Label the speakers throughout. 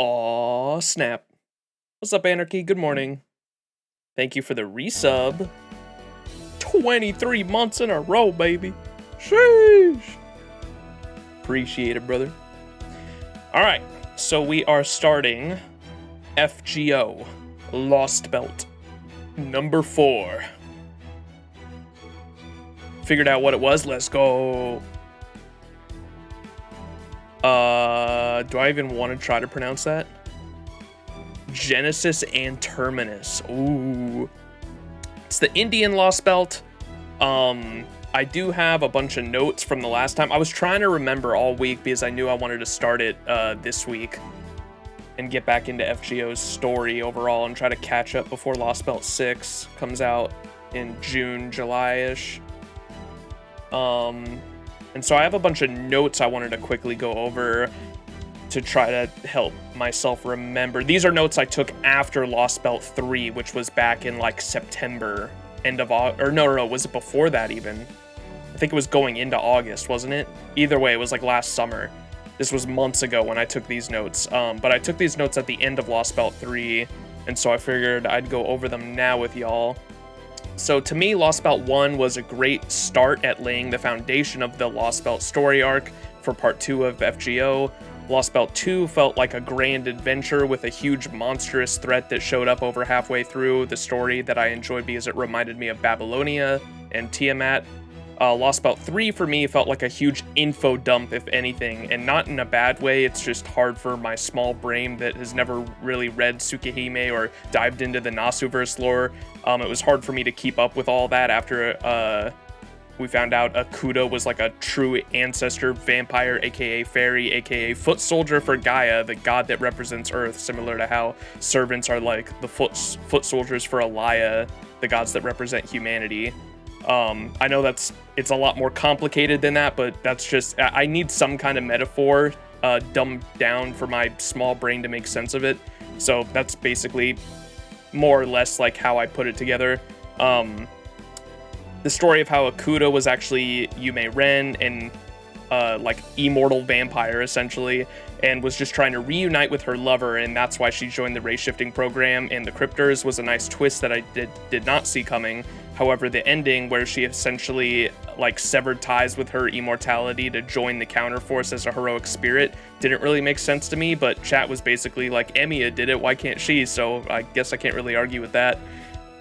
Speaker 1: Aw, snap. What's up, Anarchy? Good morning. Thank you for the resub. 23 months in a row, baby. Sheesh. Appreciate it, brother. All right, so we are starting FGO, Lostbelt, number 4. Figured out what it was. Let's go. Do I even want to try to pronounce that? Genesis and Terminus. Ooh. It's the Indian Lostbelt. I do have a bunch of notes from the last time. I was trying to remember all week because I knew I wanted to start it this week and get back into FGO's story overall and try to catch up before Lostbelt 6 comes out in June, July-ish. And so I have a bunch of notes I wanted to quickly go over to try to help myself remember. These are notes I took after Lostbelt 3, which was back in like September, end of August, or no, was it before that even? I think it was going into August, wasn't it? Either way, it was like last summer. This was months ago when I took these notes, but I took these notes at the end of Lostbelt 3, and so I figured I'd go over them now with y'all. So to me, Lostbelt 1 was a great start at laying the foundation of the Lostbelt story arc for part 2 of FGO. Lostbelt 2 felt like a grand adventure with a huge monstrous threat that showed up over halfway through the story that I enjoyed because it reminded me of Babylonia and Tiamat. Lostbelt 3 for me felt like a huge info dump, if anything, and not in a bad way. It's just hard for my small brain that has never really read Tsukihime or dived into the Nasuverse lore. It was hard for me to keep up with all that after we found out Akuda was like a true ancestor vampire, aka fairy, aka foot soldier for Gaia, the god that represents Earth, similar to how servants are like the foot soldiers for Alaya, the gods that represent humanity. I know it's a lot more complicated than that, but that's just, I need some kind of metaphor dumbed down for my small brain to make sense of it. So that's basically more or less like how I put it together. The story of how Akuda was actually Yume Ren and like immortal vampire essentially, and was just trying to reunite with her lover, and that's why she joined the race shifting program, and the Cryptors was a nice twist that I did not see coming. However, the ending where she essentially like severed ties with her immortality to join the counterforce as a heroic spirit didn't really make sense to me, but chat was basically like, Emiya did it, why can't she? So I guess I can't really argue with that.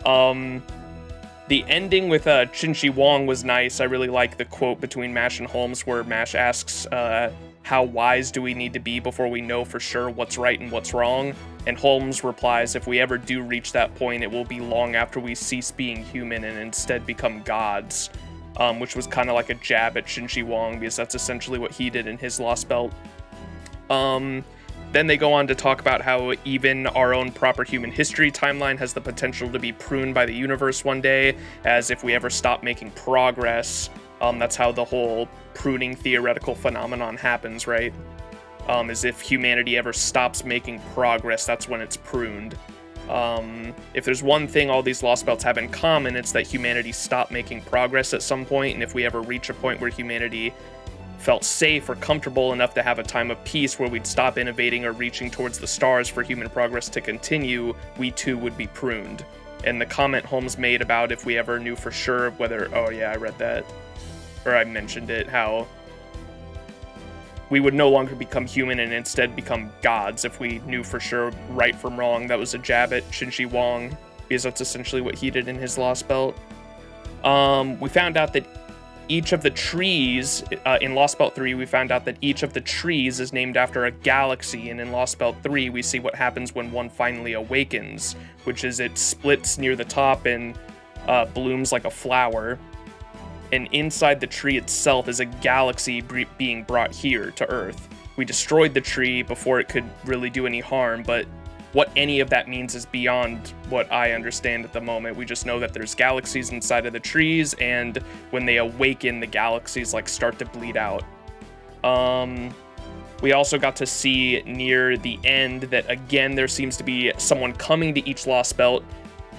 Speaker 1: The ending with Chin-Shi Wong was nice. I really like the quote between Mash and Holmes where Mash asks, how wise do we need to be before we know for sure what's right and what's wrong? And Holmes replies, if we ever do reach that point, it will be long after we cease being human and instead become gods. Which was kind of like a jab at Chin-Shi Wong, because that's essentially what he did in his Lostbelt. Then they go on to talk about how even our own proper human history timeline has the potential to be pruned by the universe one day, as if we ever stop making progress. That's how the whole pruning theoretical phenomenon happens, right? As if humanity ever stops making progress, that's when it's pruned. If there's one thing all these Lostbelts have in common, it's that humanity stopped making progress at some point, and if we ever reach a point where humanity felt safe or comfortable enough to have a time of peace where we'd stop innovating or reaching towards the stars for human progress to continue, we too would be pruned. And the comment Holmes made about if we ever knew for sure whether, oh yeah, I read that, or I mentioned it, how we would no longer become human and instead become gods if we knew for sure right from wrong. That was a jab at Chin-Shi Wong, because that's essentially what he did in his Lostbelt. We found out that each of the trees, in Lostbelt 3, we found out that each of the trees is named after a galaxy, and in Lostbelt 3, we see what happens when one finally awakens, which is it splits near the top and blooms like a flower. And inside the tree itself is a galaxy being brought here to Earth. We destroyed the tree before it could really do any harm, but what any of that means is beyond what I understand at the moment. We just know that there's galaxies inside of the trees, and when they awaken, the galaxies like start to bleed out. We also got to see near the end that, again, there seems to be someone coming to each Lostbelt,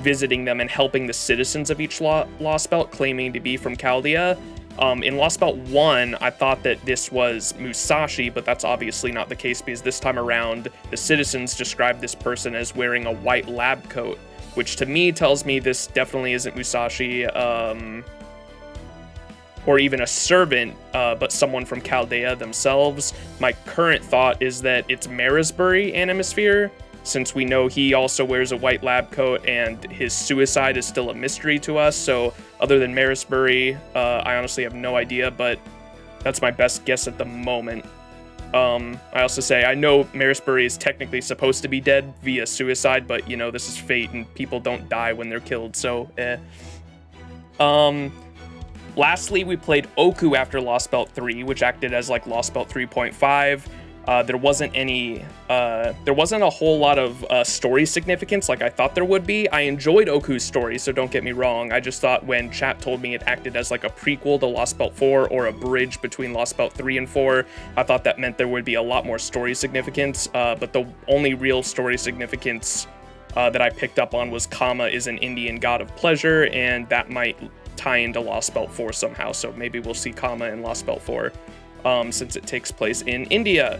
Speaker 1: visiting them and helping the citizens of each Lostbelt, claiming to be from Chaldea. In Lostbelt 1, I thought that this was Musashi, but that's obviously not the case because this time around, the citizens described this person as wearing a white lab coat, which to me tells me this definitely isn't Musashi, or even a servant, but someone from Chaldea themselves. My current thought is that it's Marisbury Animosphere, since we know he also wears a white lab coat and his suicide is still a mystery to us. So other than Marisbury, I honestly have no idea, but that's my best guess at the moment. I also say, I know Marisbury is technically supposed to be dead via suicide, but you know, this is fate and people don't die when they're killed, so Lastly, we played Oku after Lostbelt 3, which acted as like Lostbelt 3.5. There wasn't a whole lot of story significance like I thought there would be. I enjoyed Oku's story, so don't get me wrong. I just thought when chat told me it acted as like a prequel to Lostbelt 4 or a bridge between Lostbelt 3 and 4, I thought that meant there would be a lot more story significance. But the only real story significance that I picked up on was Kama is an Indian god of pleasure, and that might tie into Lostbelt 4 somehow. So maybe we'll see Kama in Lostbelt 4. Since it takes place in India.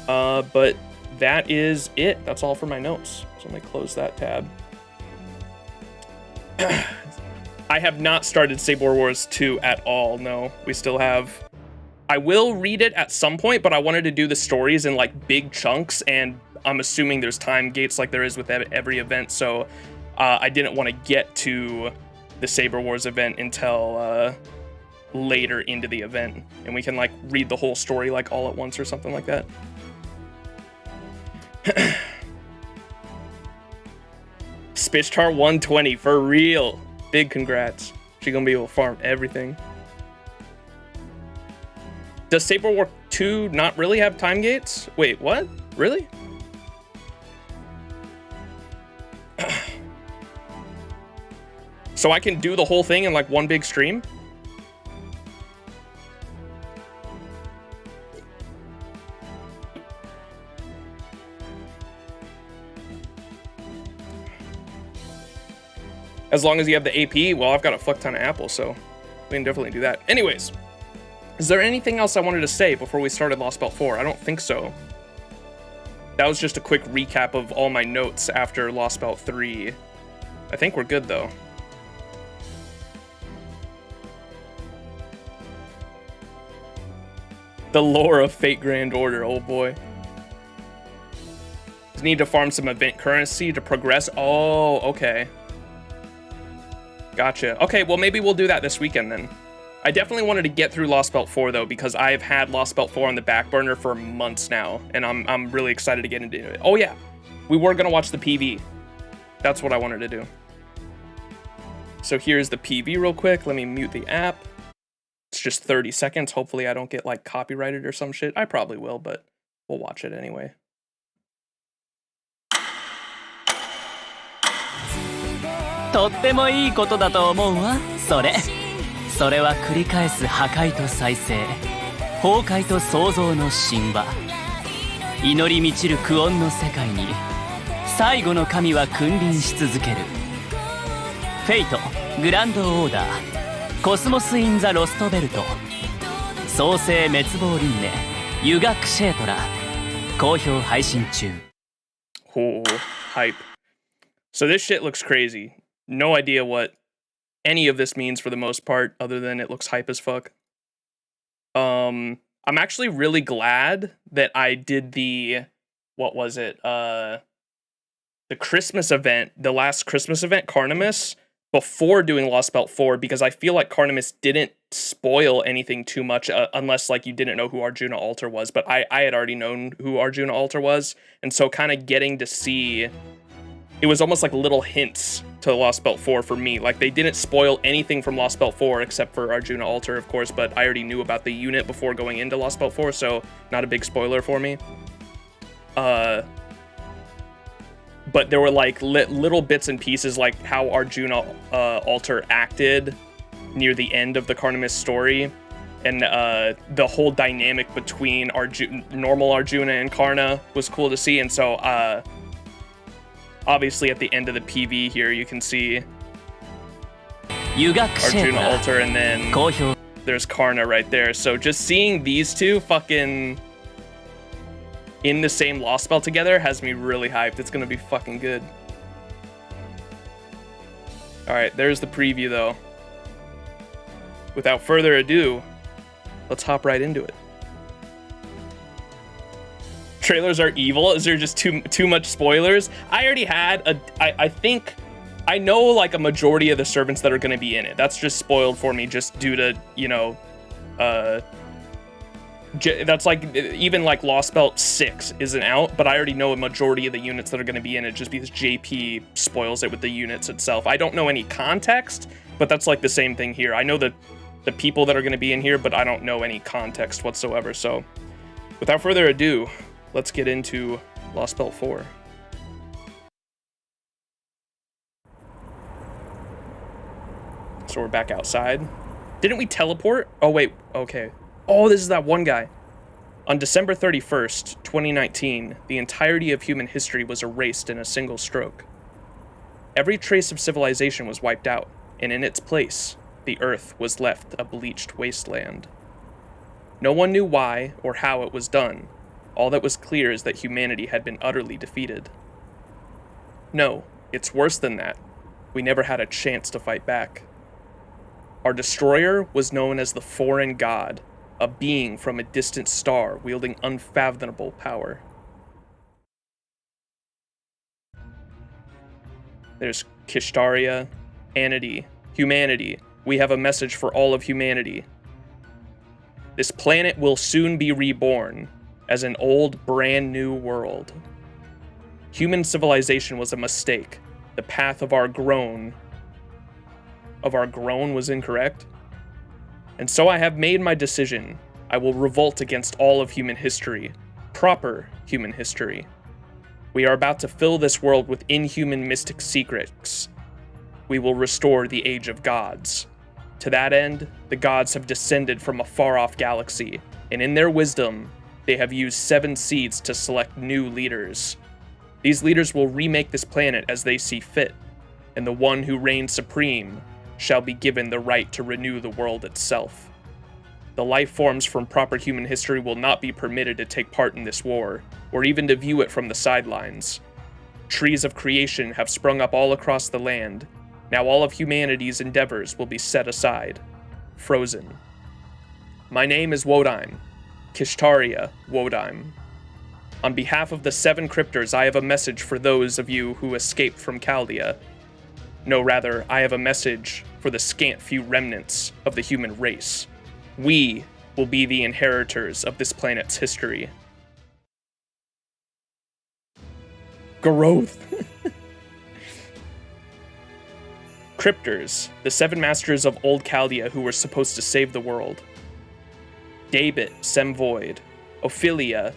Speaker 1: But that is it. That's all for my notes. So let me close that tab. I have not started Saber Wars 2 at all. No, we still have... I will read it at some point, but I wanted to do the stories in like big chunks, and I'm assuming there's time gates like there is with every event, so I didn't want to get to the Saber Wars event until... later into the event, and we can like read the whole story like all at once or something like that. Spishtar 120 for real. Big congrats. She gonna be able to farm everything. Does Saber War 2 not really have time gates? Wait, what? Really? So I can do the whole thing in like one big stream? As long as you have the AP, well, I've got a fuck ton of apples, so we can definitely do that. Anyways, is there anything else I wanted to say before we started Lostbelt 4? I don't think so. That was just a quick recap of all my notes after Lostbelt 3. I think we're good, though. The lore of Fate Grand Order, oh boy. Just need to farm some event currency to progress. Oh, okay. Gotcha. Okay, well, maybe we'll do that this weekend then. I definitely wanted to get through Lostbelt 4 though, because I've had Lostbelt 4 on the back burner for months now, and I'm really excited to get into it. Oh yeah, we were gonna watch the PV. That's what I wanted to do. So here's the PV real quick. Let me mute the app. It's just 30 seconds. Hopefully I don't get like copyrighted or some shit. I probably will, but we'll watch it anyway.
Speaker 2: とってもいいことだと思うわ。それは繰り返す破壊と再生、崩壊と創造の神話、祈り満ちる苦音の世界に最後の神は君臨し続ける。フェイトグランドオーダー、コスモス・イン・ザ・ロストベルト、創世滅亡輪廻、ユガクシェートラ、好評配信中。
Speaker 1: Oh, hype. So this shit looks crazy. No idea what any of this means for the most part, other than it looks hype as fuck. I'm actually really glad that I did the, what was it? The Christmas event, the last Christmas event, Carnimus, before doing Lostbelt 4, because I feel like Carnimus didn't spoil anything too much, unless like you didn't know who Arjuna Altar was, but I had already known who Arjuna Altar was, and so kind of getting to see, it was almost like little hints to Lostbelt 4 for me. Like, they didn't spoil anything from Lostbelt 4 except for Arjuna Altar, of course, but I already knew about the unit before going into Lostbelt 4, so not a big spoiler for me. But there were like little bits and pieces, like how Arjuna Altar acted near the end of the Carnimus story, and the whole dynamic between normal Arjuna and Karna was cool to see, and so obviously at the end of the PV here you can see Arjuna Altar, and then There's Karna right there. So just seeing these two fucking in the same Lostbelt together has me really hyped. It's gonna be fucking good. Alright, there's the preview though. Without further ado, let's hop right into it. Trailers are evil? Is there just too much spoilers? I already had I think I know like a majority of the servants that are going to be in it. That's just spoiled for me just due to, you know, that's like even like Lostbelt 6 isn't out, but I already know a majority of the units that are going to be in it just because JP spoils it with the units itself. I don't know any context, but that's like the same thing here. I know the people that are going to be in here, but I don't know any context whatsoever. So without further ado, let's get into Lostbelt 4. So we're back outside. Didn't we teleport? Oh, wait. Okay. Oh, this is that one guy. On December 31st, 2019, the entirety of human history was erased in a single stroke. Every trace of civilization was wiped out, and in its place, the Earth was left a bleached wasteland. No one knew why or how it was done. All that was clear is that humanity had been utterly defeated. No, it's worse than that. We never had a chance to fight back. Our destroyer was known as the Foreign God, a being from a distant star wielding unfathomable power. There's Kshetra, Anity, humanity. We have a message for all of humanity. This planet will soon be reborn as an old, brand new world. Human civilization was a mistake. The path of our grown was incorrect. And so I have made my decision. I will revolt against all of human history, proper human history. We are about to fill this world with inhuman mystic secrets. We will restore the age of gods. To that end, the gods have descended from a far-off galaxy, and in their wisdom, they have used 7 seeds to select new leaders. These leaders will remake this planet as they see fit, and the one who reigns supreme shall be given the right to renew the world itself. The life forms from proper human history will not be permitted to take part in this war, or even to view it from the sidelines. Trees of creation have sprung up all across the land. Now all of humanity's endeavors will be set aside, frozen. My name is Wodime, Kshetra Wodime. On behalf of the 7 cryptors, I have a message for those of you who escaped from Chaldea. No, rather, I have a message for the scant few remnants of the human race. We will be the inheritors of this planet's history. Growth. Cryptors, the 7 masters of Old Chaldea who were supposed to save the world. Daebit Semvoid, Ophelia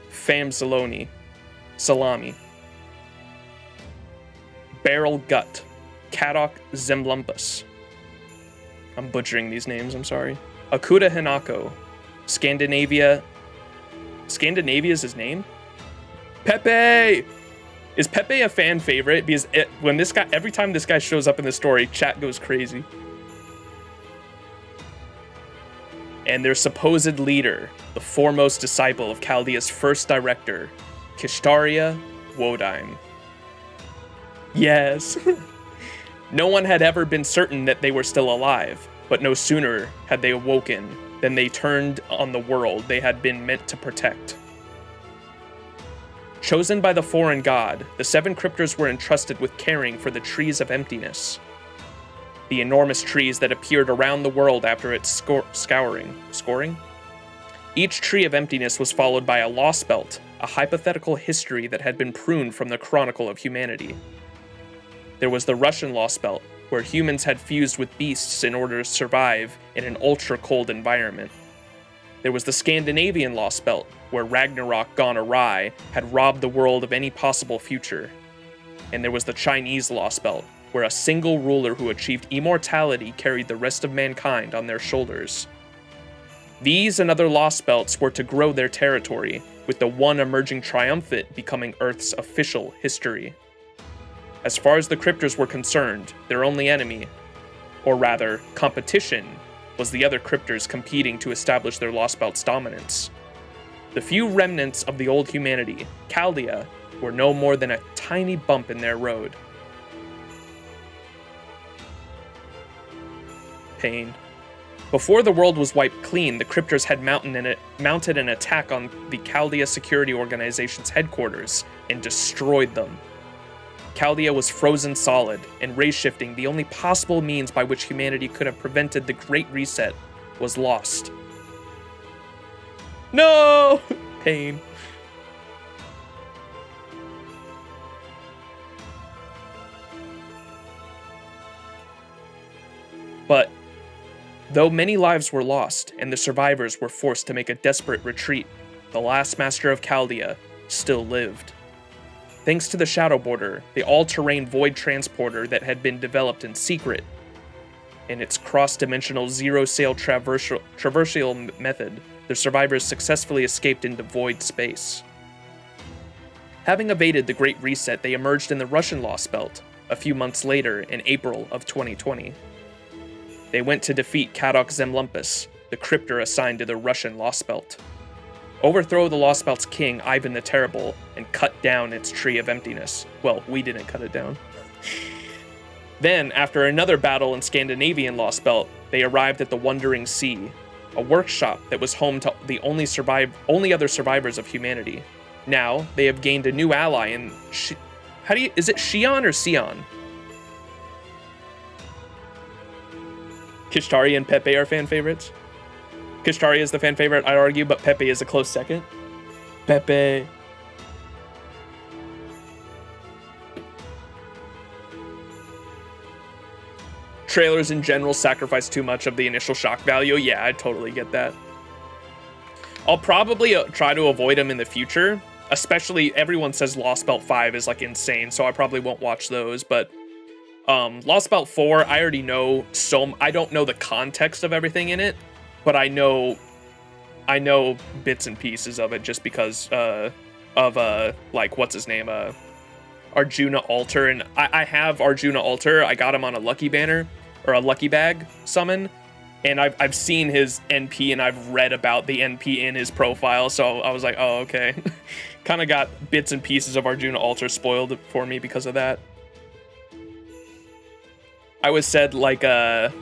Speaker 1: Famsaloni, Salami. Barrel Gut, Kadok Zemblumpus. I'm butchering these names, I'm sorry. Akuta Hinako, Scandinavia is his name? Pepe! Is Pepe a fan favorite? Because every time this guy shows up in the story, chat goes crazy. And their supposed leader, the foremost disciple of Chaldea's first director, Kshetra Wodime. Yes. No one had ever been certain that they were still alive, but no sooner had they awoken than they turned on the world they had been meant to protect. Chosen by the Foreign God, the 7 cryptors were entrusted with caring for the Trees of Emptiness. The enormous trees that appeared around the world after its scoring? Each Tree of Emptiness was followed by a Lostbelt, a hypothetical history that had been pruned from the chronicle of humanity. There was the Russian Lostbelt, where humans had fused with beasts in order to survive in an ultra-cold environment. There was the Scandinavian Lostbelt, where Ragnarok gone awry had robbed the world of any possible future. And there was the Chinese Lostbelt, where a single ruler who achieved immortality carried the rest of mankind on their shoulders. These and other Lostbelts were to grow their territory, with the one emerging triumphant becoming Earth's official history. As far as the cryptors were concerned, their only enemy or rather, competition, was the other cryptors competing to establish their Lostbelt's dominance. The few remnants of the old humanity, Chaldea, were no more than a tiny bump in their road. Pain. Before the world was wiped clean, the cryptors had mounted an attack on the Chaldea Security Organization's headquarters and destroyed them. Chaldea was frozen solid, and race-shifting, the only possible means by which humanity could have prevented the Great Reset, was lost. No! Pain. But though many lives were lost, and the survivors were forced to make a desperate retreat, the last master of Chaldea still lived. Thanks to the Shadow Border, the all-terrain void transporter that had been developed in secret, and its cross-dimensional zero-sail traversal method, the survivors successfully escaped into void space. Having evaded the Great Reset, they emerged in the Russian Lostbelt a few months later in April of 2020. They went to defeat Kadok Zemlumpus, the cryptor assigned to the Russian Lostbelt, overthrow the Lostbelt's king, Ivan the Terrible, and cut down its Tree of Emptiness. Well, we didn't cut it down. Then, after another battle in Scandinavian Lostbelt, they arrived at the Wandering Sea, a workshop that was home to the only other survivors of humanity. Now, they have gained a new ally in is it Xion or Sion? Kishtari and Pepe are fan favorites. Kishtari is the fan favorite, I'd argue, but Pepe is a close second. Pepe. Trailers in general sacrifice too much of the initial shock value. Yeah, I totally get that. I'll probably try to avoid them in the future. Especially, everyone says Lostbelt 5 is like insane, so I probably won't watch those, but Lostbelt 4, I already know I don't know the context of everything in it, but I know bits and pieces of it just because of like what's his name, Arjuna Alter, and I have Arjuna Alter. I got him on a lucky banner or a lucky bag summon, and I've seen his NP and I've read about the NP in his profile, so I was like, oh, okay. Kind of got bits and pieces of Arjuna Alter spoiled for me because of that. I was said like Sion.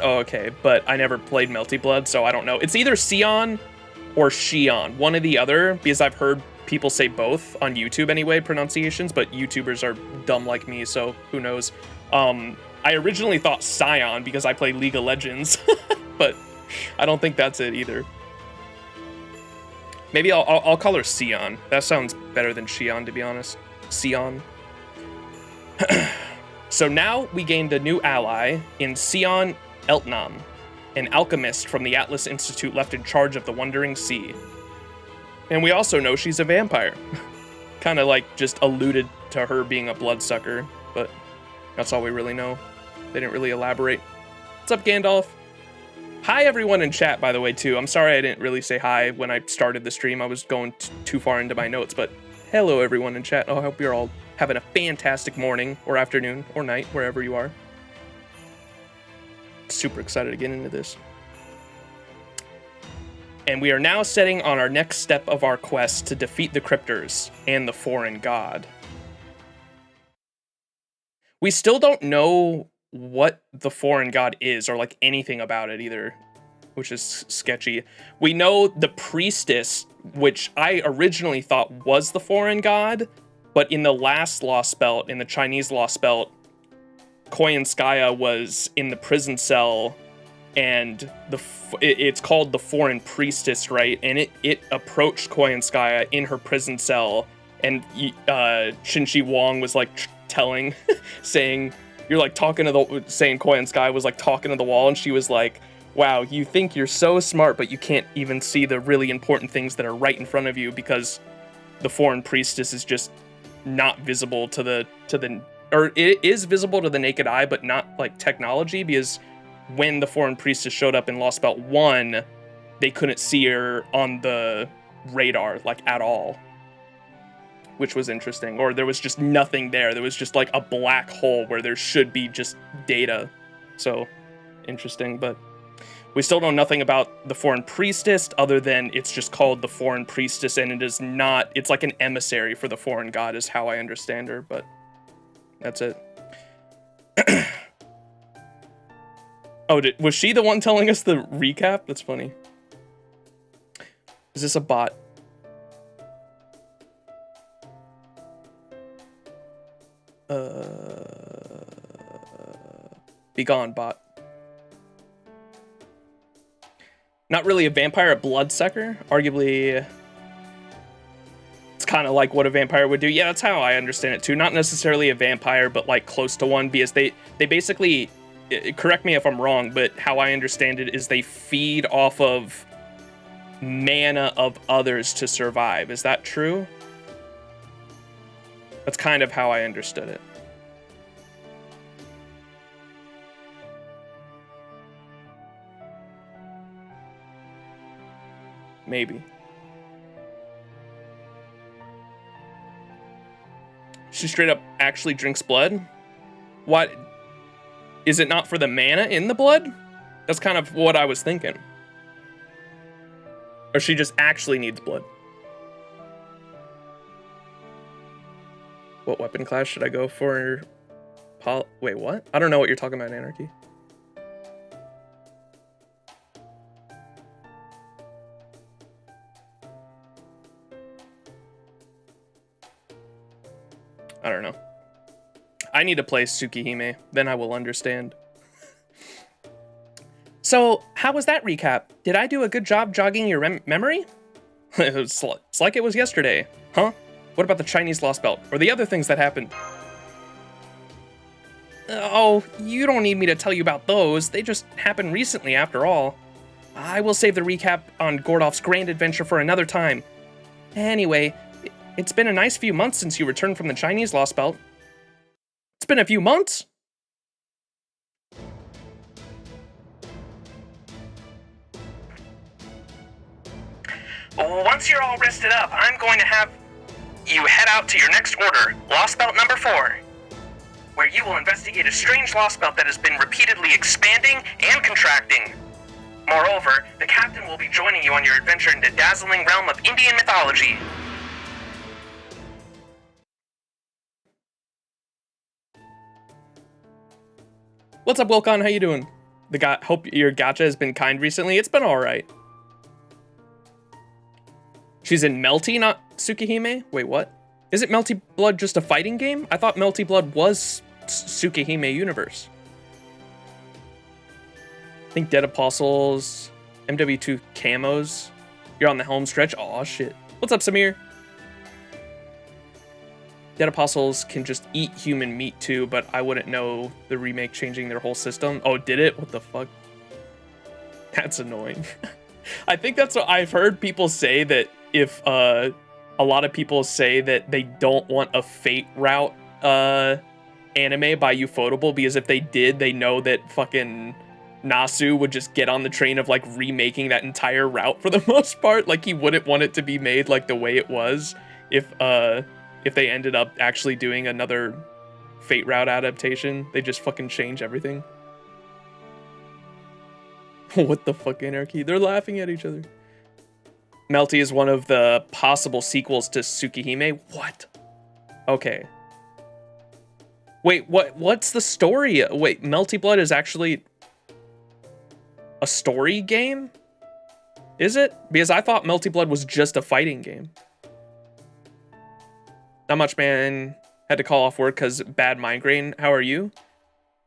Speaker 1: Oh, okay, but I never played Melty Blood, so I don't know. It's either Sion or Xion, one or the other, because I've heard people say both on YouTube anyway, pronunciations, but YouTubers are dumb like me, so who knows. I originally thought Sion because I play League of Legends, but I don't think that's it either. Maybe I'll call her Sion. That sounds better than Xion, to be honest. Sion. So now we gained a new ally in Sion Eltnam, an alchemist from the Atlas Institute left in charge of the Wandering Sea. And we also know she's a vampire. Kind of like just alluded to her being a bloodsucker, but that's all we really know. They didn't really elaborate. What's up, Gandalf? Hi, everyone in chat, by the way, too. I'm sorry I didn't really say hi when I started the stream. I was going too far into my notes, but hello, everyone in chat. I hope you're all having a fantastic morning or afternoon or night, wherever you are. Super excited to get into this. And we are now setting on our next step of our quest to defeat the cryptors and the foreign god. We still don't know what the foreign god is or like anything about it either, which is sketchy. We know the priestess, which I originally thought was the foreign god, but in the last Lostbelt, in the Chinese Lostbelt, Koyanskaya was in the prison cell, and it's called the Foreign Priestess, right? And it approached Koyanskaya in her prison cell, and Shinshi Wong was like saying Koyanskaya was like talking to the wall, and she was like, wow, you think you're so smart, but you can't even see the really important things that are right in front of you because the Foreign Priestess is just not visible to the or it is visible to the naked eye, but not like technology, because when the Foreign Priestess showed up in Lostbelt 1, they couldn't see her on the radar like at all. which was interesting. Or there was just nothing there. There was just like a black hole where there should be just data. So interesting, but we still know nothing about the foreign priestess other than it's just called the foreign priestess, and it is not, it's like an emissary for the foreign god is how I understand her, but that's it. Oh, was she the one telling us the recap? That's funny. Is this a bot? Be gone, bot. Not really a vampire, a bloodsucker. Arguably, it's kind of like what a vampire would do. Yeah, that's how I understand it too. Not necessarily a vampire, but like close to one, because they basically, correct me if I'm wrong, but how I understand it is they feed off of mana of others to survive. Is that true? That's kind of how I understood it. Maybe. She straight up actually drinks blood? What? Is it not for the mana in the blood? That's kind of what I was thinking. Or she just actually needs blood. What weapon class should I go for? Wait, what? I don't know what you're talking about, Anarchy. I don't know. I need to play Tsukihime, then I will understand. So, how was that recap? Did I do a good job jogging your memory? It's like it was yesterday. Huh? What about the Chinese Lostbelt? Or the other things that happened? Oh, you don't need me to tell you about those. They just happened recently, after all. I will save the recap on Gordolf's grand adventure for another time. Anyway, it's been a nice few months since you returned from the Chinese Lostbelt. It's been a few months? Once you're all rested up, I'm going to have you head out to your next order, Lostbelt number 4, where you will investigate a strange Lostbelt that has been repeatedly expanding and contracting. Moreover, the captain will be joining you on your adventure in the dazzling realm of Indian mythology. What's up, Wilcon? How you doing? Hope your gacha has been kind recently. It's been all right. She's in Melty, not Tsukihime? Wait, what? Isn't Melty Blood just a fighting game? I thought Melty Blood was Tsukihime universe. I think Dead Apostles, MW2 camos. You're on the home stretch. Aw, shit. What's up, Samir? Dead Apostles can just eat human meat too, but I wouldn't know the remake changing their whole system. Oh, did it? What the fuck? That's annoying. I think that's what I've heard people say, that if a lot of people say that they don't want a Fate route anime by Ufotable, because if they did, they know that fucking Nasu would just get on the train of like remaking that entire route for the most part. Like he wouldn't want it to be made like the way it was if they ended up actually doing another Fate route adaptation. They just fucking change everything. What the fuck, Anarchy? They're laughing at each other. Melty is one of the possible sequels to Tsukihime. What? Okay. Wait, what's the story? Wait, Melty Blood is actually a story game? Is it? Because I thought Melty Blood was just a fighting game. Not much, man. Had to call off work because bad migraine. How are you?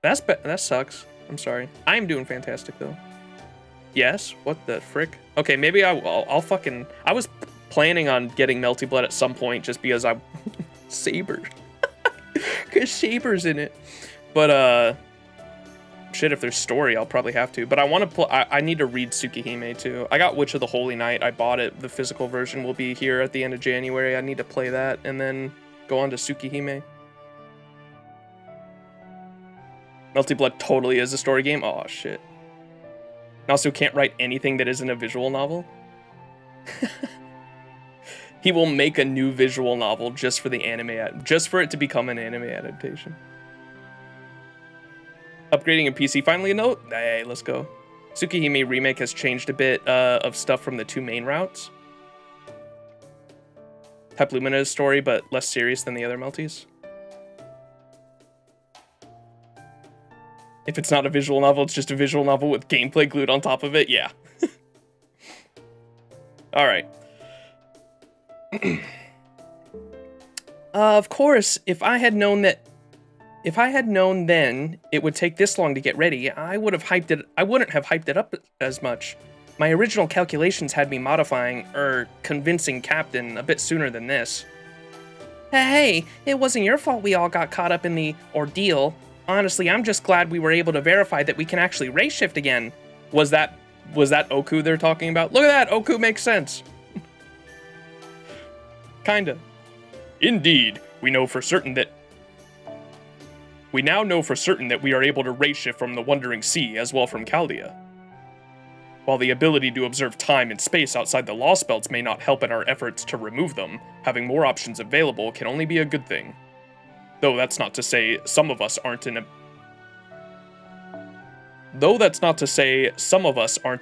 Speaker 1: That sucks. I'm sorry. I'm doing fantastic though. Yes? What the frick? Okay, maybe I'll fucking... I was planning on getting Melty Blood at some point just because I'm... Saber. Because Saber's in it. But, shit, if there's story, I'll probably have to. But I want to I need to read Tsukihime, too. I got Witch of the Holy Night. I bought it. The physical version will be here at the end of January. I need to play that and then go on to Tsukihime. Melty Blood totally is a story game? Oh, shit. And also can't write anything that isn't a visual novel. He will make a new visual novel just for the anime, just for it to become an anime adaptation. Upgrading a PC finally a note? Hey, let's go. Tsukihime Remake has changed a bit of stuff from the 2 main routes. Type Lumina's story, but less serious than the other Melties. If it's not a visual novel, it's just a visual novel with gameplay glued on top of it. Yeah. All right. Of course, if I had known then it would take this long to get ready, I wouldn't have hyped it up as much. My original calculations had me modifying, convincing Captain a bit sooner than this. Hey, it wasn't your fault we all got caught up in the ordeal. Honestly, I'm just glad we were able to verify that we can actually race shift again. Was that Oku they're talking about? Look at that, Oku makes sense. Kinda. Indeed, we now know for certain that we are able to race shift from the Wandering Sea as well from Chaldea. While the ability to observe time and space outside the Lostbelts may not help in our efforts to remove them, having more options available can only be a good thing. Though that's not to say some of us aren't a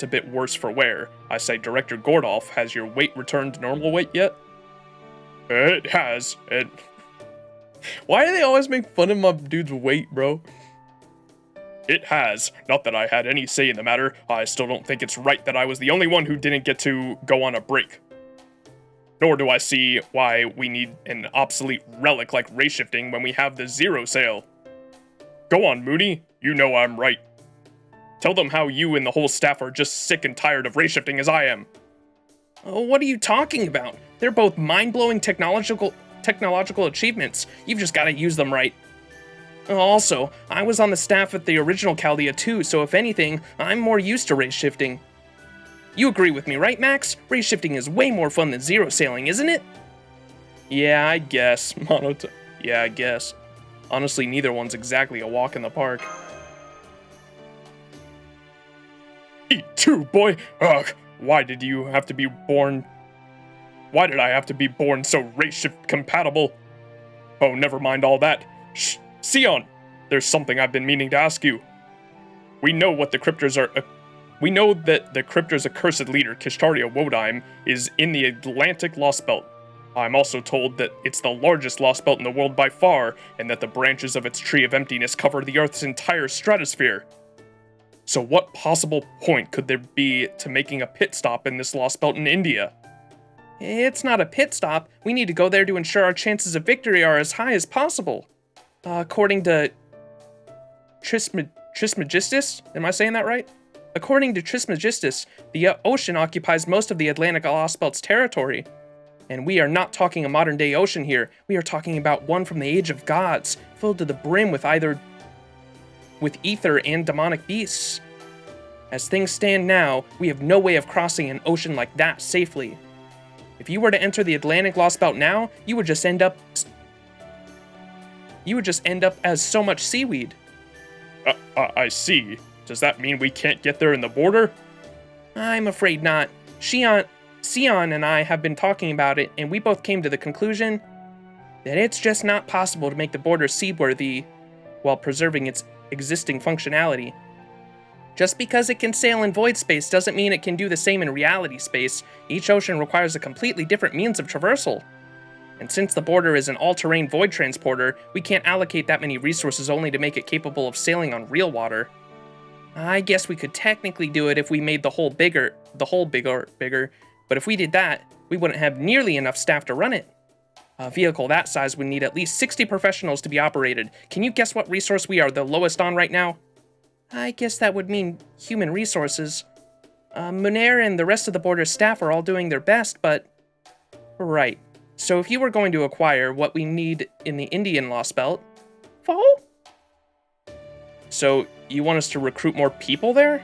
Speaker 1: bit worse for wear. I say, Director Gordolf, has your weight returned to normal weight yet? It has. Why do they always make fun of my dude's weight, bro? It has. Not that I had any say in the matter. I still don't think it's right that I was the only one who didn't get to go on a break. Nor do I see why we need an obsolete relic like race shifting when we have the Zero Sale. Go on, Moody. You know I'm right. Tell them how you and the whole staff are just sick and tired of race shifting as I am. Oh, what are you talking about? They're both mind-blowing technological achievements. You've just got to use them right. Also, I was on the staff at the original Chaldea too, so if anything, I'm more used to race shifting. You agree with me, right, Max? Race shifting is way more fun than zero sailing, isn't it? Yeah, I guess. Yeah, I guess. Honestly, neither one's exactly a walk in the park. Eat too, boy! Ugh, why did I have to be born so race shift compatible? Oh, never mind all that. Shh, Sion! There's something I've been meaning to ask you. We know that the Cryptor's accursed leader, Kshetra Wodime, is in the Atlantic Lostbelt. I'm also told that it's the largest Lostbelt in the world by far, and that the branches of its Tree of Emptiness cover the Earth's entire stratosphere. So what possible point could there be to making a pit stop in this Lostbelt in India? It's not a pit stop. We need to go there to ensure our chances of victory are as high as possible. According to Trismegistus, am I saying that right? According to Trismegistus, the ocean occupies most of the Atlantic Lostbelt's territory. And we are not talking a modern-day ocean here. We are talking about one from the Age of Gods, filled to the brim with ether and demonic beasts. As things stand now, we have no way of crossing an ocean like that safely. If you were to enter the Atlantic Lostbelt now, you would just end up as so much seaweed. I see. Does that mean we can't get there in the border? I'm afraid not. Sion and I have been talking about it, and we both came to the conclusion that it's just not possible to make the border seaworthy while preserving its existing functionality. Just because it can sail in void space doesn't mean it can do the same in reality space. Each ocean requires a completely different means of traversal. And since the border is an all-terrain void transporter, we can't allocate that many resources only to make it capable of sailing on real water. I guess we could technically do it if we made the hole bigger, but if we did that, we wouldn't have nearly enough staff to run it. A vehicle that size would need at least 60 professionals to be operated. Can you guess what resource we are the lowest on right now? I guess that would mean human resources. Munir and the rest of the border staff are all doing their best, but... Right. So if you were going to acquire what we need in the Indian Lostbelt... Follow? So you want us to recruit more people there?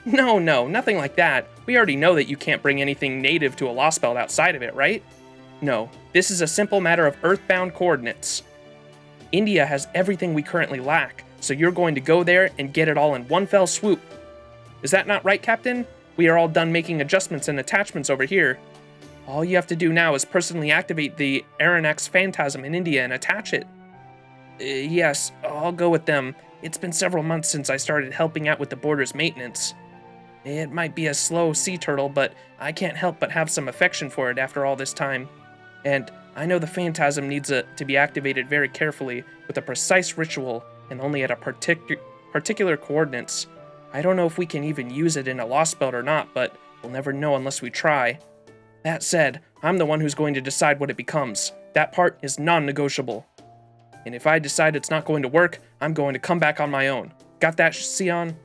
Speaker 1: No, nothing like that. We already know that you can't bring anything native to a Lostbelt outside of it, right? No, this is a simple matter of earthbound coordinates. India has everything we currently lack, so you're going to go there and get it all in one fell swoop. Is that not right, Captain? We are all done making adjustments and attachments over here. All you have to do now is personally activate the Aranax Phantasm in India and attach it. Yes, I'll go with them. It's been several months since I started helping out with the border's maintenance. It might be a slow sea turtle, but I can't help but have some affection for it after all this time. And I know the Phantasm needs to be activated very carefully with a precise ritual and only at a particular coordinates. I don't know if we can even use it in a Lostbelt or not, but we'll never know unless we try. That said, I'm the one who's going to decide what it becomes. That part is non-negotiable. And if I decide it's not going to work, I'm going to come back on my own. Got that, Sion?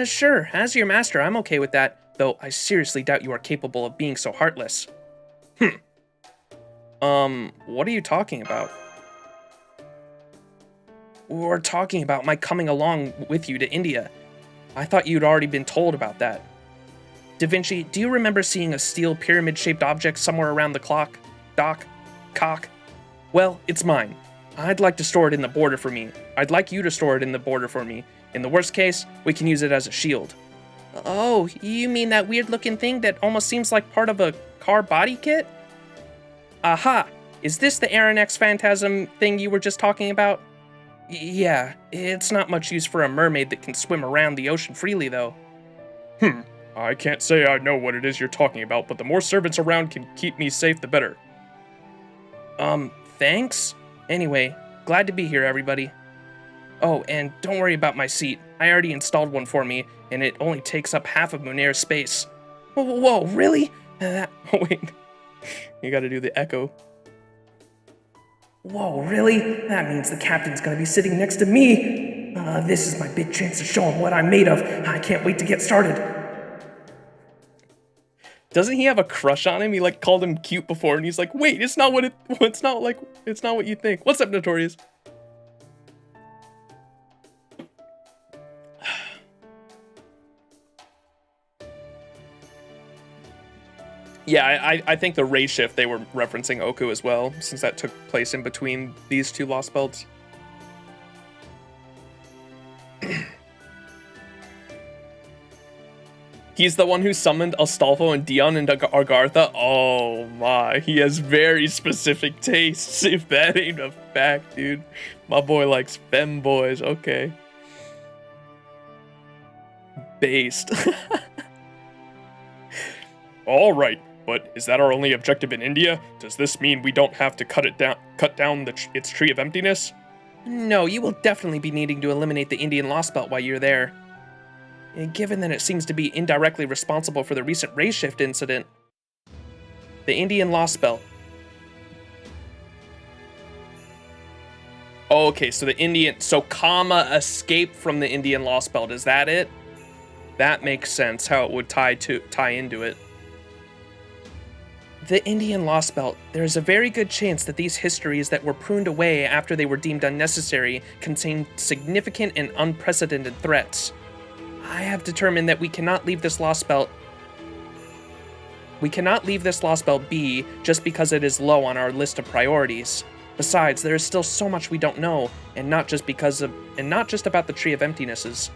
Speaker 1: Sure, as your master, I'm okay with that, though I seriously doubt you are capable of being so heartless. What are you talking about? We're talking about my coming along with you to India. I thought you'd already been told about that. Da Vinci, do you remember seeing a steel pyramid-shaped object somewhere around the cock? Well, it's mine. I'd like to store it in the border for me. I'd like you to store it in the border for me. In the worst case, we can use it as a shield. Oh, you mean that weird-looking thing that almost seems like part of a car body kit? Aha! Is this the Aranax Phantasm thing you were just talking about? Yeah, it's not much use for a mermaid that can swim around the ocean freely, though. I can't say I know what it is you're talking about, but the more servants around can keep me safe, the better. Thanks? Anyway, glad to be here, everybody. Oh, and don't worry about my seat. I already installed one for me, and it only takes up half of Munair's space. Whoa, really? Oh, wait. You gotta do the echo. Whoa, really? That means the captain's gonna be sitting next to me. This is my big chance to show him what I'm made of. I can't wait to get started. Doesn't he have a crush on him? He like called him cute before, and he's like, wait, it's not what you think. What's up, Notorious? Yeah, I think the race shift, they were referencing Oku as well, since that took place in between these two Lostbelts. He's the one who summoned Astolfo and Dion into Argartha? Oh my, he has very specific tastes, if that ain't a fact, dude. My boy likes femboys, okay. Based. Alright. But is that our only objective in India? Does this mean we don't have to cut down its Tree of Emptiness? No, you will definitely be needing to eliminate the Indian Lostbelt while you're there. And given that it seems to be indirectly responsible for the recent race shift incident, the Indian Lostbelt. Oh, okay, so Kama escaped from the Indian Lostbelt, is that it? That makes sense, how it would tie into it. The Indian Lostbelt. There is a very good chance that these histories that were pruned away after they were deemed unnecessary contain significant and unprecedented threats. I have determined that we cannot leave this Lostbelt be just because it is low on our list of priorities. Besides, there is still so much we don't know, and not just about the Tree of Emptinesses.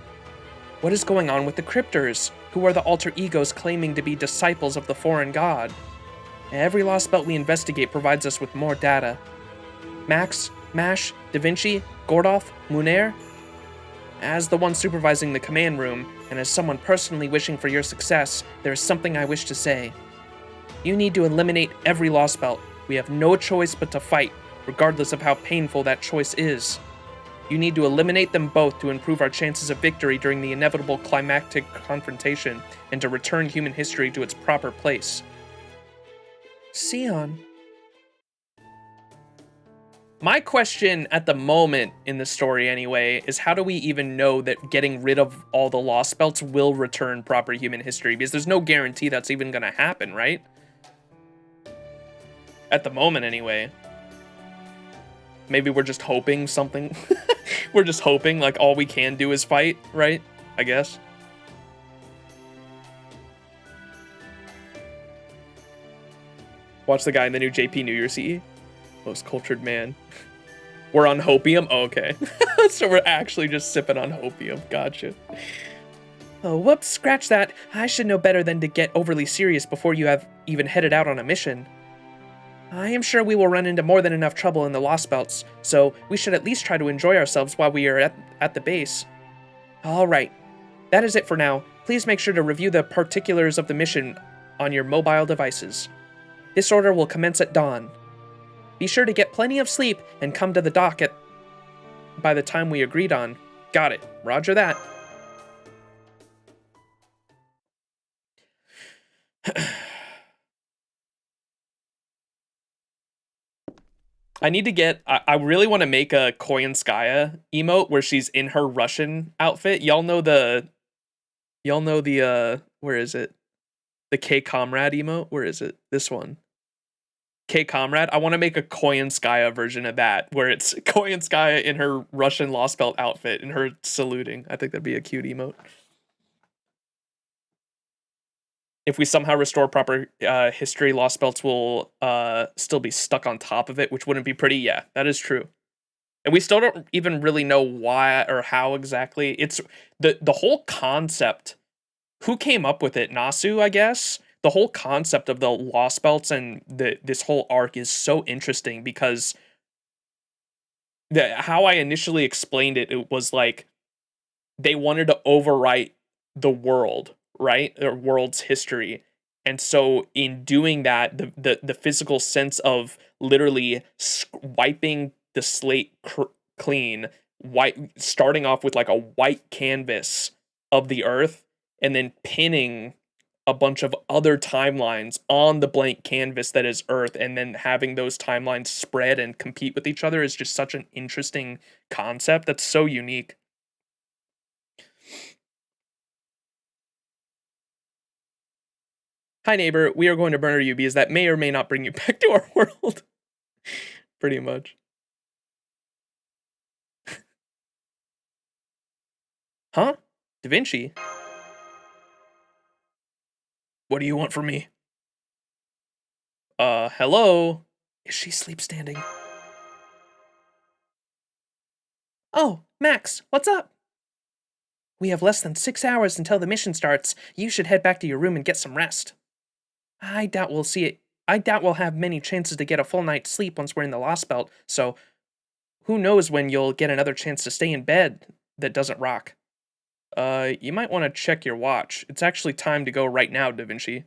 Speaker 1: What is going on with the Cryptors, who are the alter egos claiming to be disciples of the foreign god? Every Lostbelt we investigate provides us with more data. Max, Mash, Da Vinci, Gordoff, Munair? As the one supervising the command room, and as someone personally wishing for your success, there is something I wish to say. You need to eliminate every Lostbelt. We have no choice but to fight, regardless of how painful that choice is. You need to eliminate them both to improve our chances of victory during the inevitable climactic confrontation, and to return human history to its proper place. Sion. My question at the moment in the story anyway is how do we even know that getting rid of all the Lostbelts will return proper human history? Because there's no guarantee that's even going to happen, right? At the moment anyway. Maybe we're just hoping something. We're just hoping like all we can do is fight, right? I guess. Watch the guy in the new JP New Year CE. Most cultured man. We're on hopium? Oh, okay. So we're actually just sipping on hopium. Gotcha. Oh, whoops, scratch that. I should know better than to get overly serious before you have even headed out on a mission. I am sure we will run into more than enough trouble in the Lostbelts, so we should at least try to enjoy ourselves while we are at the base. Alright, that is it for now. Please make sure to review the particulars of the mission on your mobile devices. This order will commence at dawn. Be sure to get plenty of sleep and come to the dock by the time we agreed on. Got it. Roger that. I need to get, I really want to make a Koyanskaya emote where she's in her Russian outfit. Y'all know the, where is it? The K-Comrade emote? Where is it? This one. K-Comrade. I want to make a Koyanskaya version of that, where it's Koyanskaya in her Russian Lostbelt outfit and her saluting. I think that'd be a cute emote. If we somehow restore proper history, Lostbelts will still be stuck on top of it, which wouldn't be pretty. Yeah, that is true. And we still don't even really know why or how exactly. It's the whole concept. Who came up with it? Nasu, I guess. The whole concept of the Lostbelts and this whole arc is so interesting because how I initially explained it, it was like they wanted to overwrite the world, right? Or world's history. And so in doing that, the physical sense of literally wiping the slate clean, starting off with like a white canvas of the earth and then pinning a bunch of other timelines on the blank canvas that is Earth, and then having those timelines spread and compete with each other is just such an interesting concept that's so unique. Hi neighbor, we are going to murder you because that may or may not bring you back to our world. Pretty much. Huh? Da Vinci? What do you want from me? Hello? Is she sleep standing? Oh, Max, what's up? We have less than 6 hours until the mission starts. You should head back to your room and get some rest. I doubt we'll have many chances to get a full night's sleep once we're in the Lostbelt, so who knows when you'll get another chance to stay in bed that doesn't rock. You might want to check your watch. It's actually time to go right now, Da Vinci.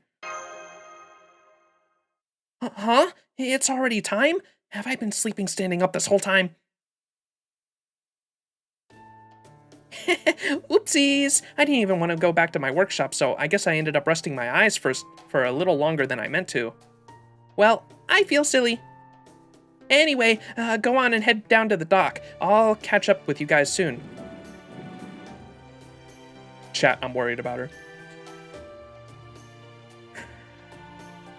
Speaker 1: Huh? It's already time? Have I been sleeping standing up this whole time? Oopsies! I didn't even want to go back to my workshop, so I guess I ended up resting my eyes for a little longer than I meant to. Well, I feel silly. Anyway, go on and head down to the dock. I'll catch up with you guys soon. Chat, I'm worried about her.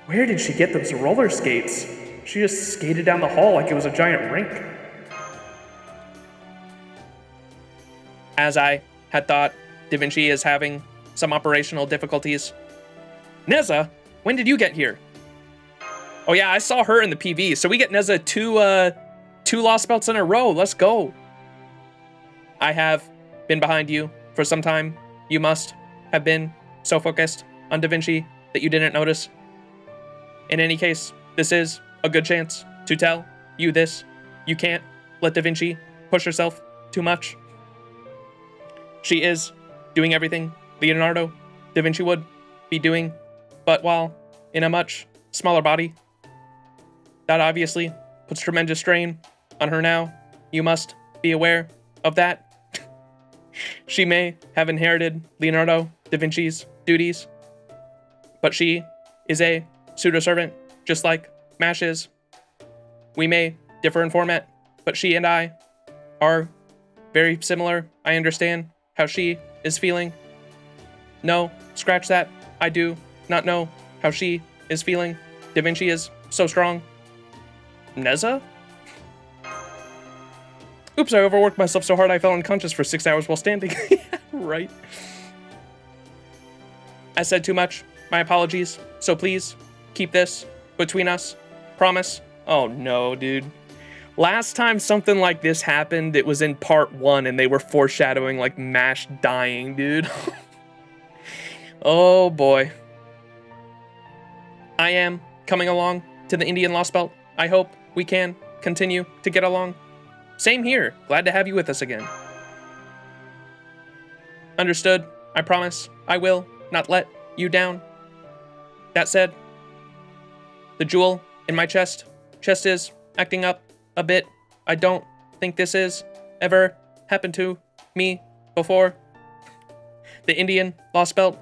Speaker 1: Where did she get those roller skates? She just skated down the hall like it was a giant rink. As I had thought, Da Vinci is having some operational difficulties. Neza, when did you get here? Oh yeah, I saw her in the PV. So we get Neza two Lostbelts in a row. Let's go. I have been behind you for some time. You must have been so focused on Da Vinci that you didn't notice. In any case, this is a good chance to tell you this. You can't let Da Vinci push herself too much. She is doing everything Leonardo da Vinci would be doing, but while in a much smaller body. That obviously puts tremendous strain on her now. You must be aware of that. She may have inherited Leonardo da Vinci's duties, but she is a pseudo-servant, just like Mash is. We may differ in format, but she and I are very similar. I understand how she is feeling. No, scratch that. I do not know how she is feeling. Da Vinci is so strong. Neza? Oops, I overworked myself so hard I fell unconscious for 6 hours while standing. Right. I said too much. My apologies. So please, keep this between us. Promise? Oh no, dude. Last time something like this happened, it was in part 1 and they were foreshadowing like Mash dying, dude. Oh boy. I am coming along to the Indian Lostbelt. I hope we can continue to get along. Same here. Glad to have you with us again. Understood. I promise I will not let you down. That said, the jewel in my chest is acting up a bit. I don't think this is ever happened to me before. The Indian Lostbelt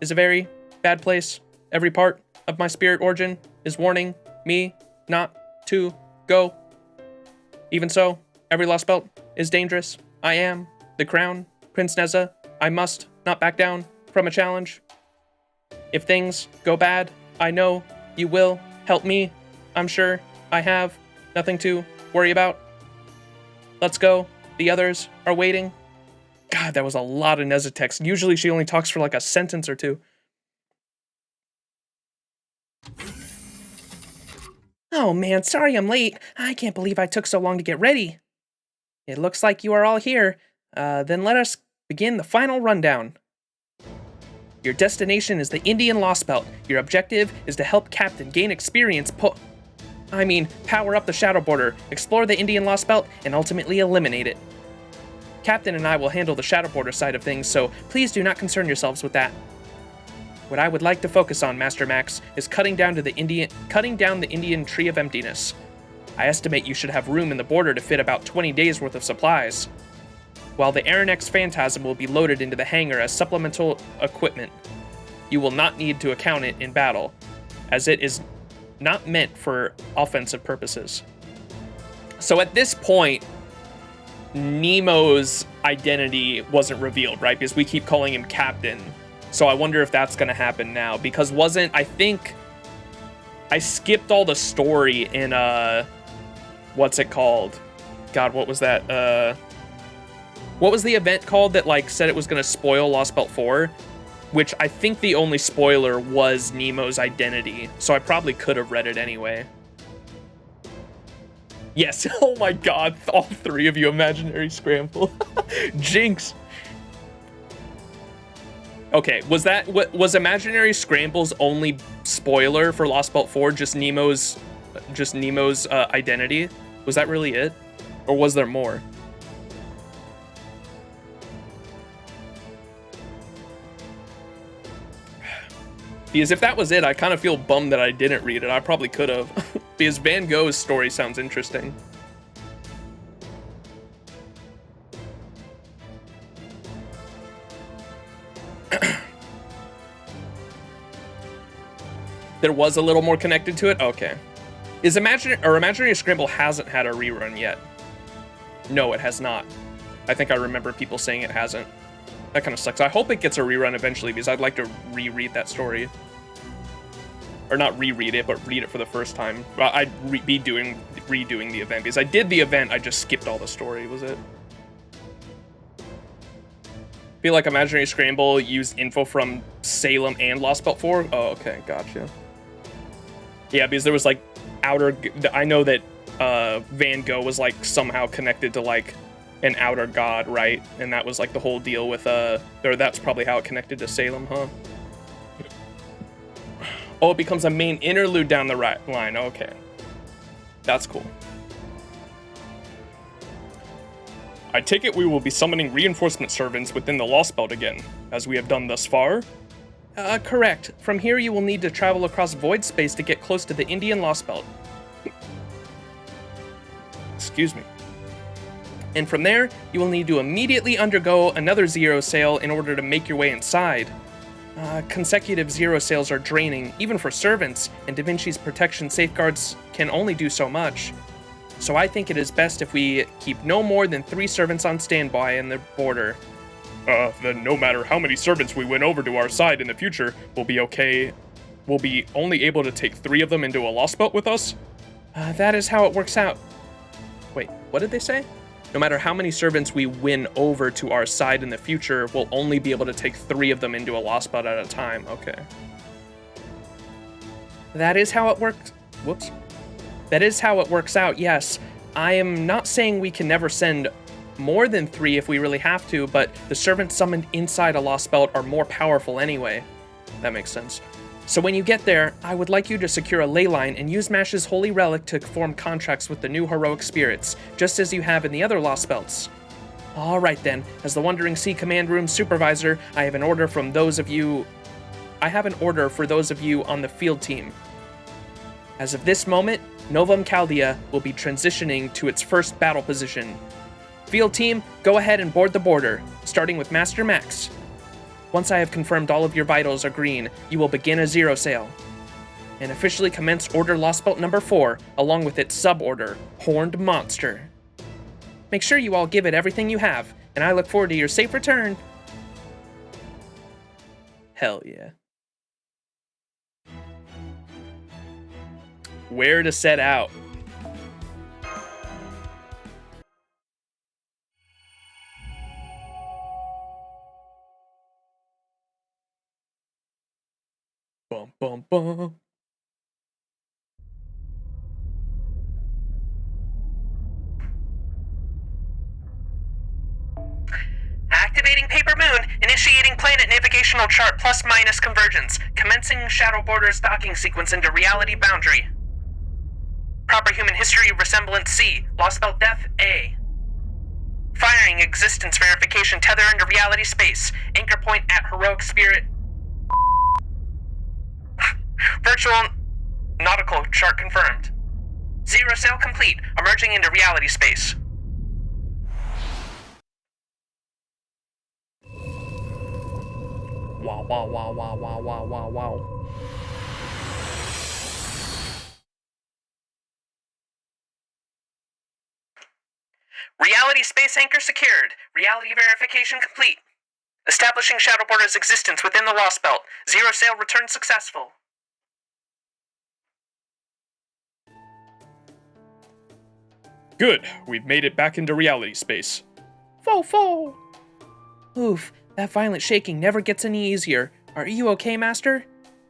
Speaker 1: is a very bad place. Every part of my spirit origin is warning me not to go. Even so, every Lostbelt is dangerous. I am the crown Prince Neza. I must not back down from a challenge. If things go bad, I know you will help me. I'm sure I have nothing to worry about. Let's go. The others are waiting. God, that was a lot of Neza text. Usually she only talks for like a sentence or two. Oh man, sorry I'm late. I can't believe I took so long to get ready. It looks like you are all here. Then let us begin the final rundown. Your destination is the Indian Lostbelt. Your objective is to help Captain gain experience power up the Shadow Border, explore the Indian Lostbelt, and ultimately eliminate it. Captain and I will handle the Shadow Border side of things, so please do not concern yourselves with that. What I would like to focus on, Master Max, is cutting down the Indian Tree of Emptiness. I estimate you should have room in the border to fit about 20 days worth of supplies. While the Aranex Phantasm will be loaded into the hangar as supplemental equipment, you will not need to account it in battle, as it is not meant for offensive purposes. So at this point, Nemo's identity wasn't revealed, right? Because we keep calling him Captain. So I wonder if that's going to happen now. Because I think I skipped all the story in, what's it called? God, what was that? What was the event called that, like, said it was going to spoil Lostbelt 4? Which I think the only spoiler was Nemo's identity. So I probably could have read it anyway. Yes, oh my god, all three of you imaginary scramble. Jinx. Okay, was Imaginary Scramble's only spoiler for Lostbelt 4 just Nemo's identity? Was that really it? Or was there more? Because if that was it, I kind of feel bummed that I didn't read it. I probably could have. Because Van Gogh's story sounds interesting. There was a little more connected to it? Okay. Imaginary Scramble hasn't had a rerun yet. No, it has not. I think I remember people saying it hasn't. That kind of sucks. I hope it gets a rerun eventually because I'd like to reread that story. Or not reread it, but read it for the first time. I'd be redoing the event because I did the event, I just skipped all the story, was it? Feel like Imaginary Scramble used info from Salem and Lostbelt 4? Oh, okay, gotcha. Yeah, because there was like I know that Van Gogh was like somehow connected to like an outer god, right? And that was like the whole deal with or that's probably how it connected to Salem, huh? Oh, it becomes a main interlude down the right line. Okay. That's cool. I take it we will be summoning reinforcement servants within the Lostbelt again, as we have done thus far? Correct. From here you will need to travel across void space to get close to the Indian Lostbelt. Excuse me. And from there, you will need to immediately undergo another zero sail in order to make your way inside. Consecutive zero sails are draining, even for servants, and Da Vinci's protection safeguards can only do so much. So I think it is best if we keep no more than 3 servants on standby in the border. Then no matter how many servants we win over to our side in the future, we'll be okay. We'll be only able to take 3 of them into a Lostbelt with us? That is how it works out. Wait, what did they say? No matter how many servants we win over to our side in the future, we'll only be able to take 3 of them into a Lostbelt at a time. Okay. That is how it works. Whoops. That is how it works out, yes. I am not saying we can never send more than 3 if we really have to, but the servants summoned inside a Lostbelt are more powerful anyway. That makes sense. So when you get there, I would like you to secure a ley line and use Mash's holy relic to form contracts with the new heroic spirits, just as you have in the other Lostbelts. Alright then, as the Wandering Sea Command Room Supervisor, I have an order for those of you on the field team. As of this moment, Novum Chaldea will be transitioning to its first battle position. Field team, go ahead and board the border, starting with Master Max. Once I have confirmed all of your vitals are green, you will begin a zero sail, and officially commence Order Lostbelt number 4, along with its suborder, Horned Monster. Make sure you all give it everything you have, and I look forward to your safe return. Hell yeah. Where to set out? Bum, bum, bum.
Speaker 3: Activating Paper Moon, initiating planet navigational chart +- convergence, commencing Shadow Borders docking sequence into reality boundary. Proper human history resemblance C, Lostbelt death A. Firing existence verification tether into reality space, anchor point at heroic spirit. Virtual nautical chart confirmed. Zero sail complete, emerging into reality space.
Speaker 1: Wow, wow, wow, wow, wow, wow, wow, wow.
Speaker 3: Reality space anchor secured. Reality verification complete. Establishing Shadow Border's existence within the Lostbelt. Zero sail return successful.
Speaker 1: Good, we've made it back into reality space. Fo. Oof, that violent shaking never gets any easier. Are you okay, Master?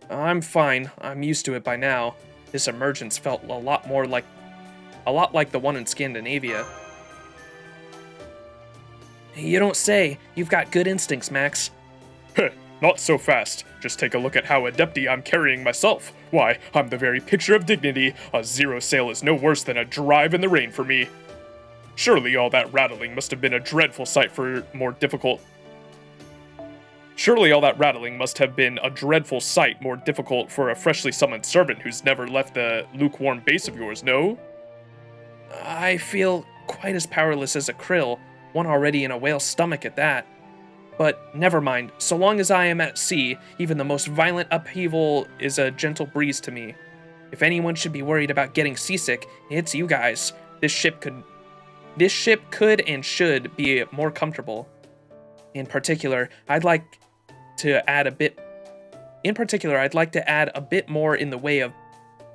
Speaker 1: I'm fine. I'm used to it by now. This emergence felt a lot like the one in Scandinavia. You don't say. You've got good instincts, Max.
Speaker 4: Not so fast. Just take a look at how adepty I'm carrying myself. Why, I'm the very picture of dignity. A zero sail is no worse than a drive in the rain for me. Surely all that rattling must have been a dreadful sight for more difficult for a freshly summoned servant who's never left the lukewarm base of yours, no?
Speaker 1: I feel quite as powerless as a krill, one already in a whale's stomach at that. But never mind, so long as I am at sea, even the most violent upheaval is a gentle breeze to me. If anyone should be worried about getting seasick, it's you guys. This ship could and should be more comfortable. In particular, I'd like to add a bit more in the way of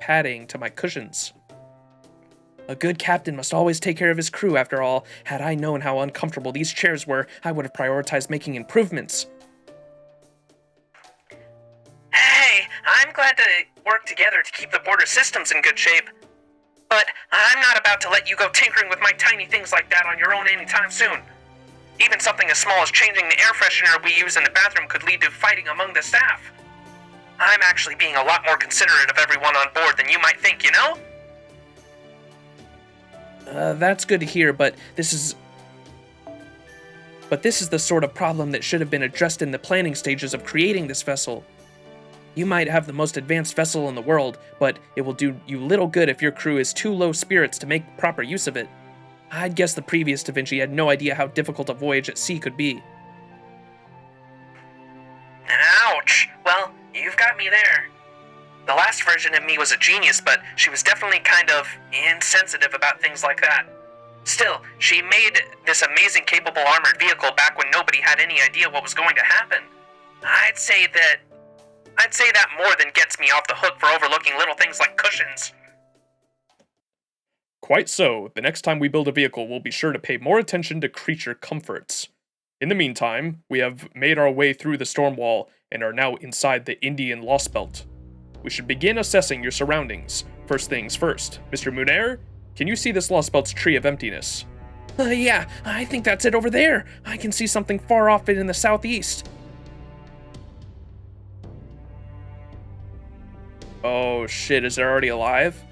Speaker 1: padding to my cushions. A good captain must always take care of his crew, after all. Had I known how uncomfortable these chairs were, I would have prioritized making improvements.
Speaker 3: Hey, I'm glad to work together to keep the border systems in good shape. But I'm not about to let you go tinkering with my tiny things like that on your own anytime soon. Even something as small as changing the air freshener we use in the bathroom could lead to fighting among the staff. I'm actually being a lot more considerate of everyone on board than you might think, you know?
Speaker 1: That's good to hear, but this is the sort of problem that should have been addressed in the planning stages of creating this vessel. You might have the most advanced vessel in the world, but it will do you little good if your crew is too low spirits to make proper use of it. I'd guess the previous Da Vinci had no idea how difficult a voyage at sea could be.
Speaker 3: Ouch! Well, you've got me there. The last version of me was a genius, but she was definitely kind of insensitive about things like that. Still, she made this amazing capable armored vehicle back when nobody had any idea what was going to happen. I'd say that more than gets me off the hook for overlooking little things like cushions.
Speaker 4: Quite so. The next time we build a vehicle, we'll be sure to pay more attention to creature comforts. In the meantime, we have made our way through the storm wall and are now inside the Indian Lostbelt. We should begin assessing your surroundings. First things first, Mr. Munair, can you see this Lostbelt's tree of emptiness?
Speaker 1: Yeah, I think that's it over there. I can see something far off in the southeast. Oh shit, is it already alive?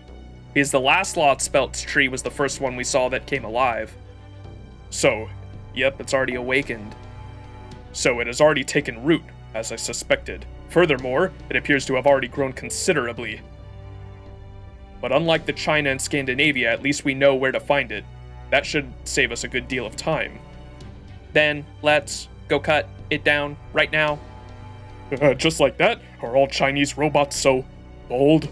Speaker 1: Because the last Lostbelt tree was the first one we saw that came alive.
Speaker 4: So,
Speaker 1: Yep, it's already awakened.
Speaker 4: so it has already taken root, as I suspected. Furthermore, it appears to have already grown considerably. But unlike the China and Scandinavia, at least we know where to find it. That should save us a good deal of time.
Speaker 1: Then, let's go cut it down right now.
Speaker 4: Just like that? Are all Chinese robots so bold?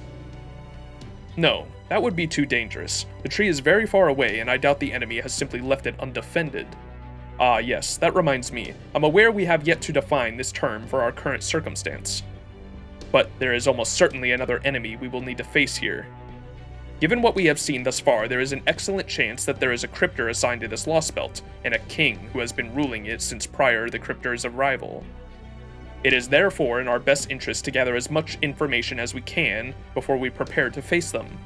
Speaker 1: No, that would be too dangerous. The tree is very far away, and I doubt the enemy has simply left it undefended. Ah, yes, that reminds me. I'm aware we have yet to define this term for our current circumstance. But there is almost certainly another enemy we will need to face here. Given what we have seen thus far, there is an excellent chance that there is a cryptor assigned to this Lostbelt, and a king who has been ruling it since prior to the cryptor's arrival. It is therefore in our best interest to gather as much information as we can before we prepare to face them.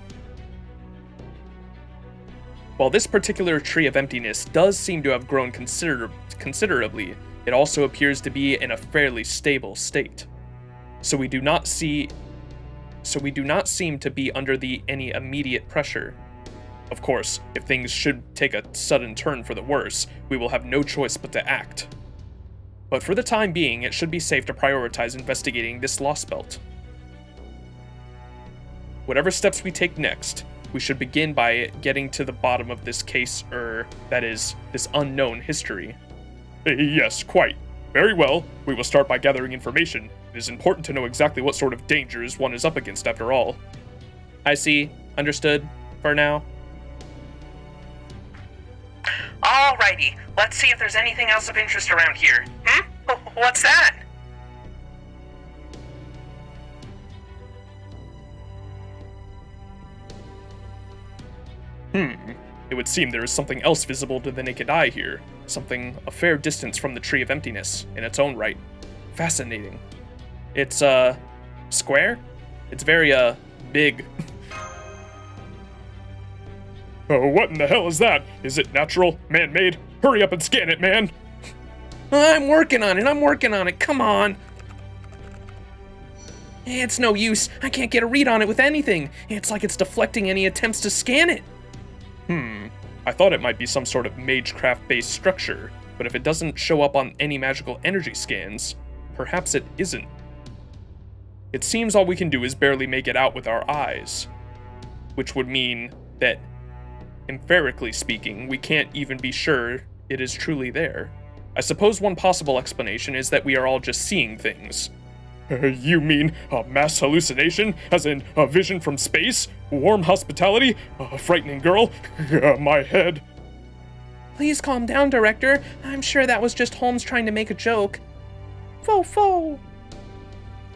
Speaker 1: While this particular tree of emptiness does seem to have grown considerably, it also appears to be in a fairly stable state. So we do not seem to be under any immediate pressure. Of course, if things should take a sudden turn for the worse, we will have no choice but to act. But for the time being, it should be safe to prioritize investigating this Lostbelt. Whatever steps we take next, we should begin by getting to the bottom of this case, that is, this unknown history.
Speaker 4: Yes, quite. Very well, we will start by gathering information. It is important to know exactly what sort of dangers one is up against after all.
Speaker 1: I see. Understood. For now.
Speaker 3: Alrighty, let's see if there's anything else of interest around here. What's that?
Speaker 4: It would seem there is something else visible to the naked eye here. Something a fair distance from the Tree of Emptiness, in its own right. Fascinating.
Speaker 1: It's, square? It's very, big.
Speaker 4: Oh, what in the hell is that? Is it natural? Man-made? Hurry up and scan it, man!
Speaker 1: I'm working on it, come on! It's no use, I can't get a read on it with anything. It's like it's deflecting any attempts to scan it.
Speaker 4: I thought it might be some sort of magecraft-based structure, but if it doesn't show up on any magical energy scans, perhaps it isn't. It seems all we can do is barely make it out with our eyes, which would mean that, empirically speaking, we can't even be sure it is truly there. I suppose one possible explanation is that we are all just seeing things. You mean a mass hallucination? As in a vision from space? Warm hospitality? A frightening girl? My head.
Speaker 1: Please calm down, Director. I'm sure that was just Holmes trying to make a joke. Fo.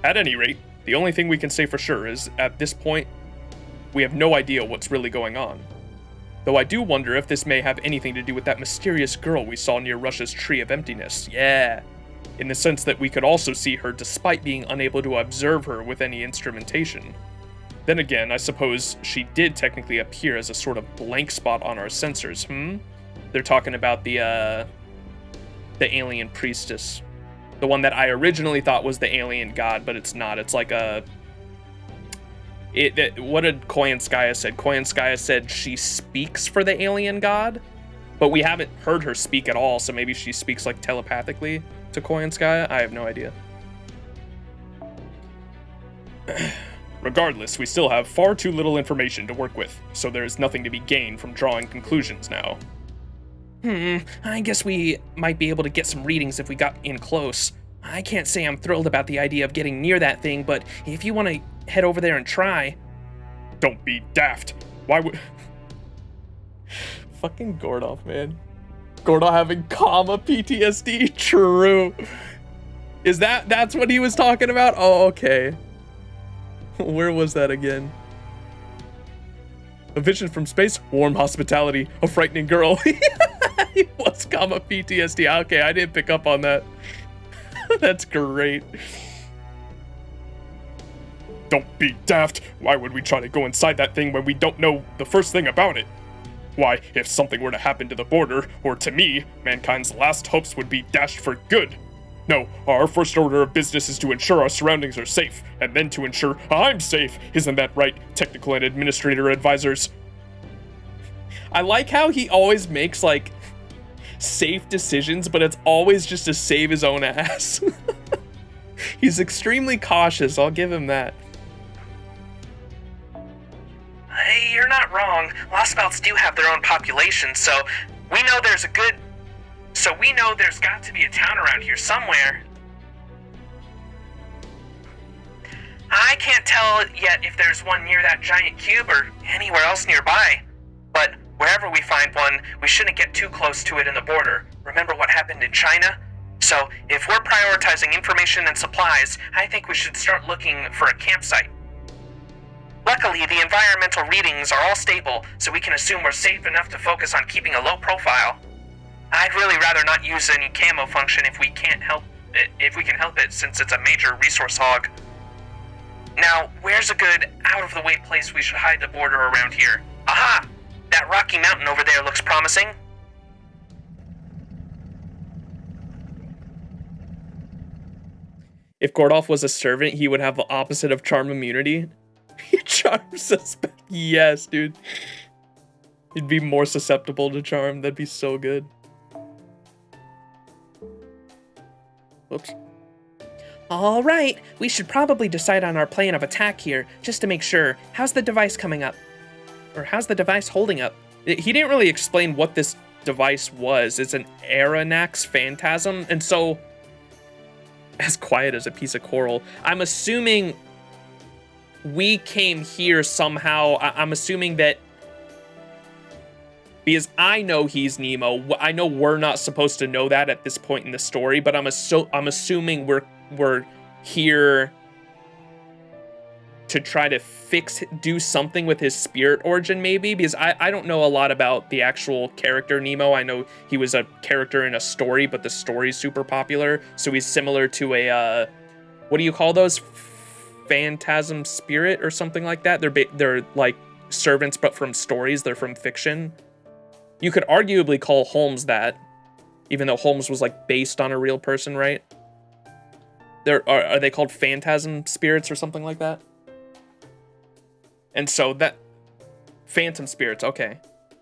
Speaker 4: At any rate, the only thing we can say for sure is, at this point, we have no idea what's really going on. Though I do wonder if this may have anything to do with that mysterious girl we saw near Russia's Tree of Emptiness. Yeah. In the sense that we could also see her despite being unable to observe her with any instrumentation. Then again, I suppose she did technically appear as a sort of blank spot on our sensors, They're talking about the alien priestess. The one that I originally thought was the alien god, but it's not. It's like what did Koyanskaya said? Koyanskaya said she speaks for the alien god, but we haven't heard her speak at all, so maybe she speaks like telepathically to Koyanskaya? I have no idea. Regardless, we still have far too little information to work with, so there is nothing to be gained from drawing conclusions now.
Speaker 1: I guess we might be able to get some readings if we got in close. I can't say I'm thrilled about the idea of getting near that thing, but if you want to head over there and try...
Speaker 4: Don't be daft. Why would... Fucking Gordov, man. Gordov having comma PTSD? True.
Speaker 1: That's what he was talking about? Oh, okay. Where was that again?
Speaker 4: A vision from space, warm hospitality, a frightening girl.
Speaker 1: He was comma PTSD. Okay, I didn't pick up on that. That's great.
Speaker 4: Don't be daft. Why would we try to go inside that thing when we don't know the first thing about it? Why, if something were to happen to the border, or to me, mankind's last hopes would be dashed for good. No, our first order of business is to ensure our surroundings are safe, and then to ensure I'm safe. Isn't that right, technical and administrator advisors?
Speaker 1: I like how he always makes, like, safe decisions, but it's always just to save his own ass. He's extremely cautious, I'll give him that.
Speaker 3: Hey, you're not wrong. Lostbelts do have their own population, so we know there's got to be a town around here somewhere. I can't tell yet if there's one near that giant cube or anywhere else nearby. But wherever we find one, we shouldn't get too close to it in the border. Remember what happened in China? So, if we're prioritizing information and supplies, I think we should start looking for a campsite. Luckily, the environmental readings are all stable, so we can assume we're safe enough to focus on keeping a low profile. I'd really rather not use any camo function if we can help it, since it's a major resource hog. Now, where's a good, out-of-the-way place we should hide the border around here? Aha! That rocky mountain over there looks promising.
Speaker 1: If Gordolf was a servant, he would have the opposite of charm immunity. Charm suspect. Yes, dude. He'd be more susceptible to charm. That'd be so good. Whoops. All right, we should probably decide on our plan of attack here, just to make sure. How's the device coming up? Or how's the device holding up? He didn't really explain what this device was. It's an Aranax phantasm, and so, as quiet as a piece of coral, I'm assuming we came here somehow. I'm assuming that, because I know he's Nemo. I know we're not supposed to know that at this point in the story, but I'm assuming we're here to try to do something with his spirit origin, maybe, because I don't know a lot about the actual character Nemo. I know he was a character in a story, but the story's super popular, so he's similar to a what do you call those? Phantasm spirit or something like that. They're like servants, but from stories. They're from fiction. You could arguably call Holmes that, even though Holmes was like based on a real person, right? Are they called phantasm spirits or something like that? And so that phantom spirits, okay.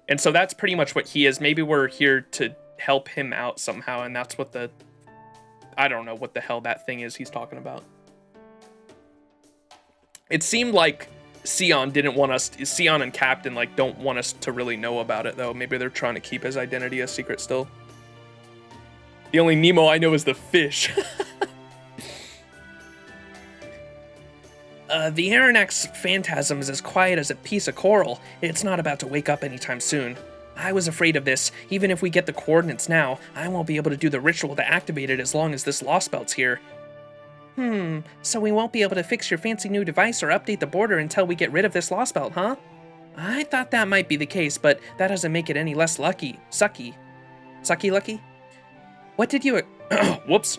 Speaker 1: And so that's pretty much what he is. Maybe we're here to help him out somehow, and that's what I don't know what the hell that thing is he's talking about. It seemed like Sion and Captain like don't want us to really know about it though. Maybe they're trying to keep his identity a secret still. The only Nemo I know is the fish. The Aranax phantasm is as quiet as a piece of coral. It's not about to wake up anytime soon. I was afraid of this. Even if we get the coordinates now, I won't be able to do the ritual to activate it as long as this Lostbelt's here. So we won't be able to fix your fancy new device or update the border until we get rid of this Lostbelt, huh? I thought that might be the case, but that doesn't make it any less sucky. Lucky? What did you... Whoops.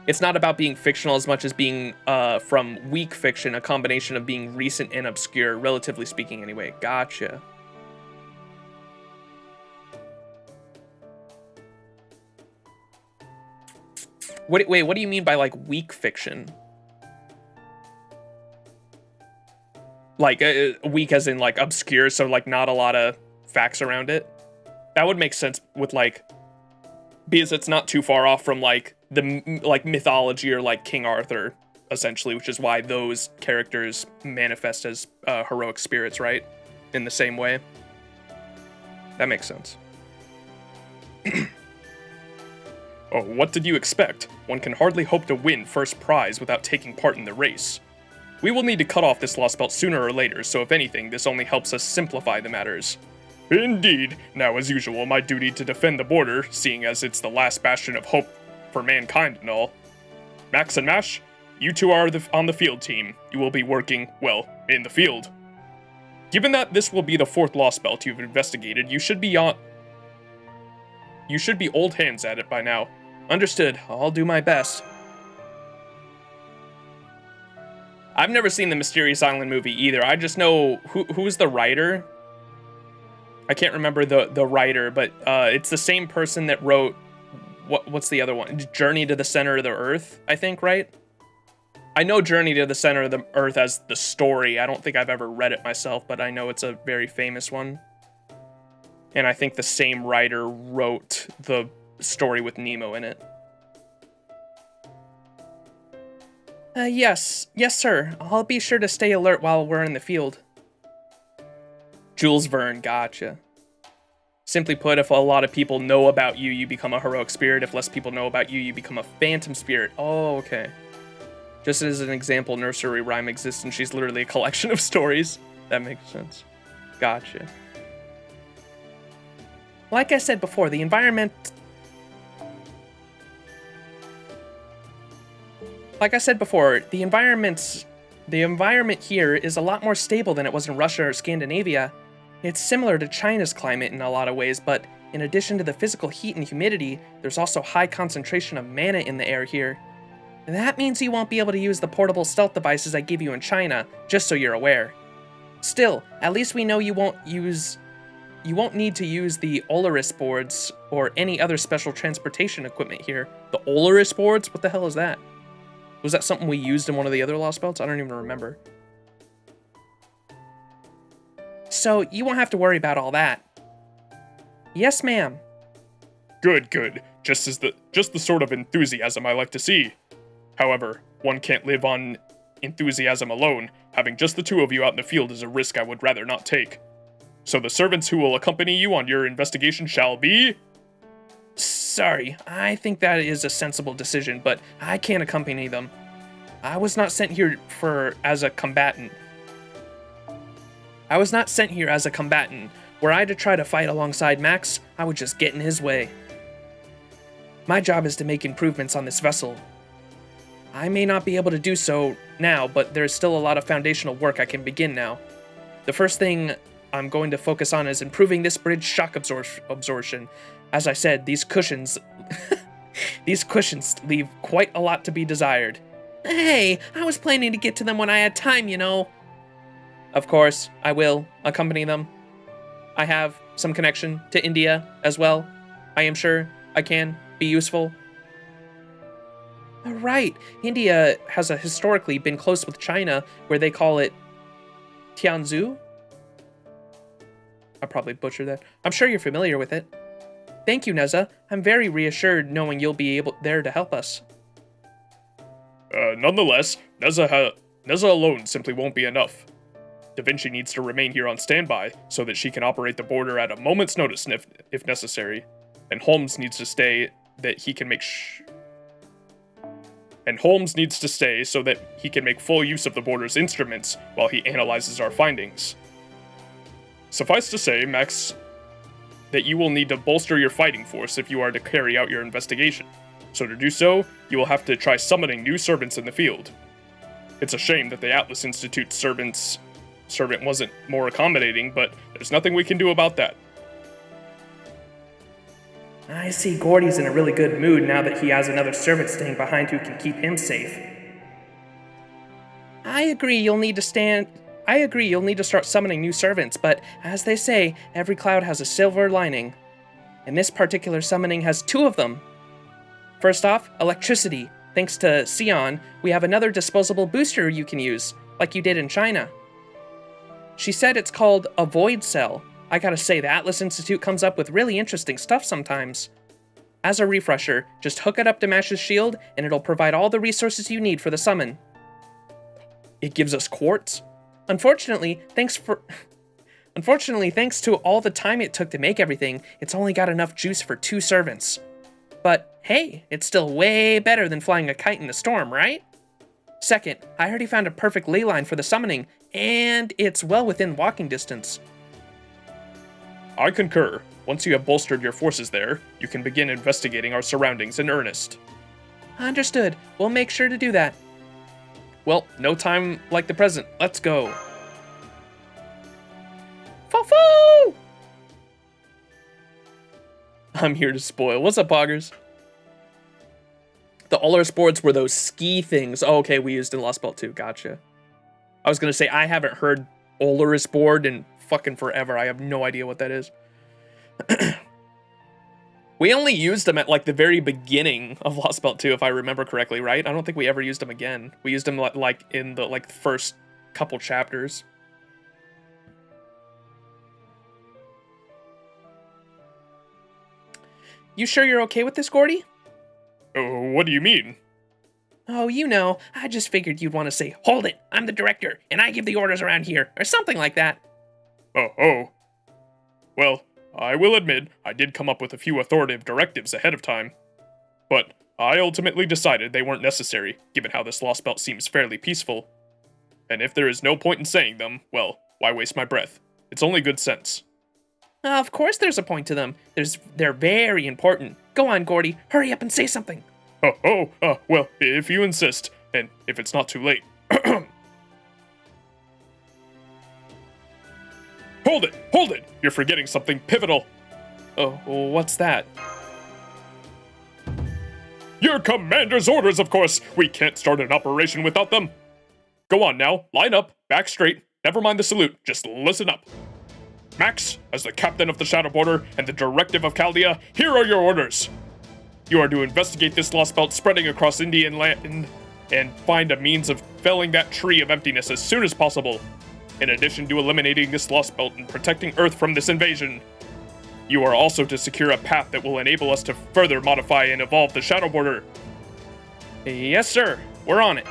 Speaker 1: It's not about being fictional as much as being from weak fiction, a combination of being recent and obscure, relatively speaking anyway. Gotcha. Wait, what do you mean by, like, weak fiction? Like, weak as in, like, obscure, so, like, not a lot of facts around it? That would make sense with, like, because it's not too far off from, like, the, like, mythology or, like, King Arthur, essentially, which is why those characters manifest as heroic spirits, right? In the same way. That makes sense.
Speaker 4: Oh, what did you expect? One can hardly hope to win first prize without taking part in the race. We will need to cut off this Lostbelt sooner or later, so if anything, this only helps us simplify the matters. Indeed. Now, as usual, my duty to defend the border, seeing as it's the last bastion of hope for mankind and all. Max and Mash, you two are on the field team. You will be working, well, in the field. Given that this will be the fourth Lostbelt you've investigated, you should be old hands at it by now. Understood. I'll do my best. I've never seen the Mysterious Island movie either. I just know who's the writer.
Speaker 1: I can't remember the writer, but it's the same person that wrote what's the other one? Journey to the Center of the Earth, I think, right? I know Journey to the Center of the Earth as the story. I don't think I've ever read it myself, but I know it's a very famous one. And I think the same writer wrote the story with Nemo in it. Yes, sir. I'll be sure to stay alert while we're in the field. Jules Verne, gotcha. Simply put, if a lot of people know about you, you become a heroic spirit. If less people know about you, you become a phantom spirit. Oh, okay. Just as an example, nursery rhyme exists, and she's literally a collection of stories. That makes sense. Gotcha. Like I said before, the environment... the environment here is a lot more stable than it was in Russia or Scandinavia. It's similar to China's climate in a lot of ways, but in addition to the physical heat and humidity, there's also high concentration of mana in the air here. That means you won't be able to use the portable stealth devices I give you in China, just so you're aware. Still, at least we know you won't need to use the Olaris boards or any other special transportation equipment here. The Olaris boards? What the hell is that? Was that something we used in one of the other Lostbelts? I don't even remember. So, you won't have to worry about all that. Yes, ma'am.
Speaker 4: Good. Just the sort of enthusiasm I like to see. However, one can't live on enthusiasm alone. Having just the two of you out in the field is a risk I would rather not take. So the servants who will accompany you on your investigation shall be...
Speaker 1: Sorry, I think that is a sensible decision, but I can't accompany them. I was not sent here as a combatant. Were I to try to fight alongside Max, I would just get in his way. My job is to make improvements on this vessel. I may not be able to do so now, but there's still a lot of foundational work I can begin now. The first thing I'm going to focus on is improving this bridge's shock absorption. As I said, these cushions leave quite a lot to be desired. Hey, I was planning to get to them when I had time, you know. Of course, I will accompany them. I have some connection to India as well. I am sure I can be useful. Right, India has historically been close with China, where they call it Tianzu. I probably butchered that. I'm sure you're familiar with it. Thank you, Neza. I'm very reassured knowing you'll be there to help us.
Speaker 4: Nonetheless, Neza alone simply won't be enough. Da Vinci needs to remain here on standby so that she can operate the border at a moment's notice if necessary. And Holmes needs to stay so that he can make full use of the border's instruments while he analyzes our findings. Suffice to say, Max, that you will need to bolster your fighting force if you are to carry out your investigation. So to do so, you will have to try summoning new servants in the field. It's a shame that the Atlas Institute servant wasn't more accommodating, but there's nothing we can do about that.
Speaker 1: I see Gordy's in a really good mood now that he has another servant staying behind who can keep him safe. I agree you'll need to start summoning new servants, but as they say, every cloud has a silver lining. And this particular summoning has two of them. First off, electricity. Thanks to Sion, we have another disposable booster you can use, like you did in China. She said it's called a void cell. I gotta say, the Atlas Institute comes up with really interesting stuff sometimes. As a refresher, just hook it up to Mash's shield, and it'll provide all the resources you need for the summon. It gives us quartz? Unfortunately, thanks to all the time it took to make everything, it's only got enough juice for 2 servants. But hey, it's still way better than flying a kite in a storm, right? Second, I already found a perfect ley line for the summoning, and it's well within walking distance.
Speaker 4: I concur. Once you have bolstered your forces there, you can begin investigating our surroundings in earnest.
Speaker 1: Understood. We'll make sure to do that. Well, no time like the present. Let's go. Foo-foo! I'm here to spoil. What's up, Poggers? The Olaris boards were those ski things. Oh, okay, we used in Lostbelt too. Gotcha. I was going to say, I haven't heard Olaris board in fucking forever. I have no idea what that is. We only used them at like the very beginning of Lostbelt 2, if I remember correctly, right? I don't think we ever used them again. We used them like in the like first couple chapters. You sure you're okay with this, Gordy?
Speaker 4: Oh, what do you mean?
Speaker 1: Oh, you know, I just figured you'd want to say, "Hold it, I'm the director, and I give the orders around here," or something like that.
Speaker 4: Oh. Well, I will admit, I did come up with a few authoritative directives ahead of time. But I ultimately decided they weren't necessary, given how this Lostbelt seems fairly peaceful. And if there is no point in saying them, well, why waste my breath? It's only good sense.
Speaker 1: Of course there's a point to them. They're very important. Go on, Gordy, hurry up and say something.
Speaker 4: Well, if you insist, and if it's not too late. Hold it! You're forgetting something pivotal.
Speaker 1: Oh, what's that?
Speaker 4: Your commander's orders, of course! We can't start an operation without them! Go on now, line up, back straight, never mind the salute, just listen up. Max, as the captain of the Shadow Border and the directive of Chaldea, here are your orders. You are to investigate this Lostbelt spreading across Indian land and find a means of felling that tree of emptiness as soon as possible. In addition to eliminating this Lostbelt and protecting Earth from this invasion, you are also to secure a path that will enable us to further modify and evolve the Shadow Border.
Speaker 1: Yes, sir. We're on it.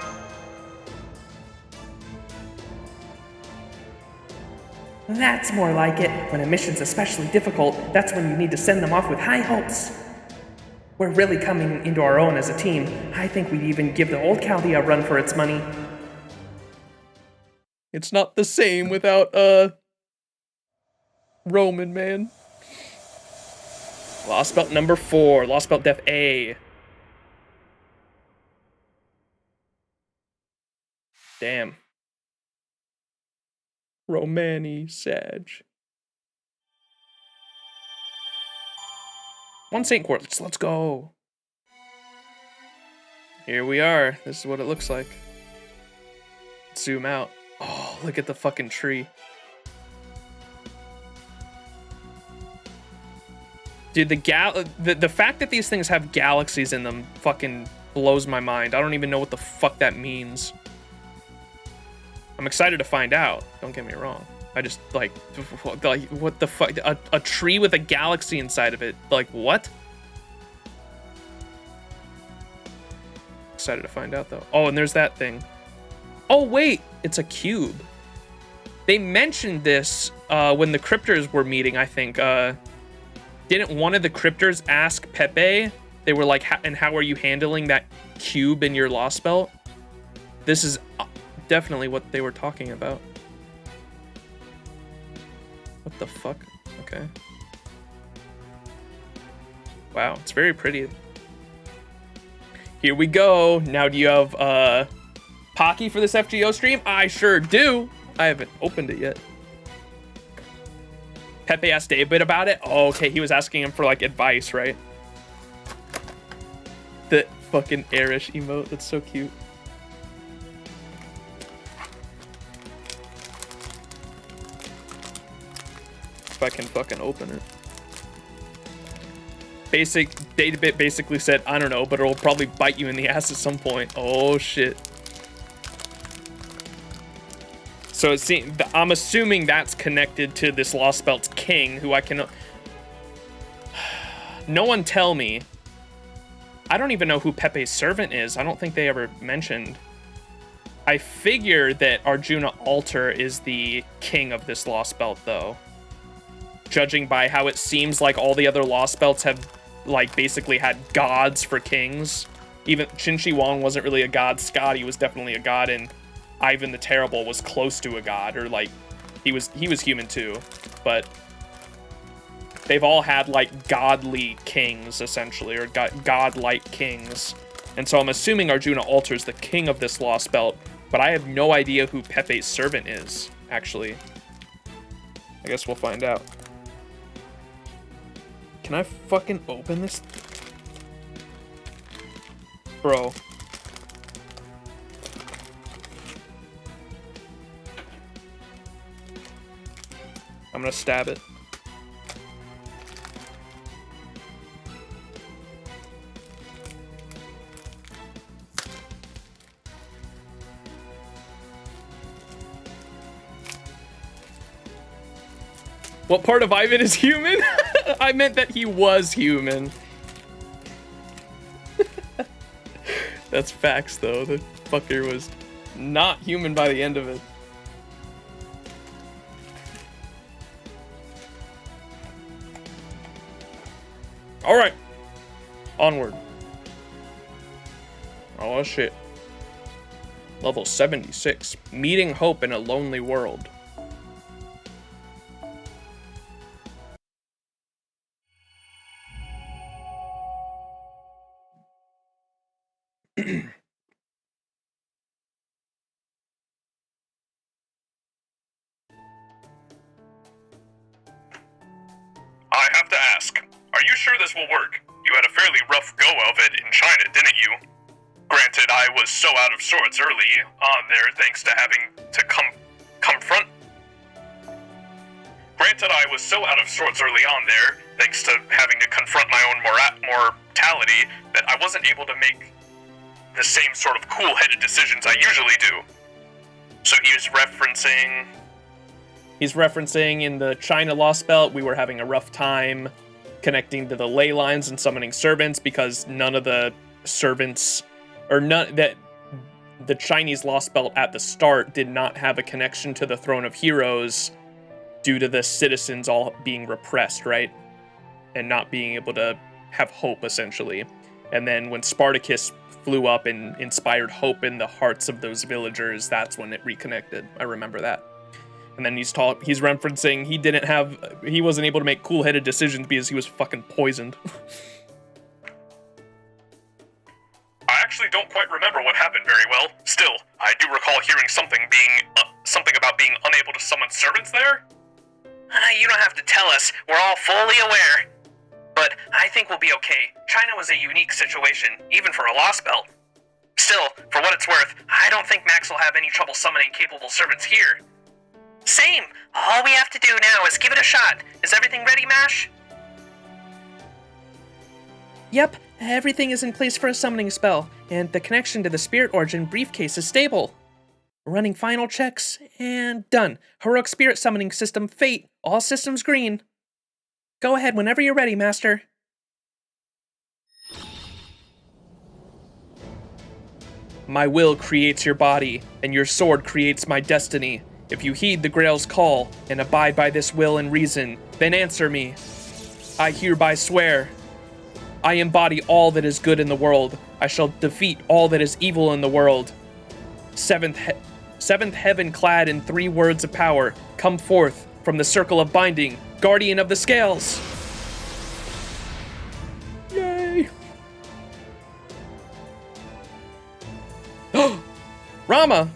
Speaker 1: That's more like it. When a mission's especially difficult, that's when you need to send them off with high hopes. We're really coming into our own as a team. I think we'd even give the old Chaldea a run for its money. It's not the same without, Roman, man. Lostbelt number 4, Lostbelt Def A. Damn. Romani Sag. 1 Saint Quartz, let's go. Here we are. This is what it looks like. Zoom out. Oh, look at the fucking tree. Dude, the fact that these things have galaxies in them fucking blows my mind. I don't even know what the fuck that means. I'm excited to find out. Don't get me wrong. I just, like what the fuck? A tree with a galaxy inside of it. Like, what? Excited to find out, though. Oh, and there's that thing. Oh, wait. It's a cube. They mentioned this when the cryptors were meeting, I think. Didn't one of the cryptors ask Pepe? They were like, and how are you handling that cube in your Lostbelt? This is definitely what they were talking about. What the fuck? Okay. Wow, it's very pretty. Here we go. Now, do you have Pocky for this FGO stream? I sure do. I haven't opened it yet. Pepe asked David about it. Oh, okay, he was asking him for like advice, right? The fucking airish emote. That's so cute. If I can fucking open it. Databit basically said, I don't know, but it'll probably bite you in the ass at some point. Oh shit. So it seems, I'm assuming that's connected to this Lostbelt's king, who I can... No one tell me. I don't even know who Pepe's servant is. I don't think they ever mentioned. I figure that Arjuna Alter is the king of this Lostbelt, though. Judging by how it seems like all the other Lostbelts have, like, basically had gods for kings. Even Qin Shi Huang wasn't really a god. Scotty was definitely a god, and Ivan the Terrible was close to a god, or like he was human too, but they've all had like godly kings essentially, or godlike kings, and so I'm assuming Arjuna Alter's the king of this Lostbelt, but I have no idea who Pepe's servant is actually. I guess we'll find out. Can I fucking open this, bro? I'm gonna stab it. What part of Ivan is human? I meant that he was human. That's facts, though. The fucker was not human by the end of it. All right. Onward. Oh, shit. Level 76. Meeting hope in a lonely world.
Speaker 4: I have to ask, are you sure this will work? You had a fairly rough go of it in China, didn't you? Granted, I was so out of sorts early on there thanks to having to confront... Granted, I was so out of sorts early on there, thanks to having to confront my own mortality, that I wasn't able to make the same sort of cool-headed decisions I usually do. So he's referencing in the China Lostbelt, we were having a rough time connecting to the ley lines and summoning servants because none of the servants, or none that the Chinese Lostbelt at the start did not have a connection to the Throne of Heroes due to the citizens all being repressed, right? And not being able to have hope, essentially. And then when Spartacus flew up and inspired hope in the hearts of those villagers, that's when it reconnected. I remember that. And then he's referencing he wasn't able to make cool-headed decisions because he was fucking poisoned. I actually don't quite remember what happened very well. Still, I do recall hearing something about being unable to summon servants there.
Speaker 3: You don't have to tell us. We're all fully aware. But I think we'll be okay. China was a unique situation, even for a Lostbelt. Still, for what it's worth, I don't think Max will have any trouble summoning capable servants here. Same. All we have to do now is give it a shot. Is everything ready, Mash?
Speaker 1: Yep, everything is in place for a summoning spell, and the connection to the Spirit Origin briefcase is stable. Running final checks, and done. Heroic Spirit Summoning System Fate, all systems green. Go ahead whenever you're ready, Master. My will creates your body, and your sword creates my destiny. If you heed the Grail's call, and abide by this will and reason, then answer me. I hereby swear. I embody all that is good in the world. I shall defeat all that is evil in the world. Seventh heaven clad in 3 words of power, come forth from the circle of binding, guardian of the scales. Yay! Rama!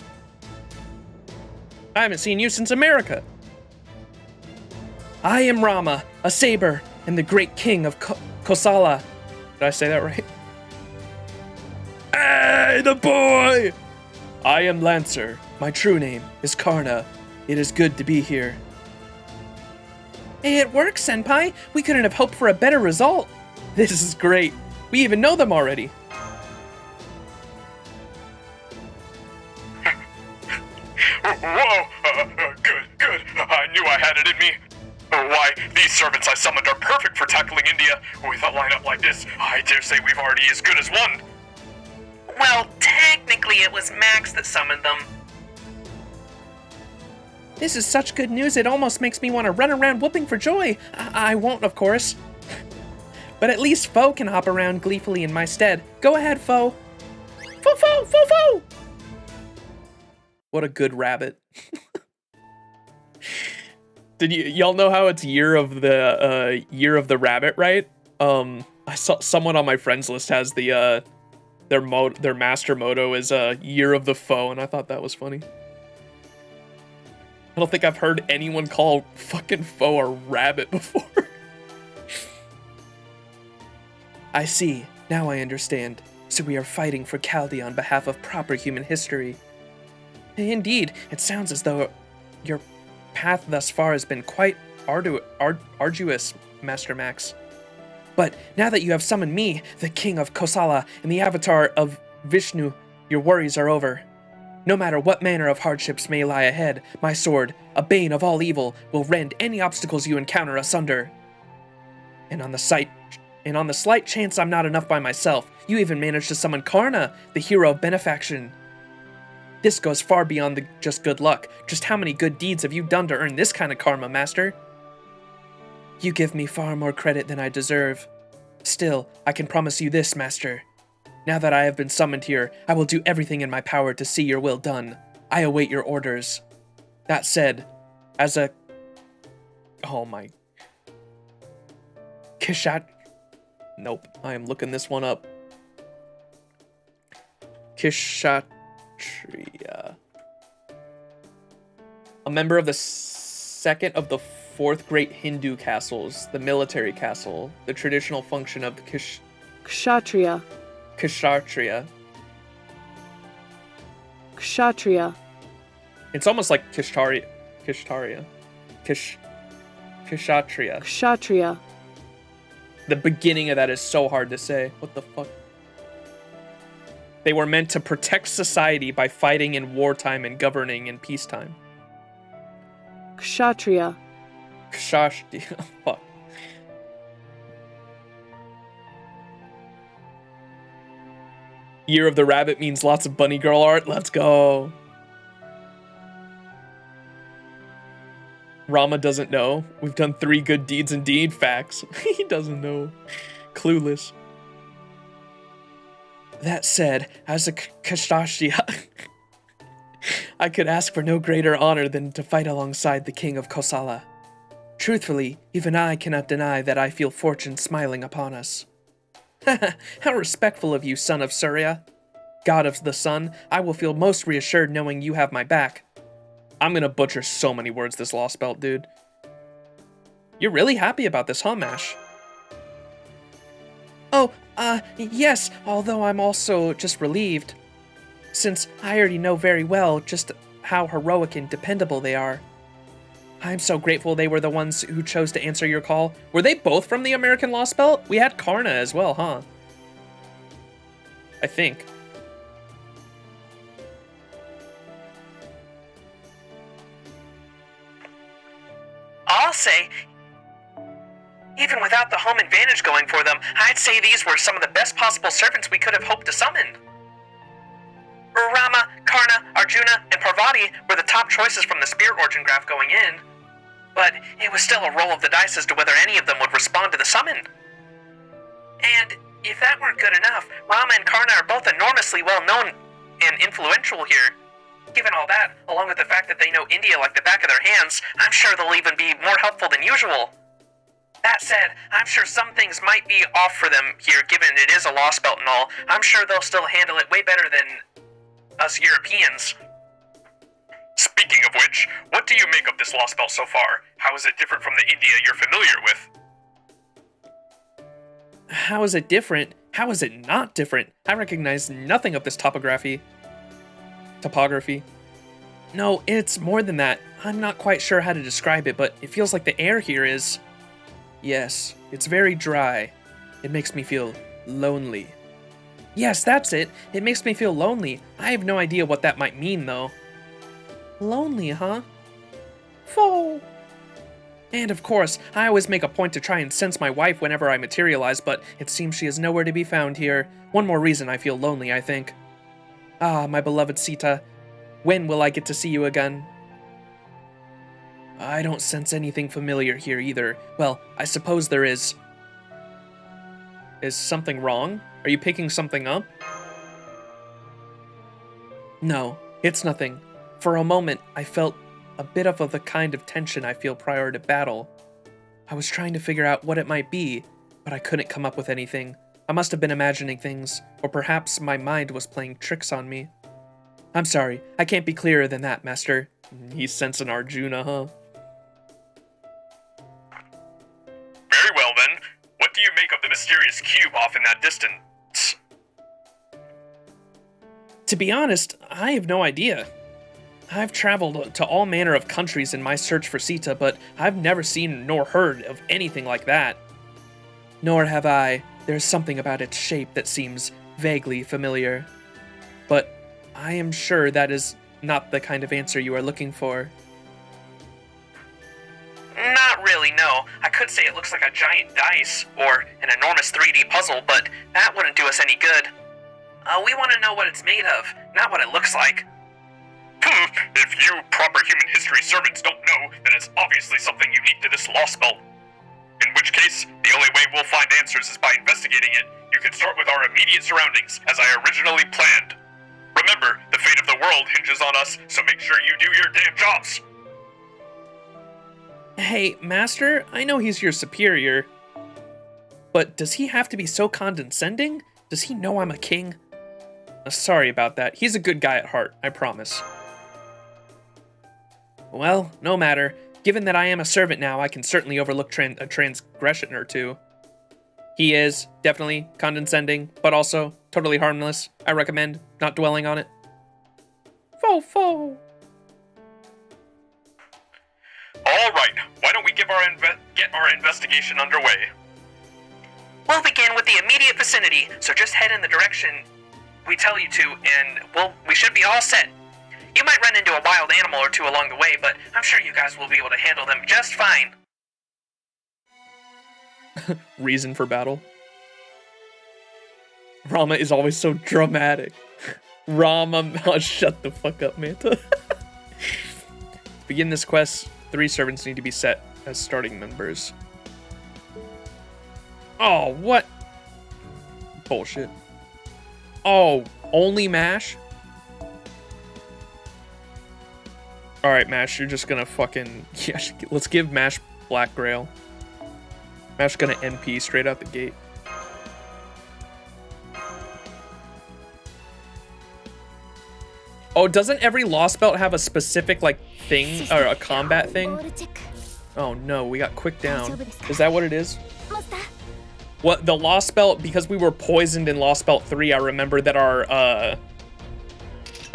Speaker 1: I haven't seen you since America. I am Rama, a saber, and the great king of Kosala. Did I say that right? Hey, the boy! I am Lancer. My true name is Karna. It is good to be here. Hey, it works, Senpai. We couldn't have hoped for a better result. This is great. We even know them already.
Speaker 4: Whoa! Good. I knew I had it in me. Why, these servants I summoned are perfect for tackling India. With a lineup like this, I dare say we've already as good as won.
Speaker 3: Well, technically it was Max that summoned them.
Speaker 1: This is such good news, it almost makes me want to run around whooping for joy. I won't, of course. But at least Foe can hop around gleefully in my stead. Go ahead, Foe. Foe! What a good rabbit. Did y'all know how it's year of the rabbit, right? I saw someone on my friends list has the their master motto is year of the foe, and I thought that was funny. I don't think I've heard anyone call fucking foe a rabbit before. I see. Now I understand. So we are fighting for Chaldea on behalf of proper human history. Indeed, it sounds as though your path thus far has been quite arduous, Master Max. But now that you have summoned me, the king of Kosala, and the avatar of Vishnu, your worries are over. No matter what manner of hardships may lie ahead, my sword, a bane of all evil, will rend any obstacles you encounter asunder. And on the slight chance I'm not enough by myself, you even managed to summon Karna, the hero of benefaction. This goes far beyond just good luck. Just how many good deeds have you done to earn this kind of karma, Master? You give me far more credit than I deserve. Still, I can promise you this, Master. Now that I have been summoned here, I will do everything in my power to see your will done. I await your orders. That said, as a... Oh my... Nope, I am looking this one up. Kshetra. A member of the second of the fourth great Hindu castles, the military castle, the traditional function of the
Speaker 5: Kshatriya.
Speaker 1: Kshatriya.
Speaker 5: Kshatriya.
Speaker 1: It's almost like Kshatriya.
Speaker 5: Kshatriya.
Speaker 1: The beginning of that is so hard to say. What the fuck? They were meant to protect society by fighting in wartime and governing in peacetime.
Speaker 5: Kshatriya.
Speaker 1: Kshatriya. Fuck. Year of the Rabbit means lots of bunny girl art. Let's go. Rama doesn't know. We've done 3 good deeds indeed. Facts. He doesn't know. Clueless. That said, as a Kshatriya, I could ask for no greater honor than to fight alongside the king of Kosala. Truthfully, even I cannot deny that I feel fortune smiling upon us. How respectful of you, son of Surya. God of the sun, I will feel most reassured knowing you have my back. I'm gonna butcher so many words this Lostbelt, dude. You're really happy about this, huh, Mash? Oh, yes, although I'm also just relieved. Since I already know very well just how heroic and dependable they are. I'm so grateful they were the ones who chose to answer your call. Were they both from the American Lostbelt? We had Karna as well, huh? I think.
Speaker 3: I'll say, even without the home advantage going for them, I'd say these were some of the best possible servants we could have hoped to summon. Rama, Karna, Arjuna, and Parvati were the top choices from the spirit origin graph going in, but it was still a roll of the dice as to whether any of them would respond to the summon. And if that weren't good enough, Rama and Karna are both enormously well known and influential here. Given all that, along with the fact that they know India like the back of their hands, I'm sure they'll even be more helpful than usual. That said, I'm sure some things might be off for them here, given it is a Lostbelt and all. I'm sure they'll still handle it way better than us Europeans.
Speaker 4: Speaking of which, what do you make of this Lostbelt so far? How is it different from the India you're familiar with?
Speaker 1: How is it different? How is it not different? I recognize nothing of this topography. No, it's more than that. I'm not quite sure how to describe it, but it feels like the air here is... Yes, it's very dry. It makes me feel lonely. Yes, that's it. It makes me feel lonely. I have no idea what that might mean, though. Lonely, huh? Fo. And of course, I always make a point to try and sense my wife whenever I materialize, but it seems she is nowhere to be found here. One more reason I feel lonely, I think. Ah, my beloved Sita. When will I get to see you again? I don't sense anything familiar here either. Well, I suppose there is. Is something wrong? Are you picking something up? No, it's nothing. For a moment, I felt a bit of the kind of tension I feel prior to battle. I was trying to figure out what it might be, but I couldn't come up with anything. I must have been imagining things, or perhaps my mind was playing tricks on me. I'm sorry, I can't be clearer than that, Master. He's sensing Arjuna, huh?
Speaker 4: Very well then. What do you make of the mysterious cube off in that distance?
Speaker 1: To be honest, I have no idea. I've traveled to all manner of countries in my search for Sita, but I've never seen nor heard of anything like that. Nor have I. There's something about its shape that seems vaguely familiar. But I am sure that is not the kind of answer you are looking for.
Speaker 3: Not really, no. I could say it looks like a giant dice, or an enormous 3D puzzle, but that wouldn't do us any good. We want to know what it's made of, not what it looks like.
Speaker 4: If you proper human history servants don't know, then it's obviously something unique to this Lostbelt. In which case, the only way we'll find answers is by investigating it. You can start with our immediate surroundings, as I originally planned. Remember, the fate of the world hinges on us, so make sure you do your damn jobs.
Speaker 1: Hey, Master, I know he's your superior, but does he have to be so condescending? Does he know I'm a king? Sorry about that. He's a good guy at heart, I promise. Well, no matter. Given that I am a servant now, I can certainly overlook a transgression or two. He is definitely condescending, but also totally harmless. I recommend not dwelling on it. Fo.
Speaker 4: All right, why don't we get our investigation underway?
Speaker 3: We'll begin with the immediate vicinity, so just head in the direction we tell you to, and we should be all set. You might run into a wild animal or two along the way, but I'm sure you guys will be able to handle them just fine.
Speaker 1: Reason for battle. Rama is always so dramatic. Rama, oh, shut the fuck up, Manta. Begin this quest. 3 servants need to be set as starting members. Oh, what? Bullshit. Oh, only Mash? Alright, Mash, you're just gonna fucking... Yeah, let's give Mash Black Grail. Mash gonna NP straight out the gate. Oh, doesn't every Lostbelt have a specific, like, thing, or a combat thing? Oh no, we got quick down. Is that what it is? What, the Lostbelt, because we were poisoned in Lostbelt 3, I remember that our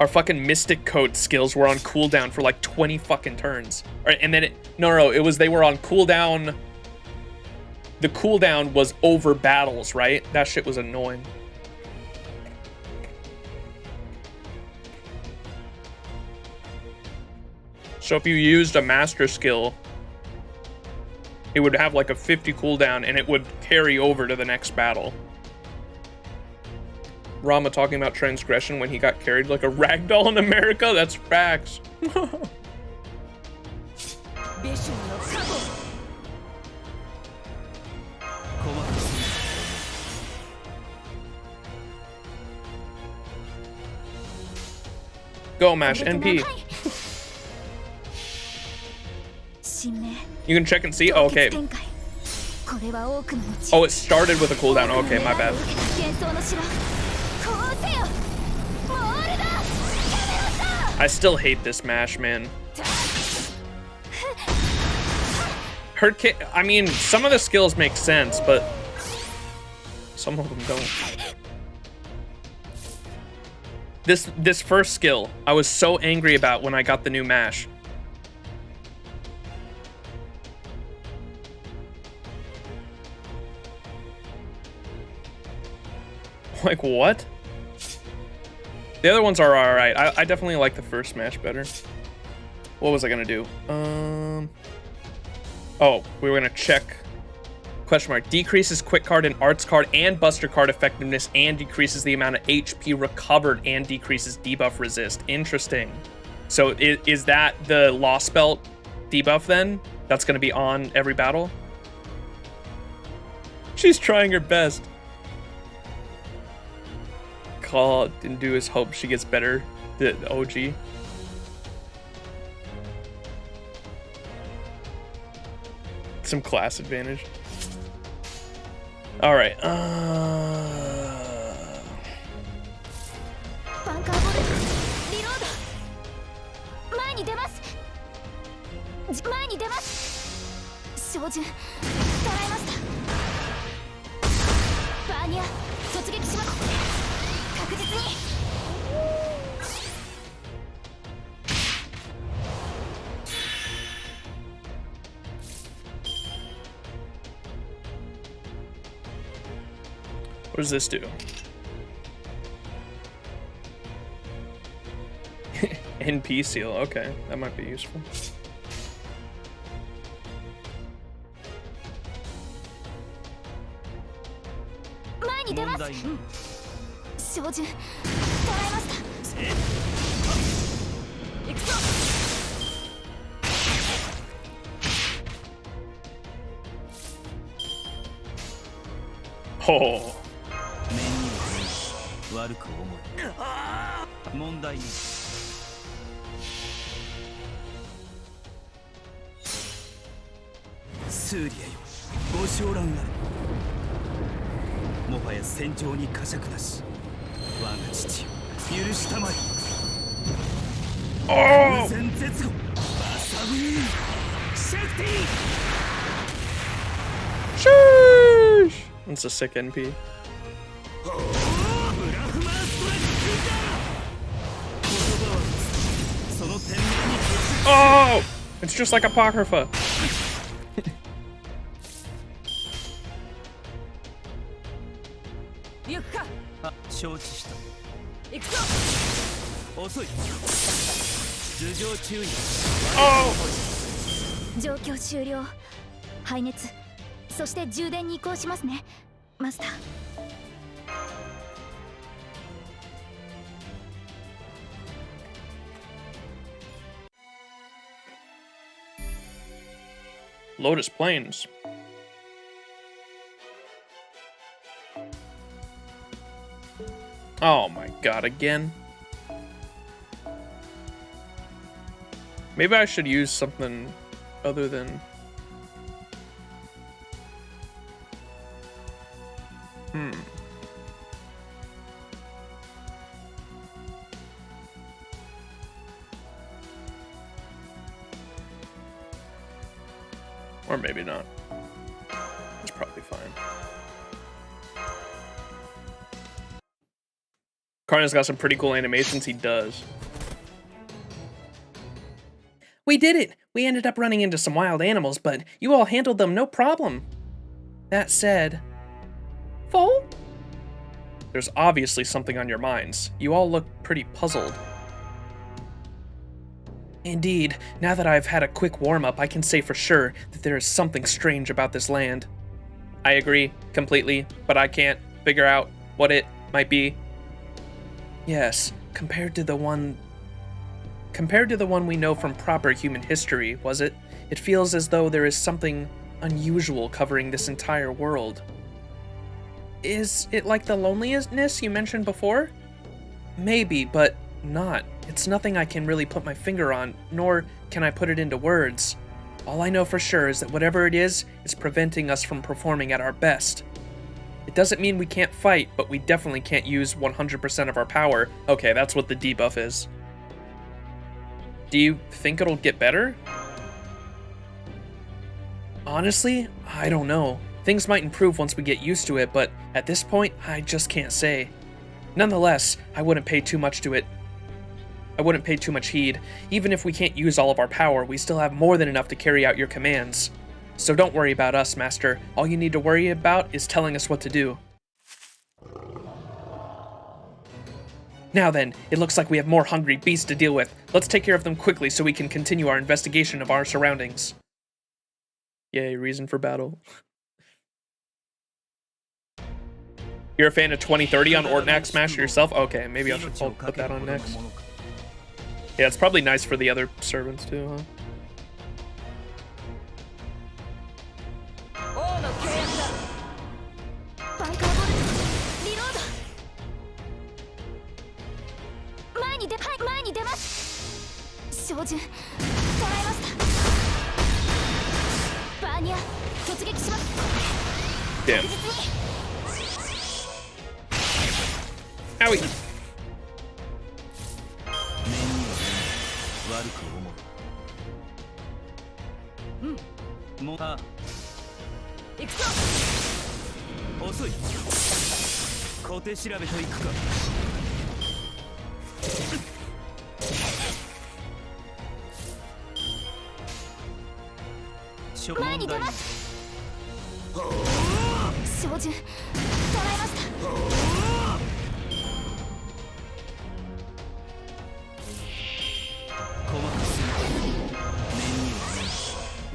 Speaker 1: fucking Mystic Coat skills were on cooldown for like 20 fucking turns. And then they were on cooldown. The cooldown was over battles, right? That shit was annoying. So if you used a master skill, it would have like a 50 cooldown and it would carry over to the next battle. Rama talking about transgression when he got carried like a ragdoll in America? That's facts. Go, Mash, NP. You can check and see? Oh, okay. Oh, it started with a cooldown. Okay, my bad. I still hate this Mash, man. I mean, some of the skills make sense, but some of them don't. This first skill, I was so angry about when I got the new Mash. Like, what? The other ones are alright. I definitely like the first Smash better. What was I gonna do? Oh, we were gonna check. Question mark. Decreases quick card and arts card and buster card effectiveness and decreases the amount of HP recovered and decreases debuff resist. Interesting. So is that the Lostbelt debuff then? That's gonna be on every battle? She's trying her best. Call didn't do his hope she gets better. The OG. Some class advantage. All right. What does this do? NP seal. Okay, that might be useful.
Speaker 6: 前に出ます。照準捉えました。行くぞ。
Speaker 1: ほう。
Speaker 2: 悪く思い。問題に。スーリアよ、ご昇乱ある。もはや戦場に呵責なし。我が父よ、許したまえ。偶然絶後。バサブー。シェフティー。
Speaker 1: Sheesh! That's a sick NP. Oh! It's just like Apocrypha.
Speaker 6: 行くか。
Speaker 2: あ、承知した。
Speaker 6: 行くぞ。
Speaker 2: 遅い。頭上注意。
Speaker 6: 状況終了。排熱。そして充電に移行しますね、マスター。
Speaker 1: Lotus Plains. Oh my god, again? Maybe I should use something other than... Or maybe not. It's probably fine. Karna's got some pretty cool animations. He does. We did it! We ended up running into some wild animals, but you all handled them no problem. That said... Foal? There's obviously something on your minds. You all look pretty puzzled. Indeed, now that I've had a quick warm-up, I can say for sure that there is something strange about this land. I agree, completely, but I can't figure out what it might be. Yes, compared to the one we know from proper human history, was it? It feels as though there is something unusual covering this entire world. Is it like the loneliness you mentioned before? Maybe, but not. It's nothing I can really put my finger on, nor can I put it into words. All I know for sure is that whatever it is preventing us from performing at our best. It doesn't mean we can't fight, but we definitely can't use 100% of our power. Okay, that's what the debuff is. Do you think it'll get better? Honestly, I don't know. Things might improve once we get used to it, but at this point, I just can't say. Nonetheless, I wouldn't pay too much heed. Even if we can't use all of our power, we still have more than enough to carry out your commands. So don't worry about us, Master. All you need to worry about is telling us what to do. Now then, it looks like we have more hungry beasts to deal with. Let's take care of them quickly so we can continue our investigation of our surroundings. Yay, reason for battle. You're a fan of 2030 on Ortnax Smash yourself? Okay, maybe I should put that on next. Yeah, it's probably nice for the other servants too, huh? Damn. Owie.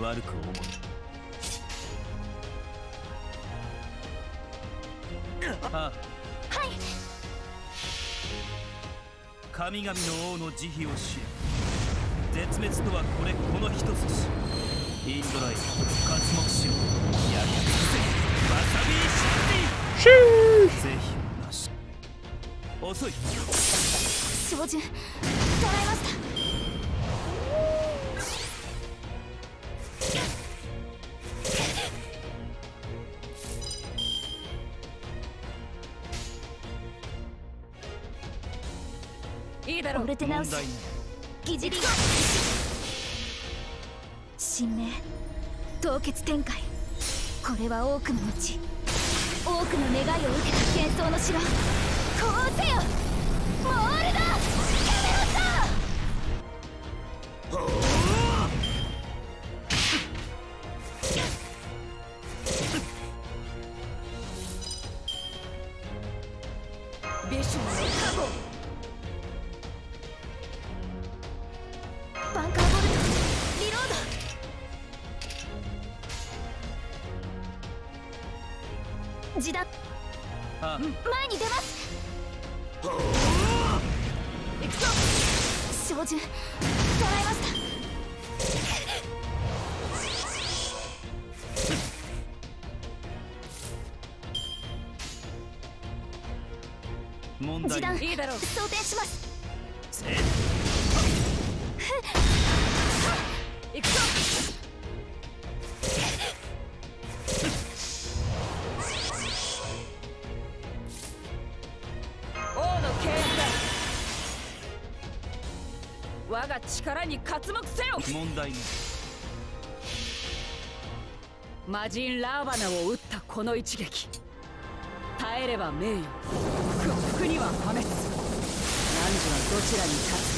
Speaker 2: 悪く思う。あ、
Speaker 6: はい。
Speaker 2: 神々の王の慈悲を知れ。絶滅とはこの一筋。インドライン、刮目しろ。やり尽くせ。わさびシャンティ。是非なし。遅い。
Speaker 6: 照準捉えました。いいだろう。オルテナウスギジリ神明凍結展開。これは多くの道、多くの願いを受けた幻想の城。こうせよモールドキャメロット。ビションの加護。バンカーボルトリロード。時短。
Speaker 2: あ、
Speaker 6: 前に出ます。行くぞ。照準捉えました。
Speaker 2: 問題
Speaker 6: 時短
Speaker 2: いいだろう。
Speaker 6: 装填します。行くぞ。王の契約だ。我が力に刮目せよ。
Speaker 2: 問題ない。
Speaker 6: 魔人ラーバナを撃ったこの一撃。耐えれば名誉、不服には破滅。汝はどちらに立つ。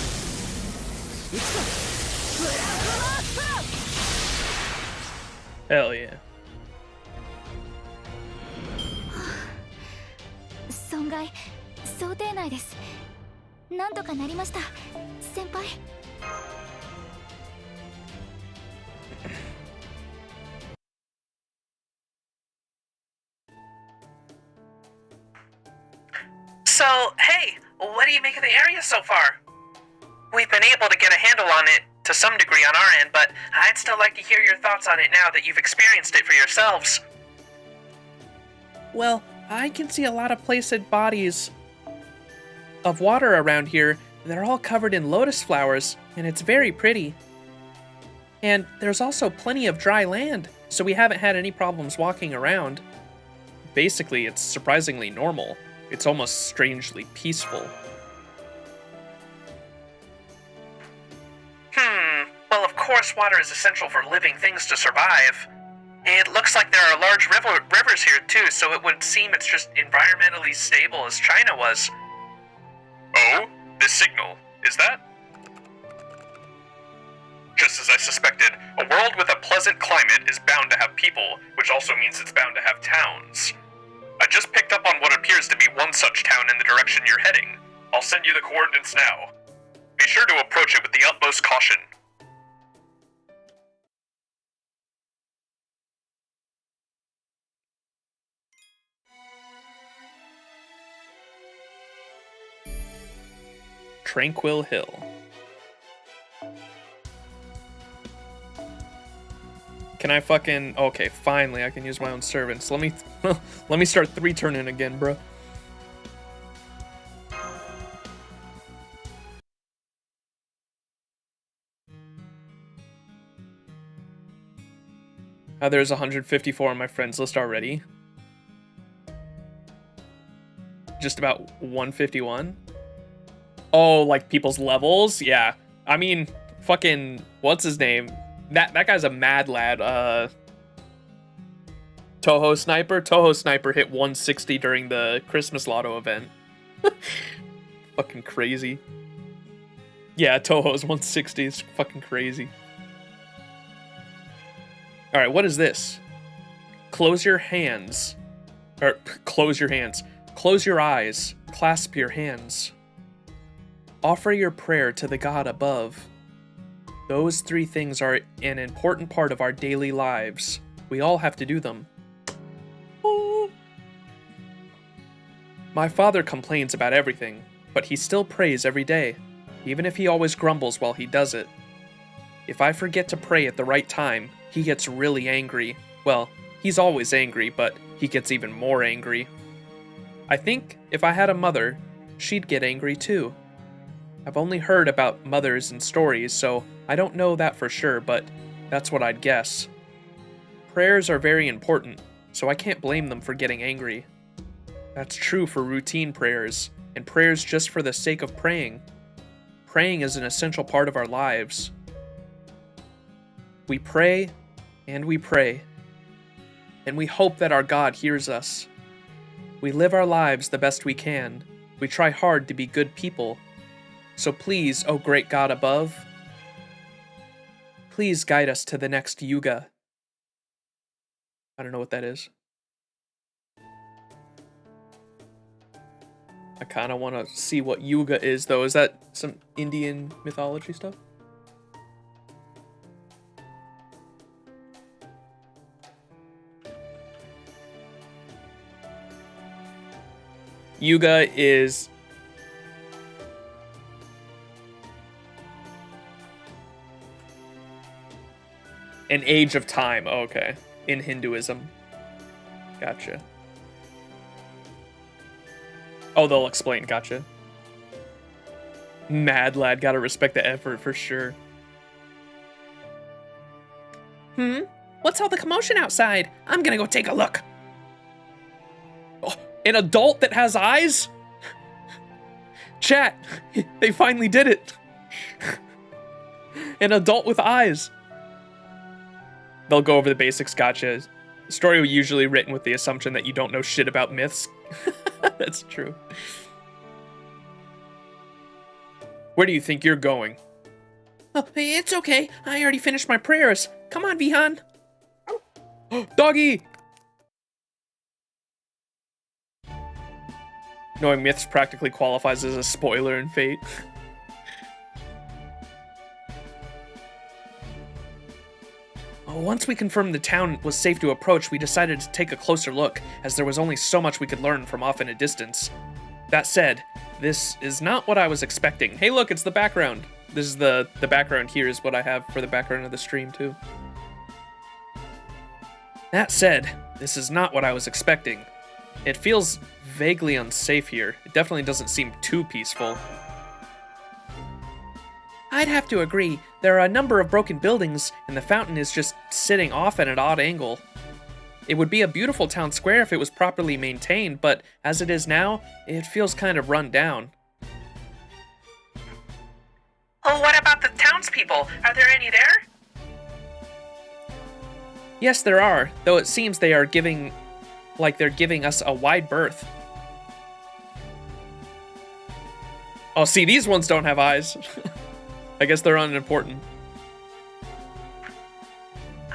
Speaker 6: 行くぞ。ブラックマースプロ。
Speaker 1: Hell yeah.
Speaker 6: 損害想定内です。なんとかなりました、先輩。
Speaker 3: So, hey, what do you make of the area so far? We've been able to get a handle on it to some degree on our end, but I'd still like to hear your thoughts on it now that you've experienced it for yourselves.
Speaker 1: Well, I can see a lot of placid bodies of water around here. They're all covered in lotus flowers, and it's very pretty. And there's also plenty of dry land, so we haven't had any problems walking around. Basically, it's surprisingly normal. It's almost strangely peaceful.
Speaker 3: Well, of course water is essential for living things to survive. It looks like there are large rivers here too, so it would seem it's just environmentally stable as China was.
Speaker 4: Oh? This signal, is that? Just as I suspected, a world with a pleasant climate is bound to have people, which also means it's bound to have towns. I just picked up on what appears to be one such town in the direction you're heading. I'll send you the coordinates now. Be sure to approach it with the utmost caution.
Speaker 1: Tranquil Hill. Can I fucking... Okay, finally, I can use my own servants. Let me... let me start 3-turning again, bro. There's 154 on my friends list already. Just about 151. Oh, like people's levels? Yeah. I mean, fucking... What's his name? That guy's a mad lad. Toho Sniper? Toho Sniper hit 160 during the Christmas Lotto event. Fucking crazy. Yeah, Toho's 160 is fucking crazy. Alright, what is this? Close your hands. Or, close your hands. Close your eyes. Clasp your hands. Offer your prayer to the God above. Those three things are an important part of our daily lives. We all have to do them. Oh. My father complains about everything, but he still prays every day, even if he always grumbles while he does it. If I forget to pray at the right time, he gets really angry. Well, he's always angry, but he gets even more angry. I think if I had a mother, she'd get angry too. I've only heard about mothers and stories, so I don't know that for sure, but that's what I'd guess. Prayers are very important, so I can't blame them for getting angry. That's true for routine prayers, and prayers just for the sake of praying. Praying is an essential part of our lives. We pray, and we pray, and we hope that our God hears us. We live our lives the best we can. We try hard to be good people. So please, O great God above, please guide us to the next Yuga. I don't know what that is. I kind of want to see what Yuga is, though. Is that some Indian mythology stuff? Yuga is an age of time. Oh, okay. In Hinduism. Gotcha. Oh, they'll explain. Gotcha. Mad lad. Gotta respect the effort for sure. What's all the commotion outside? I'm gonna go take a look. Oh, an adult that has eyes? Chat. They finally did it. An adult with eyes. They'll go over the basics. Gotcha. Story usually written with the assumption that you don't know shit about myths. That's true. Where do you think you're going? Oh, it's okay. I already finished my prayers. Come on, Vihan. Doggy! Knowing myths practically qualifies as a spoiler in Fate. Once we confirmed the town was safe to approach, we decided to take a closer look, as there was only so much we could learn from off in a distance. That said, this is not what I was expecting. Hey look, it's the background. This is the background here is what I have for the background of the stream too. That said, this is not what I was expecting. It feels vaguely unsafe here. It definitely doesn't seem too peaceful. I'd have to agree. There are a number of broken buildings, and the fountain is just sitting off at an odd angle. It would be a beautiful town square if it was properly maintained, but as it is now, it feels kind of run down.
Speaker 3: Oh, what about the townspeople? Are there any there?
Speaker 1: Yes, there are, though it seems they're giving us a wide berth. Oh, see, these ones don't have eyes. I guess they're unimportant.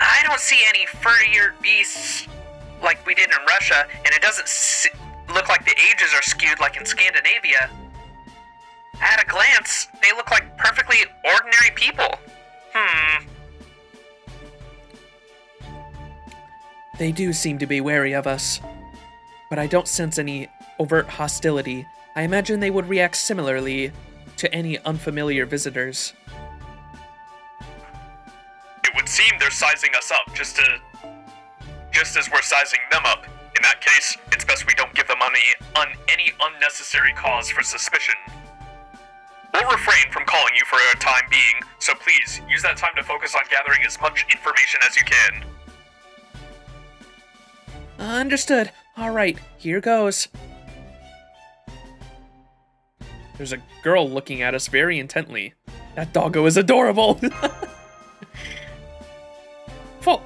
Speaker 3: I don't see any furry-eared beasts like we did in Russia, and it doesn't look like the ages are skewed like in Scandinavia. At a glance, they look like perfectly ordinary people.
Speaker 1: They do seem to be wary of us, but I don't sense any overt hostility. I imagine they would react similarly to any unfamiliar visitors.
Speaker 4: It would seem they're sizing us up just as we're sizing them up. In that case, it's best we don't give them any unnecessary cause for suspicion. We'll refrain from calling you for a time being, so please use that time to focus on gathering as much information as you can.
Speaker 1: Understood. All right, here goes. There's a girl looking at us very intently. That doggo is adorable. Fo?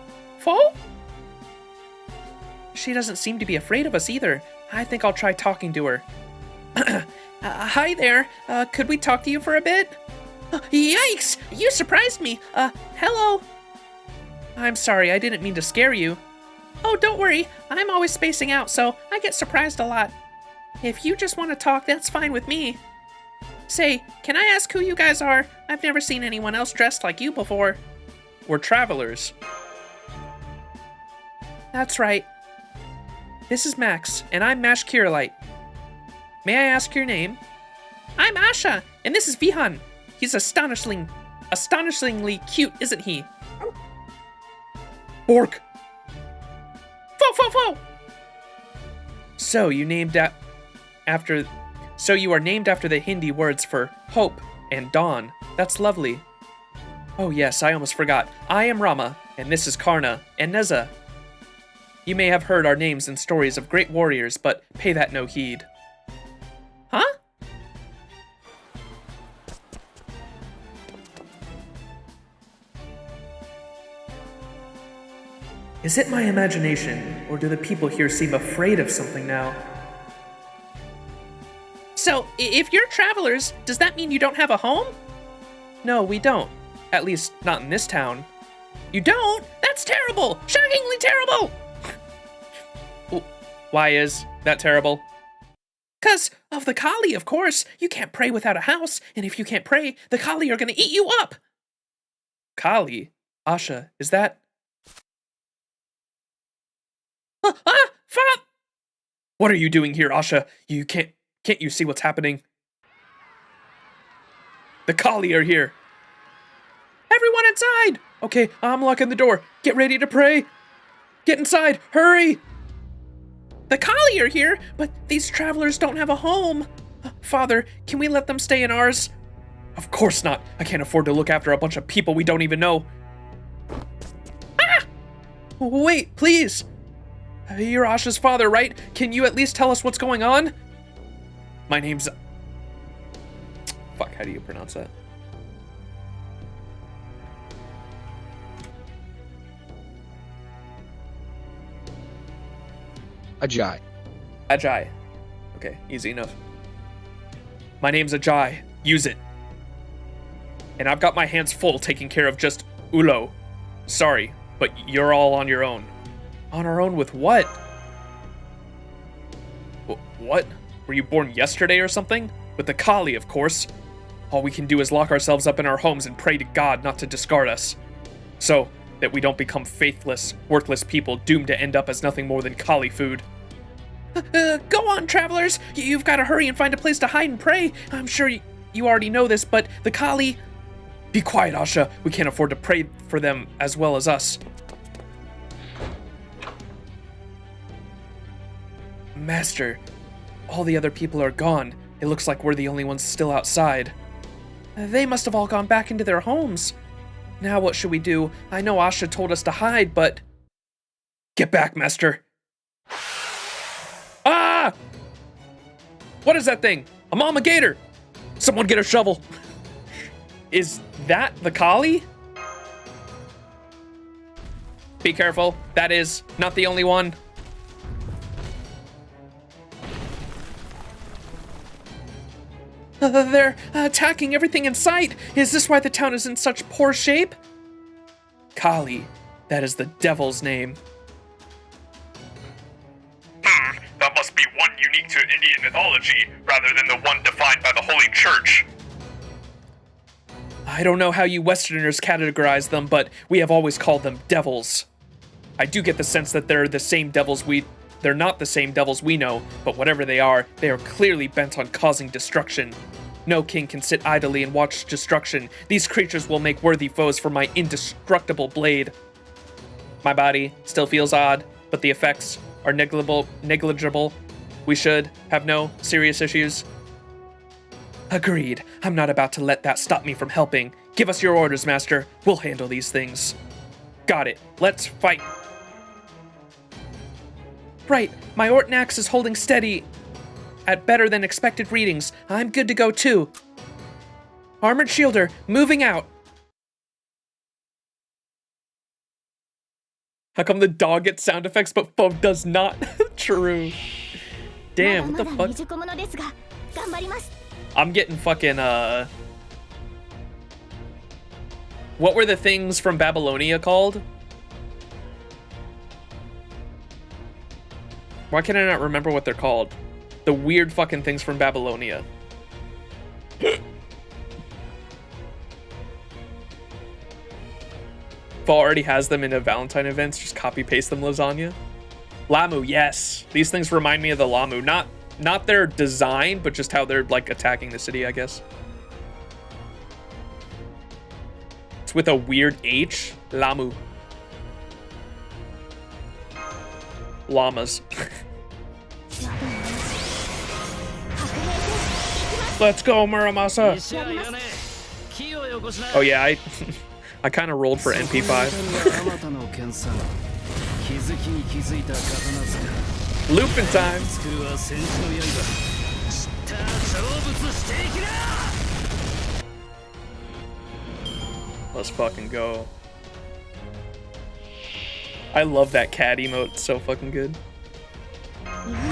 Speaker 1: She doesn't seem to be afraid of us either. I think I'll try talking to her. Hi there. Could we talk to you for a bit? Yikes! You surprised me. Hello. I'm sorry, I didn't mean to scare you. Oh, don't worry. I'm always spacing out, so I get surprised a lot. If you just want to talk, that's fine with me.
Speaker 3: Say, can I ask who you guys are? I've never seen anyone else dressed like you before.
Speaker 1: We're travelers.
Speaker 3: That's right. This is Max, and I'm Mash Kirillite. May I ask your name? I'm Asha, and this is Vihan. He's astonishingly cute, isn't he?
Speaker 1: Bork!
Speaker 3: Fo fo fo!
Speaker 1: So you are named after the Hindi words for hope and dawn. That's lovely. Oh yes, I almost forgot. I am Rama, and this is Karna and Neza. You may have heard our names in stories of great warriors, but pay that no heed.
Speaker 3: Huh?
Speaker 1: Is it my imagination, or do the people here seem afraid of something now?
Speaker 3: So, if you're travelers, does that mean you don't have a home?
Speaker 1: No, we don't. At least, not in this town.
Speaker 3: You don't? That's terrible! Shockingly terrible!
Speaker 1: Why is that terrible?
Speaker 3: 'Cause of the Kali, of course. You can't pray without a house, and if you can't pray, the Kali are gonna eat you up!
Speaker 1: Kali? Asha, is that...
Speaker 3: Fop!
Speaker 1: What are you doing here, Asha? You can't you see what's happening? The Kali are here!
Speaker 3: Everyone inside!
Speaker 1: Okay, I'm locking the door. Get ready to pray! Get inside! Hurry!
Speaker 3: The Kali are here, but these travelers don't have a home. Father, can we let them stay in ours?
Speaker 1: Of course not. I can't afford to look after a bunch of people we don't even know.
Speaker 3: Ah!
Speaker 1: Wait, please. You're Asha's father, right? Can you at least tell us what's going on? My name's... Fuck, how do you pronounce that?
Speaker 7: Ajay.
Speaker 1: Ajay. Okay, easy enough. My name's Ajay. Use it. And I've got my hands full taking care of just Ulo. Sorry, but you're all on your own. On our own with what? What? Were you born yesterday or something? With the Kali, of course. All we can do is lock ourselves up in our homes and pray to God not to discard us. So that we don't become faithless, worthless people doomed to end up as nothing more than Kali food.
Speaker 3: Go on, travelers! You've got to hurry and find a place to hide and pray. I'm sure you already know this, but the Kali...
Speaker 1: Be quiet, Asha. We can't afford to pray for them as well as us. Master, all the other people are gone. It looks like we're the only ones still outside.
Speaker 3: They must have all gone back into their homes. Now what should we do? I know Asha told us to hide, but...
Speaker 1: Get back, Master! Ah! What is that thing? A mama gator! Someone get a shovel! Is that the Kali? Be careful. That is not the only one.
Speaker 3: They're attacking everything in sight. Is this why the town is in such poor shape?
Speaker 1: Kali. That is the devil's name.
Speaker 4: That must be one unique to Indian mythology, rather than the one defined by the Holy Church.
Speaker 1: I don't know how you Westerners categorize them, but we have always called them devils. I do get the sense that they're not the same devils we know, but whatever they are clearly bent on causing destruction. No king can sit idly and watch destruction. These creatures will make worthy foes for my indestructible blade. My body still feels odd, but the effects are negligible. We should have no serious issues. Agreed. I'm not about to let that stop me from helping. Give us your orders, Master. We'll handle these things. Got it. Let's fight.
Speaker 3: Right, my Ortnax is holding steady at better than expected readings. I'm good to go too. Armored Shielder, moving out.
Speaker 1: How come the dog gets sound effects but foe does not? True. Damn, what the fuck? I'm getting fucking, what were the things from Babylonia called? Why can I not remember what they're called? The weird fucking things from Babylonia. Fall already has them in a Valentine events. Just copy paste them lasagna. Lamu, yes. These things remind me of the Lamu. Not their design, but just how they're like attacking the city, I guess. It's with a weird H. Lamu. Llamas. Let's go, Muramasa. Oh yeah, I kind of rolled for NP5. Looping time. Let's fucking go. I love that cat emote. It's so fucking good.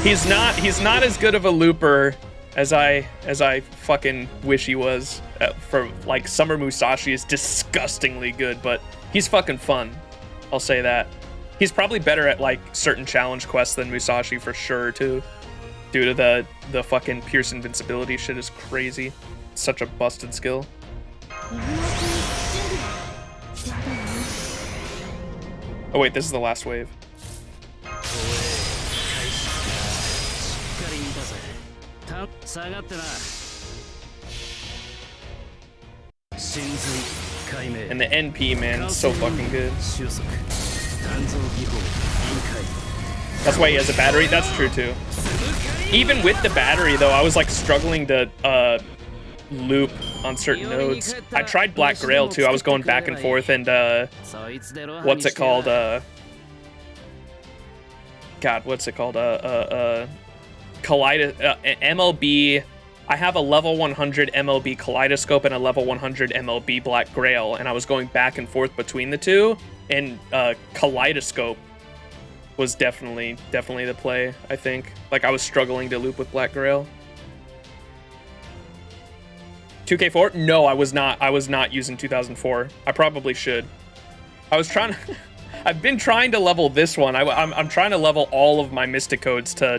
Speaker 1: He's not as good of a looper as I fucking wish he was. For like Summer Musashi is disgustingly good, but he's fucking fun. I'll say that. He's probably better at like certain challenge quests than Musashi for sure too. Due to the fucking Pierce invincibility shit is crazy. It's such a busted skill. Oh wait, this is the last wave. And the NP, man, it's so fucking good. That's why he has a battery. That's true too. Even with the battery though, I was like struggling to loop on certain nodes. I tried Black Grail too. I was going back and forth and what's it called? God, what's it called? MLB. I have a level 100 MLB Kaleidoscope and a level 100 MLB Black Grail, and I was going back and forth between the two, and Kaleidoscope was definitely the play, I think. Like, I was struggling to loop with Black Grail. 2K4? No, I was not using 2004. I probably should. I was trying to... I've been trying to level this one. I'm trying to level all of my Mystic Codes to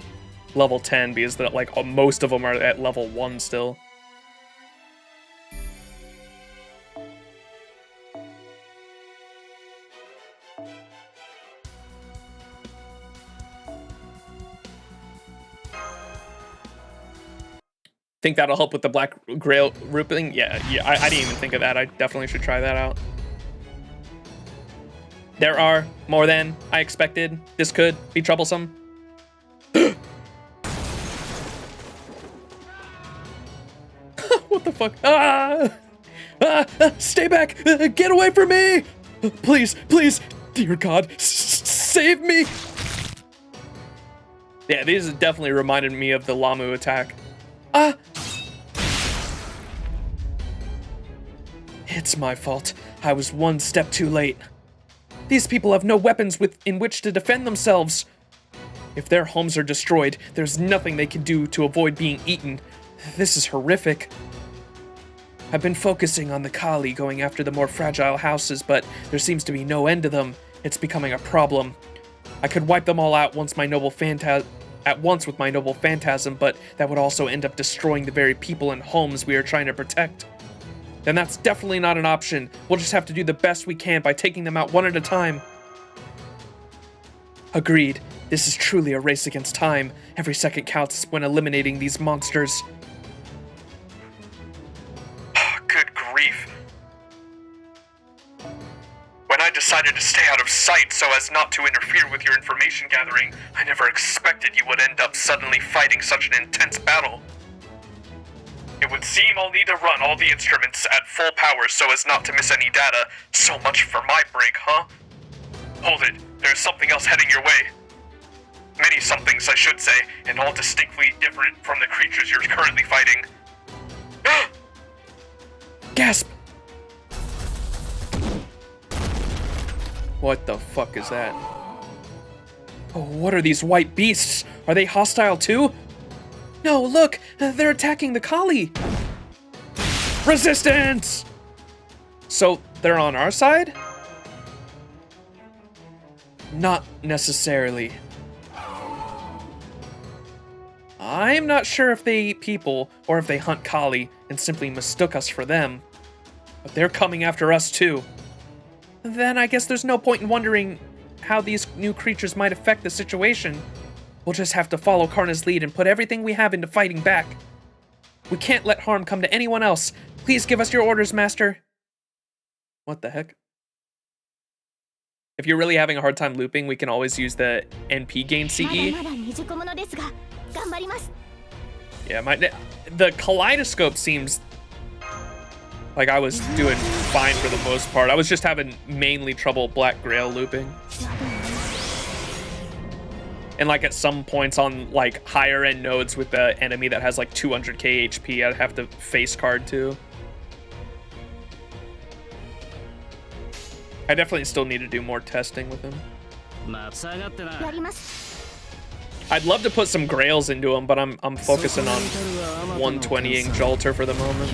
Speaker 1: level 10 because like most of them are at level 1 still. Think that'll help with the Black Grail grouping? Yeah, I didn't even think of that. I definitely should try that out. There are more than I expected. This could be troublesome. What the fuck? Stay back! Get away from me! Please, please, dear God, save me! Yeah, these definitely reminded me of the Lamu attack. It's my fault. I was one step too late. These people have no weapons in which to defend themselves. If their homes are destroyed, there's nothing they can do to avoid being eaten. This is horrific. I've been focusing on the Kali going after the more fragile houses, but there seems to be no end to them. It's becoming a problem. I could wipe them all out once with my noble phantasm, but that would also end up destroying the very people and homes we are trying to protect. Then that's definitely not an option. We'll just have to do the best we can by taking them out one at a time. Agreed. This is truly a race against time. Every second counts when eliminating these monsters.
Speaker 3: Good grief. When I decided to stay out of sight so as not to interfere with your information gathering, I never expected you would end up suddenly fighting such an intense battle. It would seem I'll need to run all the instruments at full power so as not to miss any data. So much for my break, huh? Hold it, there's something else heading your way. Many somethings, I should say, and all distinctly different from the creatures you're currently fighting.
Speaker 1: Gasp! What the fuck is that? Oh, what are these white beasts? Are they hostile too? No, look! They're attacking the Kali! Resistance! So, they're on our side? Not necessarily. I'm not sure if they eat people or if they hunt Kali and simply mistook us for them. But they're coming after us too. Then I guess there's no point in wondering how these new creatures might affect the situation. We'll just have to follow Karna's lead and put everything we have into fighting back. We can't let harm come to anyone else. Please give us your orders, Master. What the heck? If you're really having a hard time looping, we can always use the NP gain CE. Yeah, the kaleidoscope seems like I was doing fine for the most part. I was just having mainly trouble Black Grail looping. And like at some points on like higher end nodes with the enemy that has like 200k HP, I'd have to face card too. I definitely still need to do more testing with him. I'd love to put some grails into him, but I'm focusing on 120ing Jolter for the moment.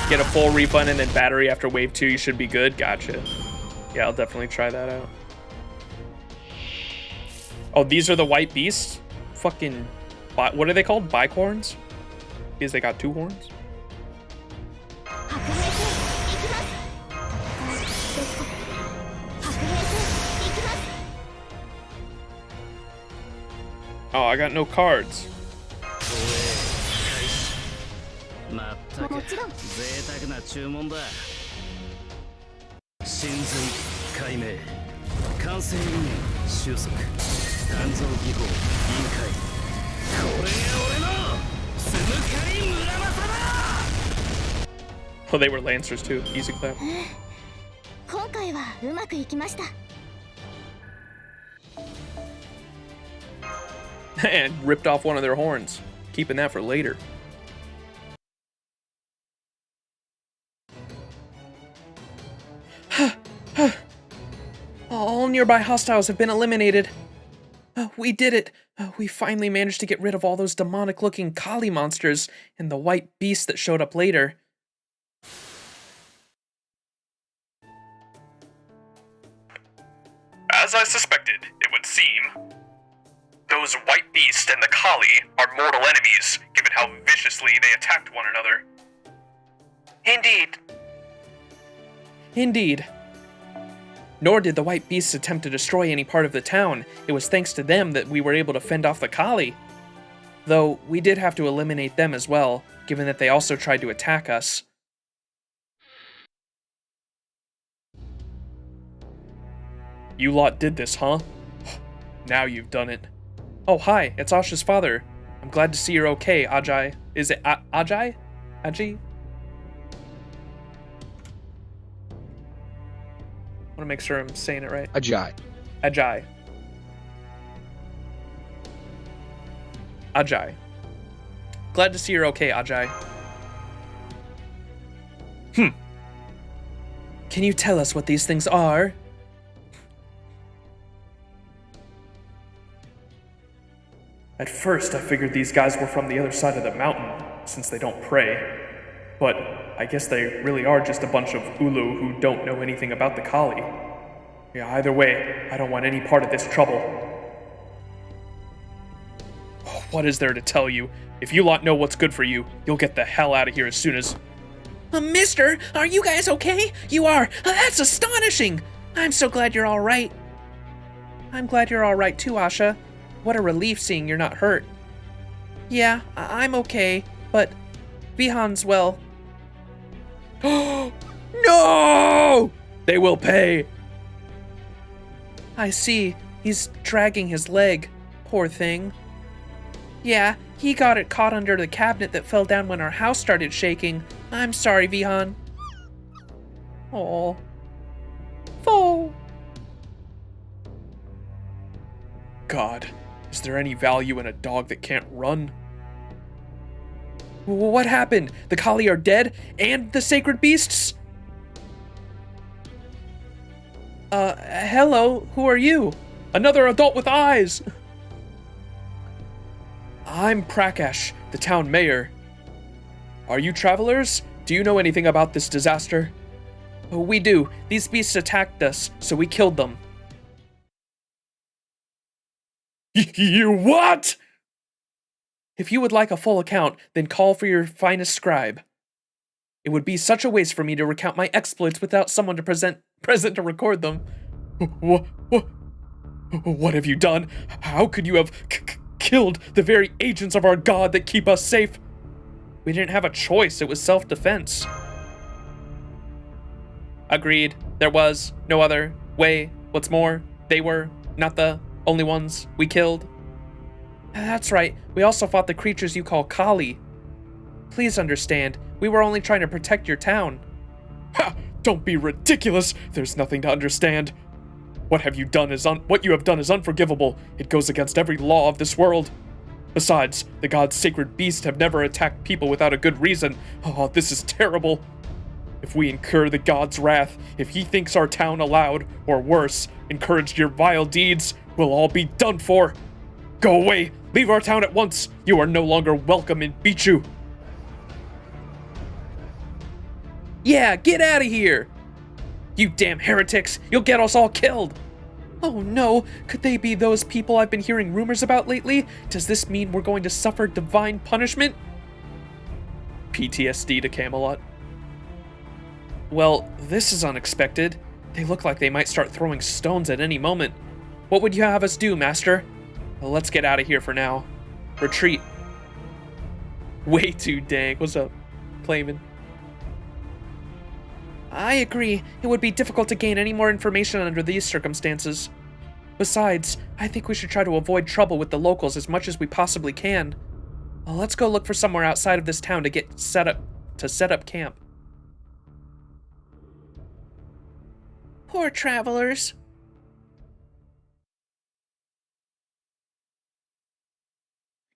Speaker 1: Get a full refund and then battery after wave 2, you should be good. Gotcha. Yeah, I'll definitely try that out. Oh, these are the white beasts? Fucking, what are they called? Bicorns? Because they got 2 horns? Oh, I got no cards. Oh, they were Lancers too. Easy clap. And ripped off one of their horns. Keeping that for later. All nearby hostiles have been eliminated. We did it. We finally managed to get rid of all those demonic-looking Kali monsters and the white beast that showed up later.
Speaker 4: As I suspected, it would seem. Those white beasts and the Kali are mortal enemies, given how viciously they attacked one another.
Speaker 3: Indeed.
Speaker 1: Indeed. Nor did the white beasts attempt to destroy any part of the town. It was thanks to them that we were able to fend off the Kali. Though, we did have to eliminate them as well, given that they also tried to attack us.
Speaker 4: You lot did this, huh? Now you've done it.
Speaker 1: Oh, hi, it's Asha's father. I'm glad to see you're okay, Ajay. Is it Ajay? Aji? I want to make sure I'm saying it right.
Speaker 7: Ajay.
Speaker 1: Ajay. Ajay. Glad to see you're okay, Ajay. Can you tell us what these things are?
Speaker 4: At first, I figured these guys were from the other side of the mountain, since they don't pray. But I guess they really are just a bunch of Ulu who don't know anything about the Kali. Yeah, either way, I don't want any part of this trouble. What is there to tell you? If you lot know what's good for you, you'll get the hell out of here as soon as...
Speaker 8: Mister, are you guys okay? You are. That's astonishing. I'm so glad you're all right.
Speaker 1: I'm glad you're all right too, Asha. What a relief seeing you're not hurt. Yeah, I'm okay, but Vihan's, well...
Speaker 4: No! They will pay!
Speaker 1: I see. He's dragging his leg. Poor thing. Yeah, he got it caught under the cabinet that fell down when our house started shaking. I'm sorry, Vihan. Aw. Oh.
Speaker 4: God, is there any value in a dog that can't run?
Speaker 1: What happened? The Kali are dead? And the sacred beasts? Hello, who are you?
Speaker 4: Another adult with eyes!
Speaker 1: I'm Prakash, the town mayor. Are you travelers? Do you know anything about this disaster? We do. These beasts attacked us, so we killed them.
Speaker 4: You what?
Speaker 1: If you would like a full account, then call for your finest scribe. It would be such a waste for me to recount my exploits without someone to present to record them.
Speaker 4: What have you done? How could you have killed the very agents of our god that keep us safe?
Speaker 1: We didn't have a choice, it was self-defense. Agreed. There was no other way. What's more, they were not the only ones we killed. That's right, we also fought the creatures you call Kali. Please understand, we were only trying to protect your town.
Speaker 4: Ha! Don't be ridiculous! There's nothing to understand. What you have done is unforgivable. It goes against every law of this world. Besides, the god's sacred beasts have never attacked people without a good reason. Oh, this is terrible. If we incur the god's wrath, if he thinks our town allowed, or worse, encouraged your vile deeds, we'll all be done for. Go away! Leave our town at once! You are no longer welcome in Bichu!
Speaker 1: Yeah, get out of here! You damn heretics! You'll get us all killed! Oh no, could they be those people I've been hearing rumors about lately? Does this mean we're going to suffer divine punishment? PTSD to Camelot. Well, this is unexpected. They look like they might start throwing stones at any moment. What would you have us do, Master? Well, let's get out of here for now. Retreat. Way too dank. What's up, Clayman? I agree. It would be difficult to gain any more information under these circumstances. Besides, I think we should try to avoid trouble with the locals as much as we possibly can. Well, let's go look for somewhere outside of this town to set up camp. Poor travelers.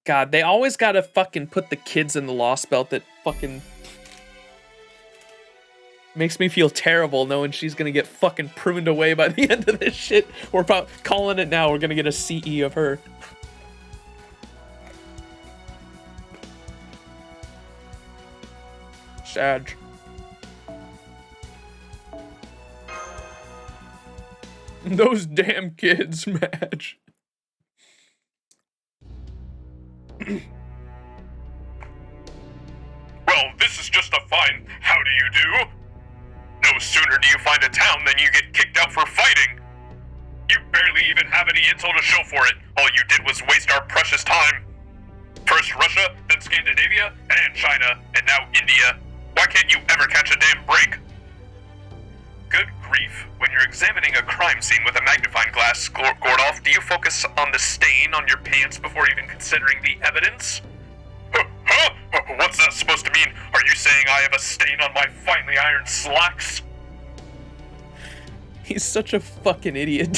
Speaker 1: God, they always gotta fucking put the kids in the Lostbelt. That fucking makes me feel terrible knowing she's gonna get fucking pruned away by the end of this shit. We're about calling it now. We're gonna get a CE of her. Sad. Those damn kids, Madge.
Speaker 4: Well, this is just a fine how do you do? No sooner do you find a town than you get kicked out for fighting. You barely even have any intel to show for it. All you did was waste our precious time. First Russia, then Scandinavia, and China, and now India. Why can't you ever catch a damn break? Good grief. When you're examining a crime scene with a magnifying glass, Gordolf, do you focus on the stain on your pants before even considering the evidence? Huh? What's that supposed to mean? Are you saying I have a stain on my finely ironed slacks?
Speaker 1: He's such a fucking idiot.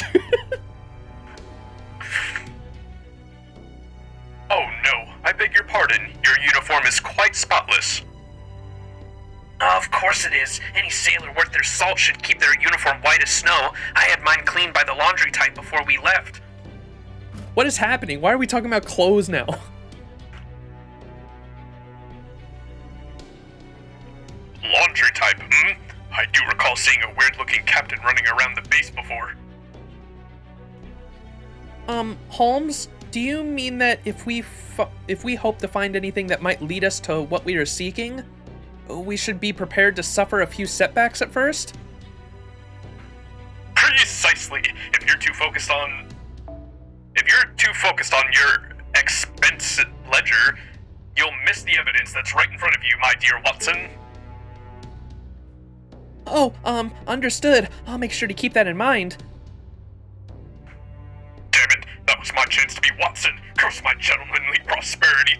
Speaker 4: Oh no, I beg your pardon. Your uniform is quite spotless.
Speaker 3: Of course it is. Any sailor worth their salt should keep their uniform white as snow. I had mine cleaned by the laundry type before we left.
Speaker 1: What is happening? Why are we talking about clothes now?
Speaker 4: Laundry type, I do recall seeing a weird-looking captain running around the base before.
Speaker 1: Holmes, do you mean that if we hope to find anything that might lead us to what we are seeking, we should be prepared to suffer a few setbacks at first?
Speaker 4: Precisely. If you're too focused on your expense ledger, you'll miss the evidence that's right in front of you, my dear Watson.
Speaker 1: Oh, understood. I'll make sure to keep that in mind.
Speaker 4: Damn it, that was my chance to be Watson. Curse my gentlemanly prosperity.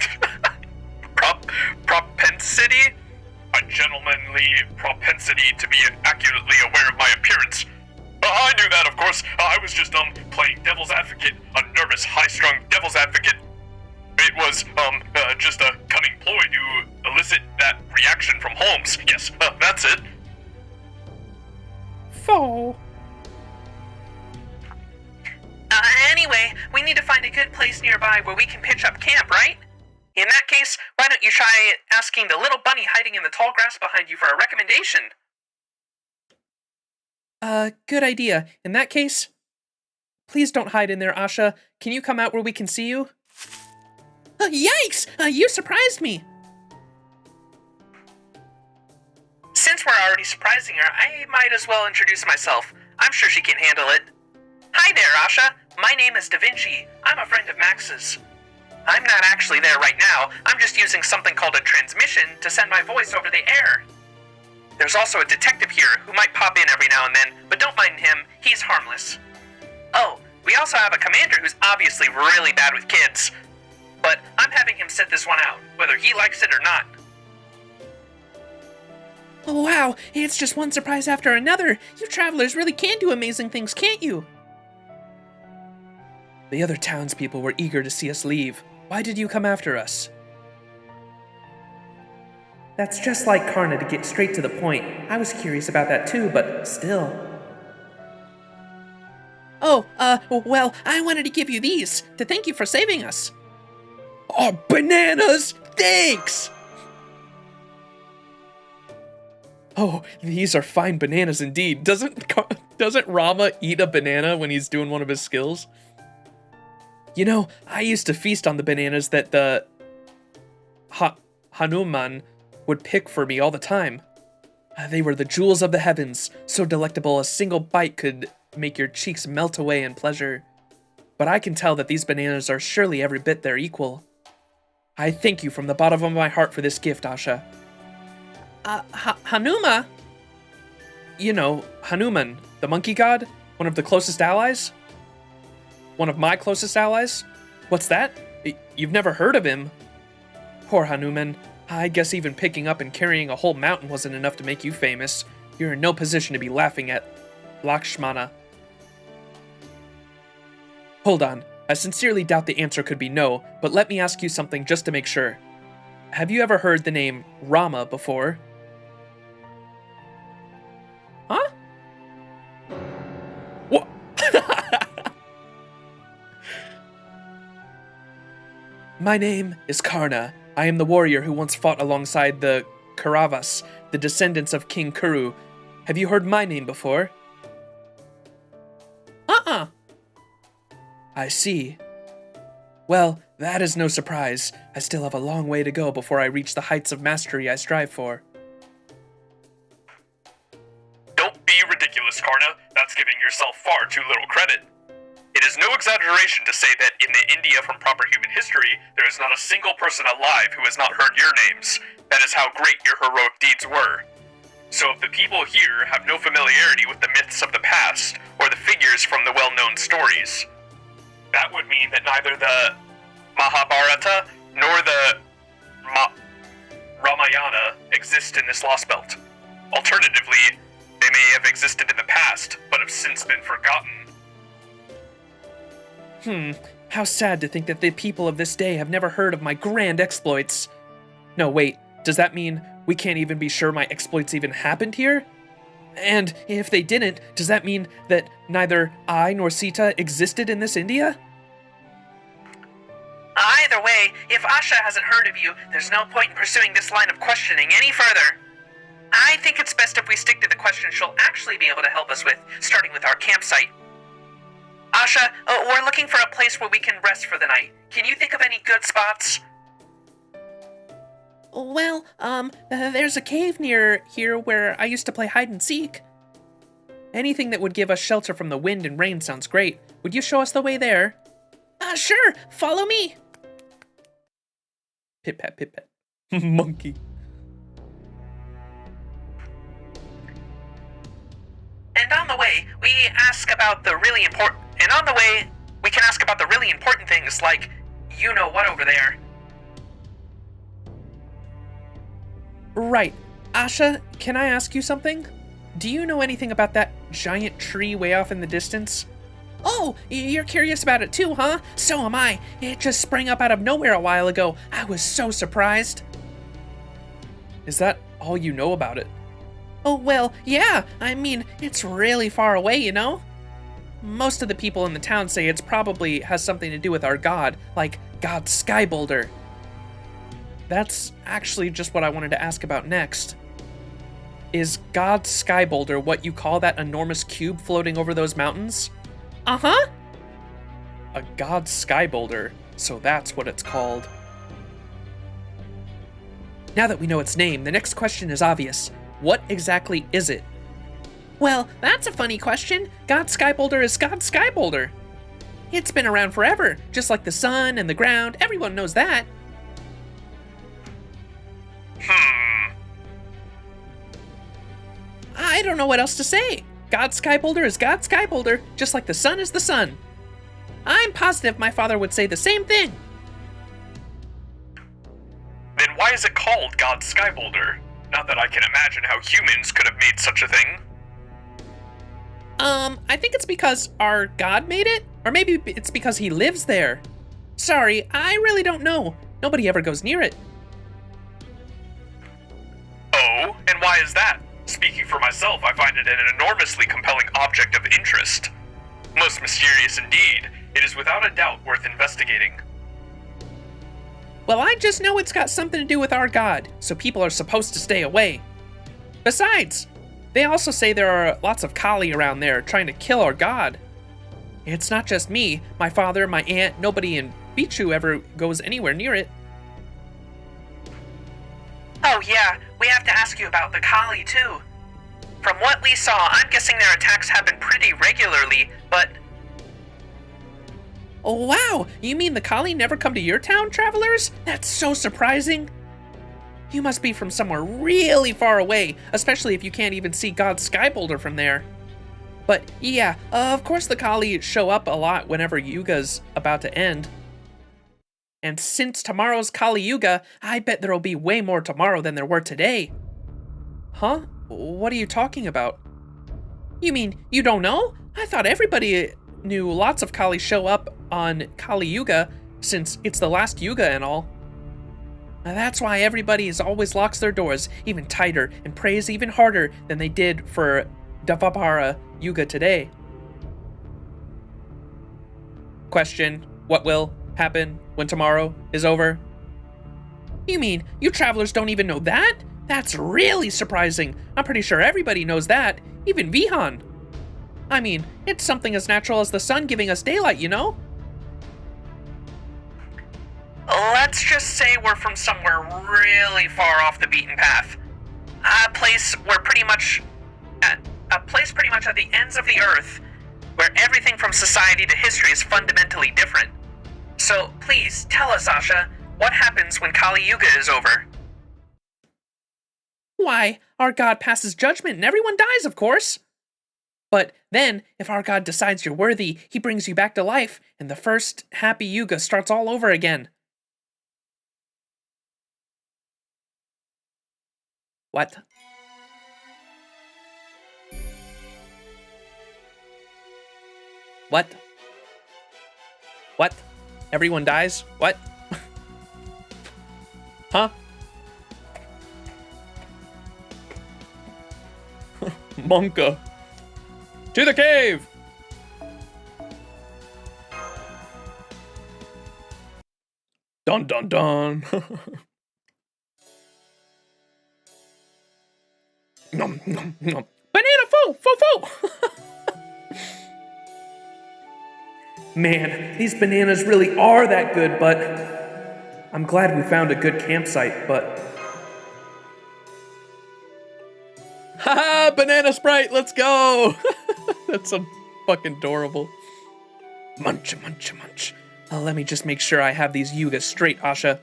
Speaker 3: Propensity?
Speaker 4: A gentlemanly propensity to be accurately aware of my appearance. I knew that, of course. I was just, playing devil's advocate. A nervous, high-strung devil's advocate. It was, just a cunning ploy to elicit that reaction from Holmes. Yes, that's it.
Speaker 1: Foe.
Speaker 3: Anyway, we need to find a good place nearby where we can pitch up camp, right? In that case, why don't you try asking the little bunny hiding in the tall grass behind you for a recommendation?
Speaker 8: Good idea. In that case, please don't hide in there, Asha. Can you come out where we can see you? Yikes! You surprised me!
Speaker 3: Since we're already surprising her, I might as well introduce myself. I'm sure she can handle it. Hi there, Asha. My name is Da Vinci. I'm a friend of Max's. I'm not actually there right now. I'm just using something called a transmission to send my voice over the air. There's also a detective here who might pop in every now and then, but don't mind him. He's harmless. Oh, we also have a commander who's obviously really bad with kids. But I'm having him sit this one out, whether he likes it or not.
Speaker 8: Oh wow, it's just one surprise after another. You travelers really can do amazing things, can't you? The other townspeople were eager to see us leave. Why did you come after us? That's just like Karna to get straight to the point. I was curious about that too, but still. Oh, well, I wanted to give you these to thank you for saving us. Oh, bananas! Thanks! Oh, these are fine bananas indeed. Doesn't Rama eat a banana when he's doing one of his skills? You know, I used to feast on the bananas that the Hanuman would pick for me all the time. They were the jewels of the heavens, so delectable a single bite could make your cheeks melt away in pleasure. But I can tell that these bananas are surely every bit their equal. I thank you from the bottom of my heart for this gift, Asha. Hanuma? You know, Hanuman, the monkey god? One of the closest allies? One of my closest allies? What's that? You've never heard of him? Poor Hanuman. I guess even picking up and carrying a whole mountain wasn't enough to make you famous. You're in no position to be laughing at Lakshmana. Hold on. I sincerely doubt the answer could be no, but let me ask you something just to make sure. Have you ever heard the name Rama before? Huh? What? My name is Karna. I am the warrior who once fought alongside the Kauravas, the descendants of King Kuru. Have you heard my name before? I see. Well, that is no surprise. I still have a long way to go before I reach the heights of mastery I strive for.
Speaker 4: Don't be ridiculous, Karna. That's giving yourself far too little credit. It is no exaggeration to say that in the India from proper human history, there is not a single person alive who has not heard your names. That is how great your heroic deeds were. So if the people here have no familiarity with the myths of the past, or the figures from the well-known stories, that would mean that neither the Mahabharata nor the Ramayana exist in this Lostbelt. Alternatively, they may have existed in the past, but have since been forgotten.
Speaker 8: How sad to think that the people of this day have never heard of my grand exploits. No, wait, does that mean we can't even be sure my exploits even happened here? And if they didn't, does that mean that neither I nor Sita existed in this India?
Speaker 3: Either way, if Asha hasn't heard of you, there's no point in pursuing this line of questioning any further. I think it's best if we stick to the questions she'll actually be able to help us with, starting with our campsite. Asha, we're looking for a place where we can rest for the night. Can you think of any good spots?
Speaker 8: Well, there's a cave near here where I used to play hide and seek. Anything that would give us shelter from the wind and rain sounds great. Would you show us the way there? Sure, follow me. Pit pat, pit pat. Monkey.
Speaker 3: And on the way, we can ask about the really important things like, you know what over there.
Speaker 8: Right. Asha, can I ask you something? Do you know anything about that giant tree way off in the distance? Oh, you're curious about it too, huh? So am I. It just sprang up out of nowhere a while ago. I was so surprised. Is that all you know about it? Oh, well, yeah. I mean, it's really far away, you know? Most of the people in the town say it's probably has something to do with our god, like God Skyboulder. That's actually just what I wanted to ask about next. Is God Sky Boulder what you call that enormous cube floating over those mountains? Uh-huh. A God Sky Boulder, so that's what it's called. Now that we know its name, the next question is obvious. What exactly is it? Well, that's a funny question. God Sky Boulder is God Sky Boulder. It's been around forever, just like the sun and the ground. Everyone knows that. I don't know what else to say. God Sky Boulder is God Sky Boulder, just like the sun is the sun. I'm positive my father would say the same thing.
Speaker 4: Then why is it called God Sky Boulder? Not that I can imagine how humans could have made such a thing.
Speaker 8: I think it's because our God made it? Or maybe it's because he lives there. Sorry, I really don't know. Nobody ever goes near it.
Speaker 4: Oh, and why is that? Speaking for myself, I find it an enormously compelling object of interest. Most mysterious indeed. It is without a doubt worth investigating.
Speaker 8: Well, I just know it's got something to do with our God, so people are supposed to stay away. Besides, they also say there are lots of Kali around there trying to kill our God. It's not just me, my father, my aunt, nobody in Bichu ever goes anywhere near it.
Speaker 3: Oh yeah, we have to ask you about the Kali too. From what we saw, I'm guessing their attacks happen pretty regularly, but...
Speaker 8: Oh wow, you mean the Kali never come to your town, travelers? That's so surprising. You must be from somewhere really far away, especially if you can't even see God's Sky Boulder from there. But yeah, of course the Kali show up a lot whenever Yuga's about to end. And since tomorrow's Kali Yuga, I bet there'll be way more tomorrow than there were today. Huh? What are you talking about? You mean you don't know? I thought everybody knew lots of Kali show up on Kali Yuga, since it's the last Yuga and all. That's why everybody always locks their doors even tighter and prays even harder than they did for Dvapara Yuga today. Question: what will happen when tomorrow is over? You mean you travelers don't even know that? That's really surprising. I'm pretty sure everybody knows that, even Vihan. I mean, it's something as natural as the sun giving us daylight, you know?
Speaker 3: Let's just say we're from somewhere really far off the beaten path. A place pretty much at the ends of the earth, where everything from society to history is fundamentally different. So please, tell us, Asha, what happens when Kali Yuga is over?
Speaker 8: Why, our God passes judgment and everyone dies, of course. But then, if our God decides you're worthy, he brings you back to life, and the first happy Yuga starts all over again. What? What? What? Everyone dies? What? Huh? Monka. To the cave! Dun dun dun. Nom nom nom. Banana foo! Foo foo! Man, these bananas really are that good, but I'm glad we found a good campsite, but... Haha, Banana Sprite, let's go! That's so fucking adorable. Munch, munch, munch. Let me just make sure I have these Yugas straight, Asha.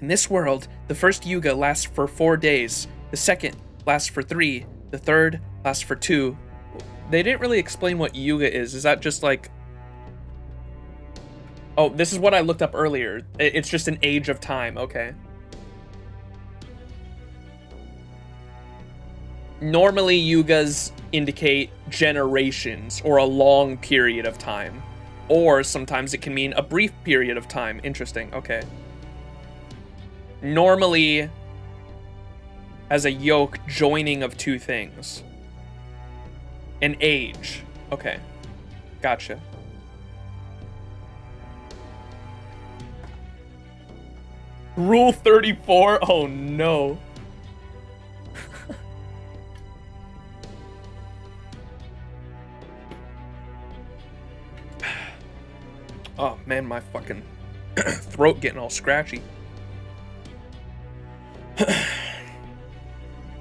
Speaker 8: In this world, the first Yuga lasts for 4 days, the second lasts for 3, the third lasts for 2. They didn't really explain what Yuga is. Is that just like... Oh, this is what I looked up earlier. It's just an age of time, okay. Normally, Yugas indicate generations or a long period of time. Or sometimes it can mean a brief period of time. Interesting, okay. Normally, as a yoke joining of two things. An age. Okay. Gotcha. Rule 34? Oh no.
Speaker 1: Oh man, my fucking throat getting all scratchy.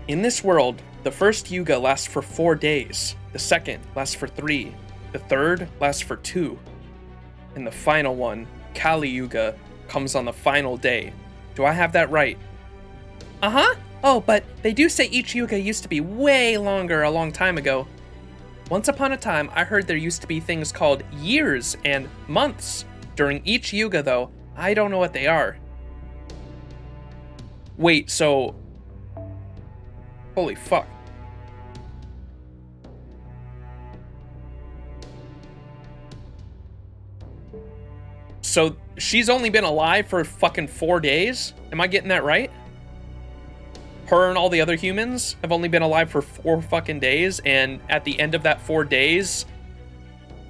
Speaker 1: In this world, the first Yuga lasts for 4 days, the second lasts for 3, the third lasts for 2, and the final one, Kali Yuga, comes on the final day. Do I have that right?
Speaker 8: Uh-huh. Oh, but they do say each Yuga used to be way longer a long time ago. Once upon a time, I heard there used to be things called years and months during each Yuga, though. I don't know what they are.
Speaker 1: Wait, so... Holy fuck. So, she's only been alive for fucking 4 days? Am I getting that right? Her and all the other humans have only been alive for 4 fucking days, and at the end of that 4 days,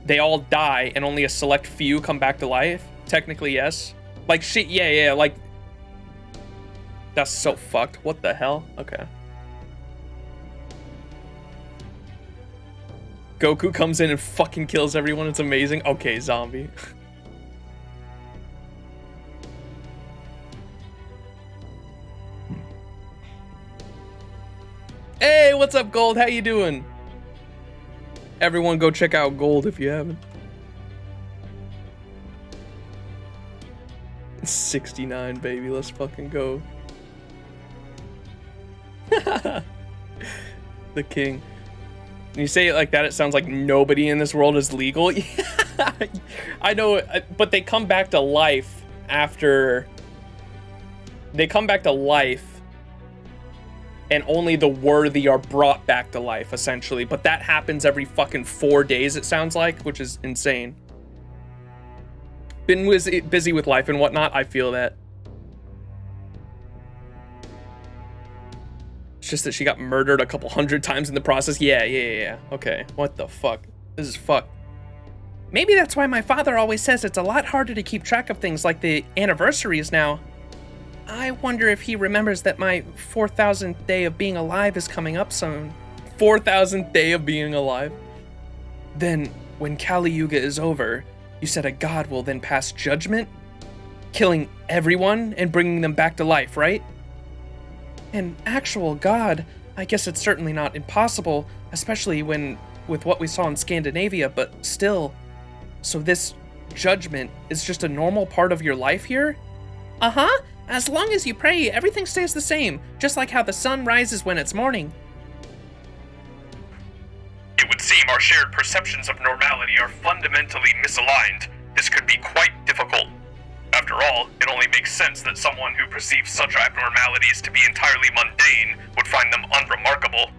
Speaker 1: they all die, and only a select few come back to life? Technically, yes. Like, shit, yeah, like... That's so fucked. What the hell? Okay. Goku comes in and fucking kills everyone. It's amazing. Okay, zombie. Hey, what's up, Gold? How you doing? Everyone go check out Gold if you haven't. 69, baby. Let's fucking go. The king. When you say it like that, it sounds like nobody in this world is legal. I know, but they come back to life after... They come back to life, and only the worthy are brought back to life, essentially. But that happens every fucking 4 days, it sounds like, which is insane. Been busy with life and whatnot, I feel that. It's just that she got murdered a couple hundred times in the process. Yeah. Okay, what the fuck? This is fucked.
Speaker 8: Maybe that's why my father always says it's a lot harder to keep track of things like the anniversaries now. I wonder if he remembers that my 4,000th day of being alive is coming up soon.
Speaker 1: 4,000th day of being alive? Then, when Kali Yuga is over, you said a god will then pass judgment? Killing everyone and bringing them back to life, right?
Speaker 8: An actual god? I guess it's certainly not impossible, especially with what we saw in Scandinavia, but still.
Speaker 1: So this judgment is just a normal part of your life here?
Speaker 8: Uh-huh. As long as you pray, everything stays the same, just like how the sun rises when it's morning.
Speaker 4: It would seem our shared perceptions of normality are fundamentally misaligned. This could be quite difficult. After all, it only makes sense that someone who perceives such abnormalities to be entirely mundane would find them unremarkable.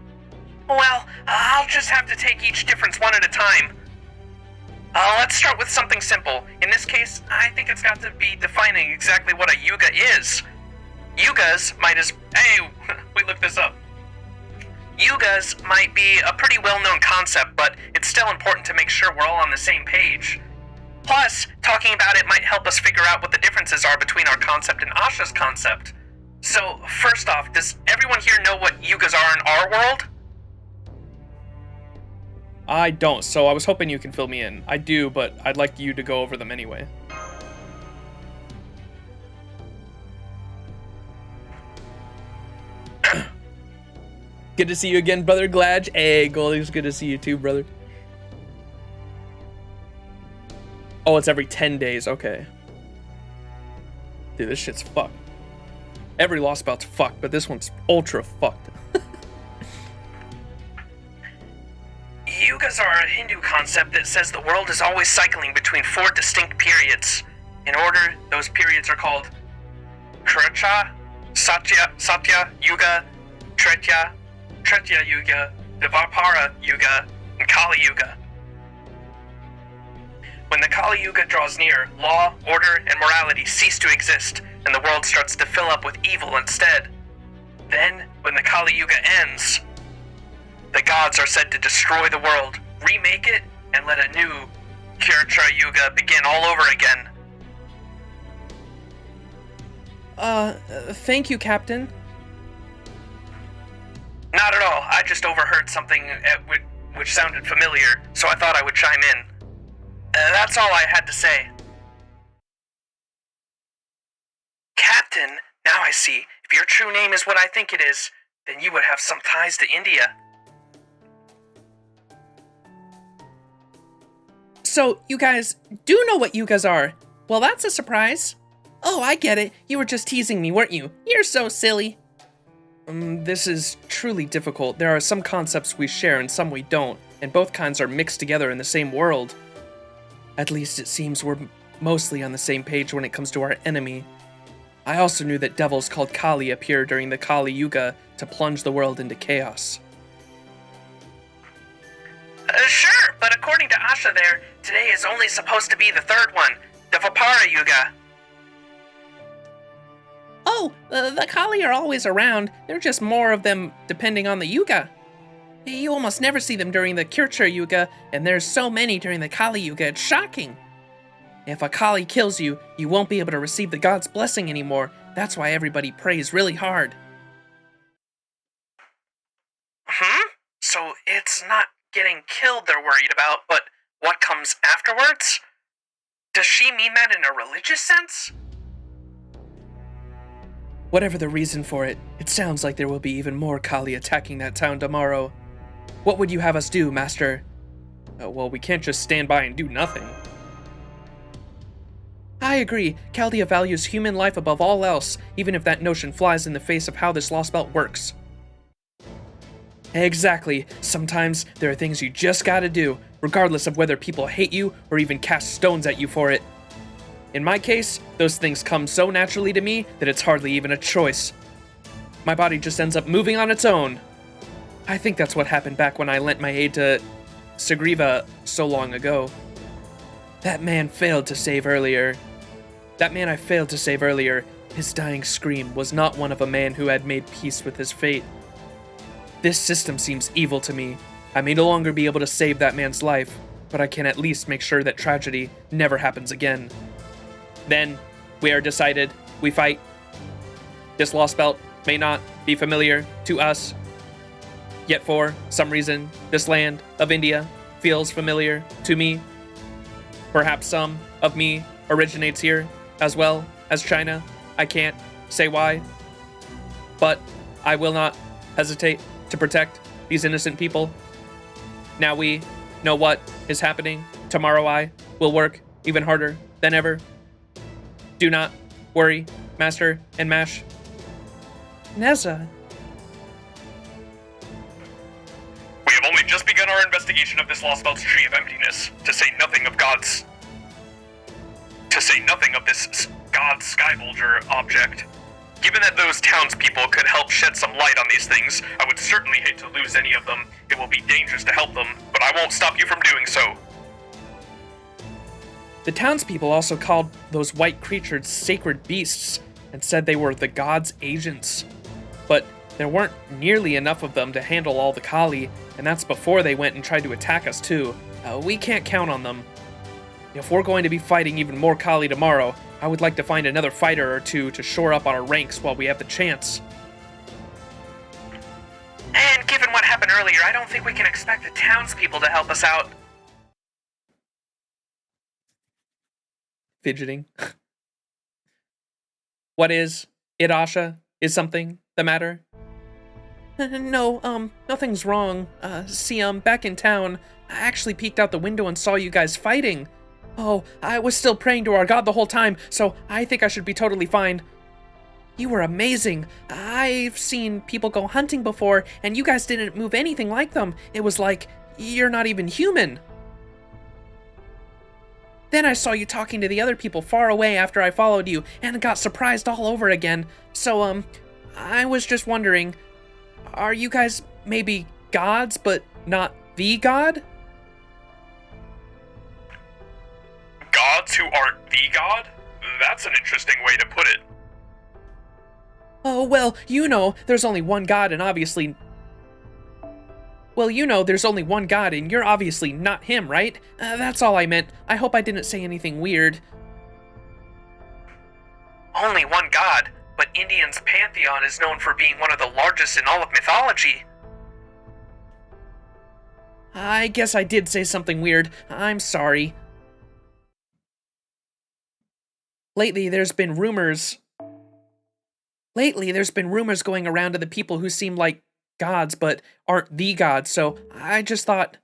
Speaker 3: Well, I'll just have to take each difference one at a time. Let's start with something simple. In this case, I think it's got to be defining exactly what a Yuga is. Yugas might Hey, we looked this up. Yugas might be a pretty well-known concept, but it's still important to make sure we're all on the same page. Plus, talking about it might help us figure out what the differences are between our concept and Asha's concept. So, first off, does everyone here know what Yugas are in our world?
Speaker 1: I don't, so I was hoping you can fill me in. I do, but I'd like you to go over them anyway. Good to see you again, brother Gladge. Hey, Goldie's good to see you too, brother. Oh, it's every 10 days, okay. Dude, this shit's fucked. Every Lostbelt's fucked, but this one's ultra fucked.
Speaker 3: Yugas are a Hindu concept that says the world is always cycling between 4 distinct periods. In order, those periods are called Kshetra, Satya Yuga, Tretya Yuga, Dvapara Yuga, and Kali Yuga. When the Kali Yuga draws near, law, order, and morality cease to exist, and the world starts to fill up with evil instead. Then, when the Kali Yuga ends, the gods are said to destroy the world, remake it, and let a new Kshetra Yuga begin all over again.
Speaker 8: Thank you, Captain.
Speaker 3: Not at all. I just overheard something which sounded familiar, so I thought I would chime in. That's all I had to say. Captain, now I see. If your true name is what I think it is, then you would have some ties to India.
Speaker 8: So, you guys do know what Yugas are. Well, that's a surprise. Oh, I get it. You were just teasing me, weren't you? You're so silly. This is truly difficult. There are some concepts we share and some we don't, and both kinds are mixed together in the same world. At least it seems we're mostly on the same page when it comes to our enemy. I also knew that devils called Kali appear during the Kali Yuga to plunge the world into chaos.
Speaker 3: Sure, but according to Asha there, today is only supposed to be the third one, the Vapara Yuga.
Speaker 8: Oh, the Kali are always around. There are just more of them depending on the Yuga. You almost never see them during the Kshetra Yuga, and there's so many during the Kali Yuga, it's shocking. If a Kali kills you, you won't be able to receive the god's blessing anymore. That's why everybody prays really hard.
Speaker 3: So it's not getting killed they're worried about, but what comes afterwards? Does she mean that in a religious sense?
Speaker 8: Whatever the reason for it, it sounds like there will be even more Kali attacking that town tomorrow. What would you have us do, Master?
Speaker 1: Well, we can't just stand by and do nothing.
Speaker 8: I agree. Chaldea values human life above all else, even if that notion flies in the face of how this Lostbelt works. Exactly. Sometimes there are things you just gotta do, regardless of whether people hate you or even cast stones at you for it. In my case, those things come so naturally to me that it's hardly even a choice. My body just ends up moving on its own. I think that's what happened back when I lent my aid to Sugriva so long ago. That man I failed to save earlier, his dying scream was not one of a man who had made peace with his fate. This system seems evil to me. I may no longer be able to save that man's life, but I can at least make sure that tragedy never happens again. Then, we are decided, we fight. This Lostbelt may not be familiar to us, yet for some reason, this land of India feels familiar to me. Perhaps some of me originates here, as well as China. I can't say why, but I will not hesitate to protect these innocent people. Now we know what is happening. Tomorrow I will work even harder than ever. Do not worry, Master and Mash. Neza.
Speaker 4: We have only just begun our investigation of this Lostbelt's Tree of Emptiness, to say nothing of this God Skybolger object. Given that those townspeople could help shed some light on these things, I would certainly hate to lose any of them. It will be dangerous to help them, but I won't stop you from doing so.
Speaker 8: The townspeople also called those white creatures sacred beasts and said they were the gods' agents. But there weren't nearly enough of them to handle all the Kali, and that's before they went and tried to attack us too. We can't count on them. If we're going to be fighting even more Kali tomorrow, I would like to find another fighter or two to shore up our ranks while we have the chance.
Speaker 3: And given what happened earlier, I don't think we can expect the townspeople to help us out.
Speaker 8: Fidgeting. What is it, Asha? Is something the matter? No, nothing's wrong. See, back in town, I actually peeked out the window and saw you guys fighting. Oh, I was still praying to our god the whole time, so I think I should be totally fine. You were amazing. I've seen people go hunting before, and you guys didn't move anything like them. It was like, you're not even human. Then I saw you talking to the other people far away after I followed you, and got surprised all over again. So, I was just wondering, are you guys maybe gods, but not the god?
Speaker 4: Gods who aren't the god? That's an interesting way to put it.
Speaker 8: Oh, well, there's only one god and obviously... there's only one god and you're obviously not him, right? That's all I meant. I hope I didn't say anything weird.
Speaker 3: Only one god, but Indians' pantheon is known for being one of the largest in all of mythology.
Speaker 8: I guess I did say something weird. I'm sorry. Lately, there's been rumors Lately, there's been rumors going around of the people who seem like gods but aren't the gods, so I just thought.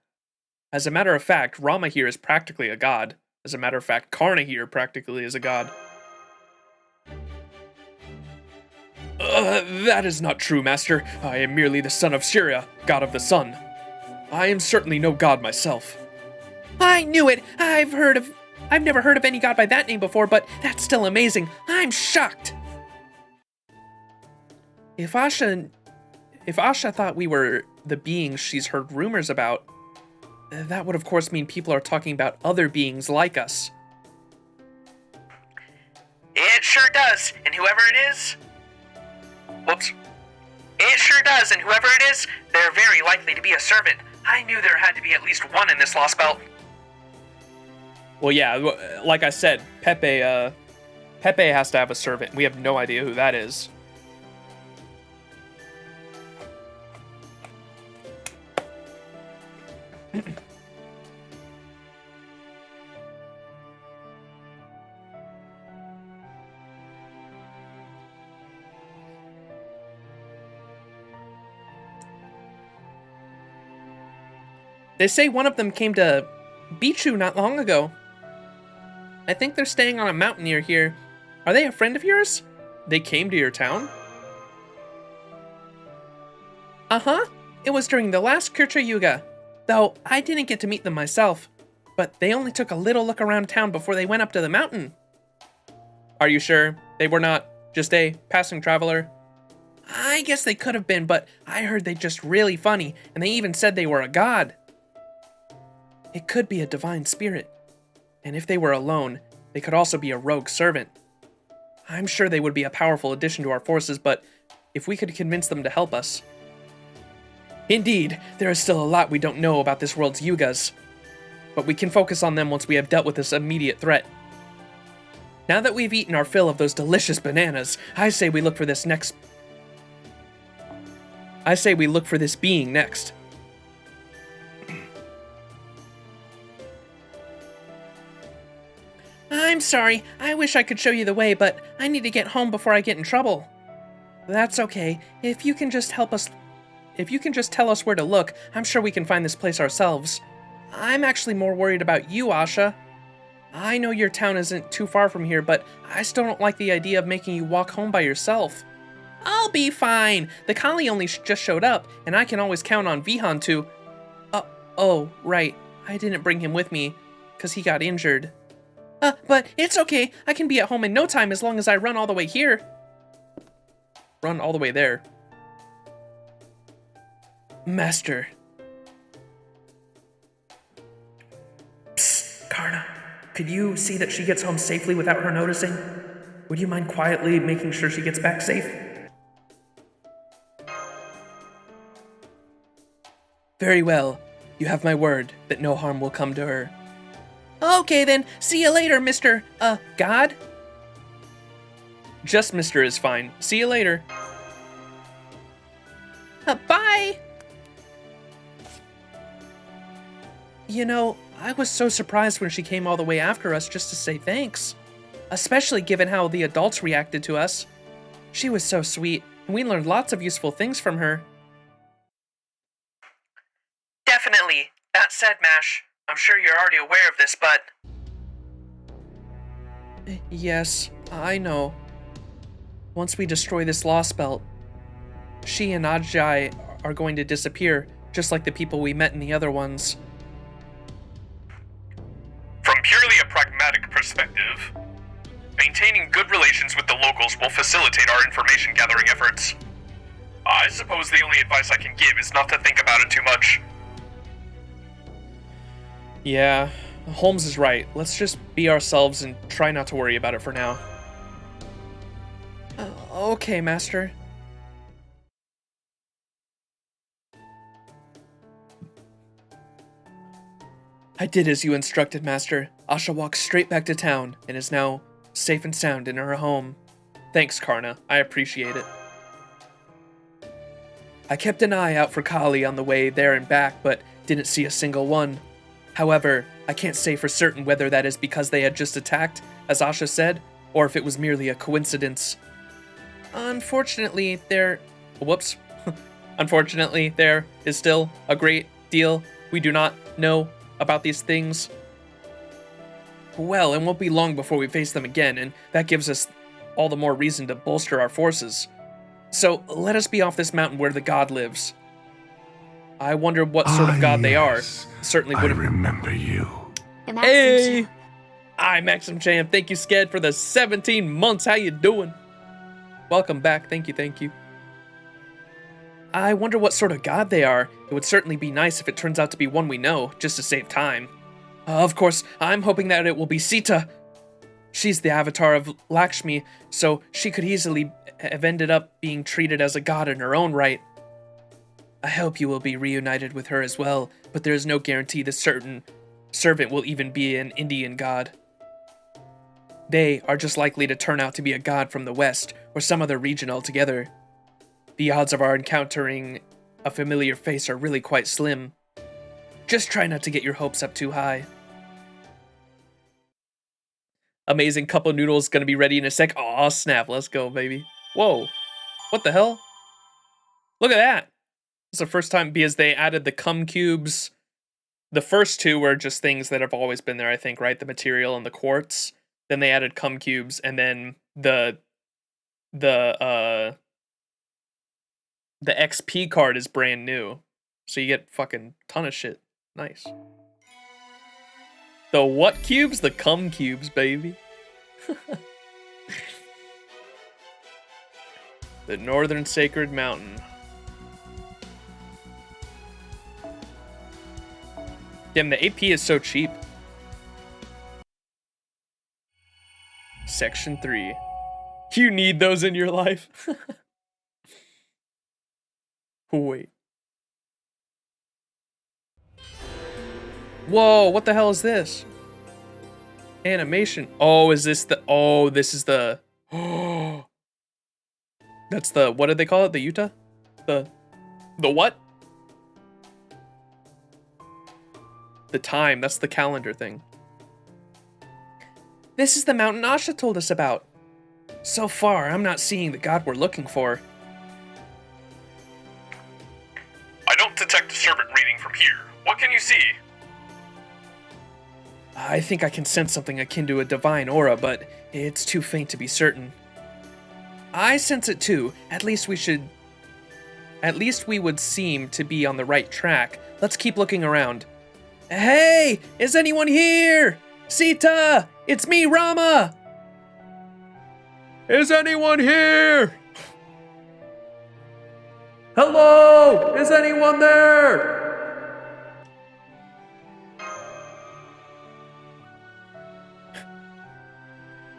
Speaker 1: As a matter of fact, Rama here is practically a god. As a matter of fact, Karna here practically is a god. That is not true, Master. I am merely the son of Surya, god of the sun. I am certainly no god myself.
Speaker 8: I knew it! I've never heard of any god by that name before, but that's still amazing. I'm shocked! If Asha thought we were the beings she's heard rumors about, that would of course mean people are talking about other beings like us.
Speaker 3: It sure does, and whoever it is... Whoops. It sure does, and whoever it is, they're very likely to be a servant. I knew there had to be at least one in this Lostbelt.
Speaker 1: Well, yeah, like I said, Pepe has to have a servant. We have no idea who that is.
Speaker 8: They say one of them came to Bichu not long ago. I think they're staying on a mountain near here. Are they a friend of yours?
Speaker 1: They came to your town?
Speaker 8: Uh-huh. It was during the last Kshetra Yuga. Though I didn't get to meet them myself. But they only took a little look around town before they went up to the mountain.
Speaker 1: Are you sure they were not just a passing traveler?
Speaker 8: I guess they could have been, but I heard they're just really funny, and they even said they were a god. It could be a divine spirit. And if they were alone, they could also be a rogue servant. I'm sure they would be a powerful addition to our forces, but if we could convince them to help us. Indeed, there is still a lot we don't know about this world's Yugas. But we can focus on them once we have dealt with this immediate threat. Now that we've eaten our fill of those delicious bananas, I say we look for this being next. I'm sorry, I wish I could show you the way, but I need to get home before I get in trouble. That's okay. If you can just tell us where to look, I'm sure we can find this place ourselves. I'm actually more worried about you, Asha. I know your town isn't too far from here, but I still don't like the idea of making you walk home by yourself. I'll be fine. The Kali only just showed up, and I can always count on Vihan to... oh, right. I didn't bring him with me, because he got injured. But it's okay. I can be at home in no time as long as I run all the way here.
Speaker 1: Run all the way there.
Speaker 8: Master. Psst, Karna. Could you see that she gets home safely without her noticing? Would you mind quietly making sure she gets back safe? Very well. You have my word that no harm will come to her. Okay then, see you later, Mr. God?
Speaker 1: Just Mr. is fine. See you later.
Speaker 8: Bye! You know, I was so surprised when she came all the way after us just to say thanks. Especially given how the adults reacted to us. She was so sweet, and we learned lots of useful things from her.
Speaker 3: Definitely. That said, Mash, I'm sure you're already aware of this, but...
Speaker 8: Yes, I know. Once we destroy this Lostbelt, she and Ajay are going to disappear, just like the people we met in the other ones.
Speaker 4: From purely a pragmatic perspective, maintaining good relations with the locals will facilitate our information gathering efforts. I suppose the only advice I can give is not to think about it too much.
Speaker 1: Yeah, Holmes is right. Let's just be ourselves and try not to worry about it for now.
Speaker 8: Okay, Master. I did as you instructed, Master. Asha walked straight back to town and is now safe and sound in her home.
Speaker 1: Thanks, Karna. I appreciate it.
Speaker 8: I kept an eye out for Kali on the way there and back, but didn't see a single one. However, I can't say for certain whether that is because they had just attacked, as Asha said, or if it was merely a coincidence. Unfortunately, there... Whoops. Unfortunately, there is still a great deal we do not know about these things. Well, it won't be long before we face them again, and that gives us all the more reason to bolster our forces. So, let us be off this mountain where the god lives. I wonder what sort of god they are. Certainly would have...
Speaker 7: remember you.
Speaker 8: Hey! Hi, Maxim Champ. Thank you, Sked, for the 17 months. How you doing? Welcome back. Thank you, thank you. I wonder what sort of god they are. It would certainly be nice if it turns out to be one we know, just to save time. Of course, I'm hoping that it will be Sita. She's the avatar of Lakshmi, so she could easily have ended up being treated as a god in her own right. I hope you will be reunited with her as well, but there is no guarantee the certain servant will even be an Indian god. They are just likely to turn out to be a god from the west, or some other region altogether. The odds of our encountering a familiar face are really quite slim. Just try not to get your hopes up too high. Amazing cup of noodles gonna be ready in a sec. Aw, snap, let's go, baby. Whoa, what the hell? Look at that. It's the first time because they added the cum cubes. The first two were just things that have always been there, I think, right? The material and the quartz. Then they added cum cubes, and then the XP card is brand new. So you get fucking ton of shit. Nice. The what cubes? The cum cubes, baby. The Northern Sacred Mountain. Damn, the AP is so cheap. Section 3. You need those in your life. Wait. Whoa, what the hell is this? Animation. Oh, is this the... Oh, this is the... Oh. That's the... What did they call it? The Utah? The what? The time. That's the calendar thing. This is the mountain Asha told us about. So far, I'm not seeing the god we're looking for.
Speaker 4: I don't detect a servant reading from here. What can you see?
Speaker 8: I think I can sense something akin to a divine aura, but it's too faint to be certain. I sense it too. At least we would seem to be on the right track. Let's keep looking around. Hey! Is anyone here? Sita! It's me, Rama! Is anyone here? Hello! Is anyone there?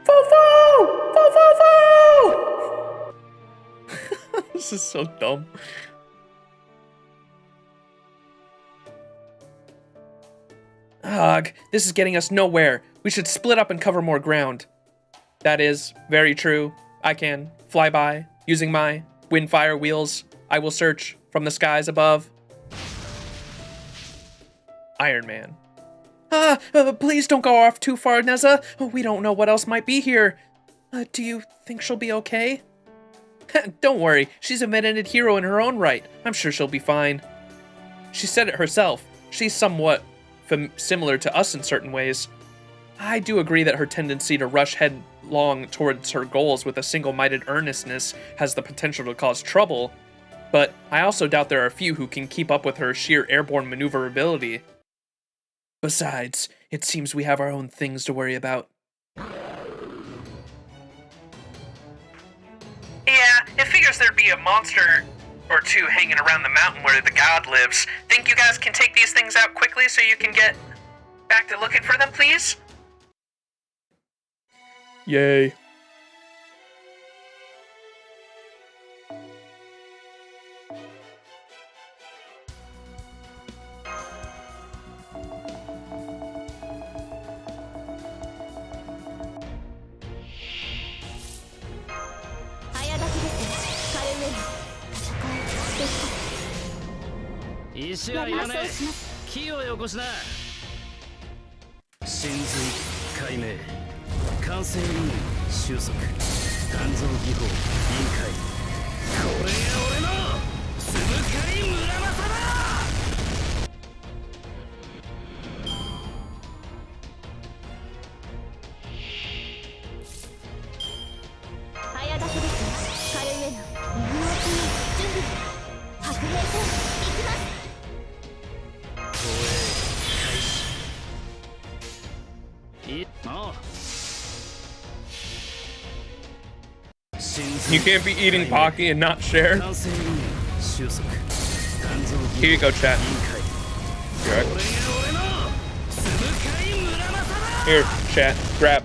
Speaker 8: Foo-foo! Foo-foo-foo! This is so dumb. Ugh, this is getting us nowhere. We should split up and cover more ground. That is very true. I can fly by using my windfire wheels. I will search from the skies above. Iron Man. Please don't go off too far, Neza. We don't know what else might be here. Do you think she'll be okay? Don't worry, she's a metited hero in her own right. I'm sure she'll be fine. She said it herself. She's somewhat similar to us in certain ways. I do agree that her tendency to rush headlong towards her goals with a single-minded earnestness has the potential to cause trouble, but I also doubt there are a few who can keep up with her sheer airborne maneuverability. Besides, it seems we have our own things to worry about.
Speaker 3: Yeah, it figures there'd be a monster or two hanging around the mountain where the god lives. Think you guys can take these things out quickly so you can get back to looking for them, please?
Speaker 4: Yay.
Speaker 2: 鍛造技法委員会これが俺のつぶかり村正だ。
Speaker 7: 早立ちですよ。カルエナ、右の奥に準備。白兵戦、行きます。
Speaker 2: 投影開始。いいなあ。
Speaker 1: You can't be eating Pocky and not share. Here you go, chat. Here, chat. Grab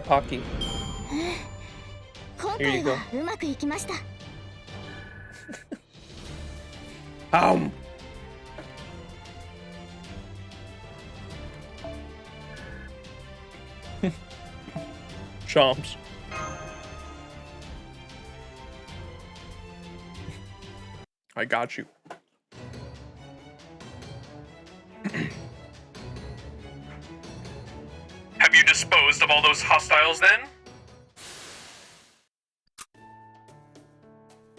Speaker 1: Pocky. Here you go. Chomps. I got you.
Speaker 4: Have you disposed of all those hostiles then?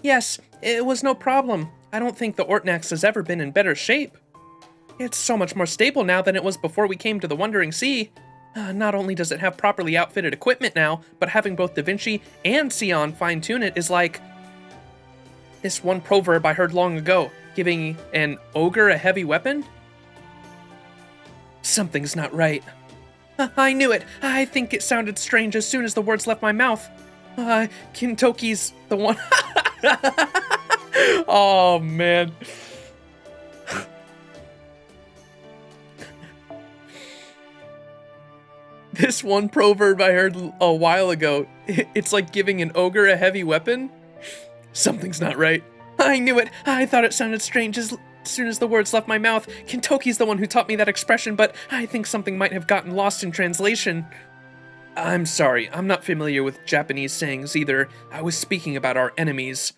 Speaker 8: Yes, it was no problem. I don't think the Ortnax has ever been in better shape. It's so much more stable now than it was before we came to the Wandering Sea. Not only does it have properly outfitted equipment now, but having both Da Vinci and Sion fine-tune it is like... this one proverb I heard long ago, giving an ogre a heavy weapon? Something's not right. I knew it. I think it sounded strange as soon as the words left my mouth. Kintoki's the one...
Speaker 1: Oh, man.
Speaker 8: This one proverb I heard a while ago, it's like giving an ogre a heavy weapon? Something's not right. I knew it. I thought it sounded strange as soon as the words left my mouth. Kintoki's the one who taught me that expression, but I think something might have gotten lost in translation. I'm sorry, I'm not familiar with Japanese sayings either. I was speaking about our enemies.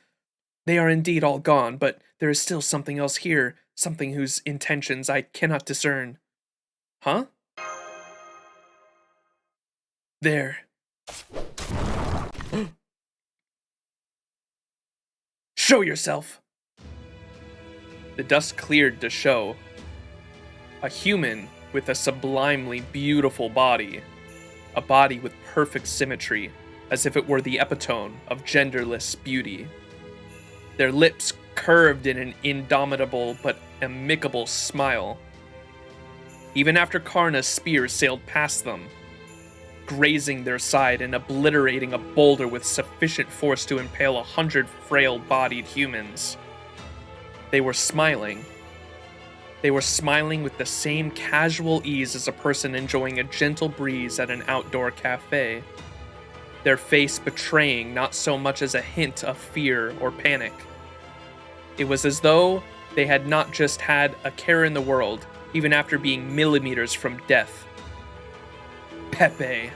Speaker 8: They are indeed all gone, but there is still something else here, something whose intentions I cannot discern. Huh? There. Show yourself! The dust cleared to show a human with a sublimely beautiful body. A body with perfect symmetry, as if it were the epitome of genderless beauty. Their lips curved in an indomitable but amicable smile. Even after Karna's spear sailed past them, grazing their side and obliterating a boulder with sufficient force to impale 100 frail-bodied humans. They were smiling. They were smiling with the same casual ease as a person enjoying a gentle breeze at an outdoor cafe. Their face betraying not so much as a hint of fear or panic. It was as though they had not just had a care in the world, even after being millimeters from death. Pepe.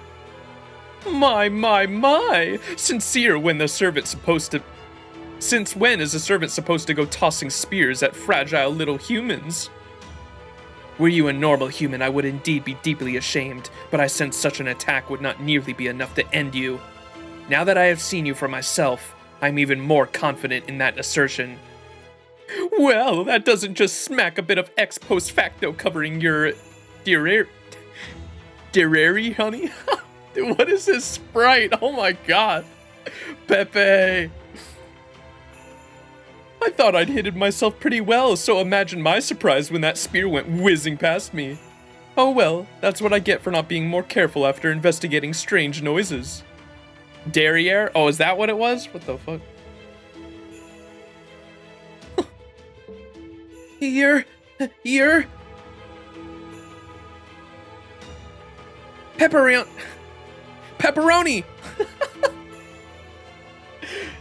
Speaker 8: My. Sincere when the servant's supposed to... Since when is a servant supposed to go tossing spears at fragile little humans? Were you a normal human, I would indeed be deeply ashamed, but I sense such an attack would not nearly be enough to end you. Now that I have seen you for myself, I'm even more confident in that assertion. Well, that doesn't just smack a bit of ex post facto covering your... Derary, honey? What is this sprite? Oh my god. Pepe. I thought I'd hidden myself pretty well, so imagine my surprise when that spear went whizzing past me. Oh well, that's what I get for not being more careful after investigating strange noises. Derriere? Oh, is that what it was? What the fuck? You're... Pepperoni!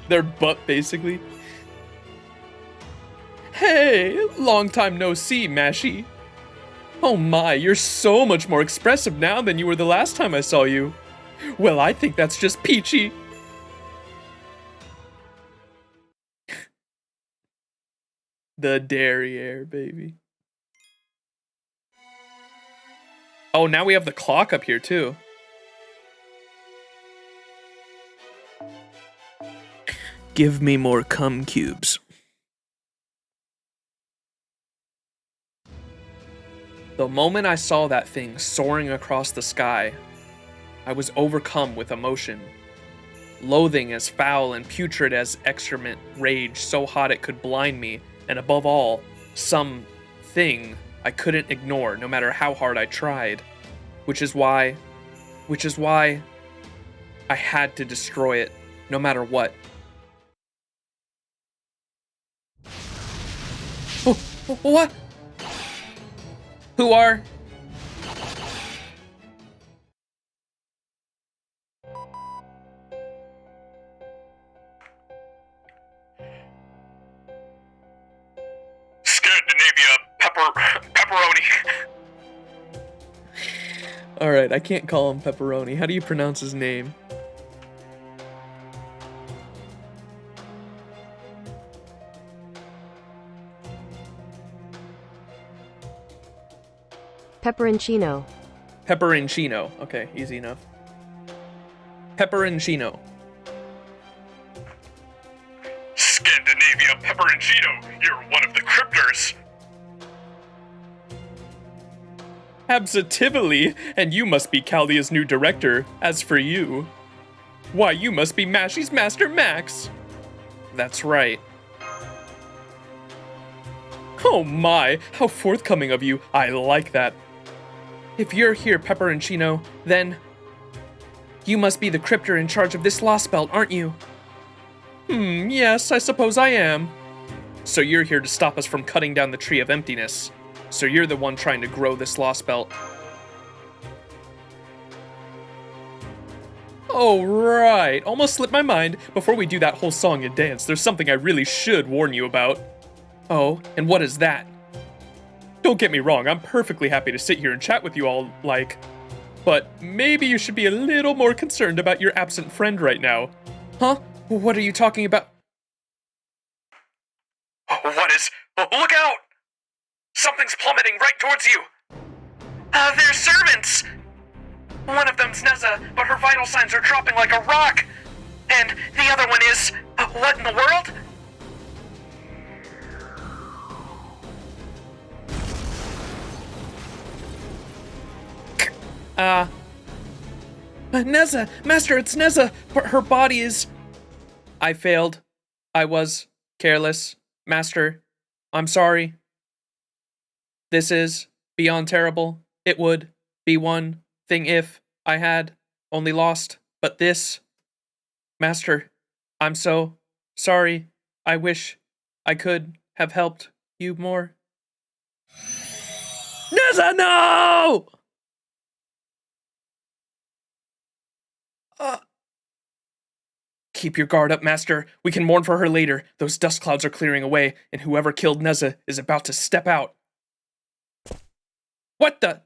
Speaker 8: Their butt, basically. Hey, long time no see, Mashy. Oh my, you're so much more expressive now than you were the last time I saw you. Well, I think that's just peachy. The derriere, baby. Oh, now we have the clock up here, too.
Speaker 1: Give me more cum cubes. The moment I saw that thing soaring across the sky, I was overcome with emotion. Loathing as foul and putrid as excrement, rage so hot it could blind me, and above all, some thing I couldn't ignore no matter how hard I tried. Which is why I had to destroy it, no matter what. Oh, what? Who are?
Speaker 3: Scandinavia pepperoni.
Speaker 1: Alright, I can't call him Pepperoni. How do you pronounce his name?
Speaker 9: Pepperoncino.
Speaker 1: Pepperoncino. Okay, easy enough. Pepperoncino.
Speaker 3: Scandinavia pepperoncino. You're one of the cryptors.
Speaker 1: Absolutely, and you must be Chaldea's new director. As for you, why, you must be Mashy's Master Max. That's right. Oh my, how forthcoming of you. I like that. If you're here, Pepperoncino, then you must be the cryptor in charge of this Lostbelt, aren't you? Yes, I suppose I am. So you're here to stop us from cutting down the Tree of Emptiness. So you're the one trying to grow this Lostbelt. Oh, right. Almost slipped my mind. Before we do that whole song and dance, there's something I really should warn you about. Oh, and what is that? Don't get me wrong, I'm perfectly happy to sit here and chat with you all, but maybe you should be a little more concerned about your absent friend right now. Huh? What are you talking about?
Speaker 3: What is... Look out! Something's plummeting right towards you! They're servants! One of them's Neza, but her vital signs are dropping like a rock! And the other one is... what in the world?
Speaker 1: Neza! Master, it's Neza! Her body is... I failed. I was careless. Master, I'm sorry. This is beyond terrible. It would be one thing if I had only lost, but this... Master, I'm so sorry. I wish I could have helped you more. Neza, no! Keep your guard up, Master. We can mourn for her later. Those dust clouds are clearing away, and whoever killed Neza is about to step out. What the?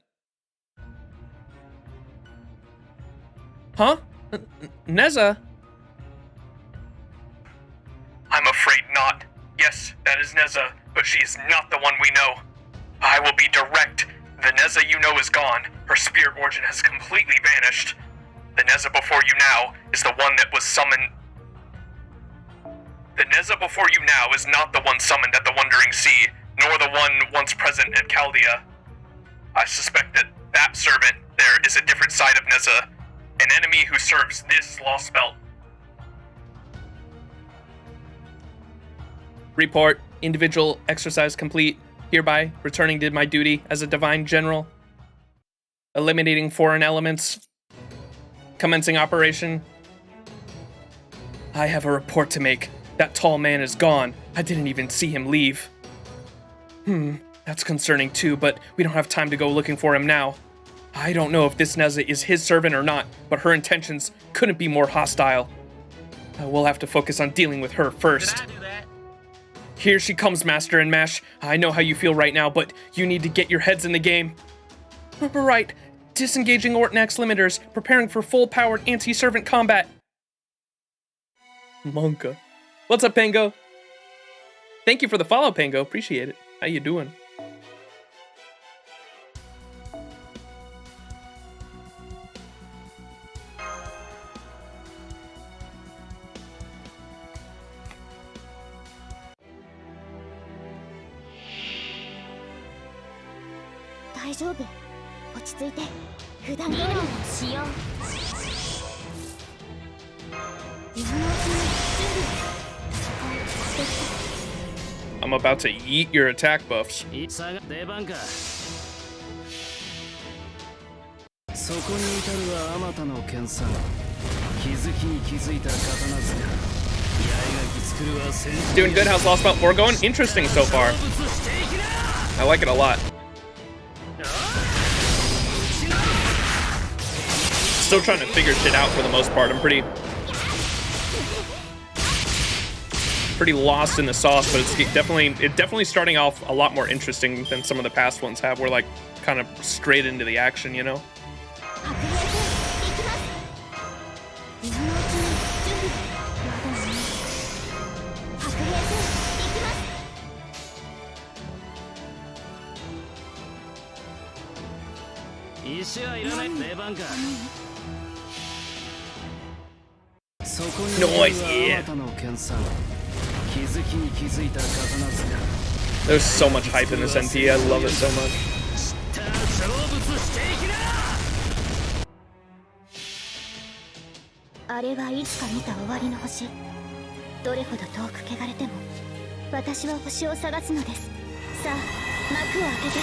Speaker 1: Huh? Neza?
Speaker 3: I'm afraid not. Yes, that is Neza, but she is not the one we know. I will be direct. The Neza you know is gone. Her spirit origin has completely vanished. The Neza before you now is the one that was summoned. The Neza before you now is not the one summoned at the Wandering Sea, nor the one once present at Chaldea. I suspect that that servant there is a different side of Neza, an enemy who serves this Lostbelt.
Speaker 1: Report. Individual exercise complete. Hereby returning to my duty as a divine general. Eliminating foreign elements. Commencing operation. I have a report to make. That tall man is gone. I didn't even see him leave. That's concerning too, but we don't have time to go looking for him now. I don't know if this Neza is his servant or not, but her intentions couldn't be more hostile. We'll have to focus on dealing with her first.
Speaker 2: Did I do that?
Speaker 1: Here she comes, Master and Mash. I know how you feel right now, but you need to get your heads in the game. Right. Disengaging Ortnax limiters, preparing for full-powered anti-servant combat. Monka. What's up, Pango? Thank you for the follow, Pango. Appreciate it. How you doing?
Speaker 7: 大丈夫。落ち着いて。普段通りのしよう。今のうちに準備を。できた。
Speaker 1: I'm about to eat your attack buffs.
Speaker 2: 出番か。そこに至るはあまたの剣さん。気づきに気づいた刀塚。
Speaker 1: Doing good. How's Lostbelt 4 going? Interesting so far. I like it a lot. Still trying to figure shit out for the most part. I'm pretty lost in the sauce, but it's definitely starting off a lot more interesting than some of the past ones have. We're like kind of straight into the action, you know? Noise, yeah. There's so much hype in this NP. I love it so much.
Speaker 7: あれはいつか見た終わりの星。どれほど遠く汚れても、私は星を探すのです。さあ、幕を開けて、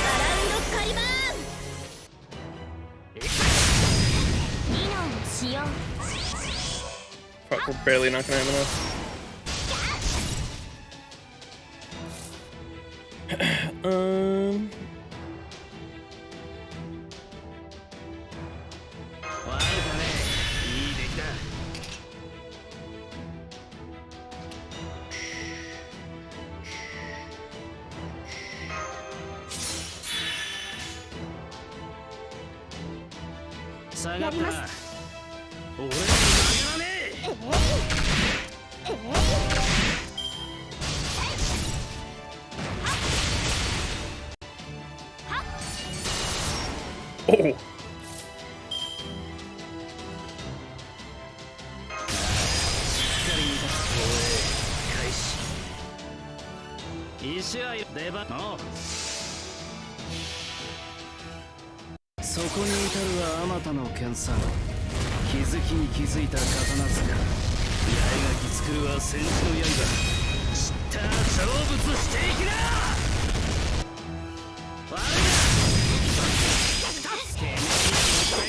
Speaker 7: アラウンドカリバーン。議論しよう。
Speaker 1: We're barely not gonna have enough. Oh.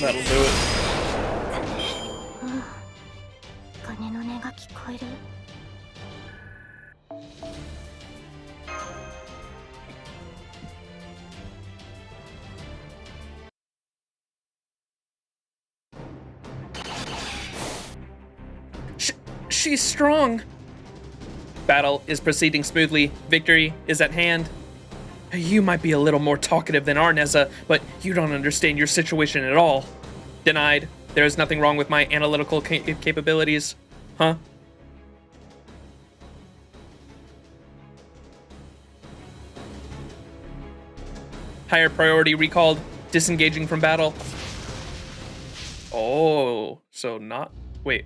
Speaker 1: That'll do it.
Speaker 7: 鐘の音が聞こえる。
Speaker 8: She's strong. Battle is proceeding smoothly. Victory is at hand. You might be a little more talkative than Arneza, but you don't understand your situation at all. Denied. There is nothing wrong with my analytical capabilities. Huh? Higher priority recalled. Disengaging from battle. Oh, so not... Wait.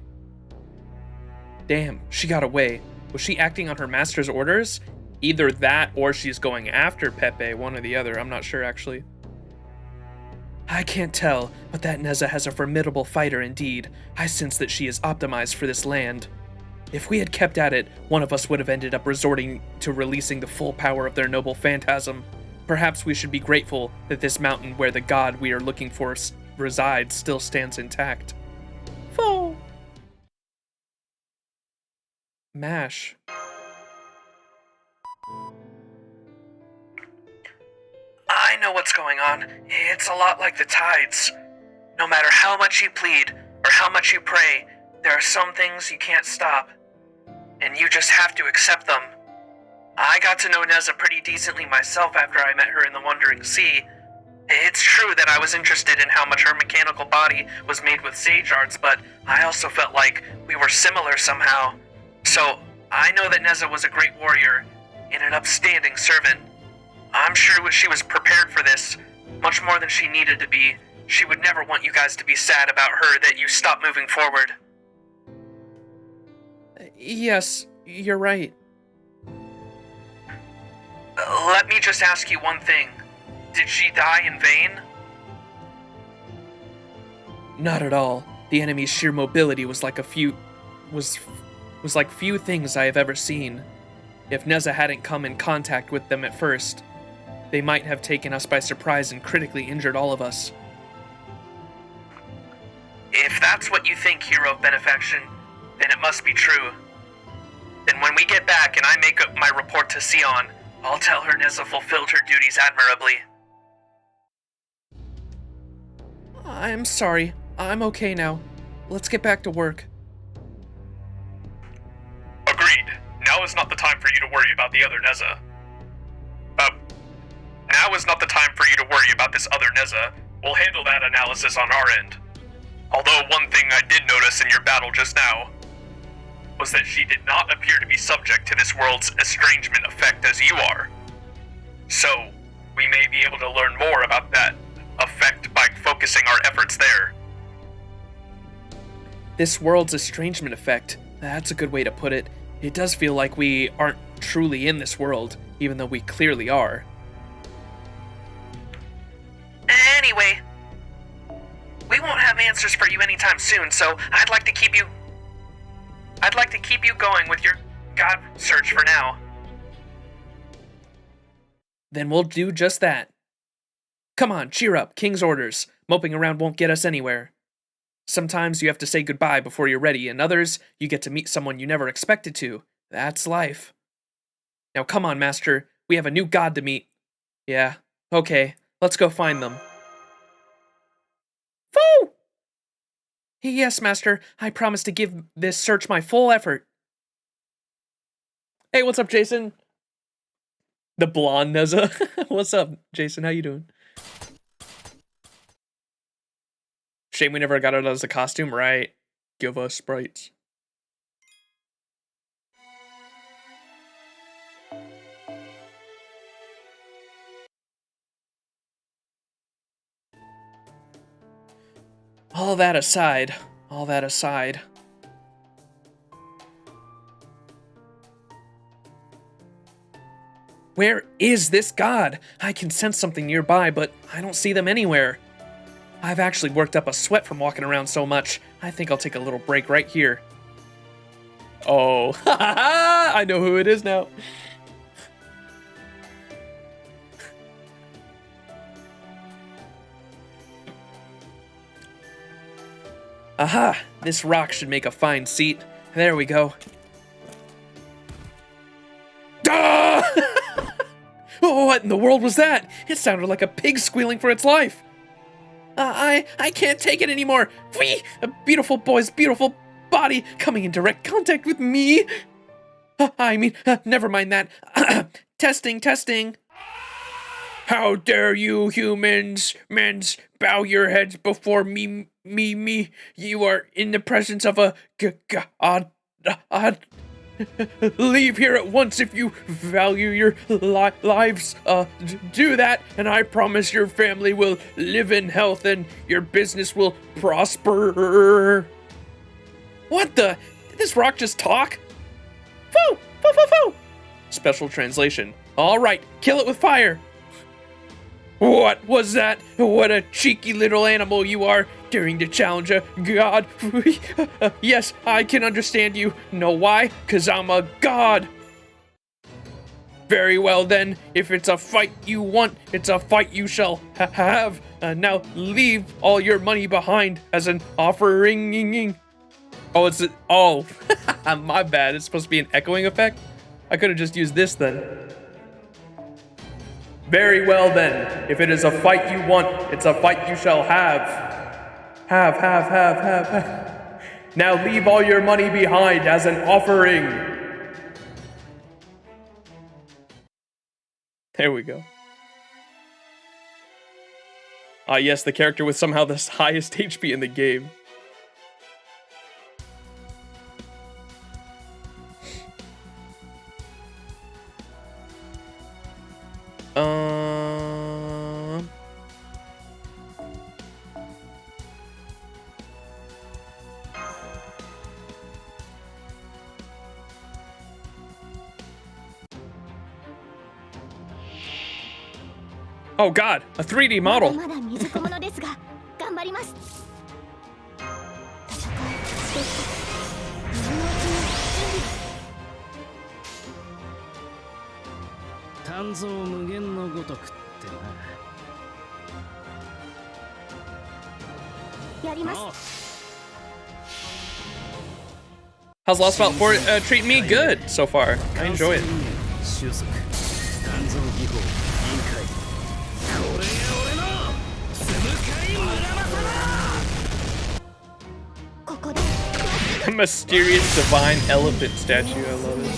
Speaker 8: Damn, she got away. Was she acting on her master's orders? Either that or she's going after Pepe, one or the other. I'm not sure, actually. I can't tell, but that Neza has a formidable fighter indeed. I sense that she is optimized for this land. If we had kept at it, one of us would have ended up resorting to releasing the full power of their noble phantasm. Perhaps we should be grateful that this mountain where the god we are looking for resides still stands intact. Foe. Mash.
Speaker 3: I know what's going on. It's a lot like the tides. No matter how much you plead or how much you pray, there are some things you can't stop. And you just have to accept them. I got to know Neza pretty decently myself after I met her in the Wandering Sea. It's true that I was interested in how much her mechanical body was made with sage arts, but I also felt like we were similar somehow. So, I know that Neza was a great warrior and an upstanding servant. I'm sure she was prepared for this, much more than she needed to be. She would never want you guys to be sad about her that you stopped moving forward.
Speaker 8: Yes, you're right.
Speaker 3: Let me just ask you one thing. Did she die in vain?
Speaker 8: Not at all. The enemy's sheer mobility was like few things I have ever seen. If Neza hadn't come in contact with them at first, they might have taken us by surprise and critically injured all of us.
Speaker 3: If that's what you think, Hero of Benefaction, then it must be true. Then when we get back and I make up my report to Sion, I'll tell her Neza fulfilled her duties admirably.
Speaker 8: I'm sorry. I'm okay now. Let's get back to work.
Speaker 4: Agreed. Now is not the time for you to worry about the other Neza. Now is not the time for you to worry about this other Neza. We'll handle that analysis on our end. Although one thing I did notice in your battle just now was that she did not appear to be subject to this world's estrangement effect as you are. So, we may be able to learn more about that effect by focusing our efforts there.
Speaker 8: This world's estrangement effect. That's a good way to put it. It does feel like we aren't truly in this world, even though we clearly are.
Speaker 3: Anyway, we won't have answers for you anytime soon, so I'd like to keep you going with your God search for now.
Speaker 8: Then we'll do just that. Come on, cheer up, King's orders. Moping around won't get us anywhere. Sometimes you have to say goodbye before you're ready, and others, you get to meet someone you never expected to. That's life. Now come on, Master. We have a new god to meet. Yeah, okay. Let's go find them. Foo! Yes, Master. I promise to give this search my full effort. Hey, what's up, Jason? The blonde Neza. What's up, Jason? How you doing? Shame we never got it as a costume, right? Give us sprites. All that aside. Where is this god? I can sense something nearby, but I don't see them anywhere. I've actually worked up a sweat from walking around so much. I think I'll take a little break right here. Oh, I know who it is now. Aha! This rock should make a fine seat. There we go. Ah! Oh, what in the world was that? It sounded like a pig squealing for its life. I can't take it anymore. Whee! A beautiful boy's beautiful body coming in direct contact with me. Never mind that. Testing. How dare you, humans, bow your heads before me. You are in the presence of a god. Leave here at once if you value your lives. Do that, and I promise your family will live in health and your business will prosper. What the? Did this rock just talk? Foo! Special translation. All right, kill it with fire. What was that? What a cheeky little animal you are, daring to challenge a god. Yes, I can understand you. Know why? 'Cause I'm a god. Very well then, if it's a fight you want, it's a fight you shall have. Now leave all your money behind as an offering. Oh, my bad. It's supposed to be an echoing effect? I could have just used this then. Very well then, if it is a fight you want, it's a fight you shall have. Have. Now leave all your money behind as an offering. There we go. Yes, the character with somehow the highest HP in the game.
Speaker 1: Oh god, a 3D model.
Speaker 7: まだ未熟者ですが頑張ります。戦いですか。今のうちに準備を。
Speaker 2: 鍛造無限のごとくってな。
Speaker 7: やります。
Speaker 1: How's Lostbelt 4 treating me? Good so far. I enjoy it.
Speaker 2: 収束。鍛造技法臨界。これが俺のスムカイ村正だ。
Speaker 7: ここで
Speaker 1: A mysterious divine elephant statue. I love it.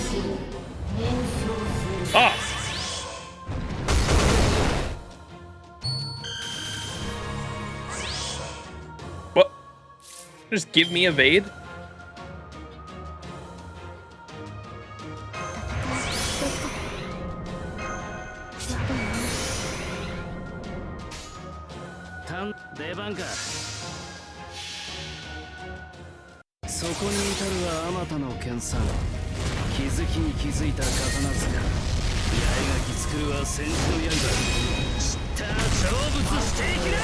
Speaker 1: Ah! What? Just give me evade?
Speaker 2: 出番か。そこに至るはあまたの研鑽。気づきに気づいた刀塚。八重垣作るは戦時の刃。知った成仏していきな。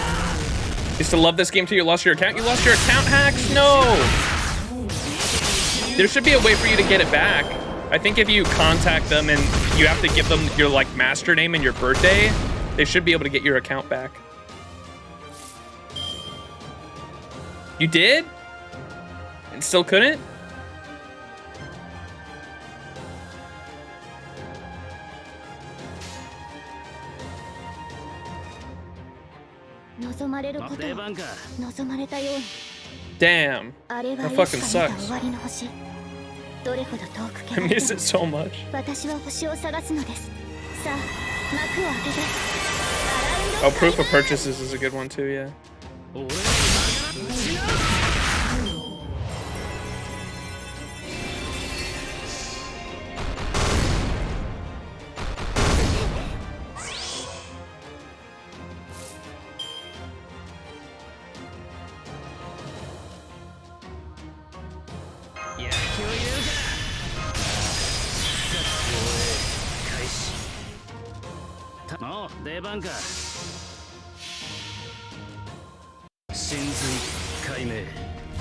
Speaker 1: Used to love this game till you lost your account. You lost your account, hacks? No! There should be a way for you to get it back. I think if you contact them and you have to give them your like master name and your birthday, they should be able to get your account back. You did? And still couldn't? Damn. That fucking sucks. I miss it so much. Oh, proof of purchases is a good one too, yeah.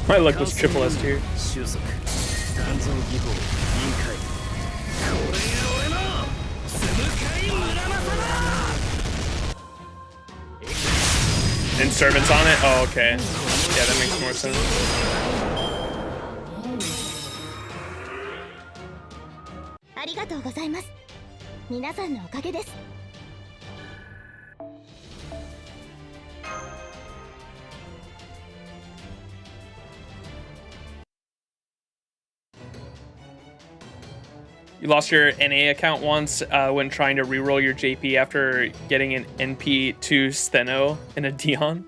Speaker 1: My luck was triple S tier. And servants on it? Oh, okay. Yeah, that makes more sense. You lost your NA account once when trying to reroll your JP after getting an NP2 Steno and a Dion.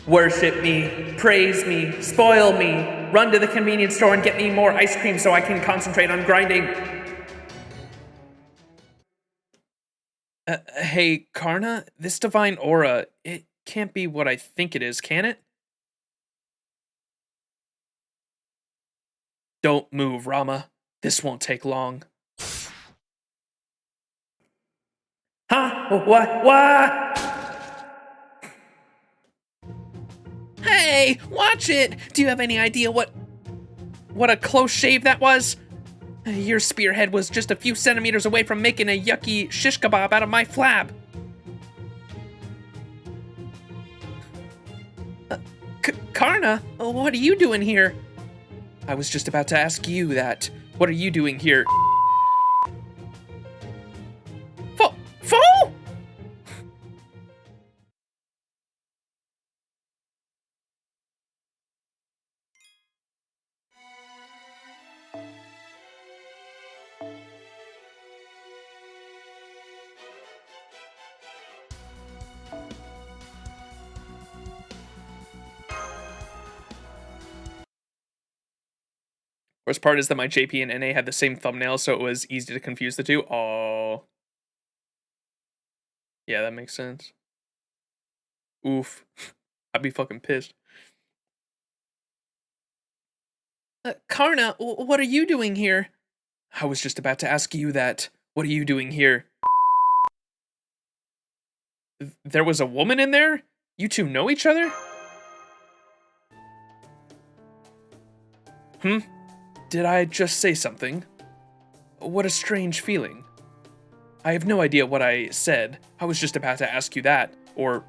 Speaker 1: Worship me, praise me, spoil me, run to the convenience store and get me more ice cream so I can concentrate on grinding. Hey, Karna, this divine aura, it can't be what I think it is, can it? Don't move, Rama. This won't take long. Huh? What? Hey, watch it! Do you have any idea what a close shave that was? Your spearhead was just a few centimeters away from making a yucky shish kebab out of my flab. Karna, what are you doing here? I was just about to ask you that. What are you doing here? Fool? Worst part is that my JP and NA had the same thumbnail, so it was easy to confuse the two. Oh. Yeah, that makes sense. Oof. I'd be fucking pissed.
Speaker 8: Karna, what are you doing here?
Speaker 1: I was just about to ask you that. What are you doing here? There was a woman in there? You two know each other? Did I just say something? What a strange feeling. I have no idea what I said. I was just about to ask you that. Or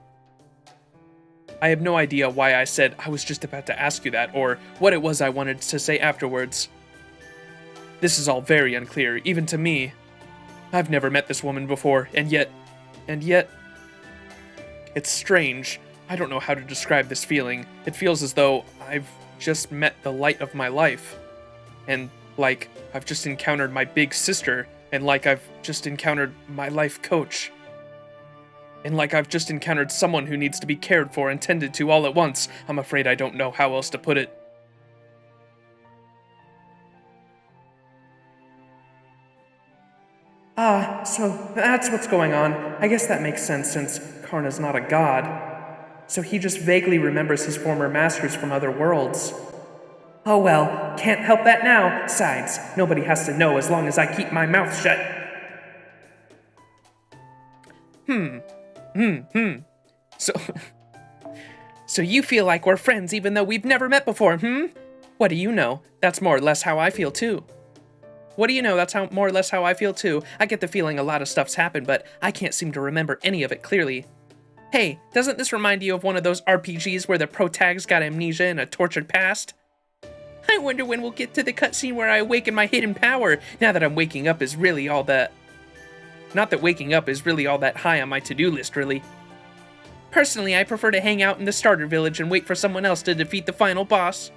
Speaker 1: I have no idea why I said I was just about to ask you that, or what it was I wanted to say afterwards. This is all very unclear, even to me. I've never met this woman before, and yet, it's strange. I don't know how to describe this feeling. It feels as though I've just met the light of my life. And like I've just encountered my big sister, and like I've just encountered my life coach. And like I've just encountered someone who needs to be cared for and tended to all at once. I'm afraid I don't know how else to put it.
Speaker 8: Ah, so that's what's going on. I guess that makes sense since Karna's not a god. So he just vaguely remembers his former masters from other worlds. Oh well, can't help that now. Besides, nobody has to know as long as I keep my mouth shut.
Speaker 1: So, so you feel like we're friends even though we've never met before, What do you know? That's more or less how I feel too. What do you know? That's more or less how I feel too. I get the feeling a lot of stuff's happened, but I can't seem to remember any of it clearly. Hey, doesn't this remind you of one of those RPGs where the protag's got amnesia and a tortured past? I wonder when we'll get to the cutscene where I awaken my hidden power, now that I'm waking up is really all that... Not that waking up is really all that high on my to-do list, really. Personally, I prefer to hang out in the starter village and wait for someone else to defeat the final boss.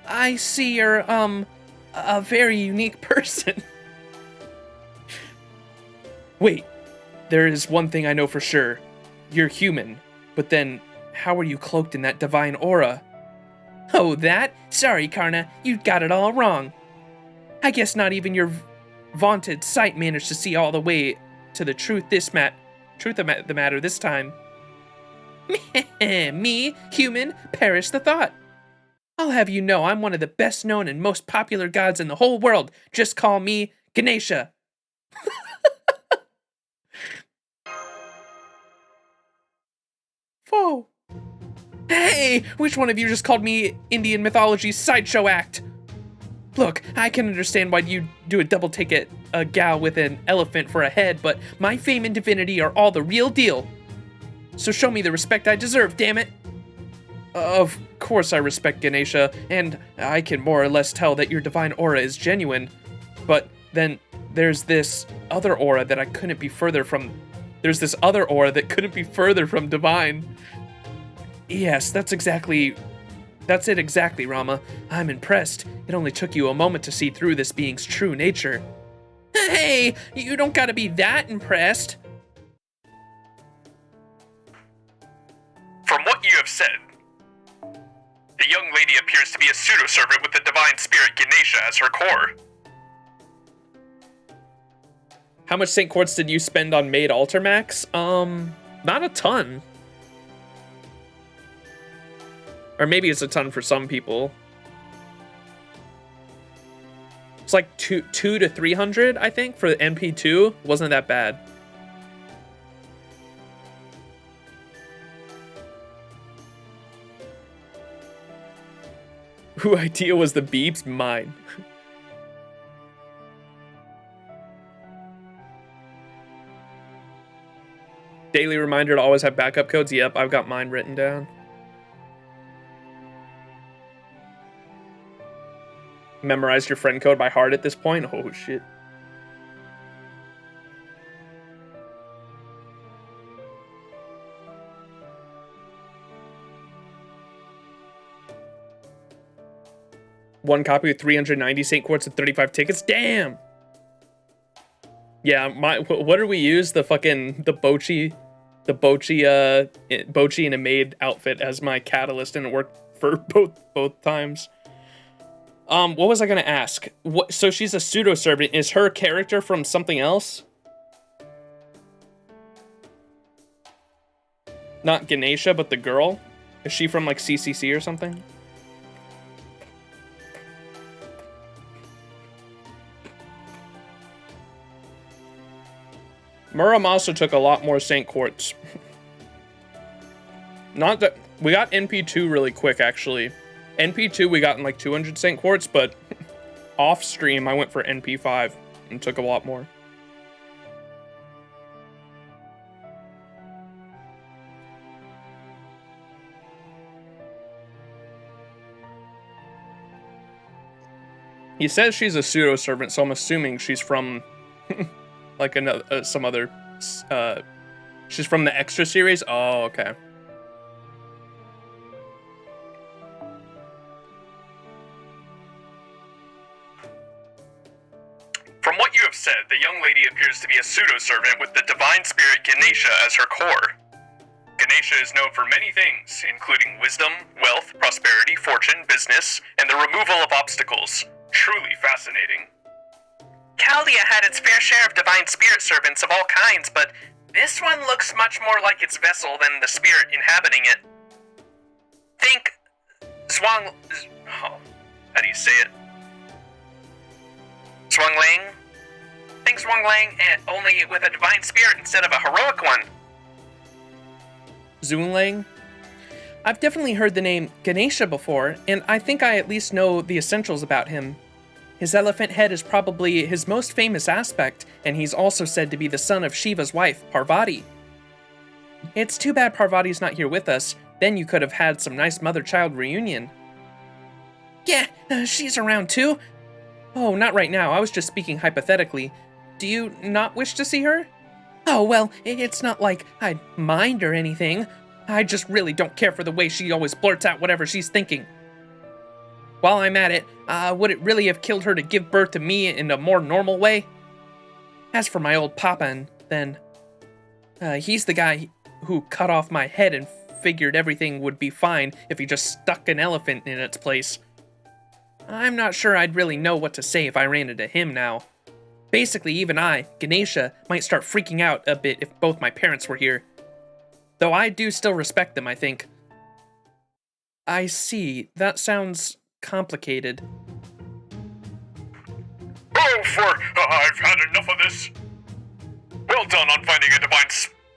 Speaker 1: I see you're, a very unique person. Wait, there is one thing I know for sure. You're human, but then, how are you cloaked in that divine aura? Oh, that? Sorry, Karna, you got it all wrong. I guess not even your vaunted sight managed to see all the way to the truth of the matter this time. Me, human, perish the thought. I'll have you know I'm one of the best known and most popular gods in the whole world. Just call me Ganesha. Whoa. Hey, which one of you just called me Indian mythology's sideshow act? Look, I can understand why you do a double take at a gal with an elephant for a head, but my fame and divinity are all the real deal. So show me the respect I deserve, damn it. Of course I respect Ganesha, and I can more or less tell that your divine aura is genuine. But then there's this other aura that couldn't be further from divine. Yes, that's it exactly, Rama. I'm impressed. It only took you a moment to see through this being's true nature. Hey, you don't gotta be that impressed.
Speaker 4: From what you have said, the young lady appears to be a pseudo-servant with the divine spirit Ganesha as her core.
Speaker 1: How much Saint Quartz did you spend on Maid Altar Max? Not a ton. Or maybe it's a ton for some people. It's like 200 to 300, I think, for the MP2. Wasn't that bad. Who idea was the beeps? Mine. Daily reminder to always have backup codes. Yep, I've got mine written down. Memorized your friend code by heart at this point? Oh, shit. One copy with 390 Saint Quartz and 35 tickets? Damn! Yeah, what did we use? The Bochi in a maid outfit as my catalyst, and it worked for both times. What was I gonna ask? So she's a pseudo-servant. Is her character from something else? Not Ganesha, but the girl? Is she from like CCC or something? Muramasa took a lot more Saint Quartz. Not that... We got NP2 really quick, actually. NP2 we got in like 200 Saint Quartz, but off stream I went for NP5 and took a lot more. He says she's a pseudo servant, so I'm assuming she's from like another some other. She's from the extra series. Oh, okay.
Speaker 4: From what you have said, the young lady appears to be a pseudo-servant with the divine spirit Ganesha as her core. Ganesha is known for many things, including wisdom, wealth, prosperity, fortune, business, and the removal of obstacles. Truly fascinating.
Speaker 3: Chaldea had its fair share of divine spirit servants of all kinds, but this one looks much more like its vessel than the spirit inhabiting it. Think Zwang... Oh, how do you say it? Zwanglang? Think Zwanglang, only with a divine spirit instead of a heroic one.
Speaker 8: Zunlang? I've definitely heard the name Ganesha before, and I think I at least know the essentials about him. His elephant head is probably his most famous aspect, and he's also said to be the son of Shiva's wife, Parvati. It's too bad Parvati's not here with us, then you could have had some nice mother-child reunion. Yeah, she's around too. Oh, not right now, I was just speaking hypothetically. Do you not wish to see her? Oh, well, it's not like I'd mind or anything. I just really don't care for the way she always blurts out whatever she's thinking. While I'm at it, would it really have killed her to give birth to me in a more normal way? As for my old papa, then, he's the guy who cut off my head and figured everything would be fine if he just stuck an elephant in its place. I'm not sure I'd really know what to say if I ran into him now. Basically, even I, Ganesha, might start freaking out a bit if both my parents were here. Though I do still respect them, I think. I see. That sounds complicated.
Speaker 4: I've had enough of this. Well done on finding a divine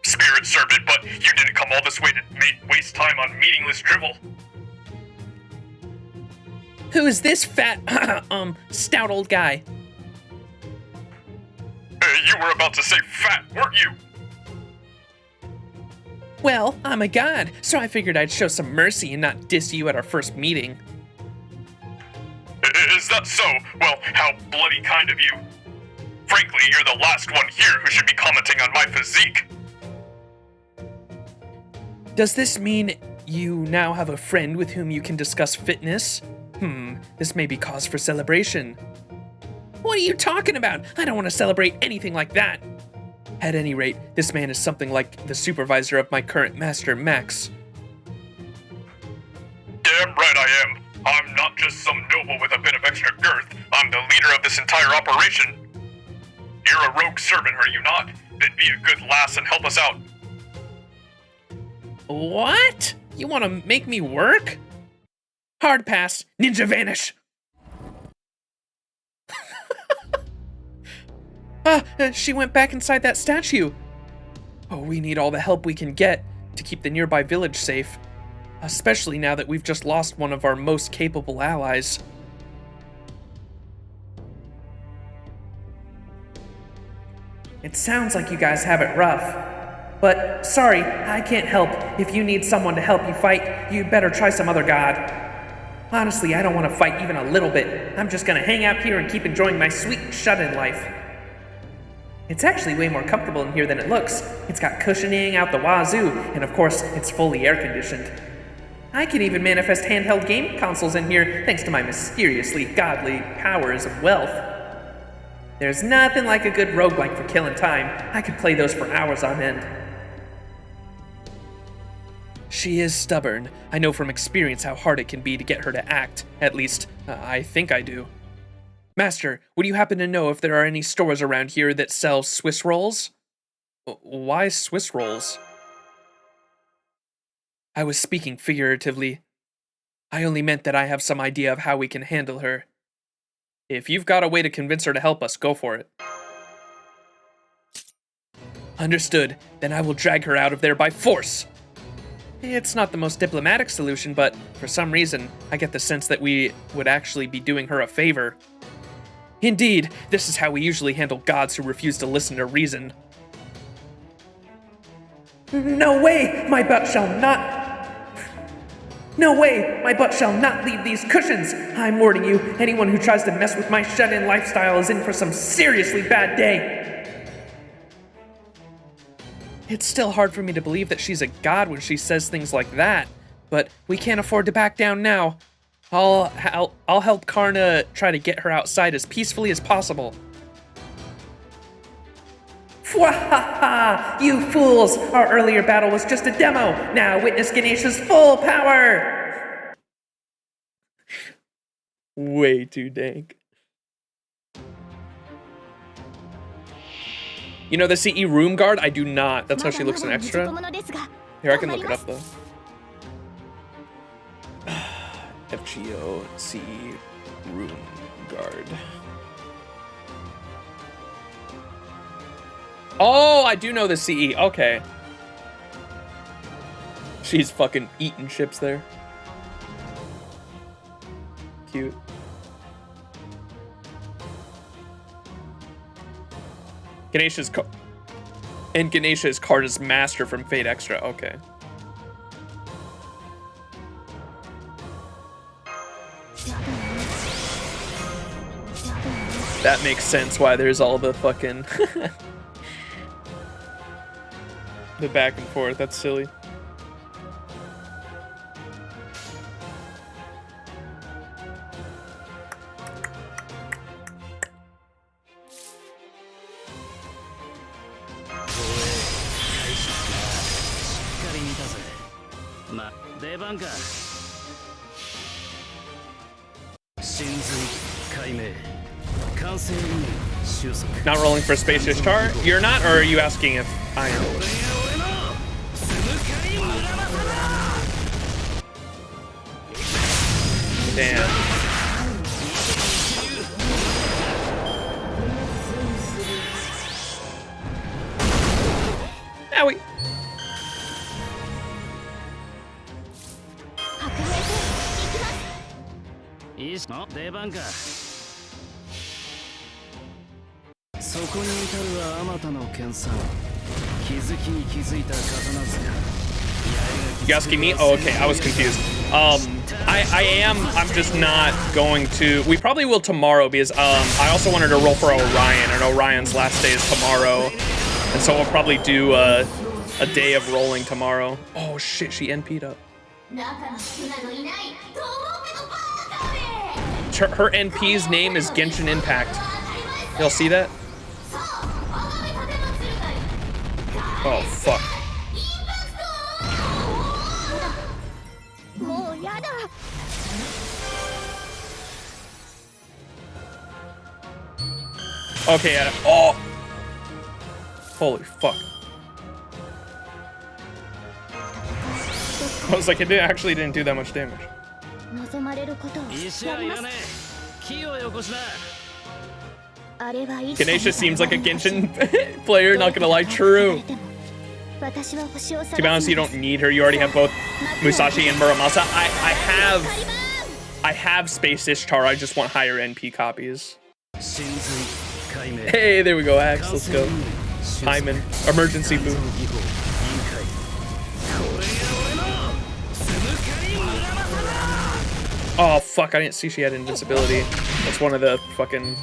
Speaker 4: spirit servant, but you didn't come all this way to waste time on meaningless drivel.
Speaker 8: Who is this fat, stout old guy?
Speaker 4: You were about to say fat, weren't you?
Speaker 8: Well, I'm a god, so I figured I'd show some mercy and not diss you at our first meeting.
Speaker 4: Is that so? Well, how bloody kind of you. Frankly, you're the last one here who should be commenting on my physique.
Speaker 8: Does this mean you now have a friend with whom you can discuss fitness? This may be cause for celebration. What are you talking about? I don't want to celebrate anything like that. At any rate, this man is something like the supervisor of my current master, Max.
Speaker 4: Damn right I am. I'm not just some noble with a bit of extra girth. I'm the leader of this entire operation. You're a rogue servant, are you not? Then be a good lass and help us out.
Speaker 8: What? You want to make me work? Hard pass. Ninja vanish. She went back inside that statue. Oh, we need all the help we can get to keep the nearby village safe. Especially now that we've just lost one of our most capable allies. It sounds like you guys have it rough. But, sorry, I can't help. If you need someone to help you fight, you'd better try some other god. Honestly, I don't want to fight even a little bit. I'm just gonna hang out here and keep enjoying my sweet shut-in life. It's actually way more comfortable in here than it looks. It's got cushioning out the wazoo, and of course, it's fully air-conditioned. I can even manifest handheld game consoles in here thanks to my mysteriously godly powers of wealth. There's nothing like a good roguelike for killing time. I could play those for hours on end. She is stubborn. I know from experience how hard it can be to get her to act. At least, I think I do. Master, would you happen to know if there are any stores around here that sell Swiss rolls? Why Swiss rolls? I was speaking figuratively. I only meant that I have some idea of how we can handle her. If you've got a way to convince her to help us, go for it. Understood. Then I will drag her out of there by force. It's not the most diplomatic solution, but for some reason, I get the sense that we would actually be doing her a favor. Indeed, this is how we usually handle gods who refuse to listen to reason. No way, my butt shall not... No way, my butt shall not leave these cushions. I'm warning you, anyone who tries to mess with my shut-in lifestyle is in for some seriously bad day. It's still hard for me to believe that she's a god when she says things like that, but we can't afford to back down now. I'll help Karna try to get her outside as peacefully as possible. Fwahaha! You fools! Our earlier battle was just a demo. Now witness Ganesha's full power! Way too dank. You know the CE room guard? I do not. That's how she looks in extra. Here, I can look it up though. FGO CE room guard. Oh, I do know the CE. Okay. She's fucking eating chips there. Cute. Ganesha is Karna's master from Fate Extra. Okay. That makes sense why there's all the fucking the back and forth. That's silly. Not rolling for Space Ishtar? You're not, or are you asking if I am? Damn. Owie. You asking me? Oh, okay. I was confused. I'm just not going to. We probably will tomorrow because I also wanted to roll for Orion, and Orion's last day is tomorrow, and so we'll probably do a day of rolling tomorrow. Oh shit, she NP'd up. Her NP's name is Genshin Impact. Y'all see that? Oh fuck. Okay, Adam. Oh! Holy fuck. I was like, it actually didn't do that much damage. Ganesha seems like a Genshin player, not gonna lie, true. To be honest, you don't need her. You already have both Musashi and Muramasa. I have Space Ishtar. I just want higher NP copies. Hey, there we go, Axe. Let's go. Hyman. Emergency boom. Oh, fuck. I didn't see she had invincibility. That's one of the fucking...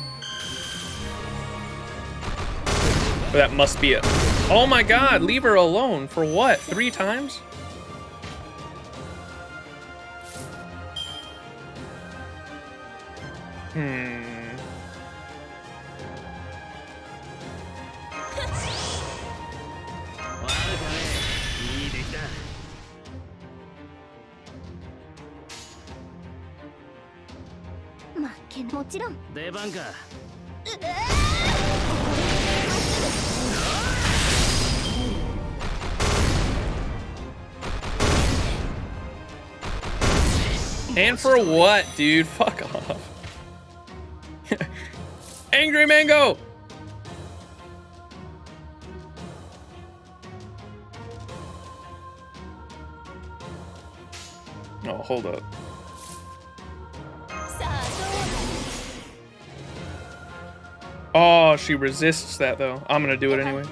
Speaker 8: That must be it. Oh my god, leave her alone. For what? 3 times? And for what, dude? Fuck off. Angry Mango!
Speaker 1: hold up. Oh, she resists that though. I'm gonna do it anyway.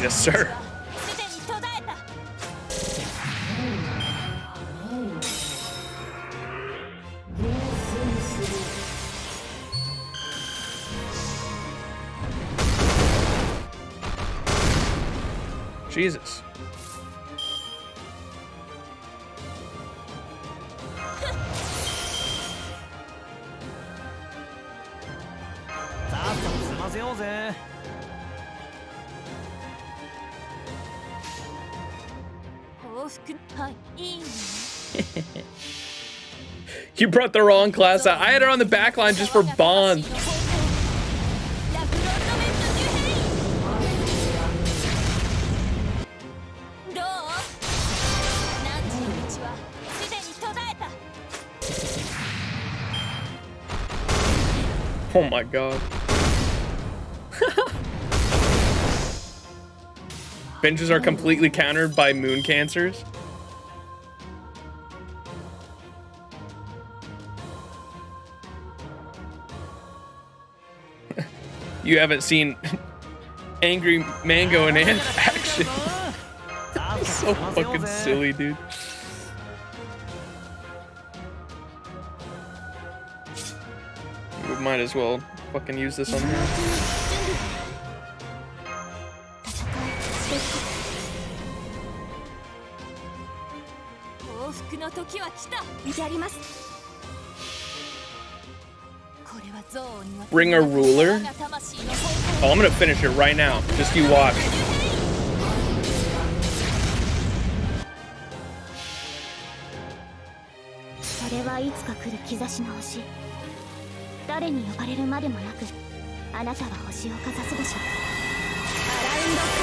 Speaker 1: Yes, sir. Jesus. You brought the wrong class out. I had her on the back line just for Bond. Oh my god. Benches are completely countered by moon cancers. You haven't seen Angry Mango in action. So fucking silly, dude. We might as well fucking use this on her. Bring a ruler? Oh, I'm gonna finish it right now. Just you watch.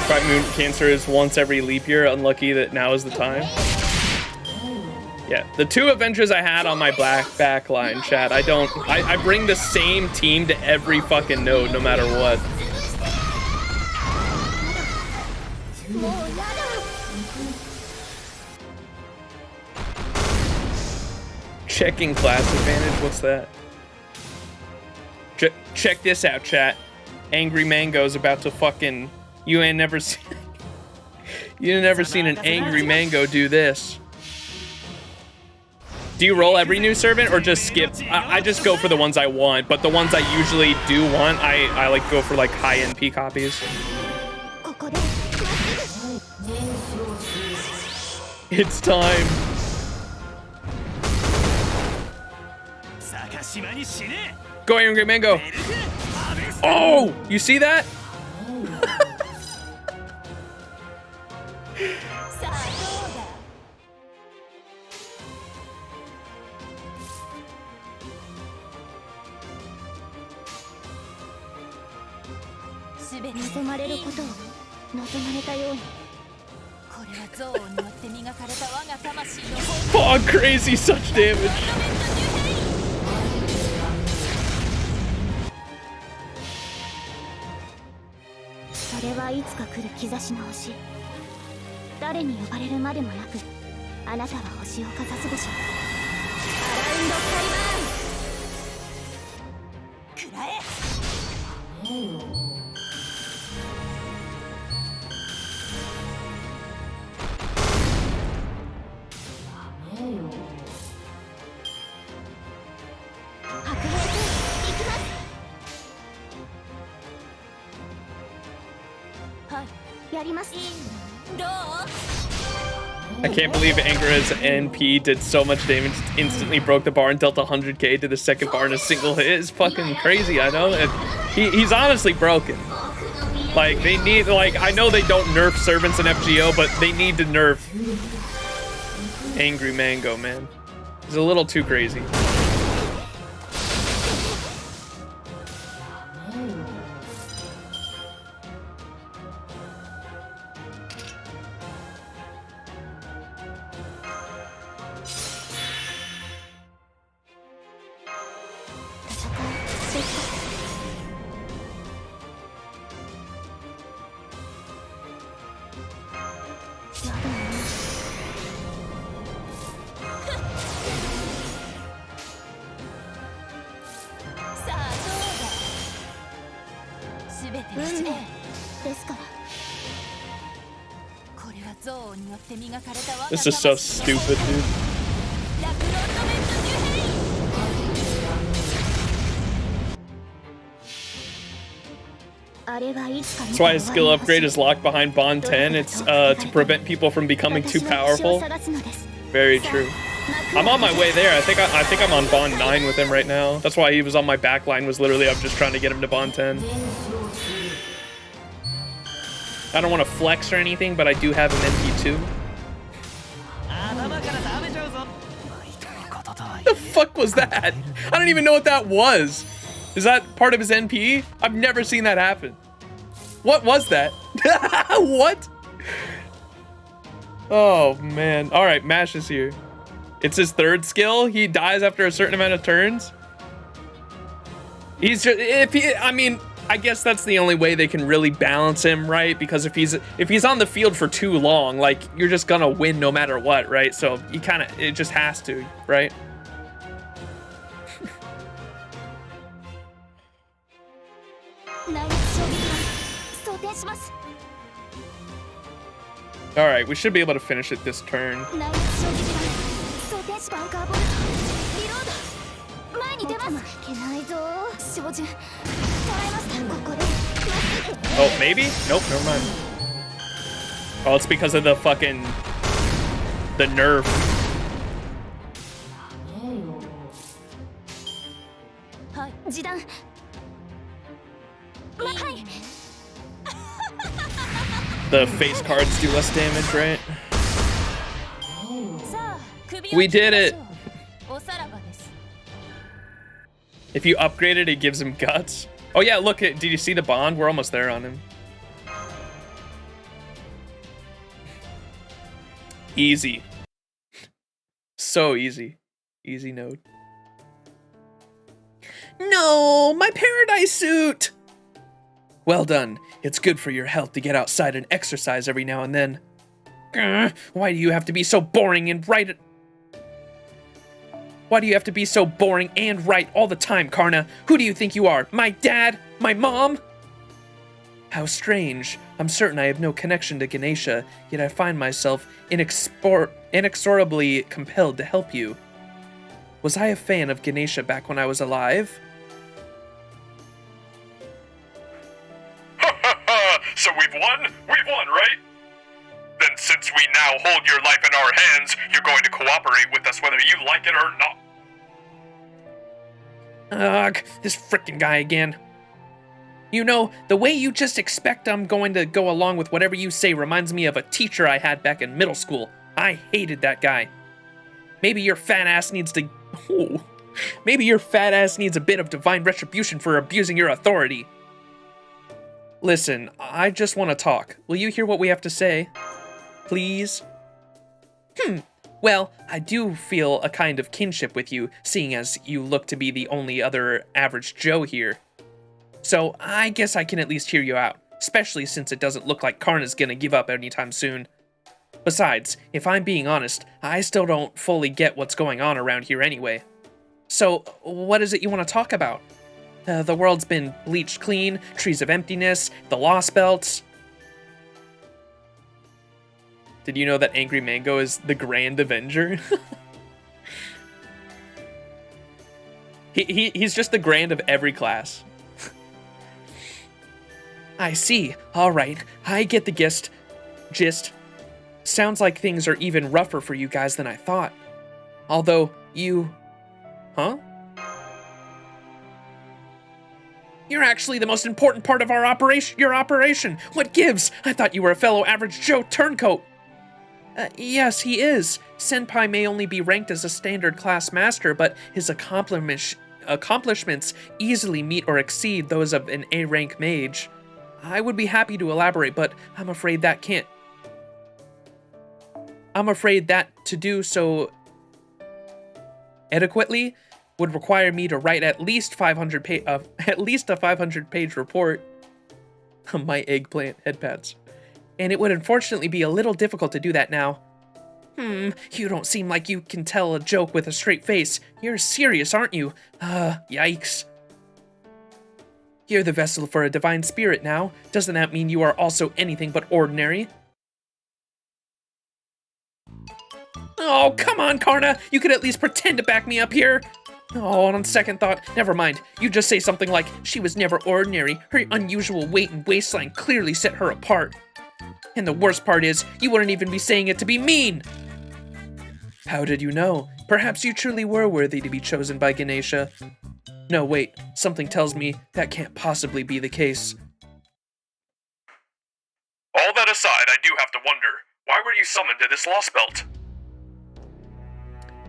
Speaker 1: Right, moon cancer is once every leap year. Unlucky that now is the time. Yeah, the two Avengers I had on my back line, chat. I bring the same team to every fucking node, no matter what. Checking class advantage, what's that? Check this out, chat. Angry Mango's about to fucking... You ain't never seen... You never seen an Angry Mango do this. Do you roll every new servant or just skip? I just go for the ones I want, but the ones I usually do want, I like go for like high NP copies. It's time. Go Angry Mango. Oh, you see that? Oh, crazy, such damage. I can't believe Angra's NP did so much damage, instantly broke the bar and dealt 100k to the second bar in a single hit. It's fucking crazy, I know. He's honestly broken. Like, they need, like, I know they don't nerf servants in FGO, but they need to nerf Angry Mango, man. He's a little too crazy.
Speaker 7: 運命ですから。
Speaker 1: This is so stupid, dude. That's why his skill upgrade is locked behind Bond 10. It's to prevent people from becoming too powerful. Very true. I'm on my way there. I think I'm on Bond 9 with him right now. That's why he was on my back line, was literally I'm just trying to get him to Bond 10. I don't want to flex or anything, but I do have an MP2. The fuck was that? I don't even know what that was. Is that part of his NP? I've never seen that happen. What was that? What? Oh man. All right, Mash is here. It's his third skill. He dies after a certain amount of turns. He's just, I mean, I guess that's the only way they can really balance him, right? Because if he's on the field for too long, like, you're just gonna win no matter what, right? So you kind of, it just has to, right? All right, we should be able to finish it this turn. Oh, maybe? Nope, never mind. Oh, it's because of the fucking... the nerf. The face cards do less damage, right? We did it! If you upgrade it, it gives him guts. Oh yeah, look, did you see the bond? We're almost there on him. Easy. So easy. Easy node. No, my paradise suit! Well done. It's good for your health to get outside and exercise every now and then. Why do you have to be so boring and right? Why do you have to be so boring and right all the time, Karna? Who do you think you are? My dad? My mom? How strange. I'm certain I have no connection to Ganesha, yet I find myself inexorably compelled to help you. Was I a fan of Ganesha back when I was alive?
Speaker 4: So we've won? We've won, right? Then since we now hold your life in our hands, you're going to cooperate with us whether you like it or not.
Speaker 8: Ugh, this frickin' guy again. You know, the way you just expect I'm going to go along with whatever you say reminds me of a teacher I had back in middle school. I hated that guy. Maybe your fat ass needs to... Oh, maybe your fat ass needs a bit of divine retribution for abusing your authority. Listen, I just want to talk. Will you hear what we have to say? Please? Well, I do feel a kind of kinship with you, seeing as you look to be the only other average Joe here. So I guess I can at least hear you out, especially since it doesn't look like Karna's gonna give up anytime soon. Besides, if I'm being honest, I still don't fully get what's going on around here anyway. So, what is it you want to talk about? The world's been bleached clean, trees of emptiness, the Lostbelt. Did you know that Angry Mango is the Grand Avenger? He's just the Grand of every class. I see. All right, I get the gist. Sounds like things are even rougher for you guys than I thought. Although you... Huh? You're actually the most important part of our operation. What gives? I thought you were a fellow average Joe turncoat. Yes, he is. Senpai may only be ranked as a standard class master, but his accomplishments easily meet or exceed those of an A-rank mage. I would be happy to elaborate, but I'm afraid that to do so adequately would require me to write at least a 500-page report. My eggplant headpads. And it would unfortunately be a little difficult to do that now. You don't seem like you can tell a joke with a straight face. You're serious, aren't you? Yikes. You're the vessel for a divine spirit now. Doesn't that mean you are also anything but ordinary? Oh, come on, Karna! You could at least pretend to back me up here! Oh, on second thought, never mind. You just say something like, she was never ordinary. Her unusual weight and waistline clearly set her apart. And the worst part is, you wouldn't even be saying it to be mean! How did you know? Perhaps you truly were worthy to be chosen by Ganesha. No, wait. Something tells me that can't possibly be the case.
Speaker 4: All that aside, I do have to wonder, why were you summoned to this Lostbelt?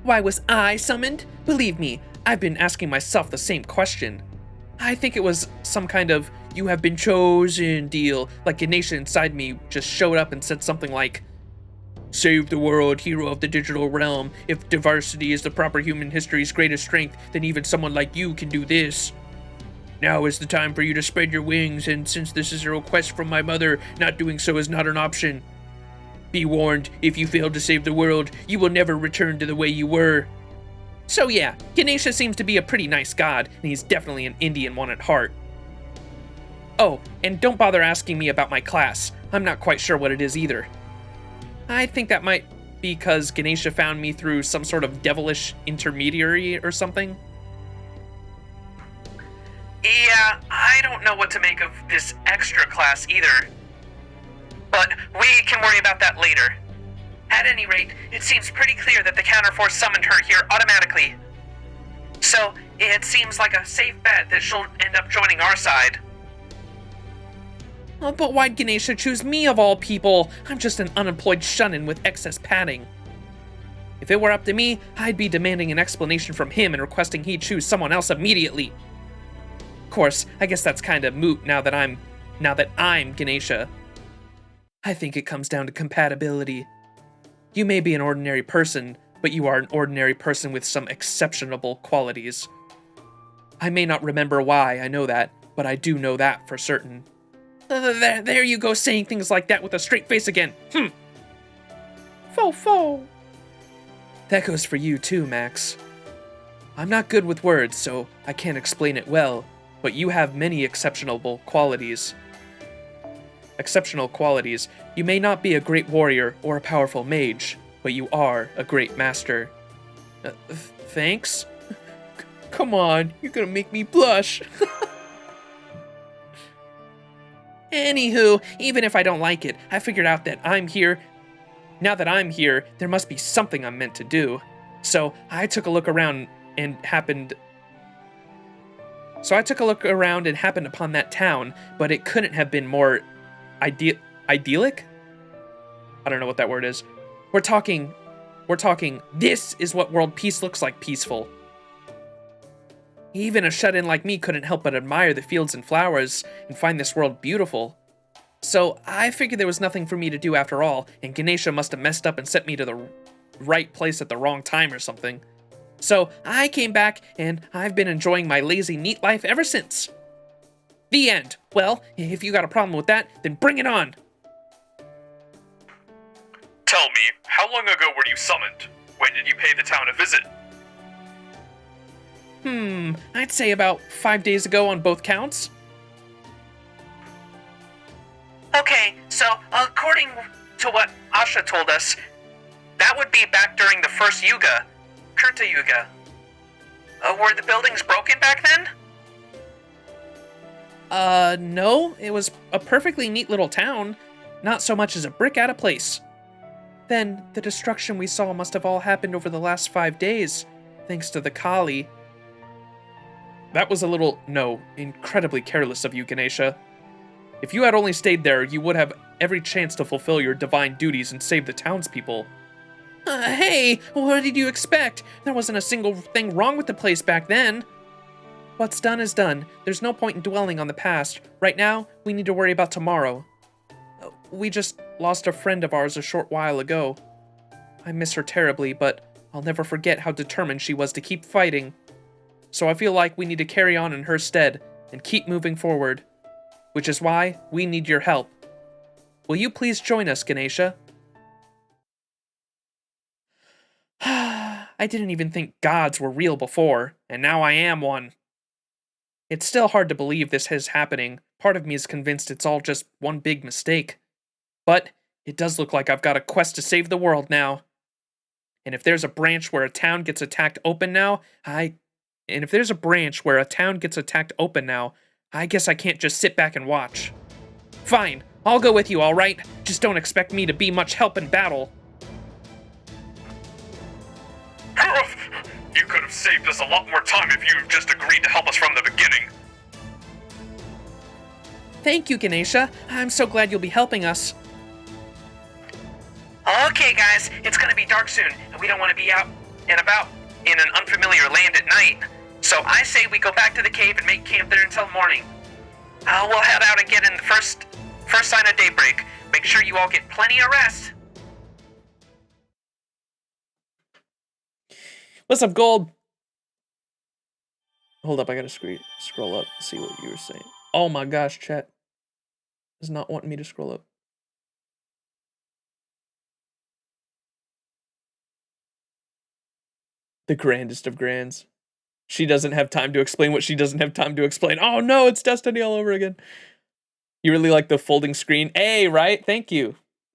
Speaker 8: Why was I summoned? Believe me, I've been asking myself the same question. I think it was some kind of you have been chosen deal, like Ganesha inside me just showed up and said something like, save the world, hero of the digital realm. If diversity is the proper human history's greatest strength, then even someone like you can do this. Now is the time for you to spread your wings, and since this is a request from my mother, not doing so is not an option. Be warned, if you fail to save the world, you will never return to the way you were. So yeah, Ganesha seems to be a pretty nice god, and he's definitely an Indian one at heart. Oh, and don't bother asking me about my class. I'm not quite sure what it is either. I think that might be because Ganesha found me through some sort of devilish intermediary or something.
Speaker 3: Yeah, I don't know what to make of this extra class either. But we can worry about that later. At any rate, it seems pretty clear that the counterforce summoned her here automatically. So, it seems like a safe bet that she'll end up joining our side.
Speaker 8: Oh, but why'd Ganesha choose me of all people? I'm just an unemployed shunnin with excess padding. If it were up to me, I'd be demanding an explanation from him and requesting he choose someone else immediately. Of course, I guess that's kind of moot now that I'm Ganesha. I think it comes down to compatibility. You may be an ordinary person, but you are an ordinary person with some exceptional qualities. I may not remember why I know that, but I do know that for certain. There you go saying things like that with a straight face again. Fo. That goes for you too, Max. I'm not good with words, so I can't explain it well, but you have many exceptional qualities. Exceptional qualities. You may not be a great warrior or a powerful mage, but you are a great master. Thanks? Come on, you're gonna make me blush. Anywho, even if I don't like it, I figured out that I'm here. Now that I'm here, there must be something I'm meant to do. So I took a look around and happened upon that town, but it couldn't have been more idyllic? I don't know what that word is. We're talking, this is what world peace looks like, peaceful. Even a shut-in like me couldn't help but admire the fields and flowers and find this world beautiful. So I figured there was nothing for me to do after all, and Ganesha must have messed up and sent me to the right place at the wrong time or something. So I came back, and I've been enjoying my lazy, neat life ever since. The end. Well, if you got a problem with that, then bring it on.
Speaker 4: Tell me, how long ago were you summoned? When did you pay the town a visit?
Speaker 8: I'd say about 5 days ago on both counts.
Speaker 3: Okay, so according to what Asha told us, that would be back during the first Yuga, Kurta Yuga. Were the buildings broken back then?
Speaker 8: No, it was a perfectly neat little town. Not so much as a brick out of place. Then, the destruction we saw must have all happened over the last 5 days, thanks to the Kali. That was incredibly careless of you, Ganesha. If you had only stayed there, you would have every chance to fulfill your divine duties and save the townspeople. Hey, what did you expect? There wasn't a single thing wrong with the place back then. What's done is done. There's no point in dwelling on the past. Right now, we need to worry about tomorrow. We just lost a friend of ours a short while ago. I miss her terribly, but I'll never forget how determined she was to keep fighting. So I feel like we need to carry on in her stead and keep moving forward. Which is why we need your help. Will you please join us, Ganesha? I didn't even think gods were real before, and now I am one. It's still hard to believe this is happening. Part of me is convinced it's all just one big mistake. But it does look like I've got a quest to save the world now. And if there's a branch where a town gets attacked open now, I guess I can't just sit back and watch. Fine, I'll go with you, all right? Just don't expect me to be much help in battle.
Speaker 4: You could have saved us a lot more time if you just agreed to help us from the beginning.
Speaker 8: Thank you, Ganesha. I'm so glad you'll be helping us.
Speaker 3: Okay, guys, it's gonna be dark soon, and we don't want to be out and about in an unfamiliar land at night. So I say we go back to the cave and make camp there until morning. We'll head out and get in the first sign of daybreak. Make sure you all get plenty of rest.
Speaker 8: What's up, Gold? Hold up, I gotta scroll up and see what you were saying. Oh my gosh, chat is not wanting me to scroll up. The grandest of grands. She doesn't have time to explain what she doesn't have time to explain. Oh no, it's Destiny all over again. You really like the folding screen? Hey, right? Thank you.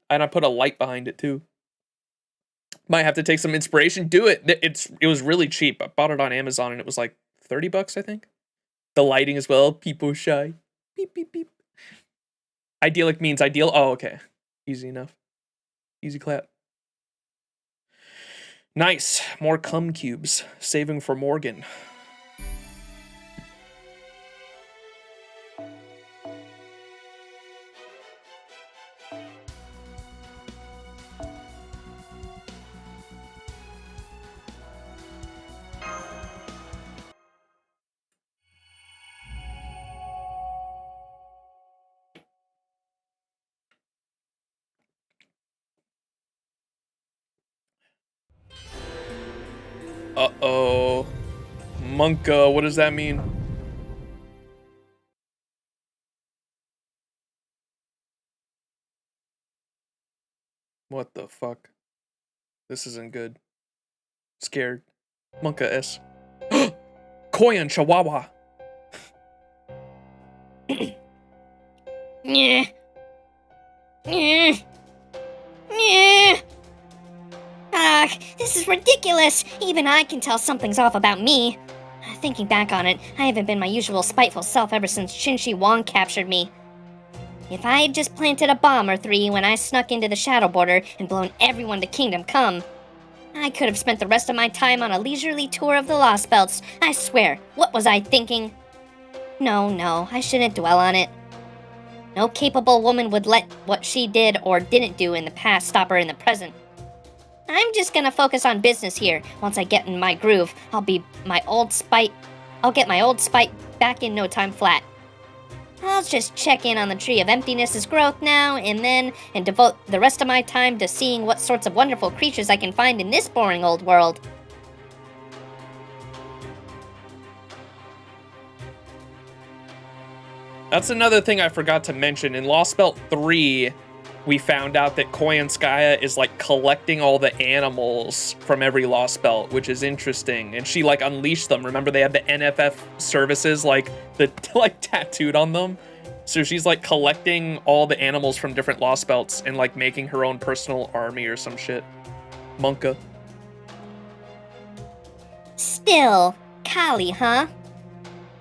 Speaker 8: And I put a light behind it too. Might have to take some inspiration. Do it. It was really cheap. I bought it on Amazon and it was like $30, I think. The lighting as well. People shy. Beep, beep, beep. Idyllic means ideal. Oh, okay. Easy enough. Easy clap. Nice. More cum cubes. Saving for Morgan. Uh-oh. Monka, what does that mean? What the fuck? This isn't good. Scared. Monka S. Koyan Chihuahua.
Speaker 7: Nyeh. Nyeh. Nyeh. Ugh, this is ridiculous. Even I can tell something's off about me. Thinking back on it, I haven't been my usual spiteful self ever since Shinshi Wong captured me. If I had just planted a bomb or three when I snuck into the Shadow Border and blown everyone to Kingdom Come, I could have spent the rest of my time on a leisurely tour of the Lostbelts. I swear, what was I thinking? No, I shouldn't dwell on it. No capable woman would let what she did or didn't do in the past stop her in the present. I'm just gonna focus on business here. Once I get in my groove, I'll get my old spite back in no time flat. I'll just check in on the Tree of Emptiness's growth now and devote the rest of my time to seeing what sorts of wonderful creatures I can find in this boring old world.
Speaker 8: That's another thing I forgot to mention. In Lostbelt 3, we found out that Koyanskaya is like collecting all the animals from every Lostbelt, which is interesting. And she like unleashed them. Remember they had the NFF services like tattooed on them. So she's like collecting all the animals from different Lostbelts and like making her own personal army or some shit. Monka.
Speaker 7: Still, Kali, huh?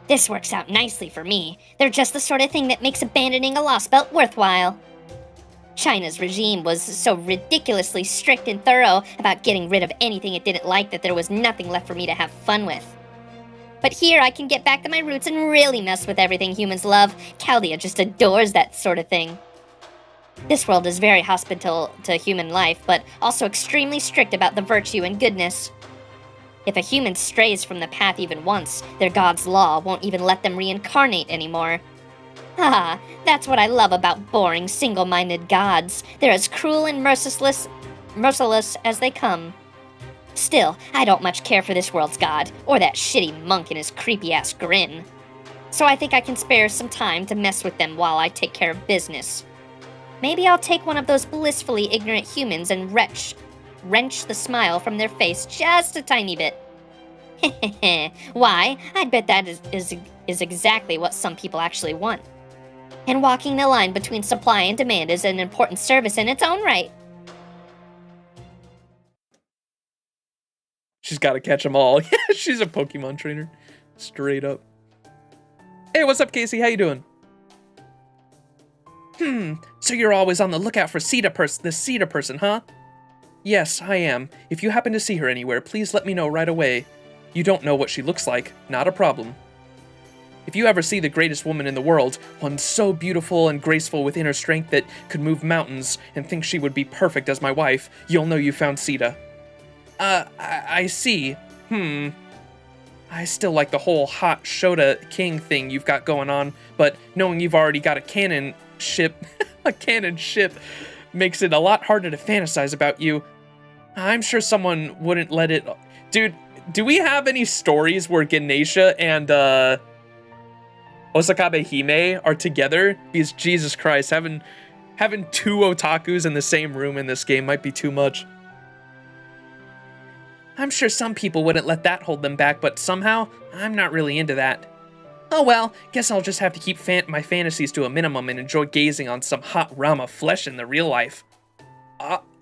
Speaker 7: This works out nicely for me. They're just the sort of thing that makes abandoning a Lostbelt worthwhile. China's regime was so ridiculously strict and thorough about getting rid of anything it didn't like that there was nothing left for me to have fun with. But here I can get back to my roots and really mess with everything humans love. Chaldea just adores that sort of thing. This world is very hospitable to human life, but also extremely strict about the virtue and goodness. If a human strays from the path even once, their god's law won't even let them reincarnate anymore. Ah, that's what I love about boring, single-minded gods. They're as cruel and merciless as they come. Still, I don't much care for this world's god, or that shitty monk and his creepy-ass grin. So I think I can spare some time to mess with them while I take care of business. Maybe I'll take one of those blissfully ignorant humans and wrench the smile from their face just a tiny bit. Why, I'd bet that is exactly what some people actually want. And walking the line between supply and demand is an important service in its own right.
Speaker 1: She's got to catch them all. She's a Pokemon trainer. Straight up. Hey, what's up, Casey? How you doing? So you're always on the lookout for this Cedar person, huh? Yes, I am. If you happen to see her anywhere, please let me know right away. You don't know what she looks like. Not a problem. If you ever see the greatest woman in the world, one so beautiful and graceful with inner strength that could move mountains, and think she would be perfect as my wife, you'll know you found Sita. I see. I still like the whole hot Shota King thing you've got going on, but knowing you've already got a cannon ship makes it a lot harder to fantasize about you. I'm sure someone wouldn't let it... Dude, do we have any stories where Ganesha and, Osakabe Hime are together? Because Jesus Christ, having two otakus in the same room in this game might be too much. I'm sure some people wouldn't let that hold them back, but somehow, I'm not really into that. Oh well, guess I'll just have to keep my fantasies to a minimum and enjoy gazing on some hot Rama flesh in the real life.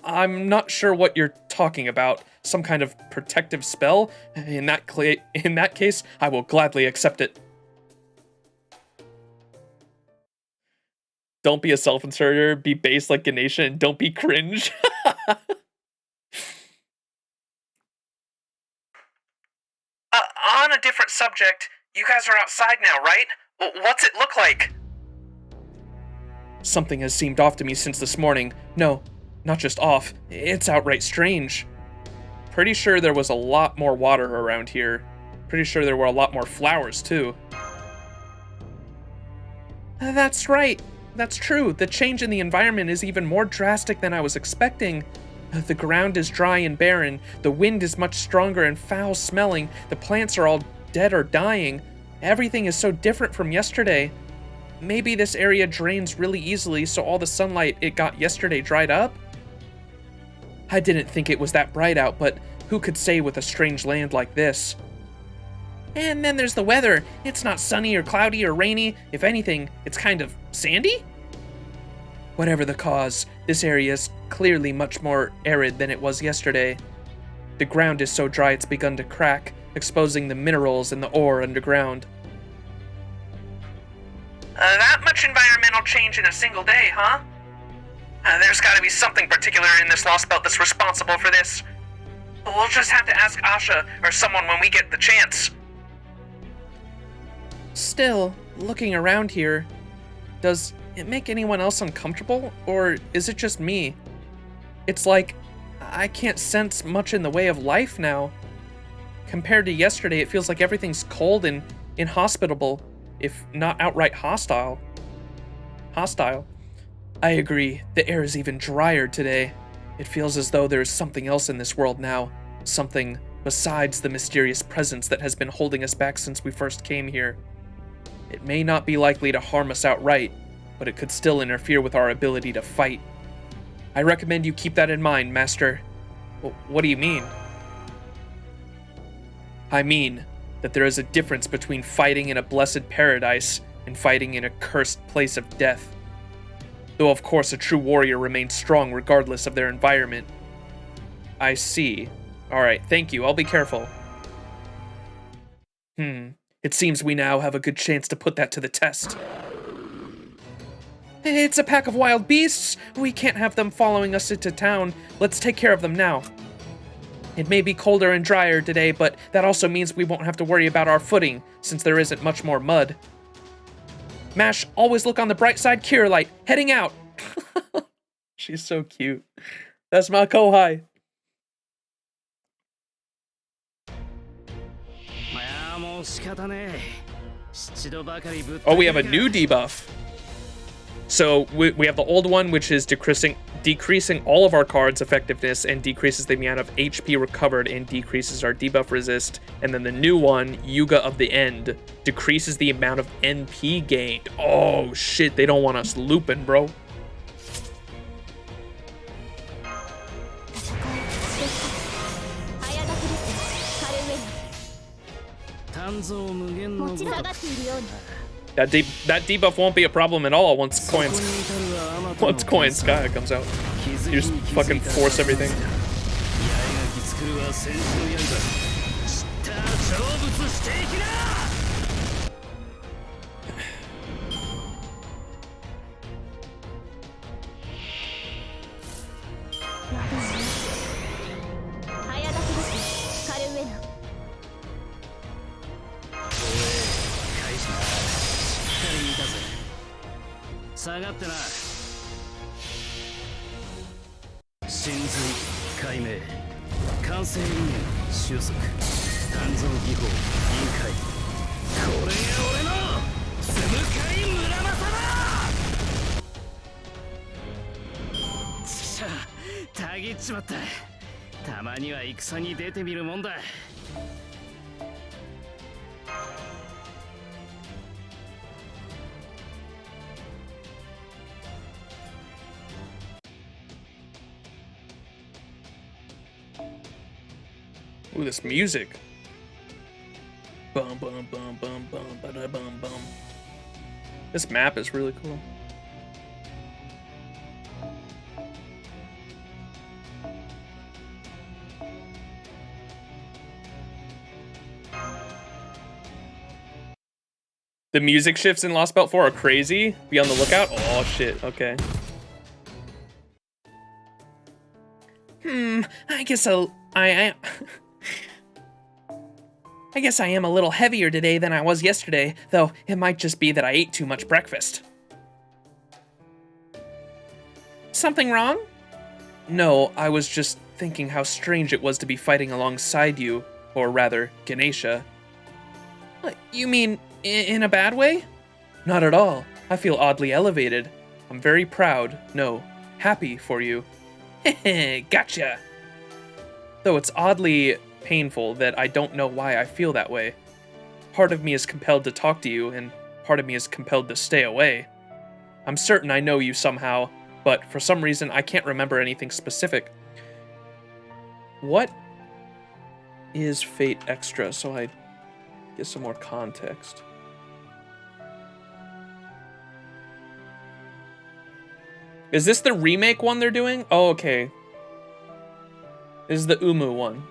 Speaker 1: I'm not sure what you're talking about. Some kind of protective spell? In that case, I will gladly accept it. Don't be a self-inserter, be base like Ganesha, and don't be cringe.
Speaker 3: On a different subject, you guys are outside now, right? What's it look like?
Speaker 1: Something has seemed off to me since this morning. No, not just off, it's outright strange. Pretty sure there was a lot more water around here. Pretty sure there were a lot more flowers, too. That's right. That's true. The change in the environment is even more drastic than I was expecting. The ground is dry and barren, the wind is much stronger and foul-smelling, the plants are all dead or dying. Everything is so different from yesterday. Maybe this area drains really easily, so all the sunlight it got yesterday dried up? I didn't think it was that bright out, but who could say with a strange land like this? And then there's the weather. It's not sunny or cloudy or rainy. If anything, it's kind of sandy? Whatever the cause, this area is clearly much more arid than it was yesterday. The ground is so dry it's begun to crack, exposing the minerals and the ore underground.
Speaker 3: That much environmental change in a single day, huh? There's gotta be something particular in this Lostbelt that's responsible for this. We'll just have to ask Asha or someone when we get the chance.
Speaker 1: Still, looking around here, does it make anyone else uncomfortable, or is it just me? It's like, I can't sense much in the way of life now. Compared to yesterday, it feels like everything's cold and inhospitable, if not outright hostile. I agree, the air is even drier today. It feels as though there is something else in this world now, something besides the mysterious presence that has been holding us back since we first came here. It may not be likely to harm us outright, but it could still interfere with our ability to fight. I recommend you keep that in mind, Master. What do you mean? I mean that there is a difference between fighting in a blessed paradise and fighting in a cursed place of death. Though of course a true warrior remains strong regardless of their environment. I see. Alright, thank you, I'll be careful. It seems we now have a good chance to put that to the test. It's a pack of wild beasts! We can't have them following us into town. Let's take care of them now. It may be colder and drier today, but that also means we won't have to worry about our footing, since there isn't much more mud. Mash, always look on the bright side, Kirillite, heading out! She's so cute. That's my Kohai. Oh, we have a new debuff. So we have the old one, which is decreasing all of our cards' effectiveness and decreases the amount of HP recovered and decreases our debuff resist. And then the new one, Yuga of the End, decreases the amount of NP gained. Oh shit, they don't want us looping, bro. That debuff won't be a problem at all once Coin Sky comes out. You just fucking force everything. Ooh, this music. Bum bum bum bum bum ba bum bum. This map is really cool. The music shifts in Lost Belt 4 are crazy. Be on the lookout. Oh shit, okay. I guess I guess I am a little heavier today than I was yesterday, though it might just be that I ate too much breakfast. Something wrong? No, I was just thinking how strange it was to be fighting alongside you, or rather, Ganesha. What, you mean in a bad way? Not at all. I feel oddly elevated. I'm very proud, no, happy for you. Heh, gotcha. Though it's oddly painful that I don't know why I feel that way. Part of me is compelled to talk to you, and part of me is compelled to stay away. I'm certain I know you somehow, but for some reason I can't remember anything specific. What is Fate Extra, so I get some more context? Is this the remake one they're doing? Oh, okay. This is the Umu one.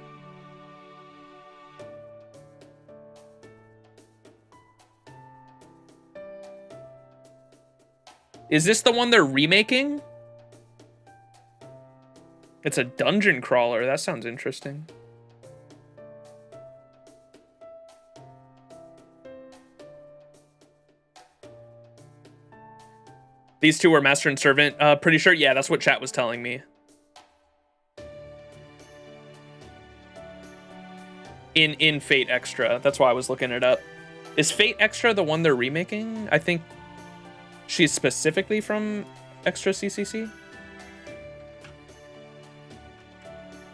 Speaker 1: Is this the one they're remaking? It's a dungeon crawler. That sounds interesting. These two were Master and Servant. Pretty sure, yeah, that's what chat was telling me. In Fate Extra. That's why I was looking it up. Is Fate Extra the one they're remaking? I think she's specifically from Extra CCC.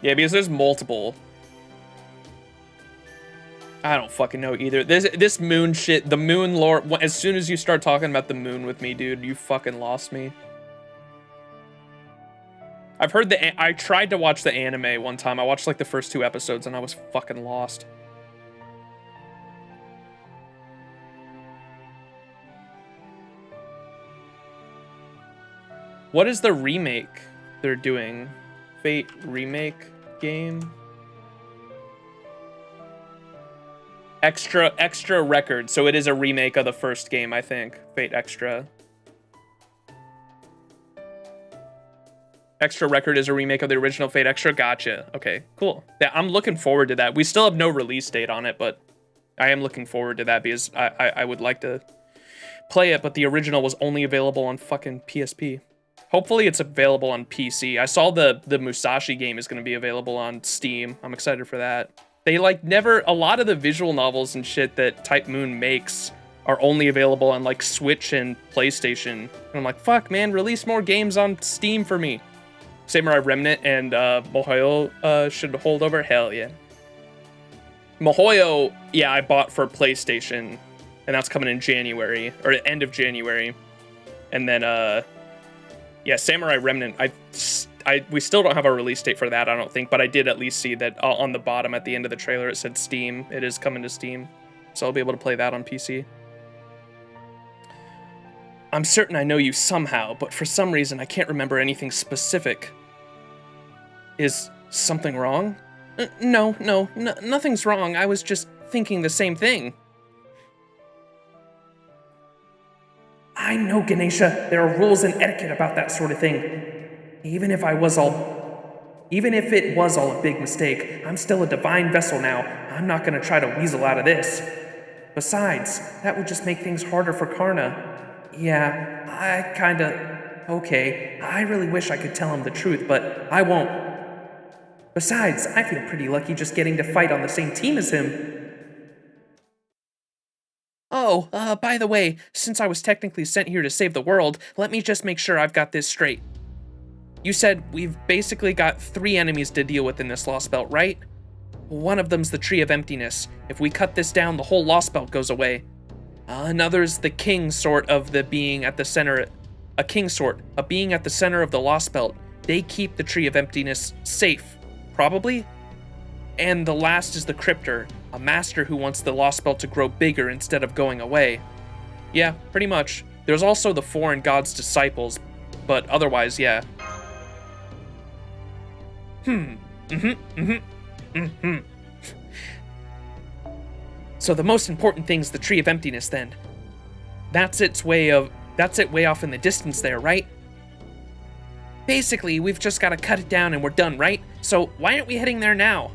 Speaker 1: Yeah, because there's multiple. I don't fucking know either. This moon shit, the moon lore, as soon as you start talking about the moon with me, dude, you fucking lost me. I've heard I tried to watch the anime one time. I watched like the first 2 episodes and I was fucking lost. What is the remake they're doing? Fate remake game? Extra record. So it is a remake of the first game, I think. Fate Extra. Extra record is a remake of the original Fate Extra. Gotcha. Okay, cool. Yeah, I'm looking forward to that. We still have no release date on it, but I am looking forward to that because I would like to play it, but the original was only available on fucking PSP. Hopefully it's available on PC. I saw the Musashi game is going to be available on Steam. I'm excited for that. They like never, a lot of the visual novels and shit that Type Moon makes are only available on like Switch and PlayStation. And I'm like, fuck man, release more games on Steam for me. Samurai Remnant and Mihoyo should hold over. Hell yeah. Mihoyo, yeah, I bought for PlayStation, and that's coming in January, or end of January. And then, yeah, Samurai Remnant, we still don't have a release date for that, I don't think, but I did at least see that on the bottom at the end of the trailer it said Steam. It is coming to Steam. so I'll be able to play that on PC. I'm certain I know you somehow, but for some reason I can't remember anything specific. Is something wrong? No, nothing's wrong. I was just thinking the same thing.
Speaker 8: I know, Ganesha, there are rules and etiquette about that sort of thing. Even if it was all a big mistake, I'm still a divine vessel now. I'm not gonna try to weasel out of this. Besides, that would just make things harder for Karna. Yeah, okay, I really wish I could tell him the truth, but I won't. Besides, I feel pretty lucky just getting to fight on the same team as him.
Speaker 1: Oh, by the way, since I was technically sent here to save the world, let me just make sure I've got this straight. You said we've basically got 3 enemies to deal with in this Lostbelt, right? One of them's the Tree of Emptiness. If we cut this down, the whole Lostbelt goes away. Another's the king sort of the being at the center, a king sort, a being at the center of the Lostbelt. They keep the Tree of Emptiness safe, probably? And the last is the Cryptor, a master who wants the Lostbelt to grow bigger instead of going away. Yeah, pretty much. There's also the foreign god's disciples, but otherwise, yeah. So the most important thing's the Tree of Emptiness, then. That's it way off in the distance there, right? Basically, we've just gotta cut it down and we're done, right? So why aren't we heading there now?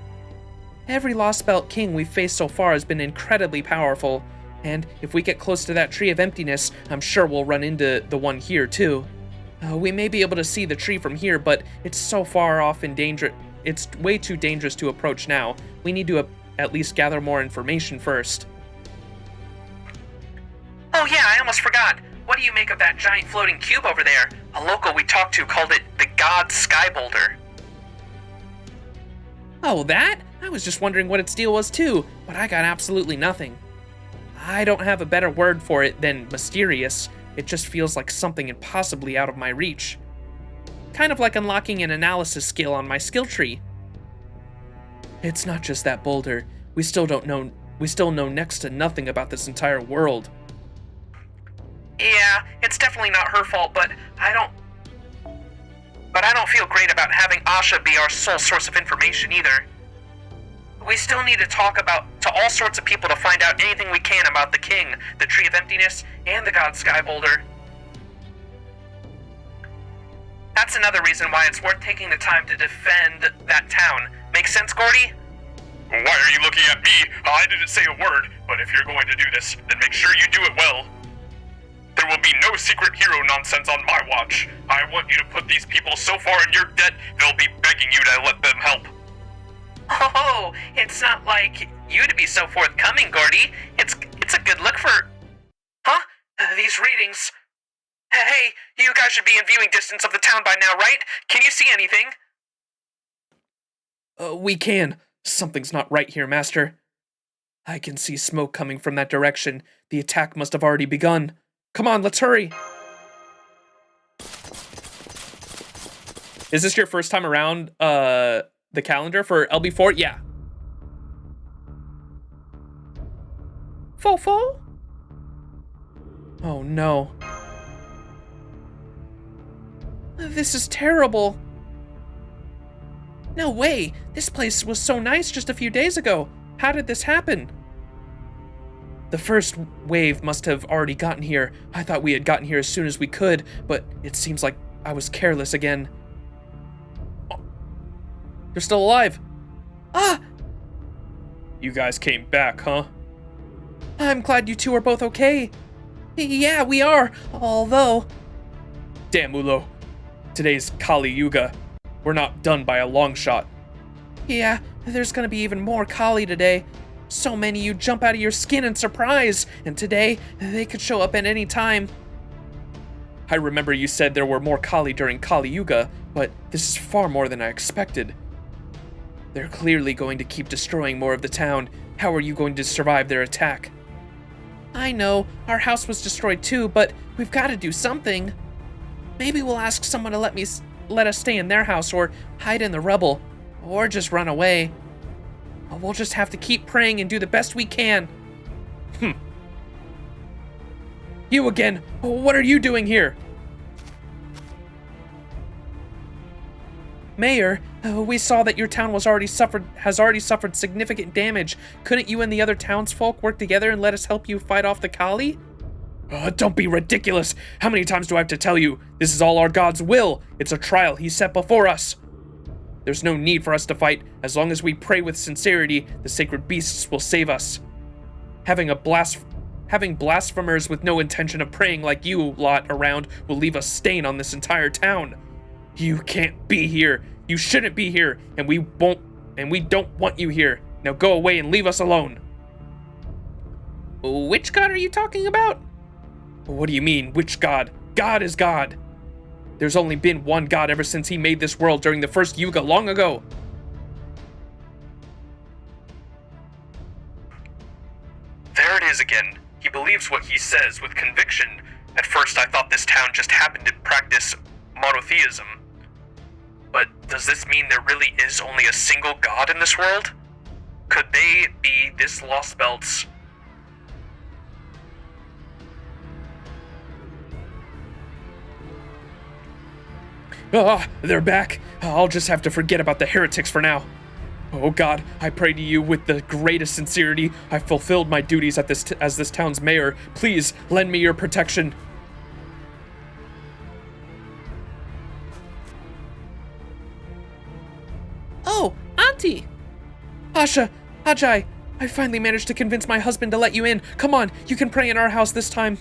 Speaker 1: Every Lostbelt king we've faced so far has been incredibly powerful, and if we get close to that Tree of Emptiness, I'm sure we'll run into the one here too. We may be able to see the tree from here, but it's so far off in danger. It's way too dangerous to approach now. We need to at least gather more information first.
Speaker 3: Oh yeah, I almost forgot. What do you make of that giant floating cube over there? A local we talked to called it the God Sky Boulder.
Speaker 1: Oh, that? I was just wondering what its deal was too, but I got absolutely nothing. I don't have a better word for it than mysterious. It just feels like something impossibly out of my reach. Kind of like unlocking an analysis skill on my skill tree. It's not just that boulder. We still know next to nothing about this entire world.
Speaker 3: Yeah, it's definitely not her fault, but I don't feel great about having Asha be our sole source of information either. We still need to talk to all sorts of people to find out anything we can about the King, the Tree of Emptiness, and the God Sky Boulder. That's another reason why it's worth taking the time to defend that town. Make sense, Gordy?
Speaker 4: Why are you looking at me? I didn't say a word, but if you're going to do this, then make sure you do it well. There will be no secret hero nonsense on my watch. I want you to put these people so far in your debt, they'll be begging you to let them help.
Speaker 3: Oh, it's not like you to be so forthcoming, Gordy. It's a good look for... Huh? These readings... Hey, you guys should be in viewing distance of the town by now, right? Can you see anything?
Speaker 1: We can. Something's not right here, Master. I can see smoke coming from that direction. The attack must have already begun. Come on, let's hurry. Is this your first time around, the calendar for LB4? Yeah. Fofo? Oh no. This is terrible. No way! This place was so nice just a few days ago. How did this happen? The first wave must have already gotten here. I thought we had gotten here as soon as we could, but it seems like I was careless again. Oh, you're still alive. Ah!
Speaker 4: You guys came back, huh?
Speaker 1: I'm glad you two are both okay. Yeah, we are, although...
Speaker 4: Damn, Ulo. Today's Kali Yuga. We're not done by a long shot.
Speaker 1: Yeah, there's gonna be even more Kali today. So many you jump out of your skin in surprise, and today, they could show up at any time. I remember you said there were more Kali during Kali Yuga, but this is far more than I expected. They're clearly going to keep destroying more of the town. How are you going to survive their attack? I know, our house was destroyed too, but we've got to do something. Maybe we'll ask someone to let us stay in their house, or hide in the rubble, or just run away. We'll just have to keep praying and do the best we can. You again! What are you doing here? Mayor, we saw that your town has already suffered significant damage. Couldn't you and the other townsfolk work together and let us help you fight off the Kali? Don't be ridiculous! How many times do I have to tell you? This is all our god's will! It's a trial he set before us! There's no need for us to fight. As long as we pray with sincerity, the sacred beasts will save us. Having blasphemers with no intention of praying like you lot around will leave a stain on this entire town. You can't be here. You shouldn't be here, and we don't want you here. Now go away and leave us alone. Which god are you talking about? What do you mean, which god? God is God. There's only been one god ever since he made this world during the first Yuga long ago.
Speaker 3: There it is again. He believes what he says with conviction. At first I thought this town just happened to practice monotheism. But does this mean there really is only a single god in this world? Could they be this Lostbelt's?
Speaker 1: They're back. I'll just have to forget about the heretics for now. Oh God, I pray to you with the greatest sincerity. I've fulfilled my duties as this town's mayor. Please lend me your protection. Oh, Auntie! Asha, Ajay, I finally managed to convince my husband to let you in. Come on, you can pray in our house this time.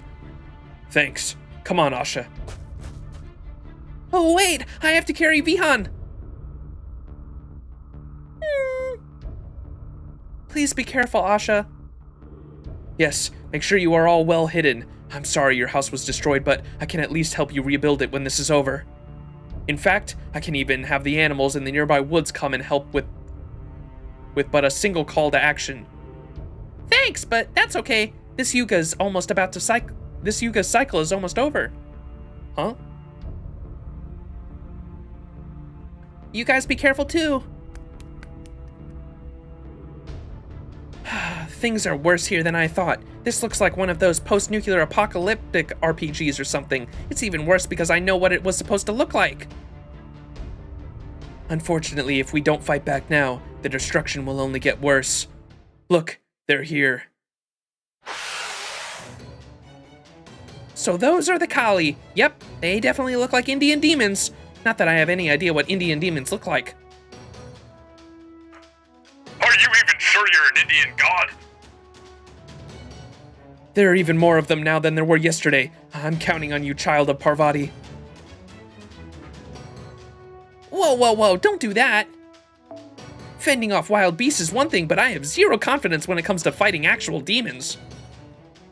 Speaker 1: Thanks. Come on, Asha. Oh wait, I have to carry Vihan. Please be careful, Asha. Yes, make sure you are all well hidden. I'm sorry your house was destroyed, but I can at least help you rebuild it when this is over. In fact, I can even have the animals in the nearby woods come and help with but a single call to action. Thanks, but that's okay. This Yuga's cycle is almost over. Huh? You guys be careful too. Things are worse here than I thought. This looks like one of those post-nuclear apocalyptic RPGs or something. It's even worse because I know what it was supposed to look like. Unfortunately, if we don't fight back now, the destruction will only get worse. Look, they're here. So those are the Kali. Yep, they definitely look like Indian demons. Not that I have any idea what Indian demons look like.
Speaker 3: Are you even sure you're an Indian god?
Speaker 1: There are even more of them now than there were yesterday. I'm counting on you, child of Parvati. Whoa, don't do that. Fending off wild beasts is one thing, but I have zero confidence when it comes to fighting actual demons.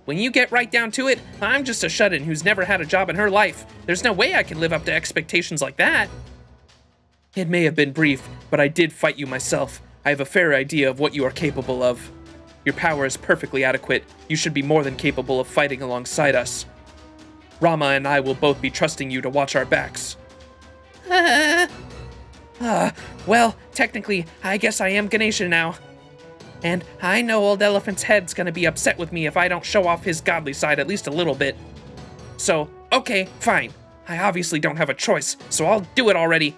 Speaker 1: When you get right down to it, I'm just a shut-in who's never had a job in her life. There's no way I can live up to expectations like that. It may have been brief, but I did fight you myself. I have a fair idea of what you are capable of. Your power is perfectly adequate. You should be more than capable of fighting alongside us. Rama and I will both be trusting you to watch our backs. Well, technically, I guess I am Ganesha now. And I know Old Elephant's head's gonna be upset with me if I don't show off his godly side at least a little bit. So, okay, fine. I obviously don't have a choice, so I'll do it already.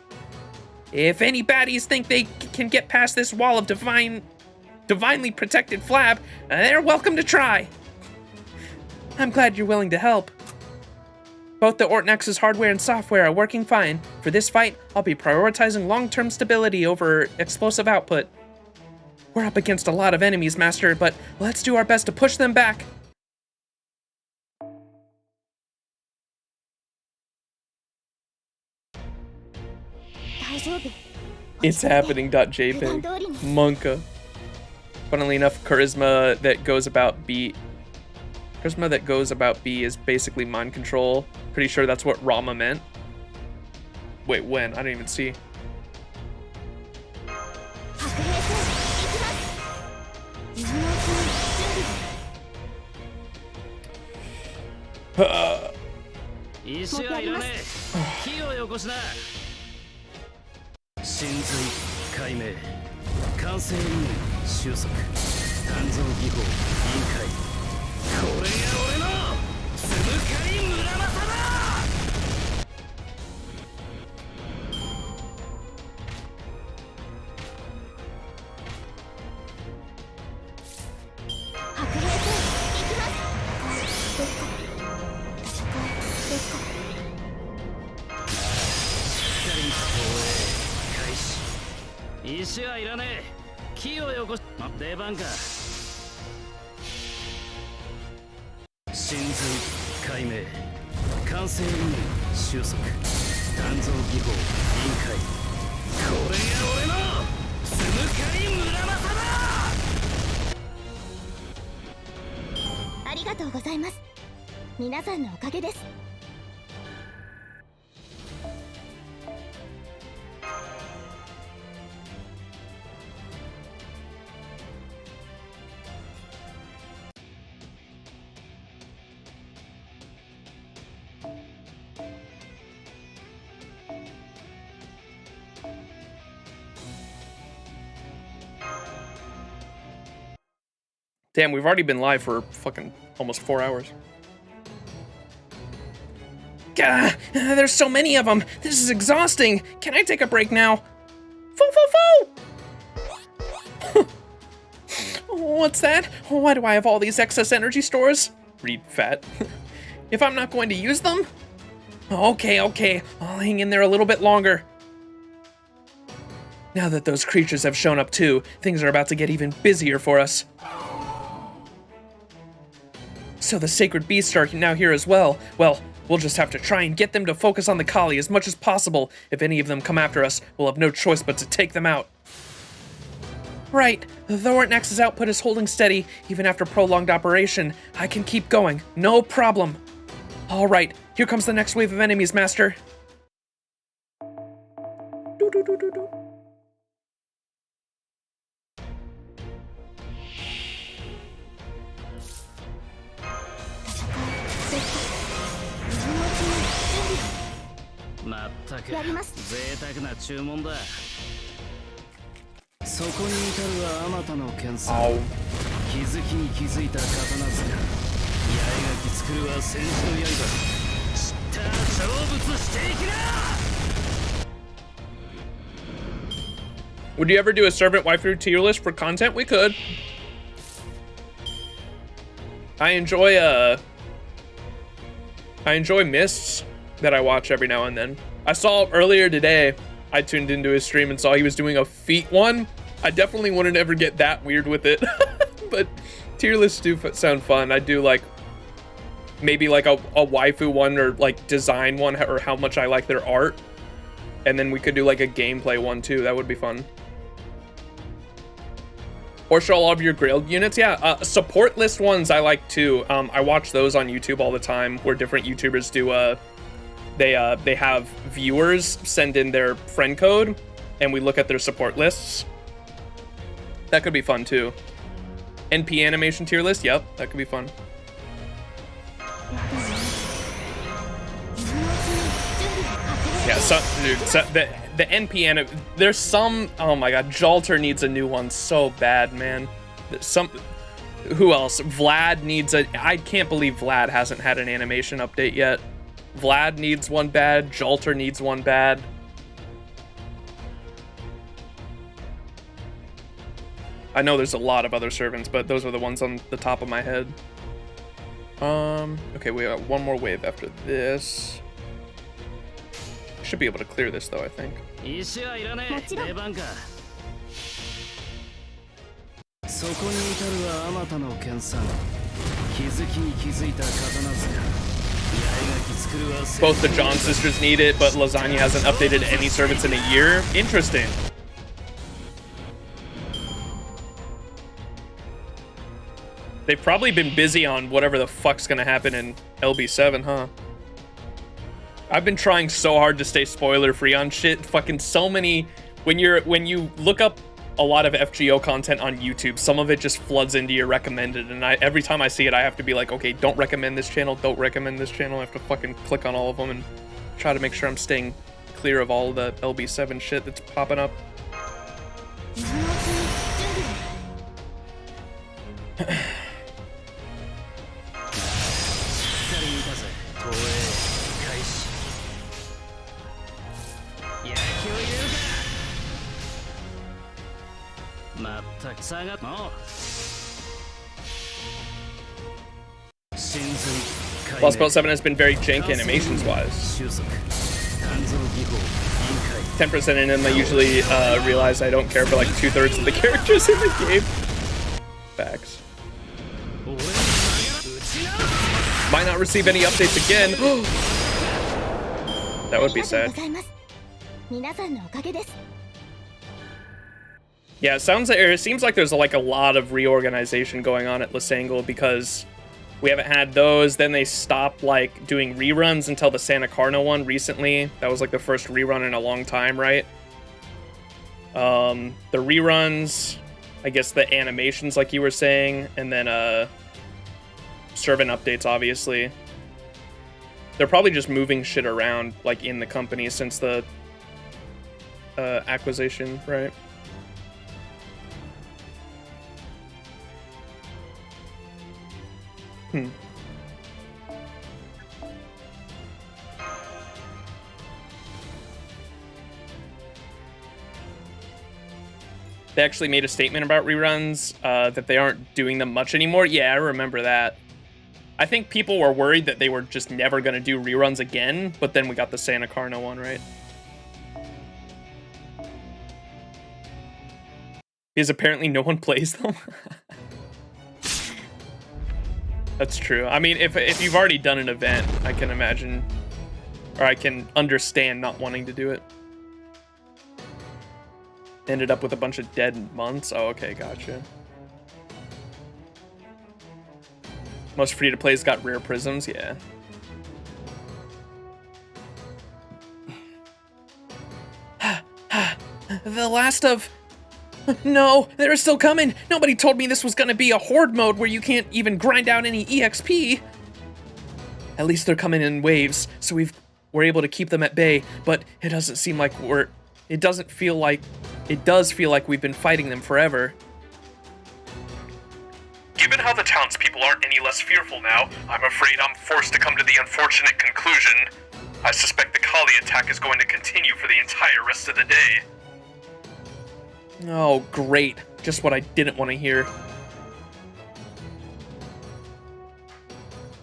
Speaker 1: If any baddies think they can get past this wall of divinely protected flab, they're welcome to try. I'm glad you're willing to help. Both the Ortnax's hardware and software are working fine. For this fight, I'll be prioritizing long-term stability over explosive output. We're up against a lot of enemies, Master, but let's do our best to push them back. It's happening. .jpg. Monka. Funnily enough, charisma that goes about B is basically mind control. Pretty sure that's what Rama meant. Wait, when? I don't even see.
Speaker 2: 石はいらねえ。木をよこし、出番か。神髄解明、完成理念収束、鍛造技法臨界。これが俺のつむかり村正だ。
Speaker 9: ありがとうございます。皆さんのおかげです。
Speaker 1: Damn, we've already been live for fucking almost 4 hours. Gah! There's so many of them! This is exhausting! Can I take a break now? Foo! What's that? Why do I have all these excess energy stores? Read fat. If I'm not going to use them? Okay, I'll hang in there a little bit longer. Now that those creatures have shown up too, things are about to get even busier for us. So the sacred beasts are now here as well. Well, we'll just have to try and get them to focus on the Kali as much as possible. If any of them come after us, we'll have no choice but to take them out. Right, though our Nexus output is holding steady, even after prolonged operation, I can keep going, no problem. Alright, here comes the next wave of enemies, Master. Would you ever do a servant waifu tier list for content? We could. I enjoy mists that I watch every now and then. I saw earlier today, I tuned into his stream and saw he was doing a feet one. I definitely wouldn't ever get that weird with it, but tier lists do sound fun. I do like maybe like a waifu one or like design one or how much I like their art. And then we could do like a gameplay one too. That would be fun. Or show all of your grilled units. Yeah, support list ones I like too. I watch those on YouTube all the time where different YouTubers do they have viewers send in their friend code and we look at their support lists. That could be fun too. NP animation tier list, yep, that could be fun. Yeah, the NP there's some, oh my god, Jalter needs a new one so bad, man. Who else? Vlad needs I can't believe Vlad hasn't had an animation update yet. Vlad needs one bad, Jalter needs one bad. I know there's a lot of other servants, but those are the ones on the top of my head. Okay, we got one more wave after this. Should be able to clear this though, I think. Both the John sisters need it, but Lasagna hasn't updated any servants in a year. Interesting. They've probably been busy on whatever the fuck's gonna happen in LB7, huh? I've been trying so hard to stay spoiler free on shit. Fucking so many. When you look up a lot of FGO content on YouTube, some of it just floods into your recommended, and every time I see it, I have to be like, okay, don't recommend this channel, don't recommend this channel. I have to fucking click on all of them and try to make sure I'm staying clear of all the LB7 shit that's popping up. Lostbelt 7 has been very jank animations wise. 10% in them, I usually realize I don't care for like 2/3 of the characters in the game. Facts. Might not receive any updates again. That would be sad. Yeah, it seems like there's like a lot of reorganization going on at Lysangle because we haven't had those. Then they stopped like doing reruns until the Santa Carna one recently. That was like the first rerun in a long time, right? The reruns, I guess the animations like you were saying, and then servant updates, obviously. They're probably just moving shit around like in the company since the acquisition, right? They actually made a statement about reruns, that they aren't doing them much anymore. Yeah, I remember that. I think people were worried that they were just never going to do reruns again, but then we got the Santa Carna one, right? Because apparently no one plays them. That's true. I mean, if you've already done an event, I can imagine, or I can understand not wanting to do it. Ended up with a bunch of dead months. Oh, okay, gotcha. Most free-to-plays got rare prisms, yeah. The last of... No, they're still coming. Nobody told me this was gonna be a horde mode where you can't even grind out any EXP. At least they're coming in waves, so we're able to keep them at bay, but it doesn't seem like it does feel like we've been fighting them forever.
Speaker 4: Given how the townspeople aren't any less fearful now, I'm afraid I'm forced to come to the unfortunate conclusion. I suspect the Kali attack is going to continue for the entire rest of the day.
Speaker 1: Oh, great. Just what I didn't want to hear.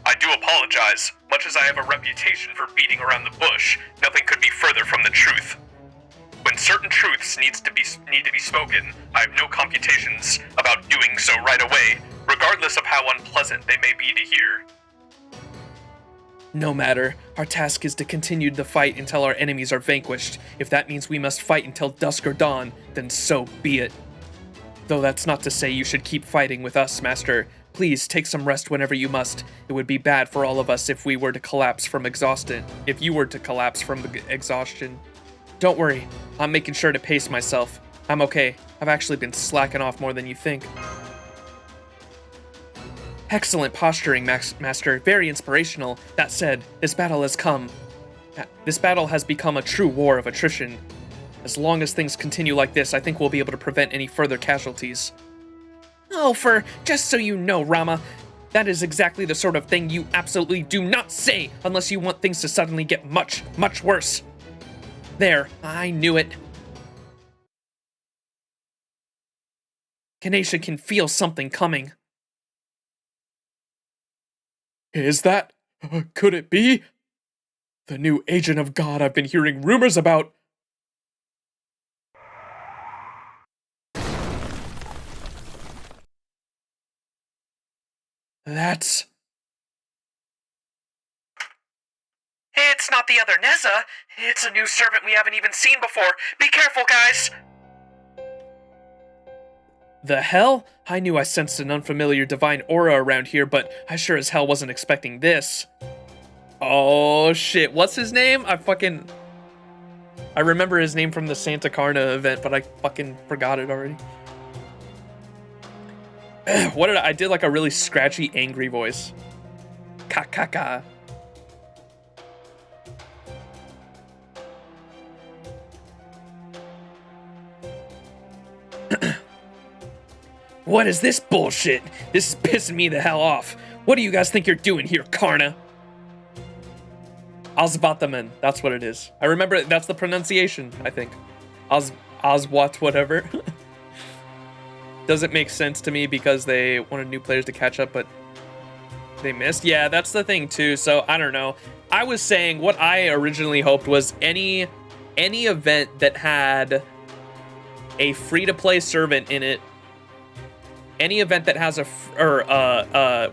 Speaker 4: I do apologize. Much as I have a reputation for beating around the bush, nothing could be further from the truth. When certain truths need to be spoken, I have no computations about doing so right away, regardless of how unpleasant they may be to hear.
Speaker 1: No matter. Our task is to continue the fight until our enemies are vanquished. If that means we must fight until dusk or dawn, then so be it. Though that's not to say you should keep fighting with us, Master. Please take some rest whenever you must. It would be bad for all of us if you were to collapse from exhaustion. Don't worry, I'm making sure to pace myself. I'm okay. I've actually been slacking off more than you think. Excellent posturing, Master. Very inspirational. That said, this battle has become a true war of attrition. As long as things continue like this, I think we'll be able to prevent any further casualties. Oh, just so you know, Rama, that is exactly the sort of thing you absolutely do not say unless you want things to suddenly get much, much worse. There, I knew it. Ganesha can feel something coming.
Speaker 4: Is that... could it be? The new agent of God I've been hearing rumors about.
Speaker 1: That's...
Speaker 3: It's not the other Neza. It's a new servant we haven't even seen before. Be careful, guys.
Speaker 1: The hell? I knew I sensed an unfamiliar divine aura around here, but I sure as hell wasn't expecting this. Oh shit, what's his name? I remember his name from the Santa Carna event, but I fucking forgot it already. I did like a really scratchy, angry voice. Ka. What is this bullshit? This is pissing me the hell off. What do you guys think you're doing here, Karna? Osvataman, that's what it is. I remember that's the pronunciation, I think. Oswat whatever. Doesn't make sense to me because they wanted new players to catch up, but they missed. Yeah, that's the thing too, so I don't know. I was saying what I originally hoped was any any event that had a free-to-play servant in it, any event that has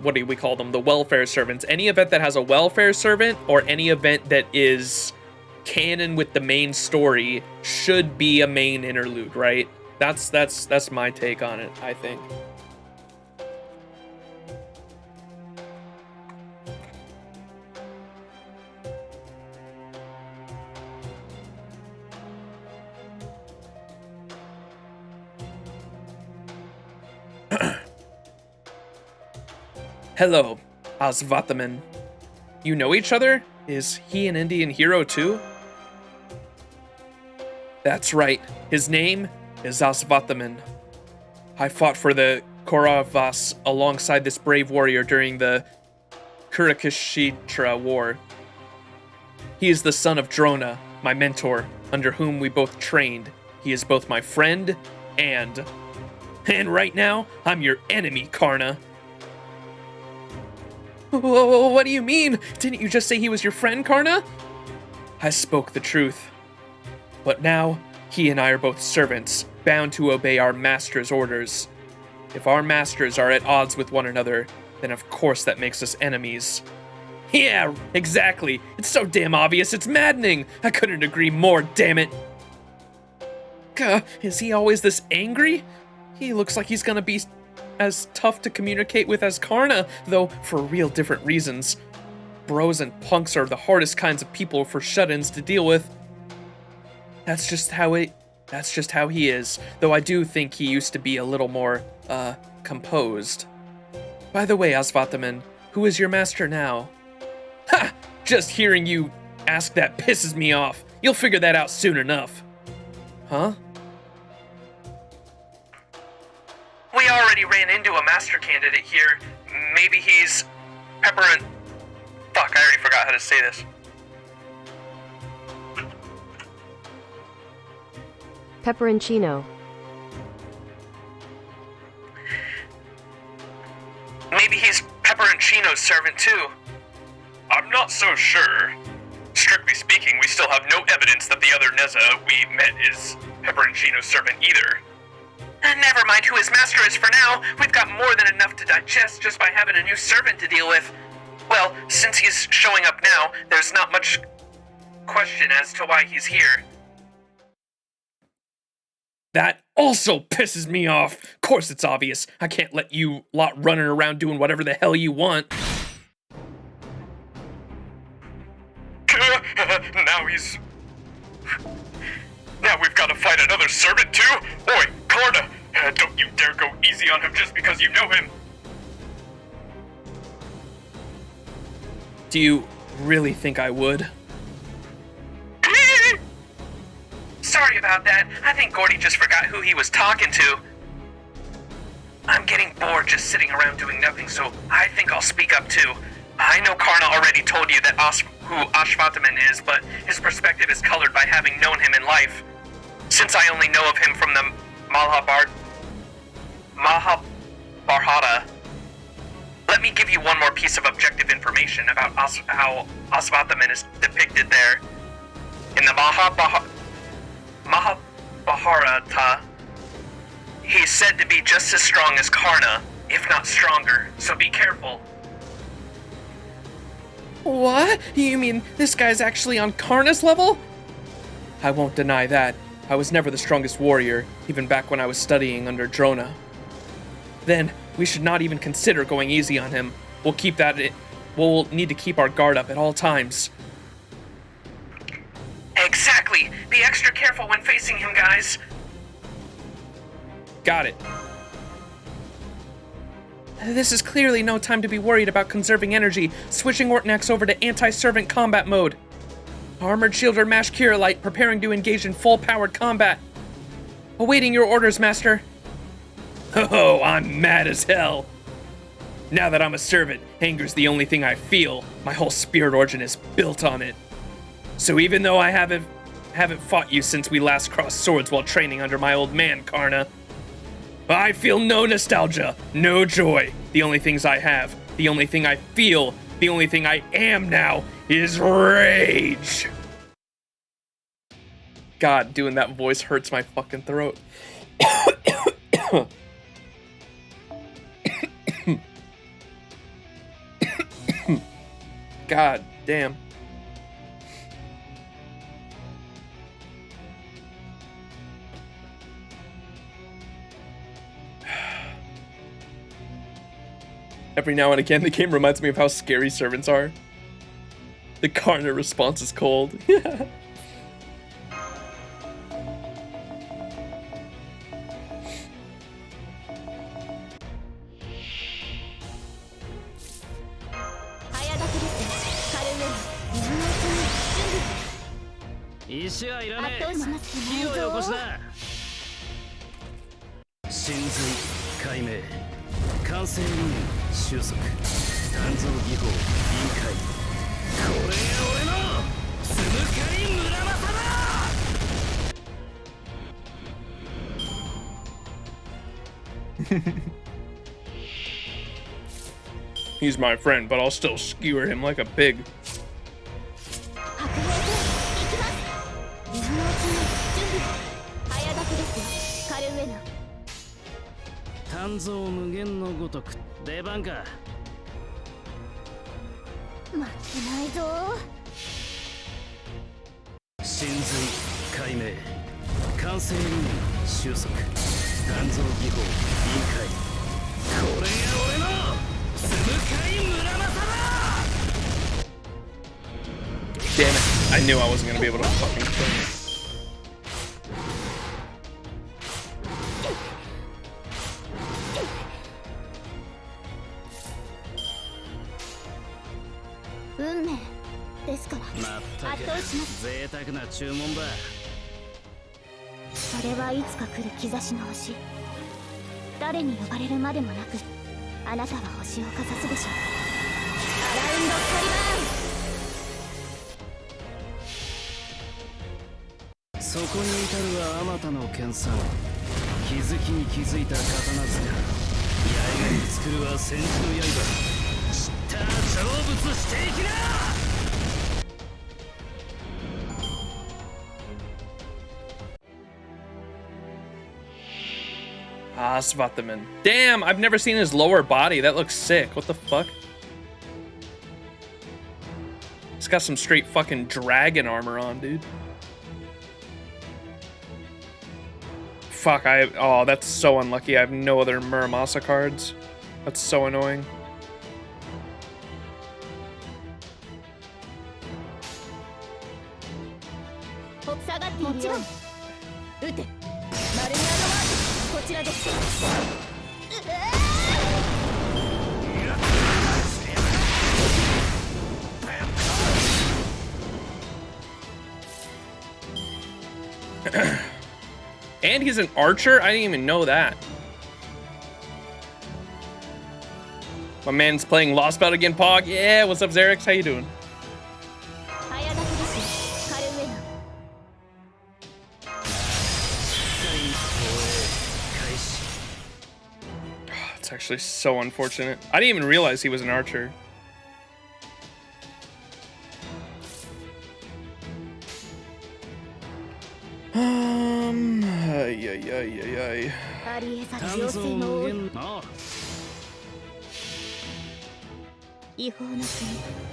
Speaker 1: what do we call them? The welfare servants. Any event that has a welfare servant or any event that is canon with the main story should be a main interlude, right? That's my take on it, I think. Hello, Asvathaman. You know each other? Is he an Indian hero too? That's right. His name is Asvathaman. I fought for the Kauravas alongside this brave warrior during the Yugakshetra war. He is the son of Drona, my mentor, under whom we both trained. He is both my friend and right now, I'm your enemy, Karna. What do you mean? Didn't you just say he was your friend, Karna? I spoke the truth. But now, he and I are both servants, bound to obey our master's orders. If our masters are at odds with one another, then of course that makes us enemies. Yeah, exactly. It's so damn obvious, it's maddening. I couldn't agree more, damn it. Is he always this angry? He looks like he's gonna be as tough to communicate with as Karna, though for real different reasons. Bros and punks are the hardest kinds of people for shut-ins to deal with. That's just how he is, though I do think he used to be a little more, composed. By the way, Asvathaman, who is your master now? Ha! Just hearing you ask that pisses me off. You'll figure that out soon enough. Huh?
Speaker 3: We already ran into a master candidate here. Maybe he's Fuck, I already forgot how to say this.
Speaker 10: Pepperoncino.
Speaker 3: Maybe he's Pepperoncino's servant too. I'm not so sure. Strictly speaking, we still have no evidence that the other Neza we met is Pepperoncino's servant either. Never mind who his master is for now. We've got more than enough to digest just by having a new servant to deal with. Well, since he's showing up now, there's not much question as to why he's here.
Speaker 1: That also pisses me off. Of course it's obvious. I can't let you lot running around doing whatever the hell you want.
Speaker 4: Now we've got to fight another servant too? Oi, Karna! Don't you dare go easy on him just because you know him!
Speaker 1: Do you really think I would?
Speaker 3: Sorry about that. I think Gordy just forgot who he was talking to. I'm getting bored just sitting around doing nothing, so I think I'll speak up too. I know Karna already told you that who Asvathaman is, but his perspective is colored by having known him in life. Since I only know of him from the Mahabharata, let me give you one more piece of objective information about how Asvathaman is depicted there. In the Mahabharata, he's said to be just as strong as Karna, if not stronger, so be careful.
Speaker 1: What? You mean this guy's actually on Karna's level? I won't deny that. I was never the strongest warrior, even back when I was studying under Drona. Then, we should not even consider going easy on him. We'll need to keep our guard up at all times.
Speaker 3: Exactly! Be extra careful when facing him, guys!
Speaker 1: Got it. This is clearly no time to be worried about conserving energy. Switching Ortnax over to anti-servant combat mode. Armored Shielder Mash Kirillite preparing to engage in full-powered combat. Awaiting your orders, Master. Oh, I'm mad as hell. Now that I'm a servant, anger's the only thing I feel. My whole spirit origin is built on it. So even though I haven't fought you since we last crossed swords while training under my old man, Karna, I feel no nostalgia, no joy. The only things I have, the only thing I feel, the only thing I am now is rage. God, doing that voice hurts my fucking throat. God damn. Every now and again, the game reminds me of how scary servants are. The Karna response is cold. He's my friend, but I'll still skewer him like a pig. Damn it. I knew I wasn't gonna be able to fucking kill him. Ah, Svataman. Damn, I've never seen his lower body. That looks sick. What the fuck? He's got some straight fucking dragon armor on, dude. Fuck, oh, that's so unlucky. I have no other Muramasa cards. That's so annoying. And he's an archer? I didn't even know that. My man's playing Lostbelt again, Pog. Yeah, what's up, Xerix? How you doing? It's actually so unfortunate. I didn't even realize he was an archer.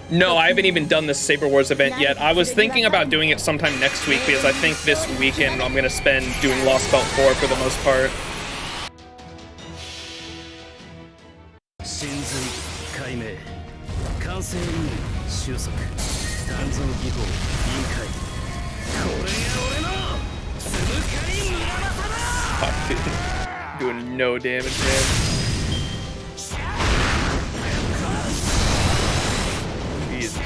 Speaker 1: No, I haven't even done the Saber Wars event yet. I was thinking about doing it sometime next week because I think this weekend I'm going to spend doing Lostbelt 4 for the most part. Fuck, dude. Doing no damage, man. Jesus.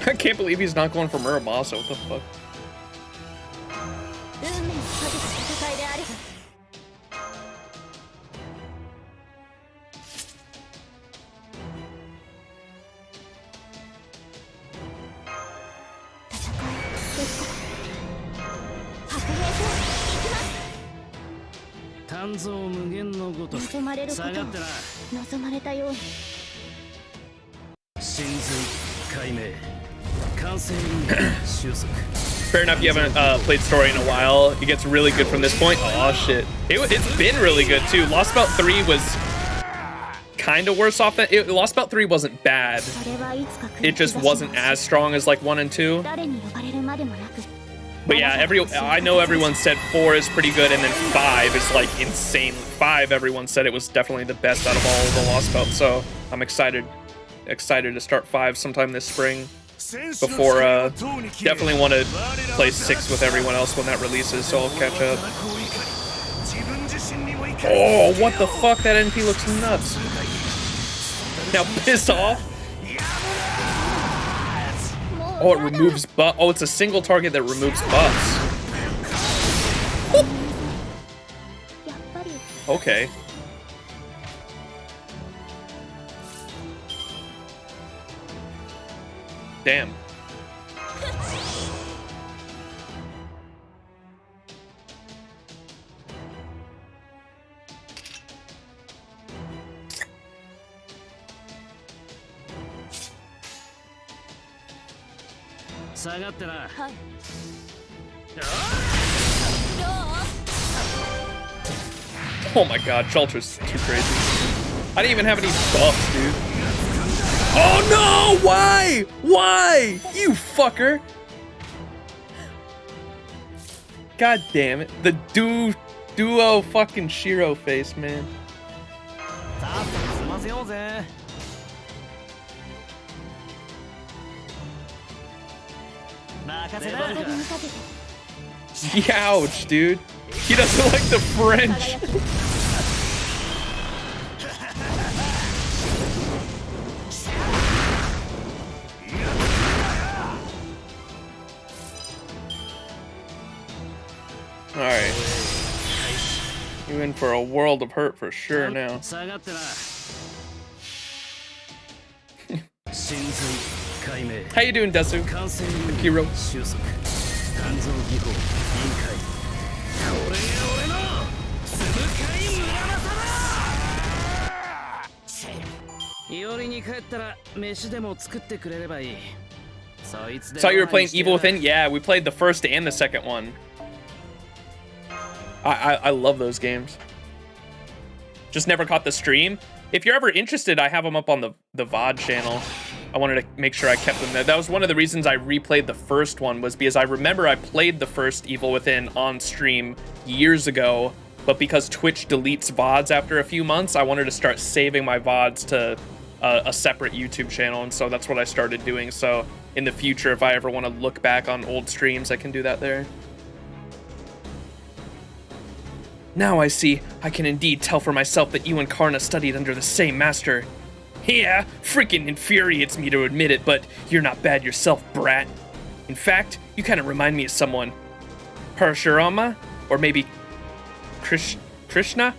Speaker 1: I can't believe he's not going for Muramasa. What the fuck?
Speaker 9: 望まれることを望まれたように。
Speaker 1: Fair enough, you haven't played story in a while. It gets really good from this point. Oh shit. It's been really good too. Lostbelt 3 was kind of worse off than... Lostbelt 3 wasn't bad. It just wasn't as strong as like 1 and 2. But yeah, I know everyone said 4 is pretty good, and then 5 is like insane. 5, everyone said it was definitely the best out of all of the Lostbelt, so I'm excited to start 5 sometime this spring. Before, definitely want to play 6 with everyone else when that releases, so I'll catch up. Oh, what the fuck? That NP looks nuts. Now piss off. Oh, it removes buff. Oh, it's a single target that removes buffs. Okay. Damn. Oh my god, Shelter's too crazy. I didn't even have any buffs, dude. Oh no! Why? Why? You fucker! God damn it. The duo fucking Shiro face, man. Ouch, dude. He doesn't like the French. Alright. You're in for a world of hurt for sure now. How you doing, Desu? Akiro. Saw you were playing Evil Within? Yeah, we played the first and the second one. I love those games. Just never caught the stream. If you're ever interested, I have them up on the VOD channel. I wanted to make sure I kept them there. That was one of the reasons I replayed the first one, was because I remember I played the first Evil Within on stream years ago, but because Twitch deletes VODs after a few months, I wanted to start saving my VODs to a separate YouTube channel, and so that's what I started doing. So in the future, if I ever want to look back on old streams, I can do that there. Now I see. I can indeed tell for myself that you and Karna studied under the same master. Yeah, freaking infuriates me to admit it, but you're not bad yourself, brat. In fact, you kind of remind me of someone. Parashurama? Or maybe Krishna?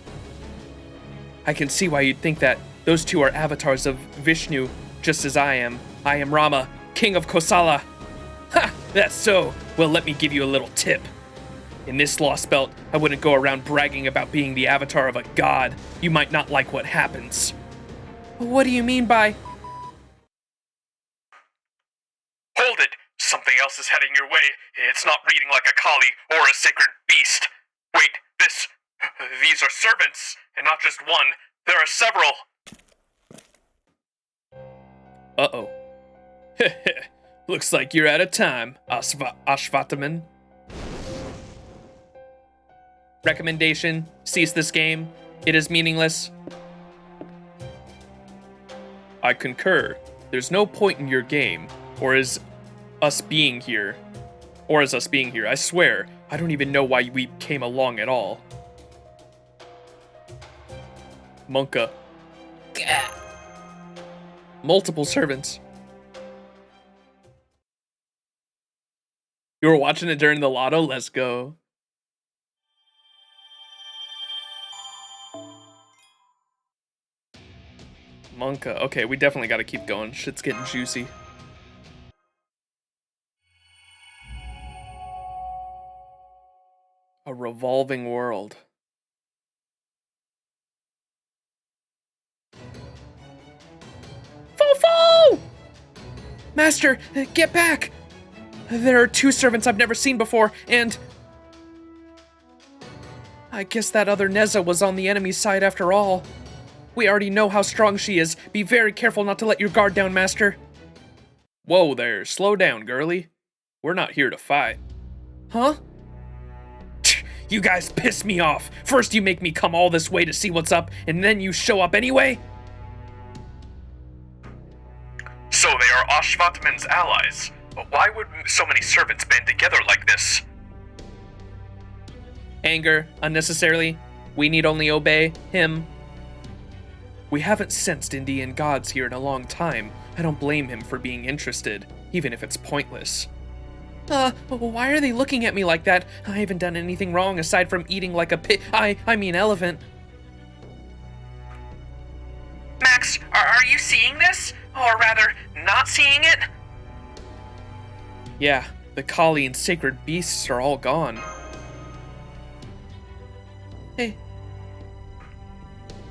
Speaker 1: I can see why you'd think that. Those two are avatars of Vishnu, just as I am. I am Rama, king of Kosala. Ha! That's so. Well, let me give you a little tip. In this Lostbelt, I wouldn't go around bragging about being the avatar of a god. You might not like what happens. What do you mean by...
Speaker 4: Hold it! Something else is heading your way. It's not reading like a Kali or a sacred beast. Wait, these are servants, and not just one. There are several.
Speaker 1: Uh-oh. Looks like you're out of time, Ashvataman. Recommendation: cease this game. It is meaningless. I concur. There's no point in your game, or is us being here. I swear, I don't even know why we came along at all. Monka. Gah. Multiple servants. You were watching it during the lotto? Let's go. Monka. Okay, we definitely got to keep going. Shit's getting juicy. A revolving world.
Speaker 8: Master, get back! There are 2 servants I've never seen before, and... I guess that other Neza was on the enemy's side after all. We already know how strong she is. Be very careful not to let your guard down, Master.
Speaker 4: Whoa there, slow down, girlie. We're not here to fight.
Speaker 8: Huh?
Speaker 4: You guys piss me off. First you make me come all this way to see what's up, and then you show up anyway?
Speaker 3: So they are Ashvatman's allies. But why would so many servants band together like this?
Speaker 8: Anger, unnecessarily. We need only obey him.
Speaker 4: We haven't sensed Indian gods here in a long time. I don't blame him for being interested, even if it's pointless.
Speaker 8: Why are they looking at me like that? I haven't done anything wrong aside from eating like a I mean elephant.
Speaker 3: Max, are you seeing this? Or rather, not seeing it?
Speaker 4: Yeah, the Kali and sacred beasts are all gone.
Speaker 8: Hey.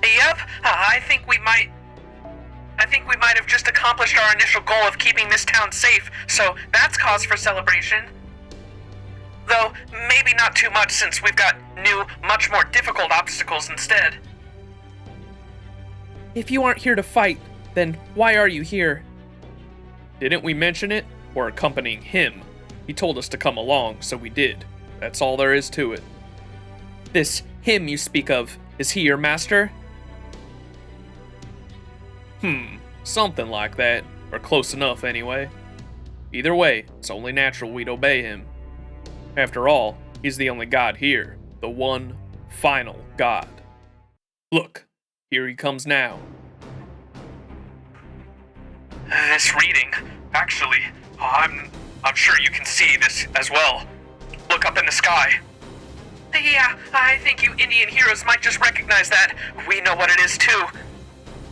Speaker 3: Yep, I think we might have just accomplished our initial goal of keeping this town safe, so that's cause for celebration. Though, maybe not too much since we've got new, much more difficult obstacles instead.
Speaker 8: If you aren't here to fight, then why are you here?
Speaker 4: Didn't we mention it? We're accompanying him. He told us to come along, so we did. That's all there is to it.
Speaker 8: This him you speak of, is he your master?
Speaker 4: Something like that. Or close enough, anyway. Either way, it's only natural we'd obey him. After all, he's the only god here. The one, final god. Look, here he comes now.
Speaker 3: This reading, actually, I'm sure you can see this as well. Look up in the sky. Yeah, I think you Indian heroes might just recognize that. We know what it is too.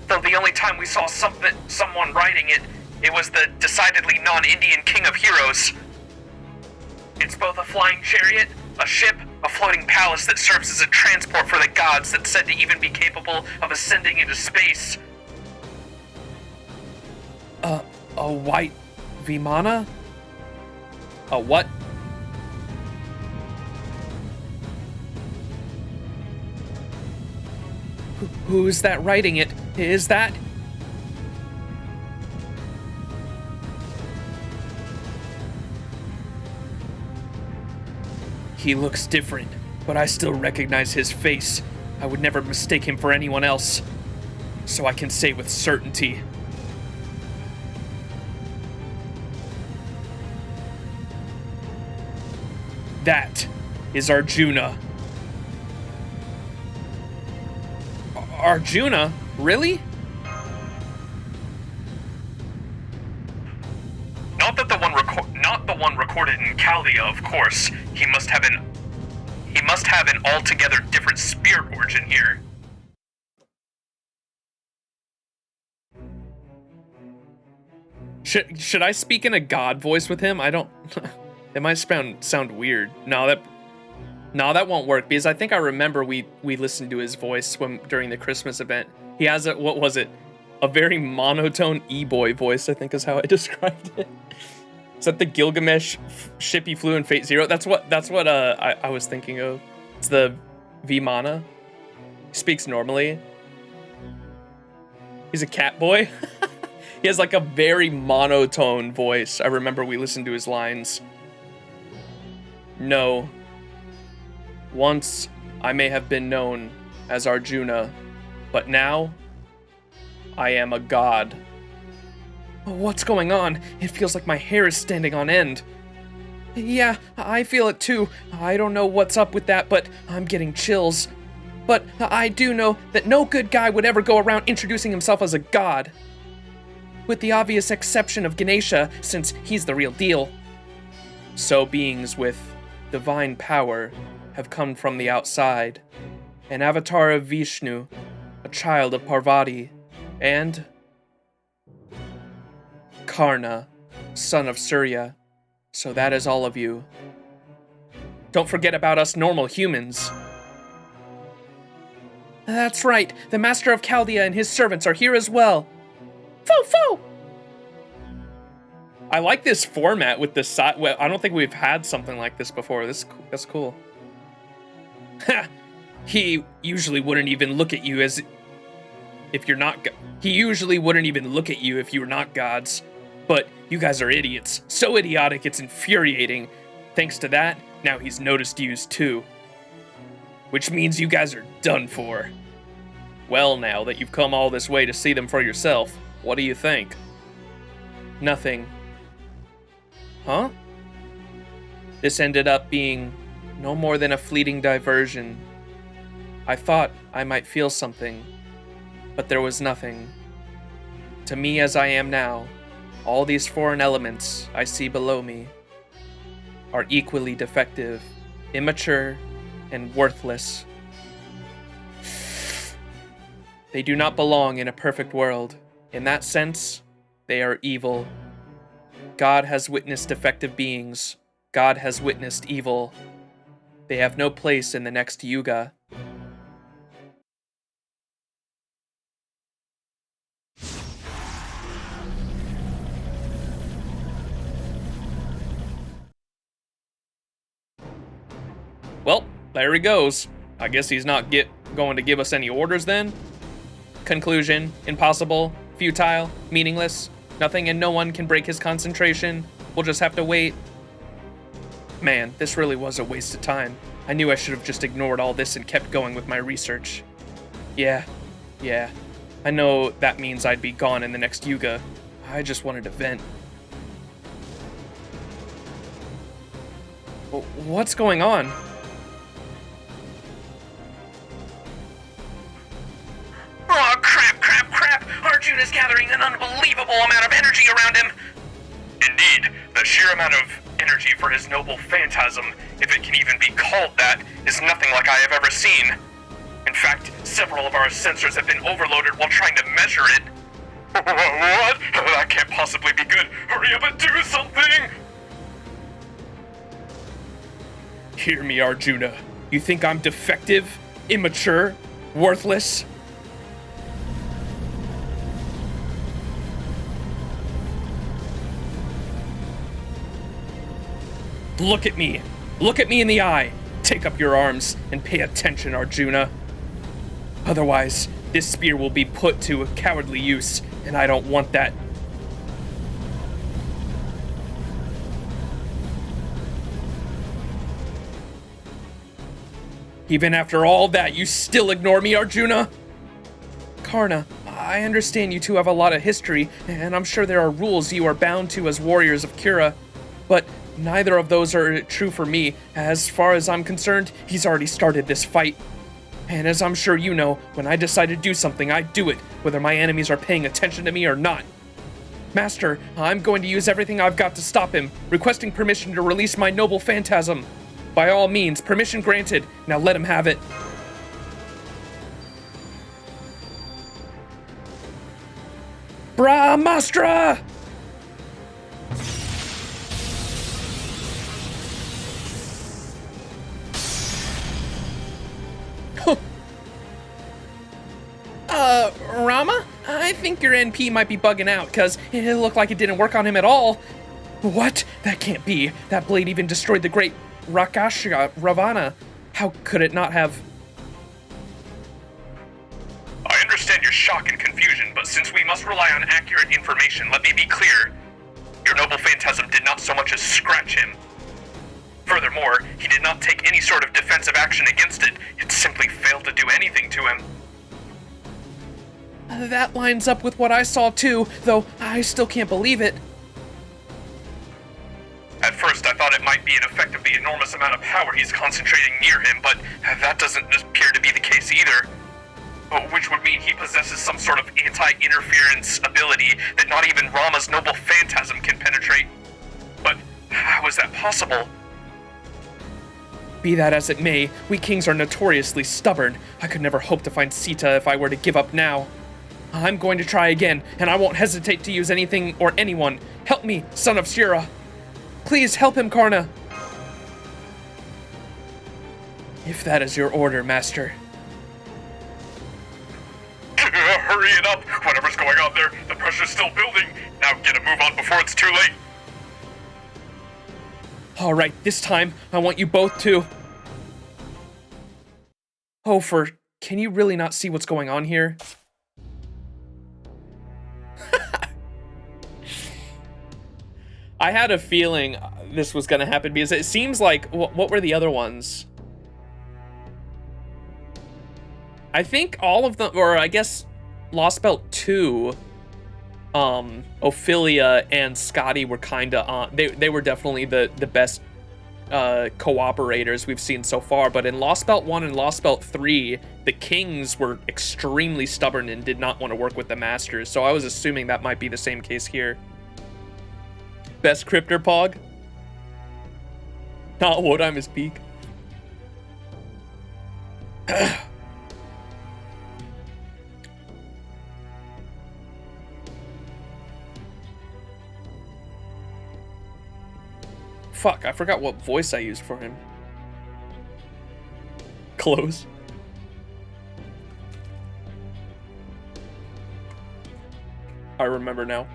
Speaker 3: Though the only time we saw someone writing it, it was the decidedly non-Indian king of heroes. It's both a flying chariot, a ship, a floating palace that serves as a transport for the gods that's said to even be capable of ascending into space.
Speaker 8: A white Vimana? A what? Who's that writing it? Is that? He looks different, but I still recognize his face. I would never mistake him for anyone else. So I can say with certainty. That is Arjuna. Arjuna? Really?
Speaker 3: Not the one recorded in Chaldea, of course. He must have an altogether different spirit origin here.
Speaker 8: Should I speak in a god voice with him? I don't. It might sound weird. No, that won't work because I think I remember we listened to his voice during the Christmas event. He has what was it? A very monotone e-boy voice, I think is how I described it. Is that the Gilgamesh ship he flew in Fate Zero? That's what I was thinking of. It's the Vimana. He speaks normally. He's a cat boy. He has like a very monotone voice. I remember we listened to his lines. No. Once, I may have been known as Arjuna, but now, I am a god. What's going on? It feels like my hair is standing on end. Yeah, I feel it too. I don't know what's up with that, but I'm getting chills. But I do know that no good guy would ever go around introducing himself as a god. With the obvious exception of Ganesha, since he's the real deal. So beings with divine power have come from the outside. An avatar of Vishnu, a child of Parvati, and Karna, son of Surya. So that is all of you. Don't forget about us normal humans. That's right, the Master of Chaldea and his servants are here as well. Foo foo!
Speaker 1: I like this format with the side. Well, I don't think we've had something like this before. That's cool. Ha! He usually wouldn't even look at you as if you're not. He usually wouldn't even look at you if you were not gods. But you guys are idiots. So idiotic, it's infuriating. Thanks to that, now he's noticed yous too. Which means you guys are done for. Well, now that you've come all this way to see them for yourself, what do you think? Nothing. Huh? This ended up being no more than a fleeting diversion. I thought I might feel something, but there was nothing. To me as I am now, all these foreign elements I see below me are equally defective, immature, and worthless. They do not belong in a perfect world. In that sense, they are evil. God has witnessed defective beings. God has witnessed evil. They have no place in the next Yuga. Well, there he goes. I guess he's not going to give us any orders then? Conclusion: impossible, futile, meaningless. Nothing and no one can break his concentration. We'll just have to wait. Man, this really was a waste of time. I knew I should have just ignored all this and kept going with my research. Yeah. I know that means I'd be gone in the next Yuga. I just wanted to vent. What's going on?
Speaker 3: Oh, crap! Arjuna's gathering an unbelievable amount of energy around him! Indeed, the sheer amount of energy for his noble phantasm, if it can even be called that, is nothing like I have ever seen. In fact, several of our sensors have been overloaded while trying to measure it. What? That can't possibly be good. Hurry up and do something!
Speaker 1: Hear me, Arjuna. You think I'm defective, immature, worthless? Look at me. Look at me in the eye. Take up your arms and pay attention, Arjuna. Otherwise, this spear will be put to a cowardly use, and I don't want that. Even after all that, you still ignore me, Arjuna? Karna, I understand you two have a lot of history, and I'm sure there are rules you are bound to as warriors of Kura, but neither of those are true for me. As far as I'm concerned, he's already started this fight. And as I'm sure you know, when I decide to do something, I do it, whether my enemies are paying attention to me or not. Master, I'm going to use everything I've got to stop him, requesting permission to release my noble phantasm. By all means, permission granted. Now let him have it. Brahmastra! Rama? I think your NP might be bugging out, because it looked like it didn't work on him at all. What? That can't be. That blade even destroyed the great Rakasha Ravana. How could it not have?
Speaker 3: I understand your shock and confusion, but since we must rely on accurate information, let me be clear. Your noble phantasm did not so much as scratch him. Furthermore, he did not take any sort of defensive action against it. It simply failed to do anything to him.
Speaker 1: That lines up with what I saw too, though I still can't believe it.
Speaker 3: At first, I thought it might be an effect of the enormous amount of power he's concentrating near him, but that doesn't appear to be the case either. Which would mean he possesses some sort of anti-interference ability that not even Rama's noble phantasm can penetrate. But how is that possible?
Speaker 1: Be that as it may, we kings are notoriously stubborn. I could never hope to find Sita if I were to give up now. I'm going to try again, and I won't hesitate to use anything or anyone. Help me, son of Shira. Please help him, Karna. If that is your order, Master.
Speaker 3: Hurry it up! Whatever's going on there, the pressure's still building. Now get a move on before it's too late.
Speaker 1: All right, this time I want you both to... Hofer, can you really not see what's going on here? I had a feeling this was gonna happen because it seems like... What were the other ones? I think all of them, or I guess Lostbelt 2, Ophelia and Scotty were kind of on. They were definitely the best cooperators we've seen so far. But in Lostbelt 1 and Lostbelt 3, the kings were extremely stubborn and did not want to work with the masters. So I was assuming that might be the same case here. Best Cryptor Pog? Not Wodime is peak. Fuck, I forgot what voice I used for him. Close. I remember now.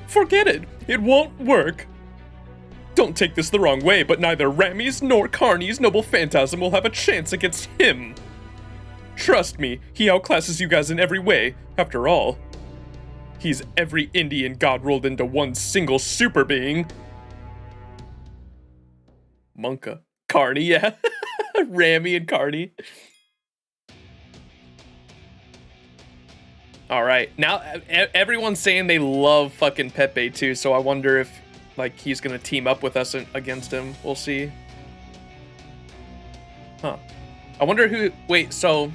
Speaker 1: Forget it. It won't work. Don't take this the wrong way, but neither Rami's nor Carney's noble phantasm will have a chance against him. Trust me, he outclasses you guys in every way. After all, he's every Indian god rolled into one single super being. Monka. Carney, yeah. Rami and Carney. Alright, now everyone's saying they love fucking Pepe too, so I wonder if like he's gonna team up with us against him. We'll see. Huh. I wonder who... Wait, so...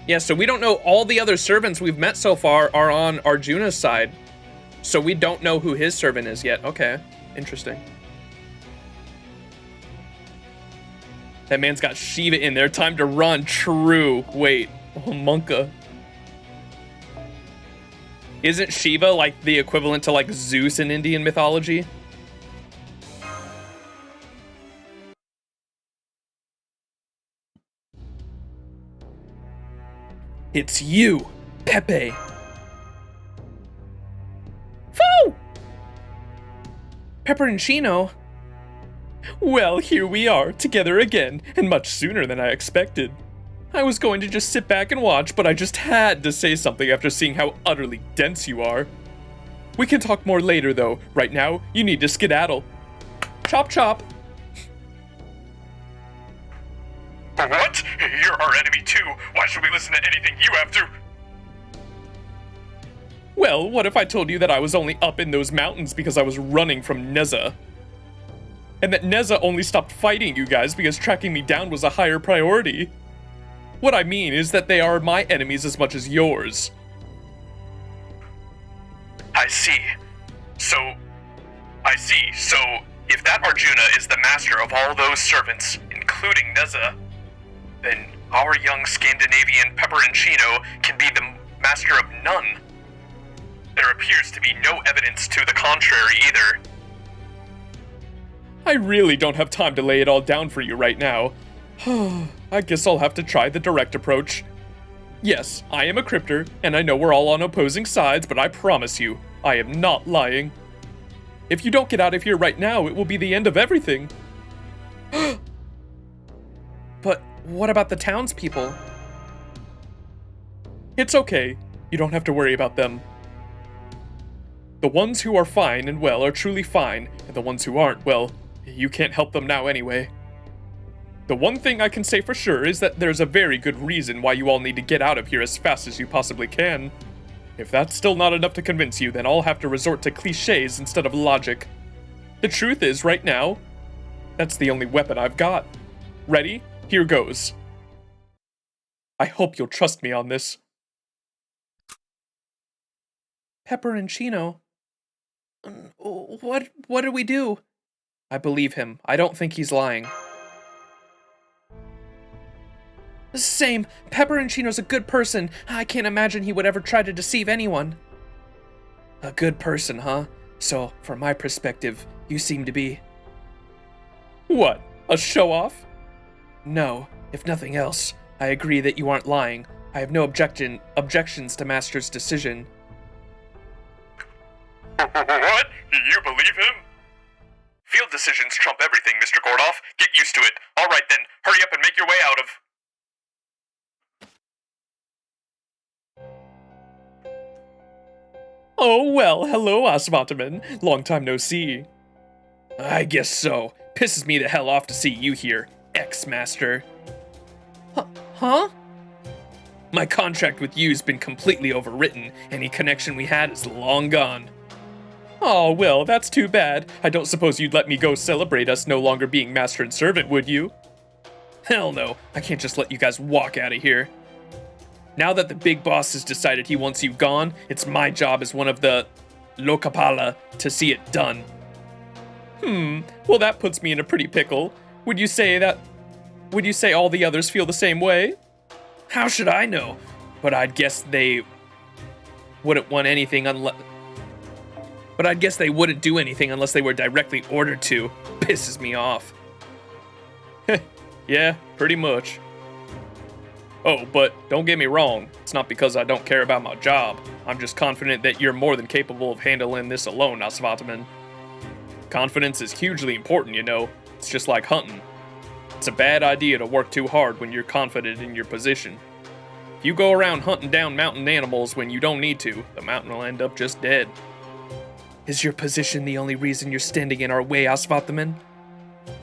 Speaker 1: Yeah, so we don't know. All the other servants we've met so far are on Arjuna's side. So we don't know who his servant is yet. Okay, interesting. That man's got Shiva in there. Time to run. True. Wait. Oh, Monka. Isn't Shiva like the equivalent to like Zeus in Indian mythology? It's you, Pepe. Foo! Pepperoncino. Well, here we are, together again, and much sooner than I expected. I was going to just sit back and watch, but I just had to say something after seeing how utterly dense you are. We can talk more later, though. Right now, you need to skedaddle. Chop chop.
Speaker 4: What? You're our enemy too. Why should we listen to anything you have to?
Speaker 1: Well, what if I told you that I was only up in those mountains because I was running from Neza? And that Neza only stopped fighting you guys because tracking me down was a higher priority? What I mean is that they are my enemies as much as yours.
Speaker 4: I see. So, if that Arjuna is the master of all those servants, including Neza, then our young Scandinavian Pepperoncino can be the master of none. There appears to be no evidence to the contrary either.
Speaker 1: I really don't have time to lay it all down for you right now. I guess I'll have to try the direct approach. Yes, I am a cryptor, and I know we're all on opposing sides, but I promise you, I am not lying. If you don't get out of here right now, it will be the end of everything. But what about the townspeople? It's okay. You don't have to worry about them. The ones who are fine and well are truly fine, and the ones who aren't, well, you can't help them now anyway. The one thing I can say for sure is that there's a very good reason why you all need to get out of here as fast as you possibly can. If that's still not enough to convince you, then I'll have to resort to cliches instead of logic. The truth is, right now, that's the only weapon I've got. Ready? Here goes. I hope you'll trust me on this. Pepperoncino. What do we do? I believe him. I don't think he's lying.
Speaker 8: Same. Pepperoncino's a good person. I can't imagine he would ever try to deceive anyone. A good person, huh? So, from my perspective, you seem to be... What? A show-off? No, if nothing else, I agree that you aren't lying. I have no objections to Master's decision.
Speaker 4: What? You believe him? Field decisions trump everything, Mr. Gordoff. Get used to it. All right then, hurry up and make your way out of...
Speaker 8: Oh, well, hello, Asvataman. Long time no see. I guess so. Pisses me the hell off to see you here, ex-master. Huh? My contract with you's been completely overwritten. Any connection we had is long gone. Oh, well, that's too bad. I don't suppose you'd let me go celebrate us no longer being master and servant, would you? Hell no, I can't just let you guys walk out of here. Now that the big boss has decided he wants you gone, it's my job as one of the Lokapala to see it done. Well, that puts me in a pretty pickle. Would you say all the others feel the same way? How should I know? But I'd guess they wouldn't want anything unless... But I'd guess they wouldn't do anything unless they were directly ordered to. Pisses me off. Yeah, pretty much. Oh, but don't get me wrong. It's not because I don't care about my job. I'm just confident that you're more than capable of handling this alone, Asvataman. Confidence is hugely important, you know. It's just like hunting. It's a bad idea to work too hard when you're confident in your position. If you go around hunting down mountain animals when you don't need to, the mountain will end up just dead. Is your position the only reason you're standing in our way, Asvataman?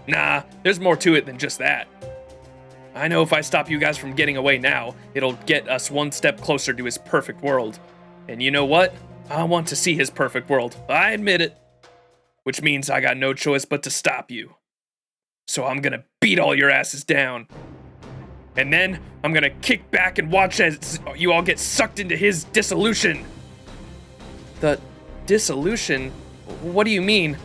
Speaker 8: Nah, there's more to it than just that. I know if I stop you guys from getting away now, it'll get us one step closer to his perfect world. And you know what? I want to see his perfect world. I admit it. Which means I got no choice but to stop you. So I'm gonna beat all your asses down. And then I'm gonna kick back and watch as you all get sucked into his dissolution. The dissolution? What do you mean?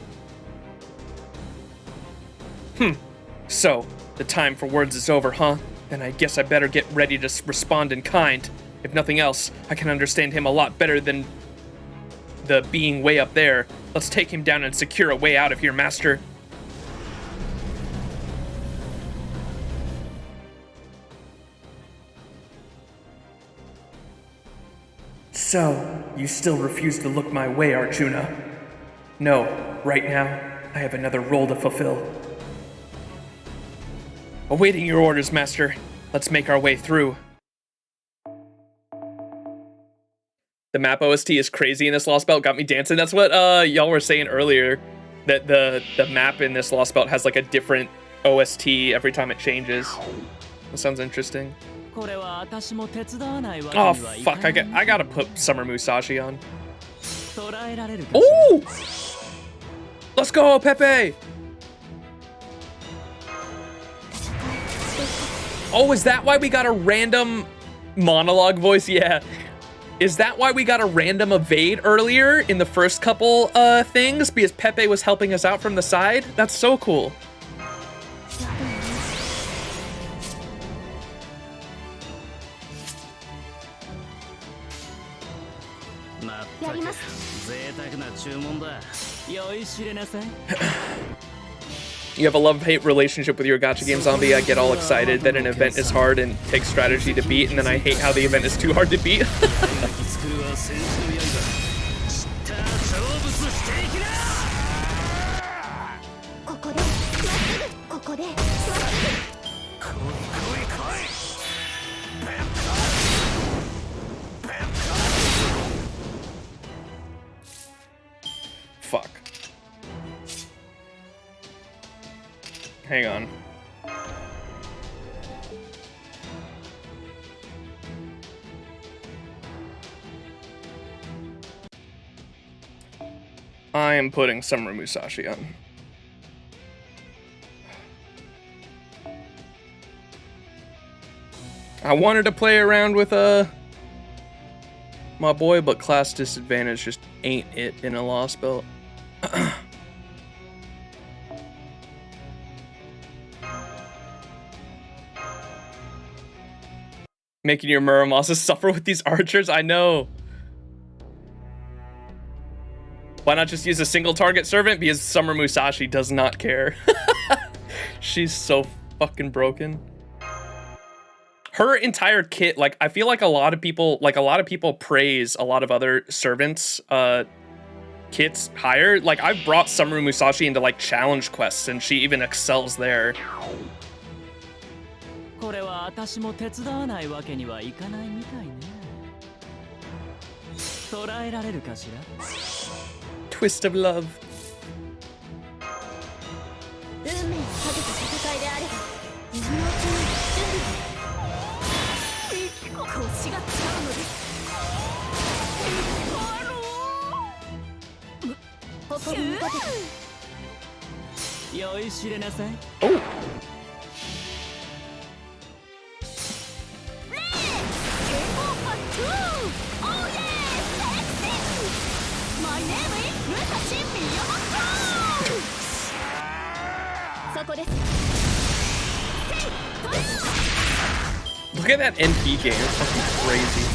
Speaker 8: So, the time for words is over, huh? Then I guess I better get ready to respond in kind. If nothing else, I can understand him a lot better than the being way up there. Let's take him down and secure a way out of here, Master. So, you still refuse to look my way, Arjuna? No, right now, I have another role to fulfill. Awaiting your orders, Master. Let's make our way through. The map OST is crazy in this Lostbelt, got me dancing. That's what y'all were saying earlier, that the map in this Lostbelt has like a different OST every time it changes. That sounds interesting. Oh fuck, I gotta put Summer Musashi on. Ooh! Let's go, Pepe! Oh, is that why we got a random monologue voice? Yeah. Is that why we got a random evade earlier in the first couple things? Because Pepe was helping us out from the side? That's so cool. You have a love-hate relationship with your gacha game, Zombie. I get all excited that an event is hard and takes strategy to beat, and then I hate how the event is too hard to beat. Fuck. Hang on. I am putting Summer Musashi on. I wanted to play around with my boy, but class disadvantage just ain't it in a Lostbelt.
Speaker 1: Making your Muramasa suffer with these archers? I know. Why not just use a single target servant? Because Summer Musashi does not care. She's so fucking broken. Her entire kit, like, I feel like a lot of people praise a lot of other servants, kits higher. Like, I've brought Summer Musashi into, like, challenge quests, and she even excels there. Twist of love. Oh. Look at that NP game, it's fucking crazy.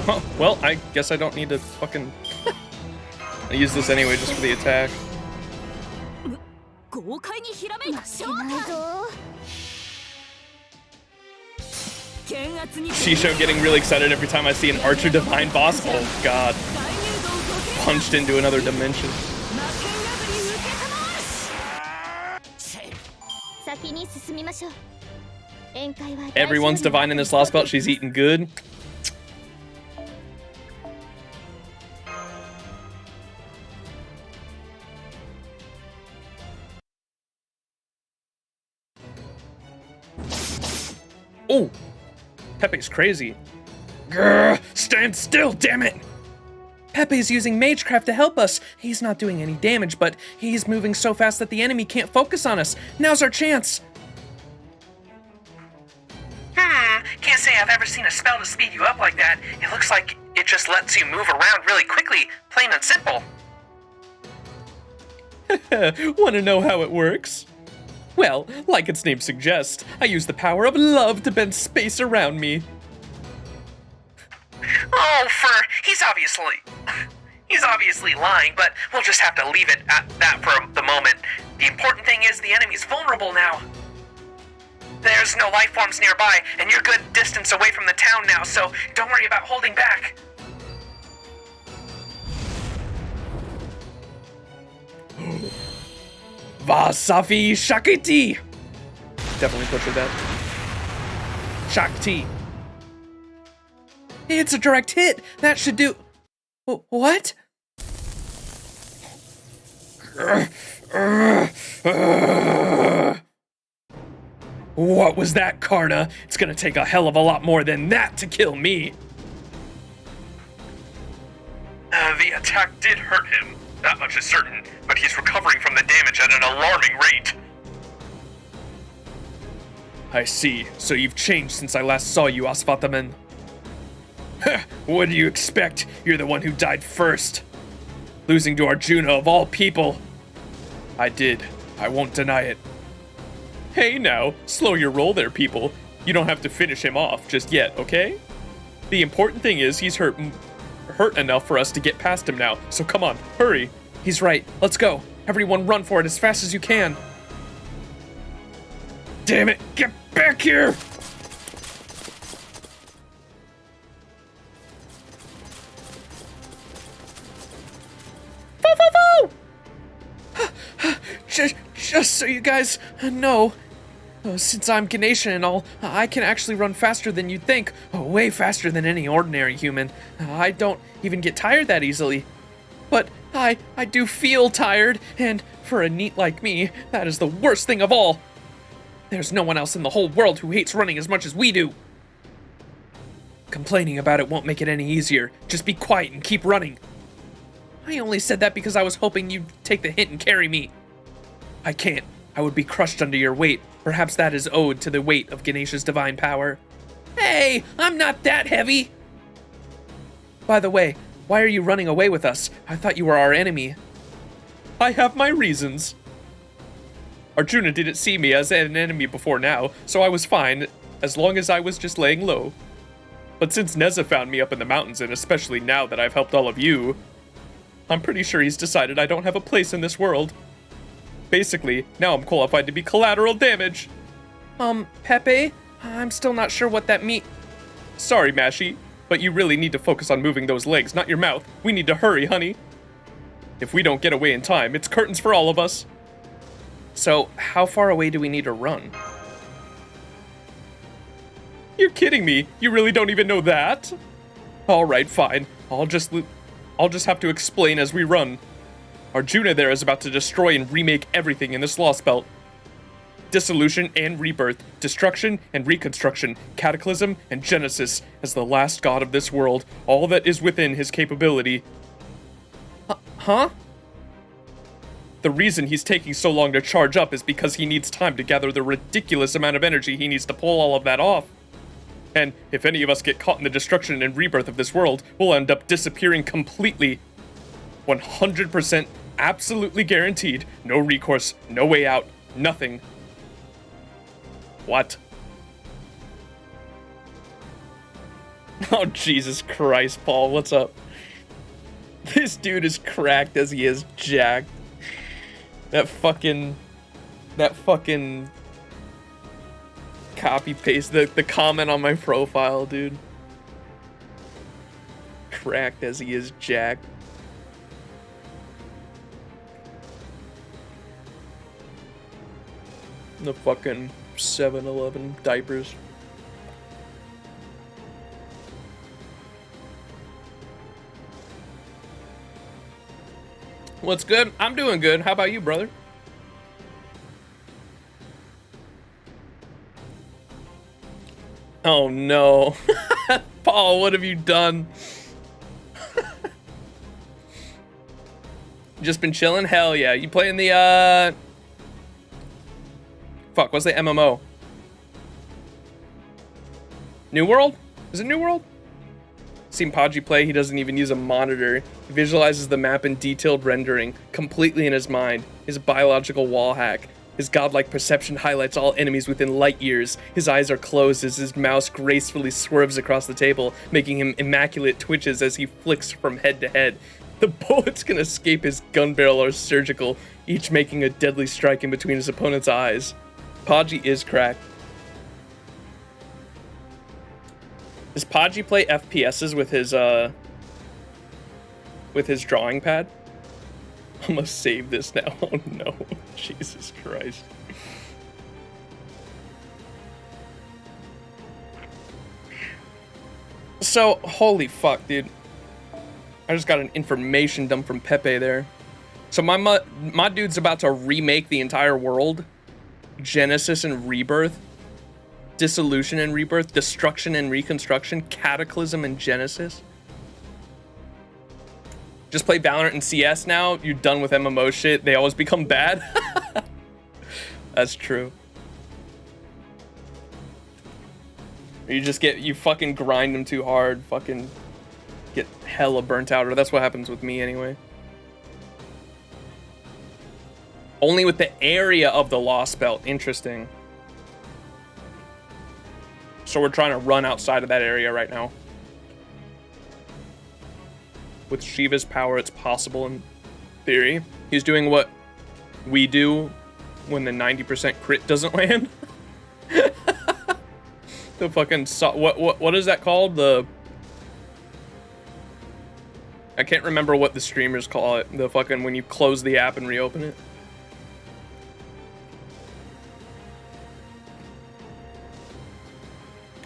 Speaker 1: Huh, well, I guess I don't need to fucking I use this anyway just for the attack. Shisho getting really excited every time I see an Archer Divine boss. Oh god. Punched into another dimension. Everyone's divine in this Lostbelt. She's eating good. Oh, Pepe's crazy. Grr, stand still, damn it! Pepe's using Magecraft to help us. He's not doing any damage, but he's moving so fast that the enemy can't focus on us. Now's our chance.
Speaker 3: Can't say I've ever seen a spell to speed you up like that. It looks like it just lets you move around really quickly, plain and simple.
Speaker 1: Want to know how it works? Well, like its name suggests, I use the power of love to bend space around me.
Speaker 3: Oh, he's obviously lying, but we'll just have to leave it at that for the moment. The important thing is the enemy's vulnerable now. There's no life forms nearby, and you're good distance away from the town now, so don't worry about holding back.
Speaker 1: Vasafi Shakti! Definitely butchered that. Shakti. It's a direct hit! That should do... What? What was that, Karna? It's gonna take a hell of a lot more than that to kill me.
Speaker 3: The attack did hurt him. That much is certain, but he's recovering from the damage at an alarming rate.
Speaker 1: I see. So you've changed since I last saw you, Asfataman. What do you expect? You're the one who died first. Losing to Arjuna of all people. I did. I won't deny it. Hey now, slow your roll there, people. You don't have to finish him off just yet, okay? The important thing is he's hurt enough for us to get past him now, so come on, hurry. He's right, let's go. Everyone run for it as fast as you can. Damn it, get back here! Just so you guys know, since I'm Ganesha and all, I can actually run faster than you'd think. Way faster than any ordinary human. I don't even get tired that easily. But I do feel tired, and for a NEET like me, that is the worst thing of all. There's no one else in the whole world who hates running as much as we do. Complaining about it won't make it any easier. Just be quiet and keep running. I only said that because I was hoping you'd take the hint and carry me. I can't. I would be crushed under your weight. Perhaps that is owed to the weight of Ganesha's divine power. Hey, I'm not that heavy! By the way, why are you running away with us? I thought you were our enemy. I have my reasons.
Speaker 4: Arjuna didn't see me as an enemy before now, so I was fine, as long as I was just laying low. But since Neza found me up in the mountains, and especially now that I've helped all of you, I'm pretty sure he's decided I don't have a place in this world. Basically, now I'm qualified to be collateral damage.
Speaker 1: Pepe? I'm still not sure what that means.
Speaker 4: Sorry, Mashi, but you really need to focus on moving those legs, not your mouth. We need to hurry, honey. If we don't get away in time, it's curtains for all of us.
Speaker 1: So, how far away do we need to run?
Speaker 4: You're kidding me. You really don't even know that? All right, fine. I'll just have to explain as we run. Arjuna there is about to destroy and remake everything in this Lostbelt. Dissolution and rebirth, destruction and reconstruction, cataclysm and genesis as the last god of this world, all that is within his capability.
Speaker 1: Huh?
Speaker 4: The reason he's taking so long to charge up is because he needs time to gather the ridiculous amount of energy he needs to pull all of that off. And if any of us get caught in the destruction and rebirth of this world, we'll end up disappearing completely. 100% absolutely guaranteed. No recourse, no way out, nothing. What? Oh, Jesus Christ, Paul, what's up? This dude is cracked as he is jacked. That fucking copy paste the comment on my profile, dude. Cracked as he is jacked. The fucking 7-Eleven diapers. What's good? I'm doing good. How about you, brother? Oh no. Paul, what have you done? Just been chilling? Hell yeah. You playing the fuck, what's the MMO? New World? Is it New World? Seen Podgy play, he doesn't even use a monitor. He visualizes the map in detailed rendering, completely in his mind. His biological wall hack. His godlike perception highlights all enemies within light years. His eyes are closed as his mouse gracefully swerves across the table, making him immaculate twitches as he flicks from head to head. The bullets can escape his gun barrel are surgical, each making a deadly strike in between his opponent's eyes. Podgy is cracked. Does Podgy play FPSs with his drawing pad? I'm gonna save this now. Oh no, Jesus Christ. So, holy fuck, dude. I just got an information dump from Pepe there. So my dude's about to remake the entire world. Genesis and rebirth. Dissolution and rebirth. Destruction and reconstruction. Cataclysm and genesis. Just play Valorant and CS now. You're done with MMO shit. They always become bad. That's true. You fucking grind them too hard. Fucking get hella burnt out. Or that's what happens with me anyway. Only with the area of the Lostbelt. Interesting. So we're trying to run outside of that area right now. With Shiva's power, it's possible in theory. He's doing what we do when the 90% crit doesn't land. The fucking what is that called? I can't remember what the streamers call it. The fucking when you close the app and reopen it.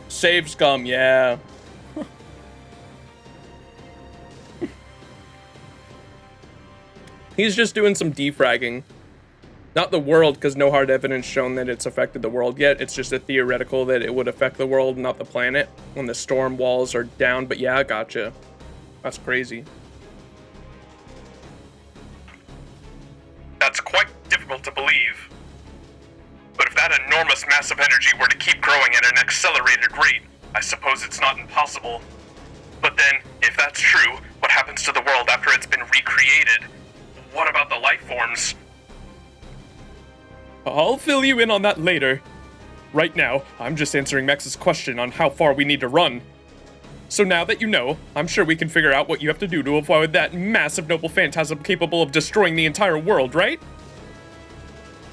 Speaker 4: Save scum, yeah. He's just doing some defragging. Not the world, because no hard evidence shown that it's affected the world yet. It's just a theoretical that it would affect the world, not the planet, when the storm walls are down. But yeah, gotcha. That's crazy.
Speaker 11: That's quite difficult to believe. But if that enormous mass of energy were to keep growing at an accelerated rate, I suppose it's not impossible. But then, if that's true, what happens to the world after it's been recreated? What about the life forms?
Speaker 4: I'll fill you in on that later. Right now, I'm just answering Max's question on how far we need to run. So now that you know, I'm sure we can figure out what you have to do to avoid that massive noble phantasm capable of destroying the entire world, right?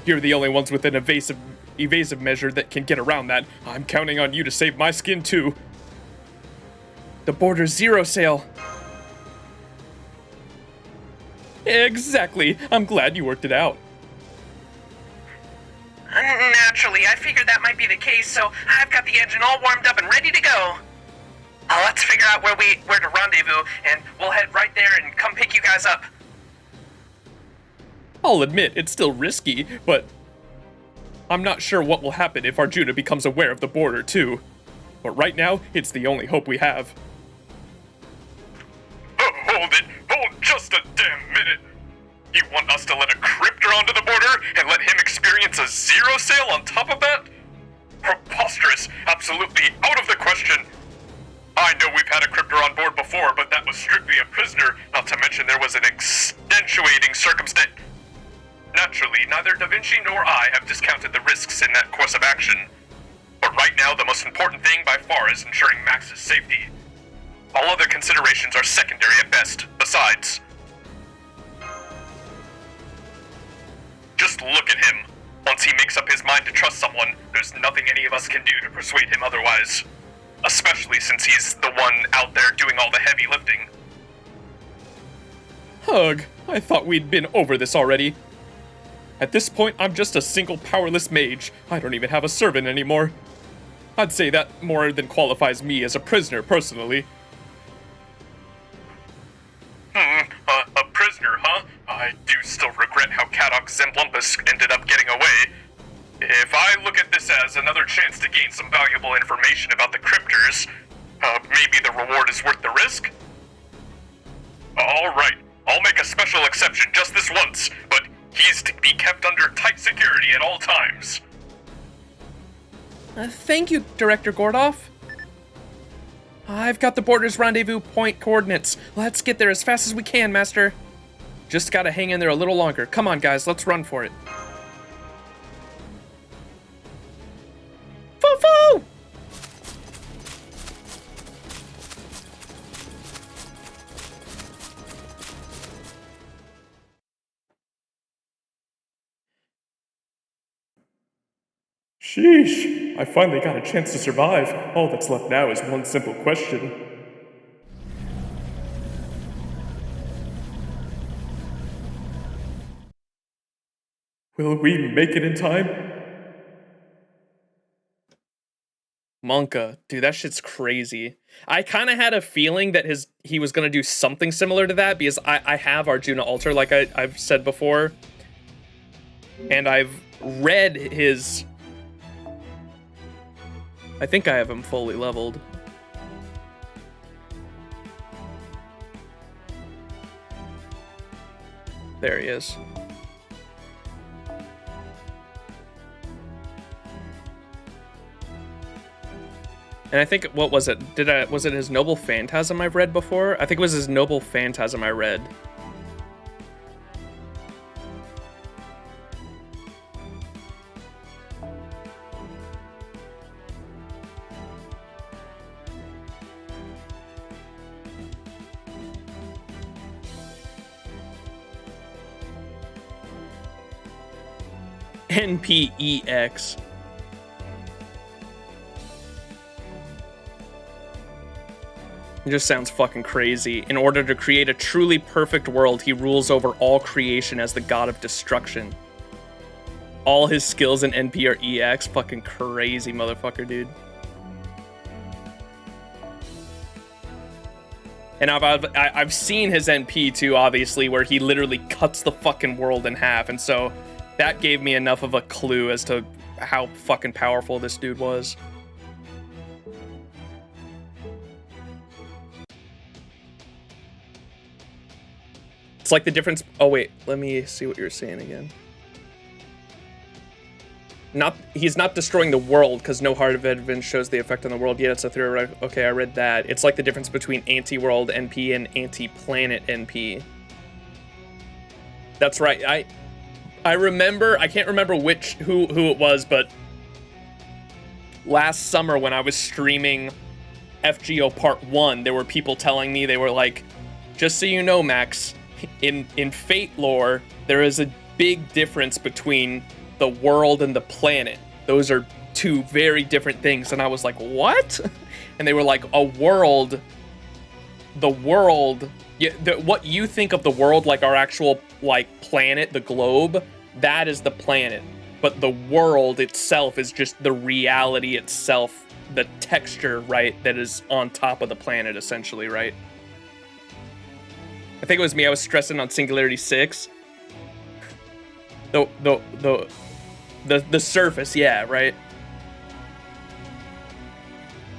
Speaker 4: You're the only ones with an evasive measure that can get around that. I'm counting on you to save my skin too. The border's zero sail. Exactly. I'm glad you worked it out.
Speaker 3: Naturally, I figured that might be the case, so I've got the engine all warmed up and ready to go. Let's figure out where to rendezvous, and we'll head right there and come pick you guys up.
Speaker 4: I'll admit, it's still risky, but I'm not sure what will happen if Arjuna becomes aware of the border too. But right now, it's the only hope we have.
Speaker 11: Hold it! Hold just a damn minute! You want us to let a crypter onto the border and let him experience a zero sail on top of that? Preposterous! Absolutely out of the question! I know we've had a crypter on board before, but that was strictly a prisoner, not to mention there was an extenuating circumstance. Naturally, neither Da Vinci nor I have discounted the risks in that course of action. But right now, the most important thing by far is ensuring Max's safety. All other considerations are secondary at best. Besides, just look at him. Once he makes up his mind to trust someone, there's nothing any of us can do to persuade him otherwise. Especially since he's the one out there doing all the heavy lifting.
Speaker 4: Hug, I thought we'd been over this already. At this point, I'm just a single powerless mage. I don't even have a servant anymore. I'd say that more than qualifies me as a prisoner, personally.
Speaker 11: A prisoner, huh? I do still regret how Kadok Zemblumpus ended up getting away. If I look at this as another chance to gain some valuable information about the crypters, maybe the reward is worth the risk? Alright, I'll make a special exception just this once, but he's to be kept under tight security at all times.
Speaker 8: Thank you, Director Gordoff. I've got the border's rendezvous point coordinates. Let's get there as fast as we can, Master. Just gotta hang in there a little longer. Come on, guys, let's run for it. Foo-foo!
Speaker 4: Sheesh, I finally got a chance to survive. All that's left now is one simple question. Will we make it in time?
Speaker 1: Monka, dude, that shit's crazy. I kind of had a feeling that he was gonna do something similar to that because I have Arjuna Alter, like I've said before, and I've read his. I think I have him fully leveled. There he is. And I think, what was it? Was it his Noble Phantasm I've read before? I think it was his Noble Phantasm I read. NPEX. It just sounds fucking crazy. In order to create a truly perfect world, he rules over all creation as the god of destruction. All his skills in NP are EX. Fucking crazy motherfucker, dude. And I've seen his NP too, obviously, where he literally cuts the fucking world in half, and so that gave me enough of a clue as to how fucking powerful this dude was. It's like the difference. Oh wait, let me see what you're saying again. He's not destroying the world because no Heart of Advent shows the effect on the world yet. It's a theory. Okay, I read that. It's like the difference between anti-world NP and anti-planet NP. That's right. I can't remember who it was, but last summer when I was streaming FGO Part 1, there were people telling me, they were like, just so you know, Max, in Fate lore, there is a big difference between the world and the planet. Those are two very different things. And I was like, what? And they were like, the world, what you think of the world, like our actual like planet, the globe, that is the planet. But the world itself is just the reality itself, the texture, right, that is on top of the planet, essentially, right? I think it was me, I was stressing on Singularity 6. The surface, yeah, right?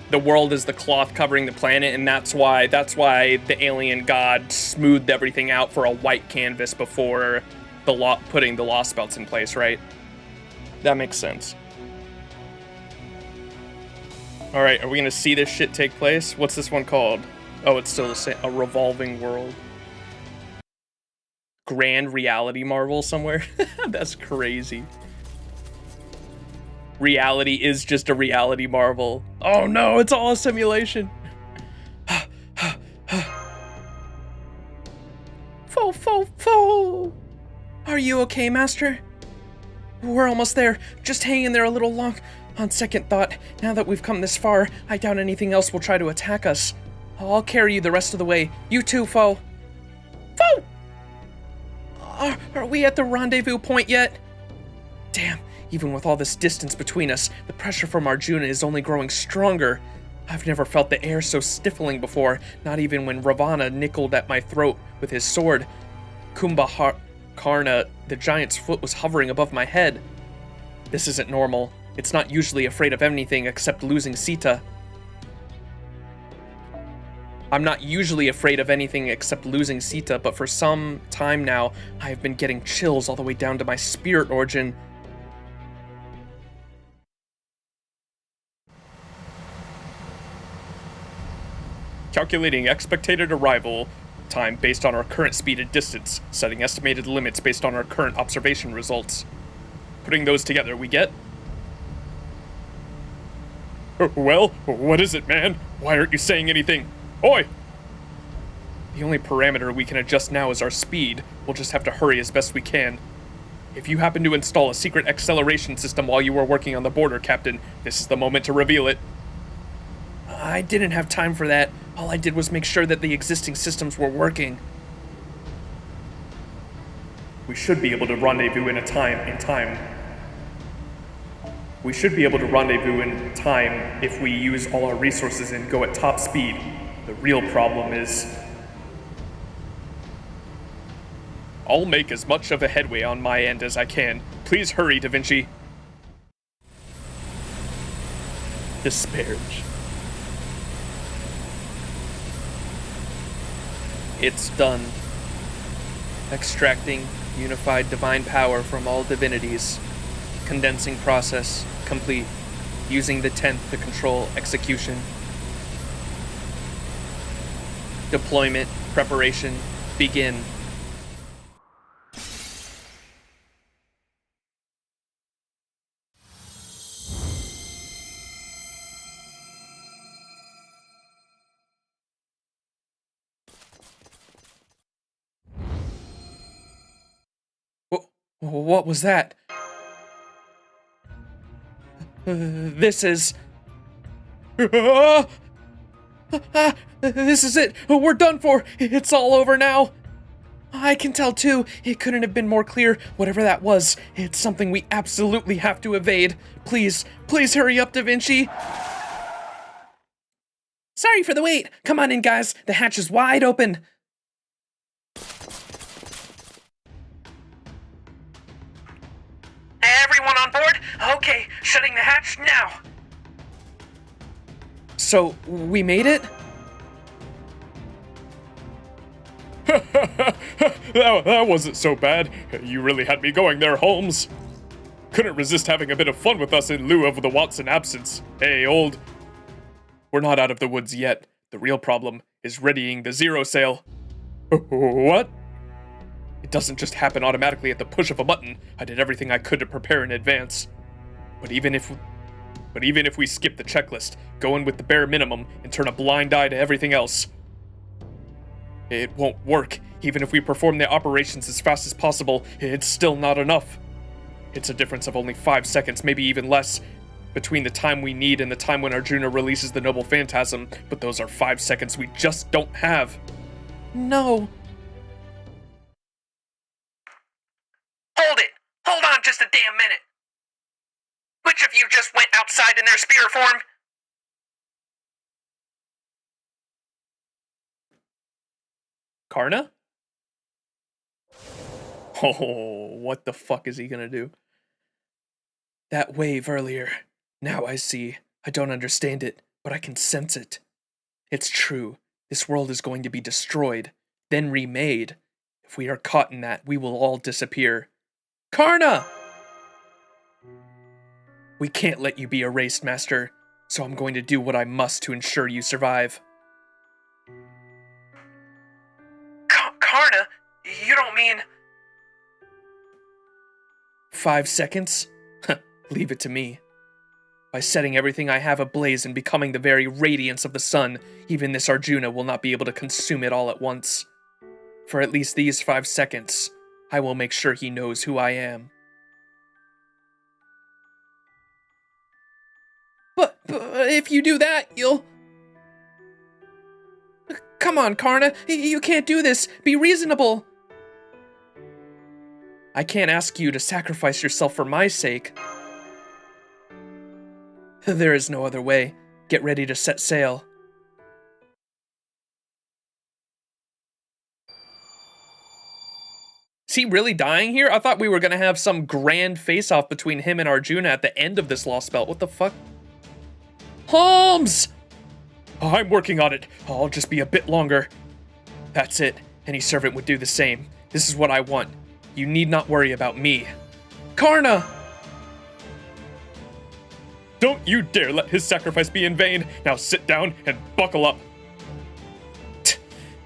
Speaker 1: The world is the cloth covering the planet, and that's why the alien god smoothed everything out for a white canvas before putting the Lostbelts in place, right? That makes sense. All right, are we gonna see this shit take place? What's this one called? Oh, it's still the same. A revolving world. Grand reality marvel somewhere. That's crazy. Reality is just a reality marvel. Oh no, it's all a simulation. Fo. Are you okay, Master? We're almost there. Just hang in there a little long. On second thought, now that we've come this far, I doubt anything else will try to attack us. I'll carry you the rest of the way. You too, Fo. Fo! Are we at the rendezvous point yet? Damn, even with all this distance between us, the pressure from Arjuna is only growing stronger. I've never felt the air so stifling before, not even when Ravana nickeled at my throat with his sword. Kumbhakarna, the giant's foot, was hovering above my head. This isn't normal. It's not usually afraid of anything except losing Sita. I'm not usually afraid of anything except losing Sita, but for some time now, I have been getting chills all the way down to my spirit origin.
Speaker 4: Calculating expected arrival time based on our current speed and distance, setting estimated limits based on our current observation results. Putting those together, we get... Well, what is it, man? Why aren't you saying anything? Oi! The only parameter we can adjust now is our speed. We'll just have to hurry as best we can. If you happen to install a secret acceleration system while you were working on the border, Captain, this is the moment to reveal it.
Speaker 1: I didn't have time for that. All I did was make sure that the existing systems were working.
Speaker 4: We should be able to rendezvous in time. We should be able to rendezvous in time if we use all our resources and go at top speed. The real problem is... I'll make as much of a headway on my end as I can. Please hurry, Da Vinci.
Speaker 1: Disparage. It's done. Extracting unified divine power from all divinities. Condensing process complete. Using the 10th to control execution. Deployment, preparation, begin. What was that? This is... This is it! We're done for! It's all over now! I can tell too, it couldn't have been more clear. Whatever that was, it's something we absolutely have to evade. Please hurry up, Da Vinci! Sorry for the wait! Come on in, guys! The hatch is wide open!
Speaker 3: Everyone on board? Okay, shutting the hatch now!
Speaker 1: So, we made it?
Speaker 4: That wasn't so bad. You really had me going there, Holmes. Couldn't resist having a bit of fun with us in lieu of the Watson absence. Hey, old. We're not out of the woods yet. The real problem is readying the zero sail. What? It doesn't just happen automatically at the push of a button. I did everything I could to prepare in advance. But even if we skip the checklist, go in with the bare minimum, and turn a blind eye to everything else, it won't work. Even if we perform the operations as fast as possible, it's still not enough. It's a difference of only 5 seconds, maybe even less, between the time we need and the time when Arjuna releases the Noble Phantasm, but those are 5 seconds we just don't have. No.
Speaker 3: Hold it! Hold on just a damn minute! Which of you just went outside in their spear form?
Speaker 1: Karna? Oh, what the fuck is he gonna do? That wave earlier. Now I see. I don't understand it, but I can sense it. It's true. This world is going to be destroyed, then remade. If we are caught in that, we will all disappear. Karna! We can't let you be erased, Master, so I'm going to do what I must to ensure you survive.
Speaker 3: Karna? You don't mean...
Speaker 1: 5 seconds? Leave it to me. By setting everything I have ablaze and becoming the very radiance of the sun, even this Arjuna will not be able to consume it all at once. For at least these 5 seconds, I will make sure he knows who I am. But if you do that, you'll... Come on, Karna, you can't do this. Be reasonable. I can't ask you to sacrifice yourself for my sake. There is no other way. Get ready to set sail. Is he really dying here? I thought we were gonna have some grand face-off between him and Arjuna at the end of this Lostbelt. What the fuck? Holmes! I'm working on it. I'll just be a bit longer. That's it. Any servant would do the same. This is what I want. You need not worry about me. Karna!
Speaker 4: Don't you dare let his sacrifice be in vain. Now sit down and buckle up.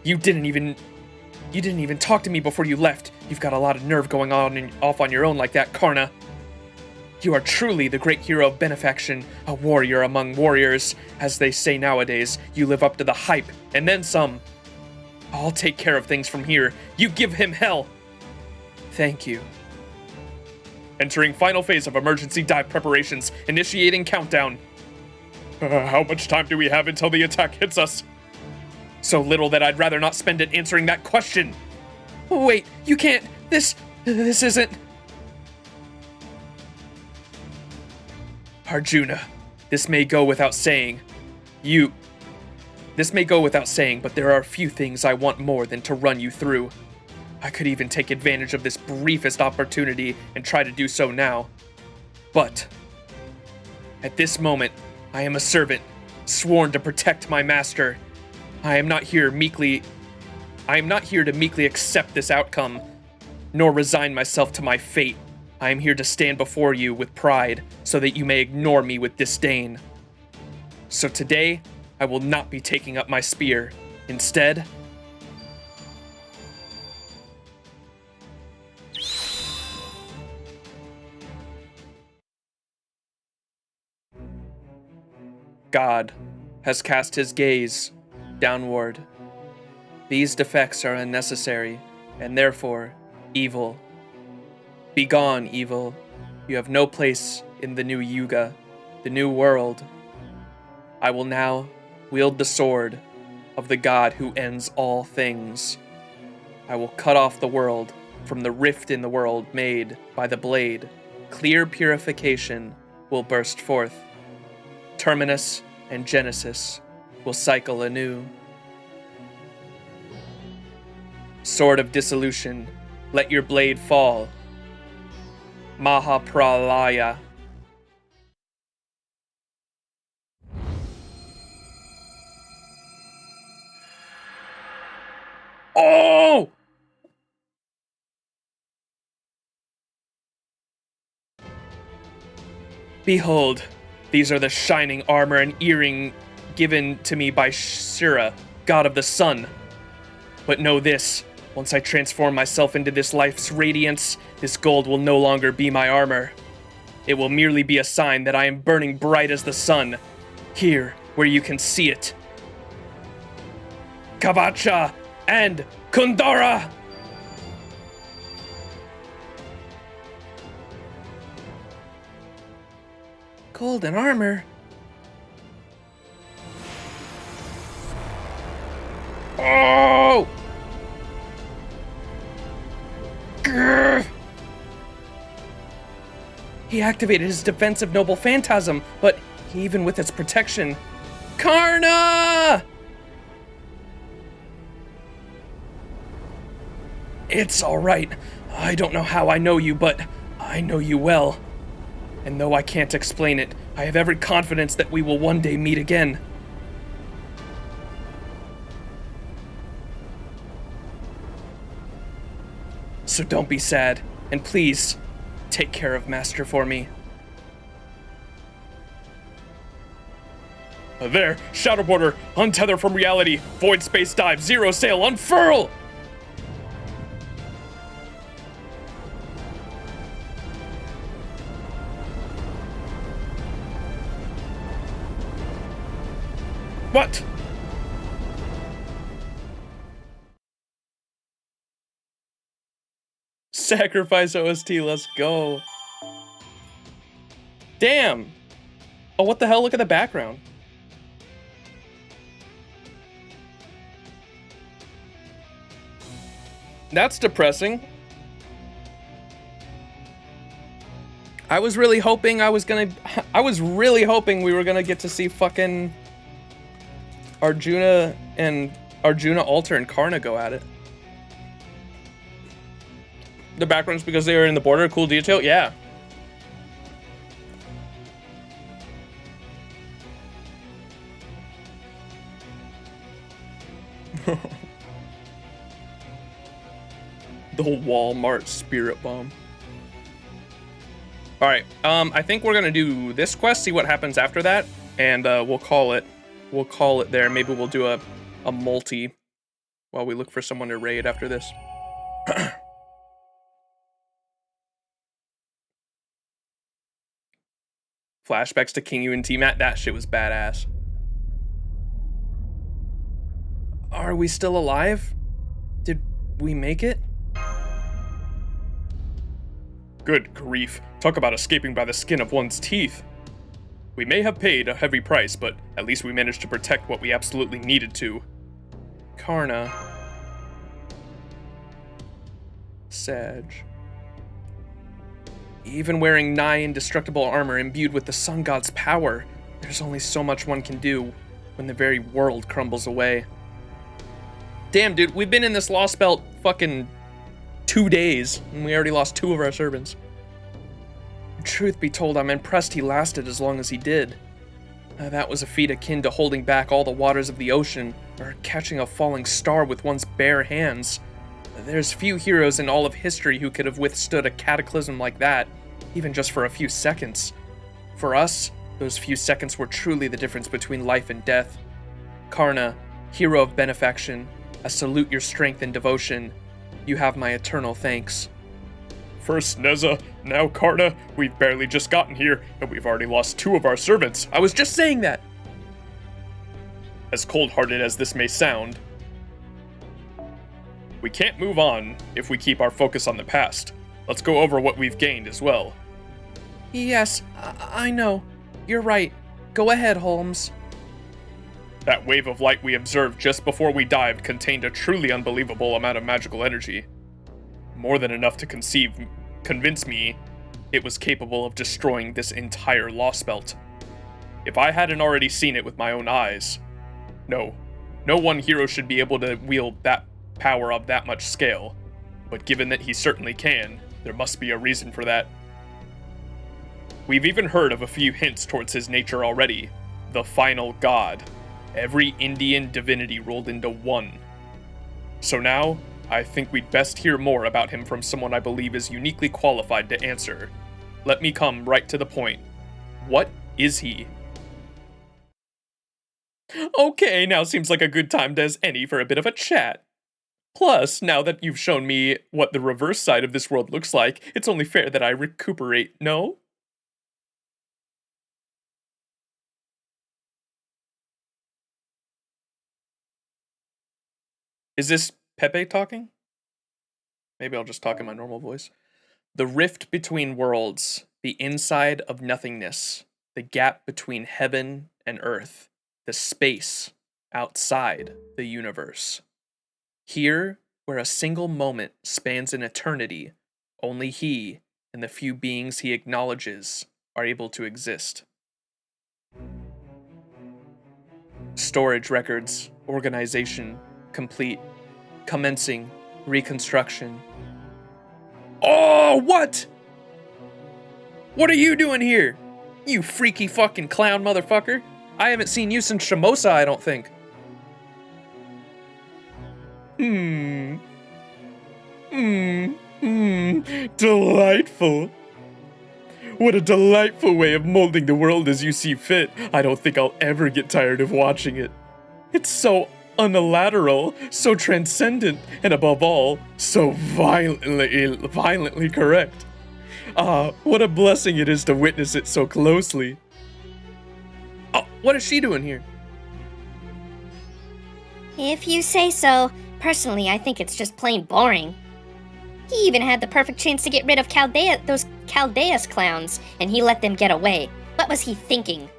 Speaker 1: You didn't even talk to me before you left. You've got a lot of nerve going on and off on your own like that, Karna. You are truly the great hero of benefaction, a warrior among warriors. As they say nowadays, you live up to the hype, and then some. I'll take care of things from here. You give him hell. Thank you.
Speaker 4: Entering final phase of emergency dive preparations. Initiating countdown. How much time do we have until the attack hits us?
Speaker 1: So little that I'd rather not spend it answering that question. Wait, you can't. This isn't... Arjuna, this may go without saying. This may go without saying, but there are a few things I want more than to run you through. I could even take advantage of this briefest opportunity and try to do so now. But at this moment, I am a servant, sworn to protect my master. I am not here to meekly accept this outcome, nor resign myself to my fate. I am here to stand before you with pride, so that you may ignore me with disdain. So today, I will not be taking up my spear. Instead, God has cast his gaze downward. These defects are unnecessary, and therefore evil. Begone, evil. You have no place in the new Yuga, the new world. I will now wield the sword of the god who ends all things. I will cut off the world from the rift in the world made by the blade. Clear purification will burst forth. Terminus and Genesis will cycle anew. Sword of dissolution, let your blade fall. Mahapralaya. Oh! Behold, these are the shining armor and earring given to me by Kshetra, god of the sun. But know this, Once I transform myself into this life's radiance, this gold will no longer be my armor. It will merely be a sign that I am burning bright as the sun, here where you can see it. Kavacha and Kundara! Golden armor? Oh! Grr. He activated his defensive noble phantasm, but even with its protection... Karna! It's alright. I don't know how I know you, but I know you well. And though I can't explain it, I have every confidence that we will one day meet again. So don't be sad, and please, take care of Master for me.
Speaker 4: There, Shadowboarder, untether from reality, void space dive, zero sail, unfurl! What?
Speaker 1: Sacrifice OST, let's go. Damn. Oh, what the hell? Look at the background. That's depressing. I was really hoping we were gonna get to see fucking Arjuna Alter and Karna go at it. The background's because they were in the border. Cool detail. Yeah. The Walmart spirit bomb. All right. I think we're gonna do this quest. See what happens after that, and we'll call it. We'll call it there. Maybe we'll do a multi while we look for someone to raid after this. Flashbacks to King U and T-Mat, that shit was badass. Are we still alive? Did we make it?
Speaker 4: Good grief. Talk about escaping by the skin of one's teeth. We may have paid a heavy price, but at least we managed to protect what we absolutely needed to.
Speaker 1: Karna. Sag. Even wearing nigh indestructible armor imbued with the sun god's power, there's only so much one can do when the very world crumbles away. Damn, dude, we've been in this Lostbelt fucking 2 days, and we already lost 2 of our servants. Truth be told, I'm impressed he lasted as long as he did. That was a feat akin to holding back all the waters of the ocean, or catching a falling star with one's bare hands. There's few heroes in all of history who could have withstood a cataclysm like that, even just for a few seconds. For us, those few seconds were truly the difference between life and death. Karna, hero of benefaction, I salute your strength and devotion. You have my eternal thanks.
Speaker 4: First Neza, now Karna, we've barely just gotten here, and we've already lost 2 of our servants.
Speaker 1: I was just saying that!
Speaker 4: As cold-hearted as this may sound, we can't move on if we keep our focus on the past. Let's go over what we've gained as well.
Speaker 1: Yes, I know. You're right. Go ahead, Holmes.
Speaker 4: That wave of light we observed just before we dived contained a truly unbelievable amount of magical energy. More than enough to convince me it was capable of destroying this entire Lostbelt. If I hadn't already seen it with my own eyes. No one hero should be able to wield that power of that much scale. But given that he certainly can, there must be a reason for that. We've even heard of a few hints towards his nature already. The final god. Every Indian divinity rolled into one. So now, I think we'd best hear more about him from someone I believe is uniquely qualified to answer. Let me come right to the point. What is he? Okay, now seems like a good time as any for a bit of a chat. Plus, now that you've shown me what the reverse side of this world looks like, it's only fair that I recuperate, no? Is this Pepe talking? Maybe I'll just talk in my normal voice. The rift between worlds, the inside of nothingness, the gap between heaven and earth, the space outside the universe. Here, where a single moment spans an eternity, only he and the few beings he acknowledges are able to exist. Storage records, organization, complete, commencing, reconstruction. Oh, what? What are you doing here? You freaky fucking clown motherfucker. I haven't seen you since Shimosa, I don't think. Delightful. What a delightful way of molding the world as you see fit. I don't think I'll ever get tired of watching it. It's so unilateral, so transcendent, and above all, so violently correct. Ah, what a blessing it is to witness it so closely. Oh, what is she doing here?
Speaker 7: If you say so. Personally, I think it's just plain boring. He even had the perfect chance to get rid of those Chaldeus clowns, and he let them get away. What was he thinking?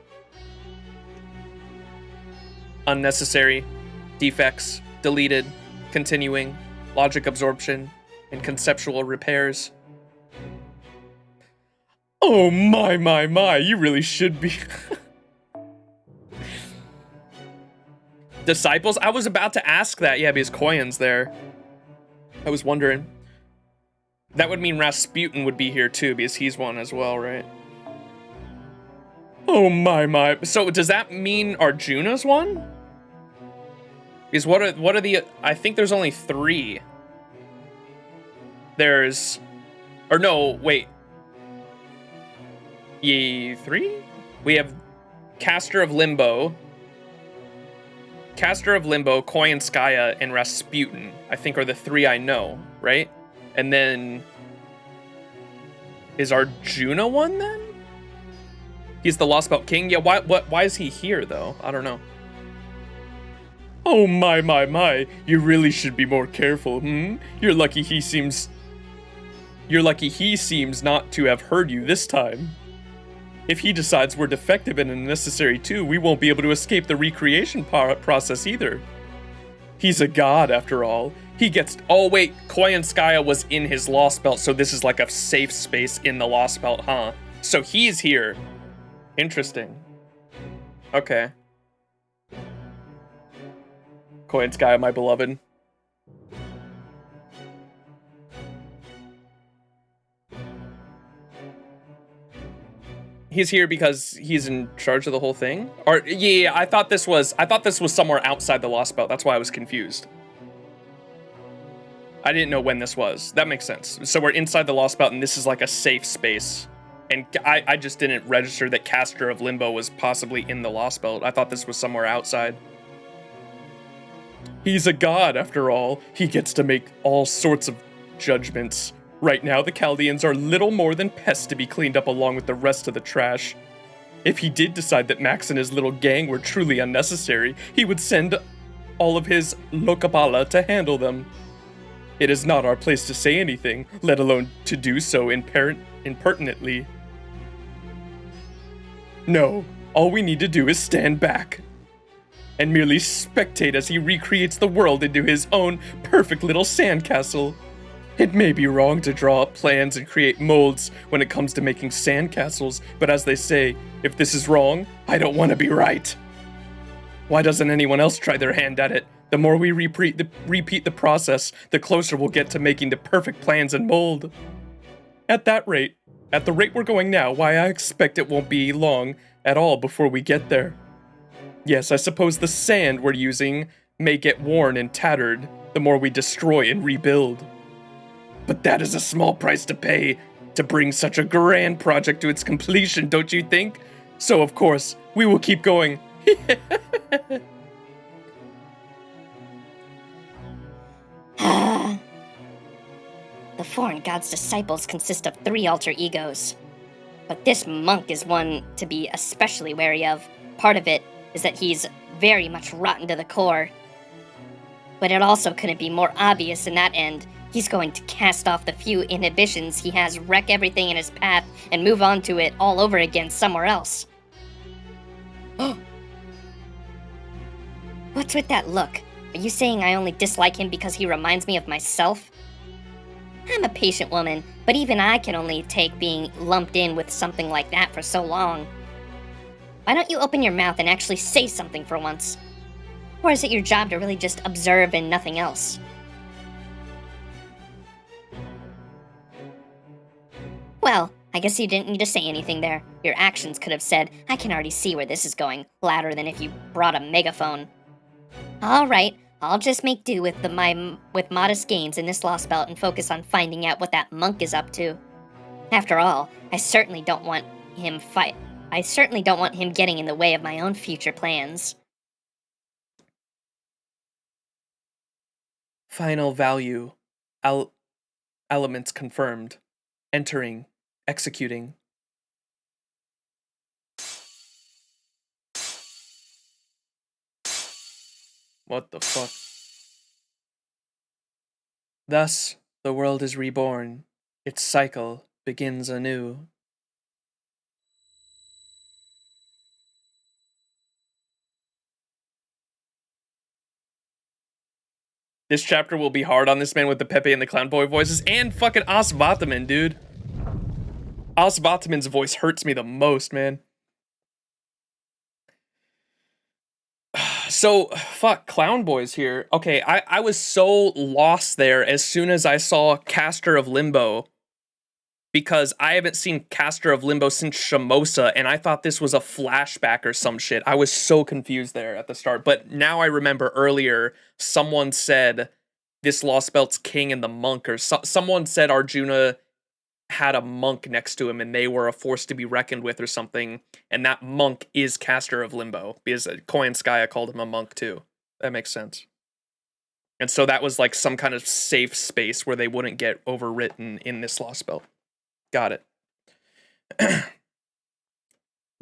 Speaker 1: Unnecessary, defects, deleted, continuing, logic absorption, and conceptual repairs.
Speaker 4: Oh my, you really should be.
Speaker 1: Disciples? I was about to ask that, yeah, because Koyan's there. I was wondering. That would mean Rasputin would be here too, because he's one as well, right?
Speaker 4: Oh my.
Speaker 1: So does that mean Arjuna's one? Because what are the... I think there's only 3. There's... Or no, wait. 3? We have Caster of Limbo, Koyanskaya, and Rasputin, I think are the 3 I know, right? And then... Is Arjuna one then? He's the Lostbelt King? Yeah, why is he here though? I don't know.
Speaker 4: Oh my. You really should be more careful, You're lucky he seems not to have heard you this time. If he decides we're defective and unnecessary too, we won't be able to escape the recreation process either. He's a god, after all. He gets...
Speaker 1: Oh, wait. Koyanskaya was in his Lostbelt, so this is like a safe space in the Lostbelt, huh? So he's here. Interesting. Okay. Koyanskaya, my beloved. He's here because he's in charge of the whole thing? Or yeah, I thought this was somewhere outside the Lostbelt. That's why I was confused. I didn't know when this was. That makes sense. So we're inside the Lostbelt and this is like a safe space. And I just didn't register that Caster of Limbo was possibly in the Lostbelt. I thought this was somewhere outside.
Speaker 4: He's a god, after all. He gets to make all sorts of judgments. Right now, the Chaldeans are little more than pests to be cleaned up along with the rest of the trash. If he did decide that Max and his little gang were truly unnecessary, he would send all of his Lokapala to handle them. It is not our place to say anything, let alone to do so impertinently. No, all we need to do is stand back and merely spectate as he recreates the world into his own perfect little sandcastle. It may be wrong to draw up plans and create molds when it comes to making sandcastles, but as they say, if this is wrong, I don't want to be right. Why doesn't anyone else try their hand at it? The more we repeat the process, the closer we'll get to making the perfect plans and mold. At the rate we're going now, why I expect it won't be long at all before we get there. Yes, I suppose the sand we're using may get worn and tattered the more we destroy and rebuild. But that is a small price to pay to bring such a grand project to its completion, don't you think? So of course, we will keep going.
Speaker 7: before, God's disciples consist of 3 alter egos. But this monk is one to be especially wary of. Part of it is that he's very much rotten to the core. But it also couldn't be more obvious in that end. He's going to cast off the few inhibitions he has, wreck everything in his path, and move on to it all over again somewhere else. What's with that look? Are you saying I only dislike him because he reminds me of myself? I'm a patient woman, but even I can only take being lumped in with something like that for so long. Why don't you open your mouth and actually say something for once? Or is it your job to really just observe and nothing else? Well, I guess you didn't need to say anything there. Your actions could have said, I can already see where this is going, louder than if you brought a megaphone. Alright, I'll just make do with modest gains in this Lostbelt and focus on finding out what that monk is up to. After all, I certainly don't want him getting in the way of my own future plans.
Speaker 1: Final value. Elements confirmed. Entering. Executing. What the fuck? Thus, the world is reborn. Its cycle begins anew. This chapter will be hard on this man with the Pepe and the Clown Boy voices, and fucking Osvataman, dude. Osvataman's voice hurts me the most, man. So, fuck, Clown Boy's here. Okay, I was so lost there as soon as I saw Caster of Limbo, because I haven't seen Caster of Limbo since Shamosa, and I thought this was a flashback or some shit. I was so confused there at the start, but now I remember earlier, someone said this Lostbelt's king and the monk, or someone said Arjuna had a monk next to him and they were a force to be reckoned with or something, and that monk is Caster of Limbo, because Koyanskaya called him a monk too. That makes sense. And so that was like some kind of safe space where they wouldn't get overwritten in this Lostbelt. Got it.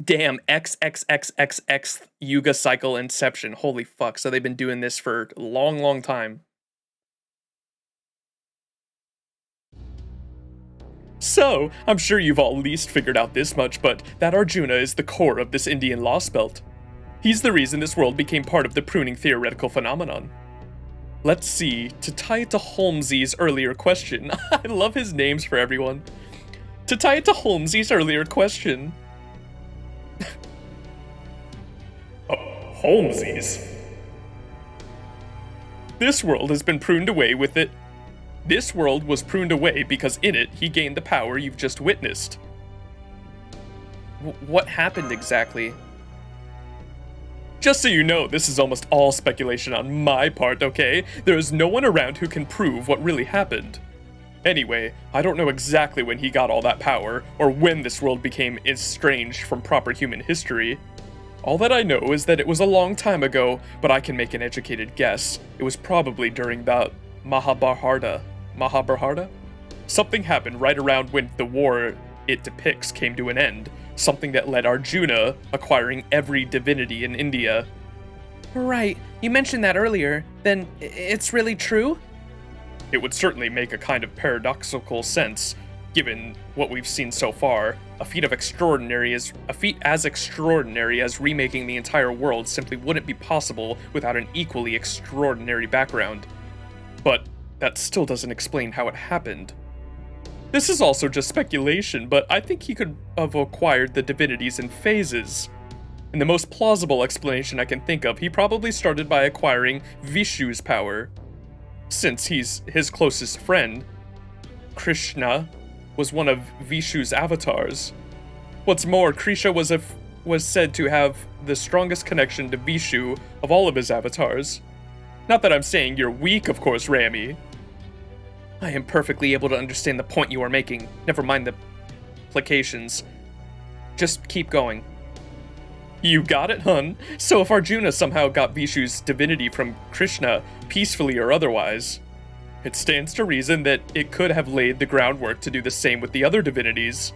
Speaker 1: Damn, XXXXX Yuga cycle inception. Holy fuck. So they've been doing this for a long, long time. So, I'm sure you've all at least figured out this much, but that Arjuna is the core of this Indian Lostbelt. He's the reason this world became part of the pruning theoretical phenomenon. Let's see, to tie it to Holmesy's earlier question. I love his names for everyone. To tie it to Holmesy's earlier question.
Speaker 4: Holmesy's?
Speaker 1: This world has been pruned away with it. This world was pruned away because in it, he gained the power you've just witnessed. What happened exactly? Just so you know, this is almost all speculation on my part, okay? There is no one around who can prove what really happened. Anyway, I don't know exactly when he got all that power, or when this world became estranged from proper human history. All that I know is that it was a long time ago, but I can make an educated guess. It was probably during the Mahabharata? Something happened right around when the war it depicts came to an end. Something that led Arjuna acquiring every divinity in India. Right, you mentioned that earlier. Then it's really true? It would certainly make a kind of paradoxical sense, given what we've seen so far. A feat as extraordinary as remaking the entire world simply wouldn't be possible without an equally extraordinary background. But that still doesn't explain how it happened. This is also just speculation, but I think he could have acquired the divinities in phases. In the most plausible explanation I can think of, he probably started by acquiring Vishu's power. Since he's his closest friend, Krishna was one of Vishu's avatars. What's more, Krishna was said to have the strongest connection to Vishu of all of his avatars. Not that I'm saying you're weak, of course, Rami. I am perfectly able to understand the point you are making. Never mind the implications. Just keep going. You got it, hun. So if Arjuna somehow got Vishu's divinity from Krishna, peacefully or otherwise,
Speaker 4: It stands to reason that it could have laid the groundwork to do the same with the other divinities.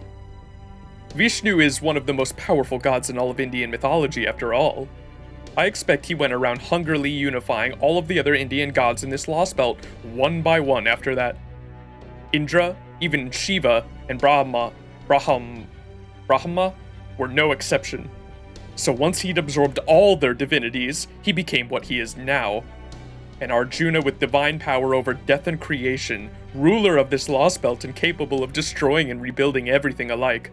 Speaker 4: Vishnu is one of the most powerful gods in all of Indian mythology, after all. I expect he went around hungrily unifying all of the other Indian gods in this Lostbelt one by one after that. Indra, even Shiva, and Brahma were no exception. So once he'd absorbed all their divinities, he became what he is now. An Arjuna with divine power over death and creation, ruler of this Lostbelt and capable of destroying and rebuilding everything alike.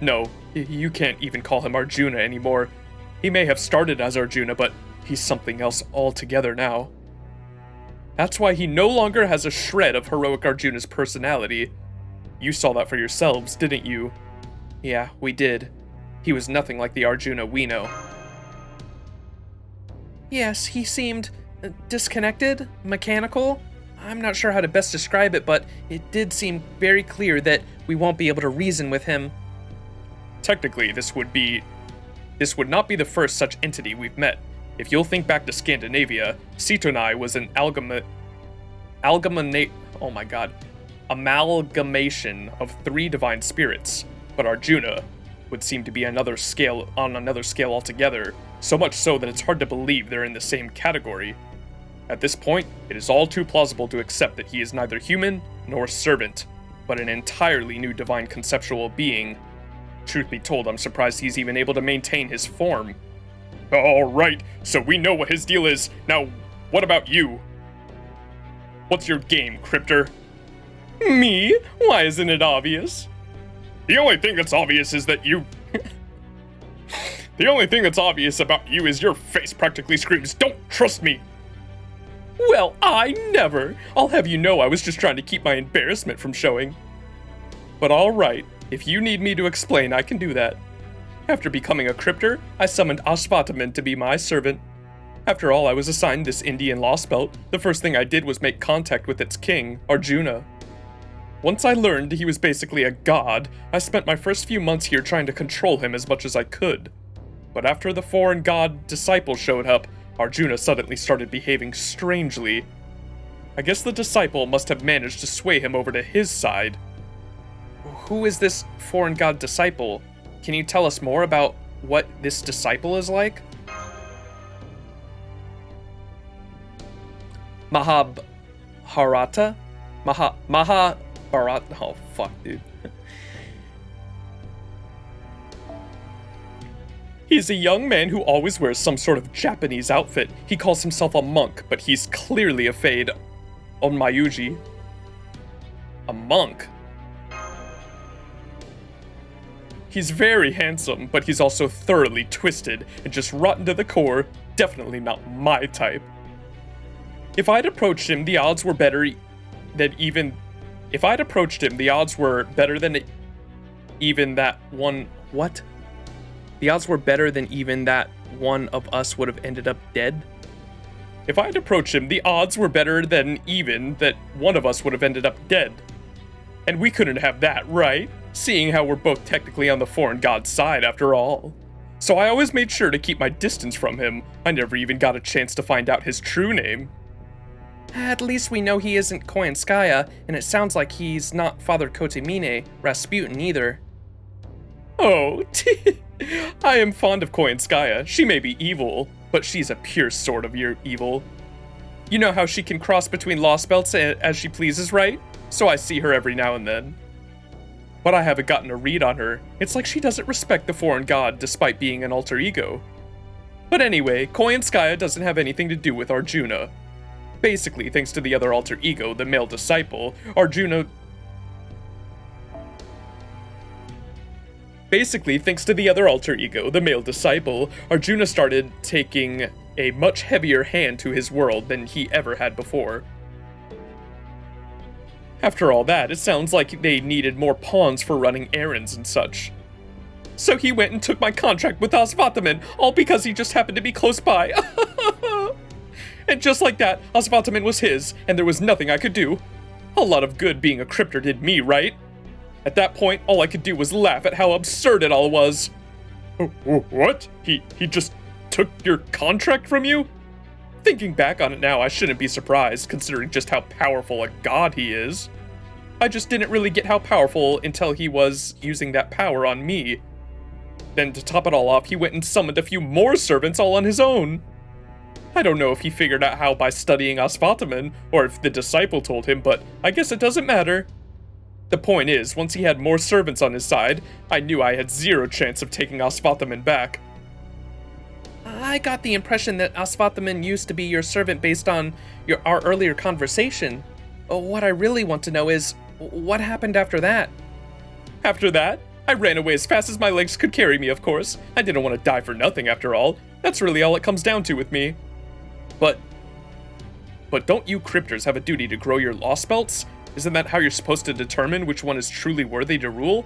Speaker 4: No, you can't even call him Arjuna anymore. He may have started as Arjuna, but he's something else altogether now. That's why he no longer has a shred of heroic Arjuna's personality. You saw that for yourselves, didn't you? Yeah, we did. He was nothing like the Arjuna we know. Yes, he seemed disconnected, mechanical. I'm not sure how to best describe it, but it did seem very clear that we won't be able to reason with him. Technically, this would not be the first such entity we've met. If you'll think back to Scandinavia, Sitonai was an amalgamation of 3 divine spirits, but Arjuna would seem to be on another scale altogether, so much so that it's hard to believe they're in the same category. At this point, it is all too plausible to accept that he is neither human nor servant, but an entirely new divine conceptual being. Truth be told, I'm surprised he's even able to maintain his form. Alright, so we know what his deal is. Now, what about you? What's your game, Cryptor? Me? Why isn't it obvious? The only thing that's obvious is that you... The only thing that's obvious about you is your face practically screams, "Don't trust me!" Well, I never! I'll have you know I was just trying to keep my embarrassment from showing. But alright, if you need me to explain, I can do that. After becoming a Cryptor, I summoned Ashvataman to be my servant. After all, I was assigned this Indian Lostbelt. The first thing I did was make contact with its king, Arjuna. Once I learned he was basically a god, I spent my first few months here trying to control him as much as I could. But after the foreign god disciple showed up, Arjuna suddenly started behaving strangely. I guess the disciple must have managed to sway him over to his side. Who is this foreign god disciple? Can you tell us more about what this disciple is like? Mahabharata? Mahabharata? Oh, fuck, dude. He's a young man who always wears some sort of Japanese outfit. He calls himself a monk, but he's clearly a fade on Mayuji. A monk? He's very handsome, but he's also thoroughly twisted and just rotten to the core. Definitely not my type. If I'd approached him, the odds were better than even... If I'd approached him, the odds were better than even that one... What? The odds were better than even that one of us would have ended up dead? If I'd approached him, the odds were better than even that one of us would have ended up dead. And we couldn't have that, right? Seeing how we're both technically on the foreign god's side after all. So I always made sure to keep my distance from him. I never even got a chance to find out his true name. At least we know he isn't Koyanskaya, and it sounds like he's not Father Kotemine, Rasputin either. Oh, I am fond of Koyanskaya. She may be evil, but she's a pure sort of evil. You know how she can cross between Lostbelts as she pleases, right? So I see her every now and then. But I haven't gotten a read on her. It's like she doesn't respect the foreign god despite being an alter ego. But anyway, Koyanskaya doesn't have anything to do with Arjuna. Basically, thanks to the other alter ego, the male disciple, Arjuna started taking a much heavier hand to his world than he ever had before. After all that, it sounds like they needed more pawns for running errands and such. So he went and took my contract with Ashvataman, all because he just happened to be close by. And just like that, Ashvataman was his, and there was nothing I could do. A lot of good being a Cryptor did me, right? At that point, all I could do was laugh at how absurd it all was. What? He just took your contract from you? Thinking back on it now, I shouldn't be surprised, considering just how powerful a god he is. I just didn't really get how powerful until he was using that power on me. Then to top it all off, he went and summoned a few more servants all on his own. I don't know if he figured out how by studying Asfataman, or if the disciple told him, but I guess it doesn't matter. The point is, once he had more servants on his side, I knew I had zero chance of taking Asfataman back.
Speaker 8: I got the impression that Asfataman used to be your servant based on our earlier conversation. What I really want to know is, what happened after that?
Speaker 4: After that, I ran away as fast as my legs could carry me, of course. I didn't want to die for nothing after all. That's really all it comes down to with me. But don't you cryptors have a duty to grow your Lostbelts? Isn't that how you're supposed to determine which one is truly worthy to rule?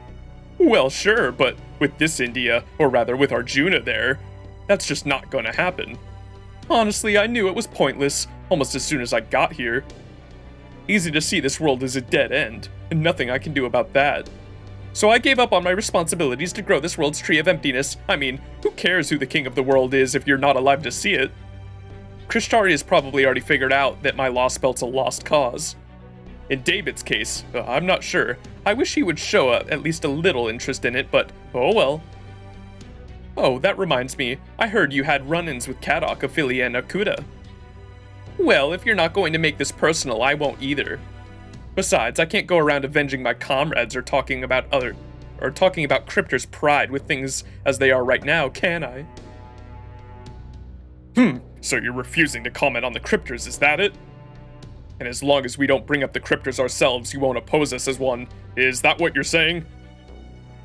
Speaker 4: Well, sure, but with this India, or rather with Arjuna there, that's just not gonna happen. Honestly, I knew it was pointless, almost as soon as I got here. Easy to see this world is a dead end, and nothing I can do about that. So I gave up on my responsibilities to grow this world's tree of emptiness. I mean, who cares who the king of the world is if you're not alive to see it? Krishtari has probably already figured out that my Lostbelt's a lost cause. In David's case, I'm not sure. I wish he would show at least a little interest in it, but oh well. Oh, that reminds me. I heard you had run-ins with Kadok, Ophelia, and Akuda. Well, if you're not going to make this personal, I won't either. Besides, I can't go around avenging my comrades or talking about Cryptor's pride with things as they are right now, can I? So you're refusing to comment on the Cryptors, is that it? And as long as we don't bring up the Cryptors ourselves, you won't oppose us as one. Is that what you're saying?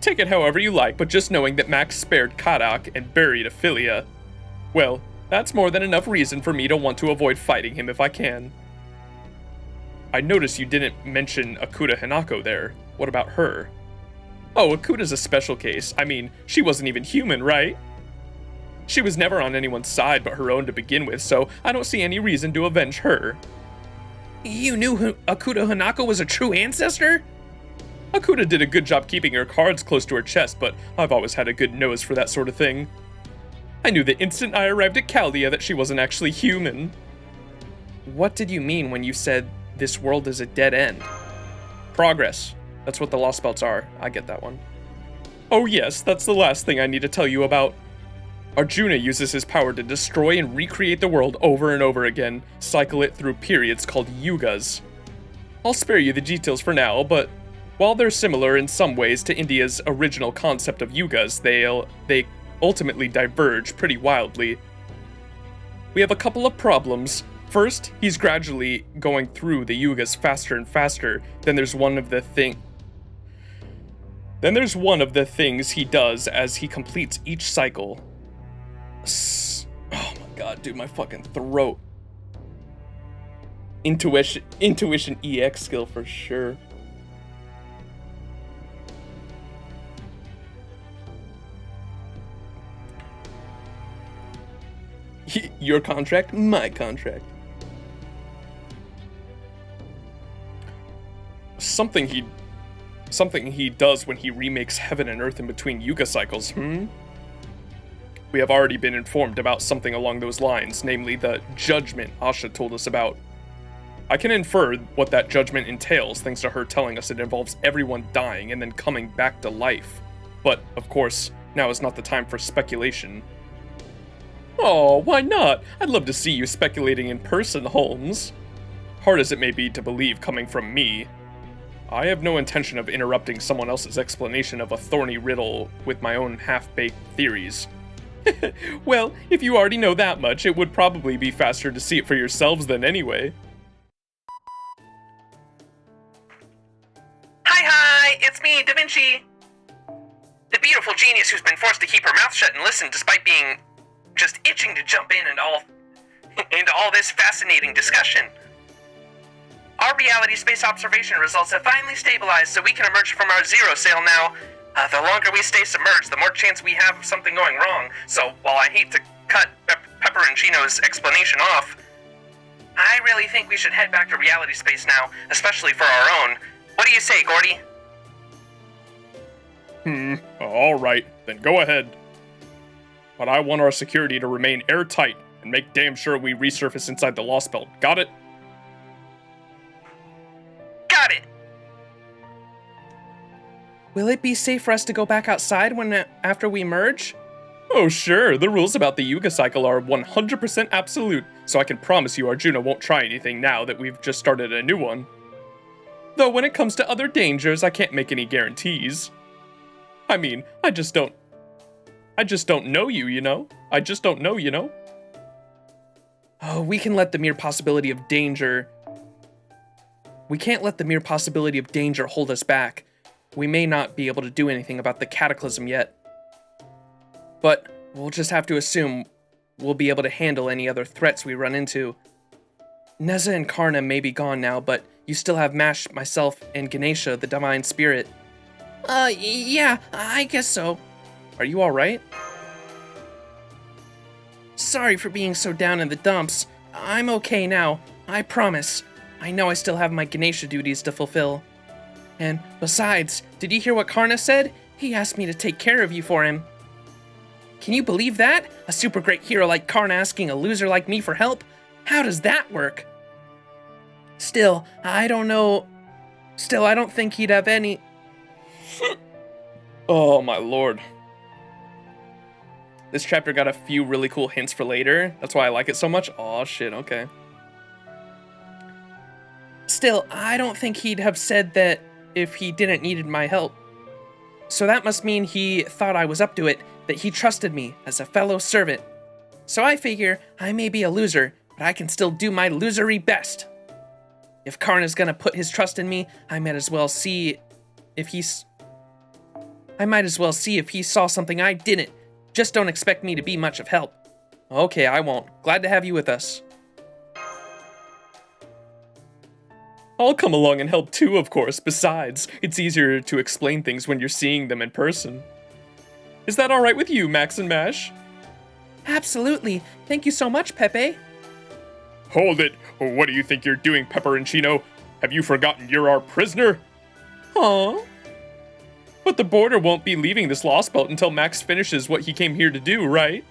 Speaker 4: Take it however you like, but just knowing that Max spared Kadok and buried Ophelia, well, that's more than enough reason for me to want to avoid fighting him if I can. I noticed you didn't mention Akuda Hinako there. What about her? Oh, Akuda's a special case. I mean, she wasn't even human, right? She was never on anyone's side but her own to begin with, so I don't see any reason to avenge her.
Speaker 8: You knew Akuda Hinako was a true ancestor?
Speaker 4: Akuda did a good job keeping her cards close to her chest, but I've always had a good nose for that sort of thing. I knew the instant I arrived at Chaldea that she wasn't actually human.
Speaker 8: What did you mean when you said this world is a dead end?
Speaker 4: Progress. That's what the Lostbelts are. I get that one. Oh yes, that's the last thing I need to tell you about. Arjuna uses his power to destroy and recreate the world over and over again, cycle it through periods called Yugas. I'll spare you the details for now, but while they're similar in some ways to India's original concept of Yugas, they ultimately diverge pretty wildly. We have a couple of problems. First, he's gradually going through the Yugas faster and faster. Then there's one of the things he does as he completes each cycle. Oh my god, dude, my fucking throat. Intuition EX skill for sure. Your contract, my contract. Something he does when he remakes heaven and earth in between Yuga cycles, We have already been informed about something along those lines, namely the judgment Asha told us about. I can infer what that judgment entails thanks to her telling us it involves everyone dying and then coming back to life. But, of course, now is not the time for speculation. Oh, why not? I'd love to see you speculating in person, Holmes. Hard as it may be to believe coming from me, I have no intention of interrupting someone else's explanation of a thorny riddle with my own half-baked theories. Well, if you already know that much, it would probably be faster to see it for yourselves then anyway.
Speaker 3: Hi, it's me, Da Vinci. The beautiful genius who's been forced to keep her mouth shut and listen despite being just itching to jump in and into all this fascinating discussion. Our reality space observation results have finally stabilized, so we can emerge from our zero sail now. The longer we stay submerged, the more chance we have of something going wrong. So while I hate to cut Pepperoncino's explanation off, I really think we should head back to reality space now, especially for our own. What do you say, Gordy?
Speaker 4: Alright, then go ahead. But I want our security to remain airtight, and make damn sure we resurface inside the Lostbelt. Got it?
Speaker 3: Got it!
Speaker 8: Will it be safe for us to go back outside after we merge?
Speaker 4: Oh sure, the rules about the Yuga cycle are 100% absolute, so I can promise you Arjuna won't try anything now that we've just started a new one. Though when it comes to other dangers, I can't make any guarantees. I mean, I just don't know you, you know? I just don't know, you know?
Speaker 8: Oh, we can't let the mere possibility of danger hold us back. We may not be able to do anything about the cataclysm yet. But we'll just have to assume we'll be able to handle any other threats we run into. Neza and Karna may be gone now, but you still have Mash, myself, and Ganesha, the Divine Spirit.
Speaker 2: Yeah, I guess so.
Speaker 8: Are you alright? Sorry for being so down in the dumps. I'm okay now, I promise. I know I still have my Ganesha duties to fulfill. And besides, did you hear what Karna said? He asked me to take care of you for him. Can you believe that? A super great hero like Karna asking a loser like me for help? How does that work? Still, I don't think he'd have any...
Speaker 4: Oh my lord. This chapter got a few really cool hints for later. That's why I like it so much. Aw, shit, okay.
Speaker 8: Still, I don't think he'd have said that if he didn't needed my help. So that must mean he thought I was up to it, that he trusted me as a fellow servant. So I figure I may be a loser, but I can still do my losery best. If Karna's gonna put his trust in me, I might as well see if he saw something I didn't. Just don't expect me to be much of help. Okay, I won't. Glad to have you with us.
Speaker 4: I'll come along and help too, of course. Besides, it's easier to explain things when you're seeing them in person. Is that alright with you, Max and Mash?
Speaker 8: Absolutely. Thank you so much, Pepe.
Speaker 4: Hold it! What do you think you're doing, Pepperoncino? Have you forgotten you're our prisoner?
Speaker 8: Huh?
Speaker 4: But the border won't be leaving this Lostbelt until Max finishes what he came here to do, right?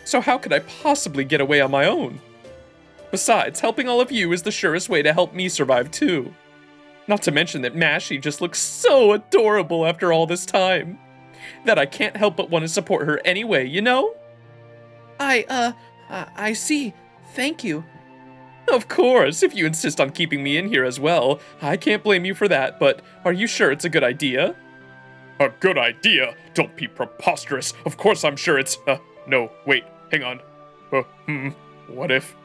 Speaker 4: So how could I possibly get away on my own? Besides, helping all of you is the surest way to help me survive too. Not to mention that Mashy just looks so adorable after all this time, that I can't help but want to support her anyway, you know?
Speaker 8: I see. Thank you.
Speaker 4: Of course, if you insist on keeping me in here as well, I can't blame you for that, but are you sure it's a good idea? A good idea? Don't be preposterous. Of course I'm sure it's, no, wait, hang on. What if?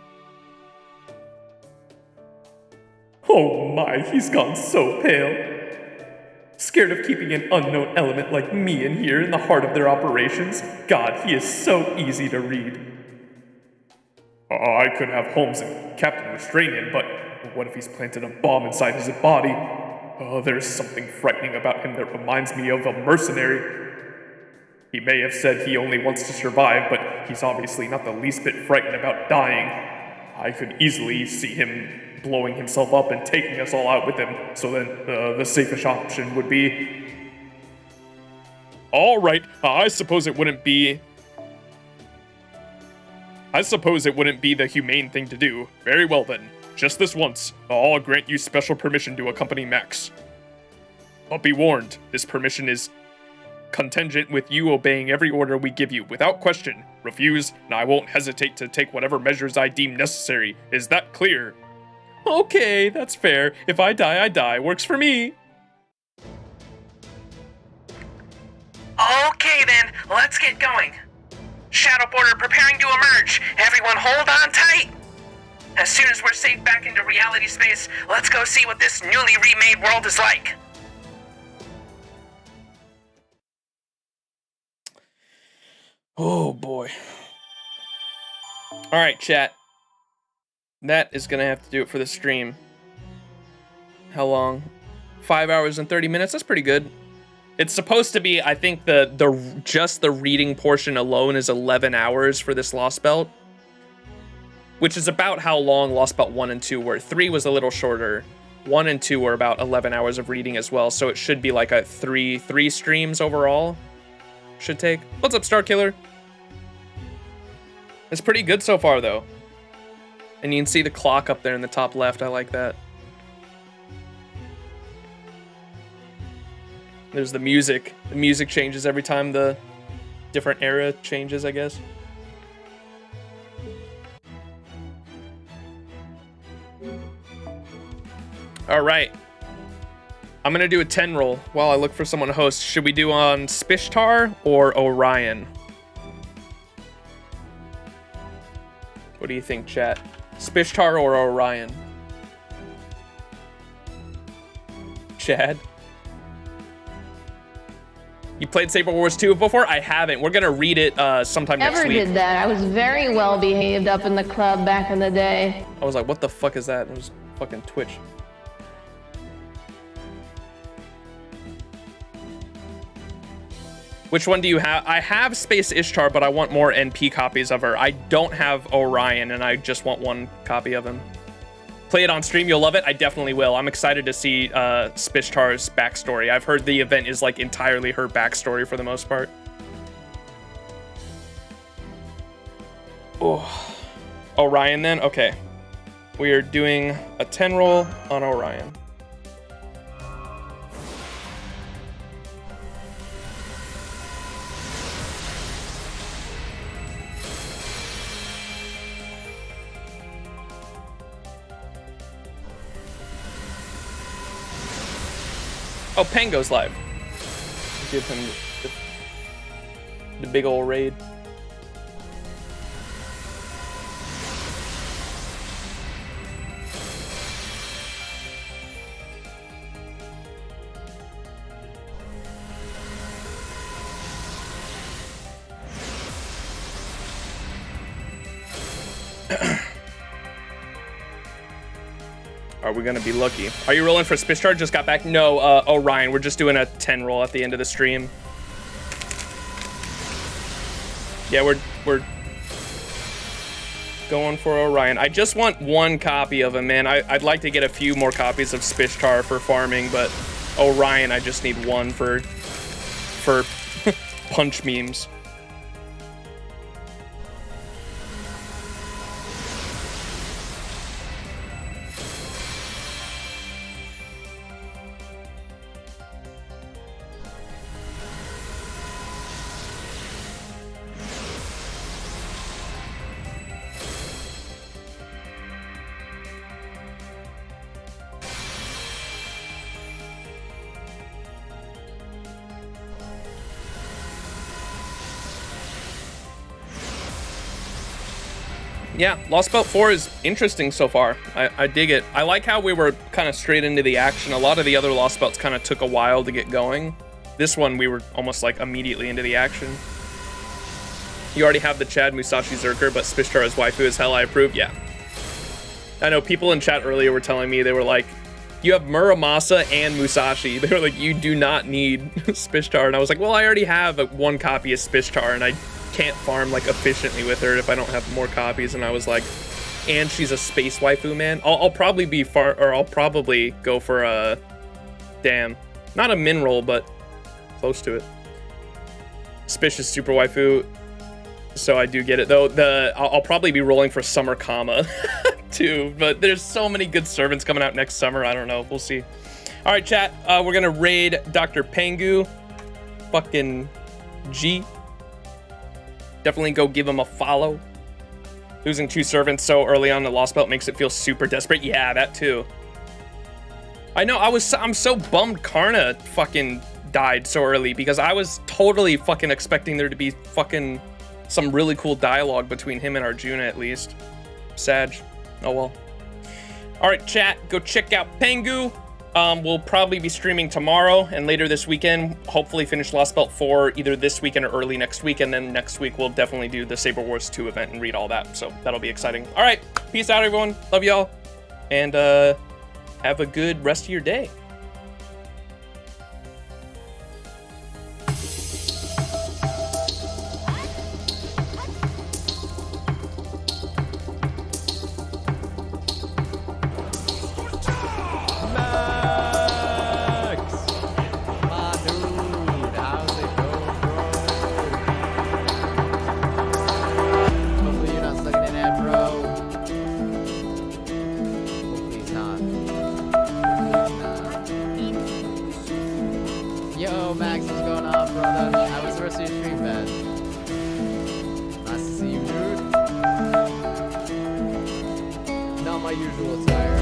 Speaker 4: Oh my, he's gone so pale. Scared of keeping an unknown element like me in here in the heart of their operations? God, he is so easy to read. I could have Holmes and Captain restrain him, but what if he's planted a bomb inside his body? Oh, there's something frightening about him that reminds me of a mercenary. He may have said he only wants to survive, but he's obviously not the least bit frightened about dying. I could easily see him blowing himself up and taking us all out with him, so then the safest option would be... Alright, I suppose it wouldn't be the humane thing to do. Very well then. Just this once, I'll grant you special permission to accompany Max. But be warned, this permission is contingent with you obeying every order we give you, without question. Refuse, and I won't hesitate to take whatever measures I deem necessary. Is that clear? Okay, that's fair. If I die, I die. Works for me.
Speaker 3: Okay then, let's get going. Shadow Border preparing to emerge. Everyone hold on tight. As soon as we're safe back into reality space, let's go see what this newly remade world is like.
Speaker 1: Oh boy. Alright, chat. That is gonna have to do it for the stream. How long? 5 hours and 30 minutes? That's pretty good. It's supposed to be, I think just the reading portion alone is 11 hours for this Lostbelt. Which is about how long Lostbelt 1 and 2 were. 3 was a little shorter. 1 and 2 were about 11 hours of reading as well, so it should be like a three streams overall. Should take. What's up, Starkiller? It's pretty good so far, though. And you can see the clock up there in the top left. I like that. There's the music. The music changes every time the different era changes, I guess. All right. I'm going to do a 10 roll while I look for someone to host. Should we do on Spishtar or Orion? What do you think, chat? Spishtar or Orion? Chad? You played Saber Wars 2 before? I haven't. We're gonna read it sometime next week.
Speaker 12: Never did that. I was very well behaved up in the club back in the day.
Speaker 1: I was like, what the fuck is that? It was fucking Twitch. Which one do you have? I have Space Ishtar, but I want more NP copies of her. I don't have Orion, and I just want one copy of him. Play it on stream, you'll love it. I definitely will. I'm excited to see Spishtar's backstory. I've heard the event is like entirely her backstory for the most part. Oh, Orion then? Okay. We are doing a 10 roll on Orion. Oh, Pango's live. Give him the big ol' raid. Are we gonna be lucky? Are you rolling for Spishtar? Just got back? No, Orion. We're just doing a 10 roll at the end of the stream. Yeah, we're going for Orion. I just want one copy of him, man. I'd like to get a few more copies of Spishtar for farming, but Orion, I just need one for punch memes. Yeah, Lostbelt 4 is interesting so far. I dig it. I like how we were kind of straight into the action. A lot of the other Lostbelts kind of took a while to get going. This one, we were almost like immediately into the action. You already have the Chad Musashi Zerker, but Spishtar as waifu is hell, I approve. Yeah. I know people in chat earlier were telling me, they were like, you have Muramasa and Musashi. They were like, you do not need Spishtar. And I was like, well, I already have one copy of Spishtar, and I can't farm like efficiently with her if I don't have more copies. And I was like, and she's a space waifu, man. I'll probably be I'll probably go for a, damn, not a min roll, but close to it. Spish is super waifu, so I do get it though. I'll probably be rolling for Summer Kama too, but there's so many good servants coming out next summer. I don't know, we'll see. All right, chat, we're gonna raid Dr. Pangu, fucking G. Definitely go give him a follow. Losing 2 servants so early on the Lostbelt makes it feel super desperate. Yeah, that too. I know, I'm so bummed Karna fucking died so early, because I was totally fucking expecting there to be fucking some really cool dialogue between him and Arjuna at least. Sag. Oh well. All right, chat, go check out Pangu. We'll probably be streaming tomorrow and later this weekend. Hopefully finish Lostbelt 4 either this weekend or early next week. And then next week we'll definitely do the Saber Wars 2 event and read all that. So that'll be exciting. All right, peace out, everyone. Love y'all. And have a good rest of your day.
Speaker 13: usual attire.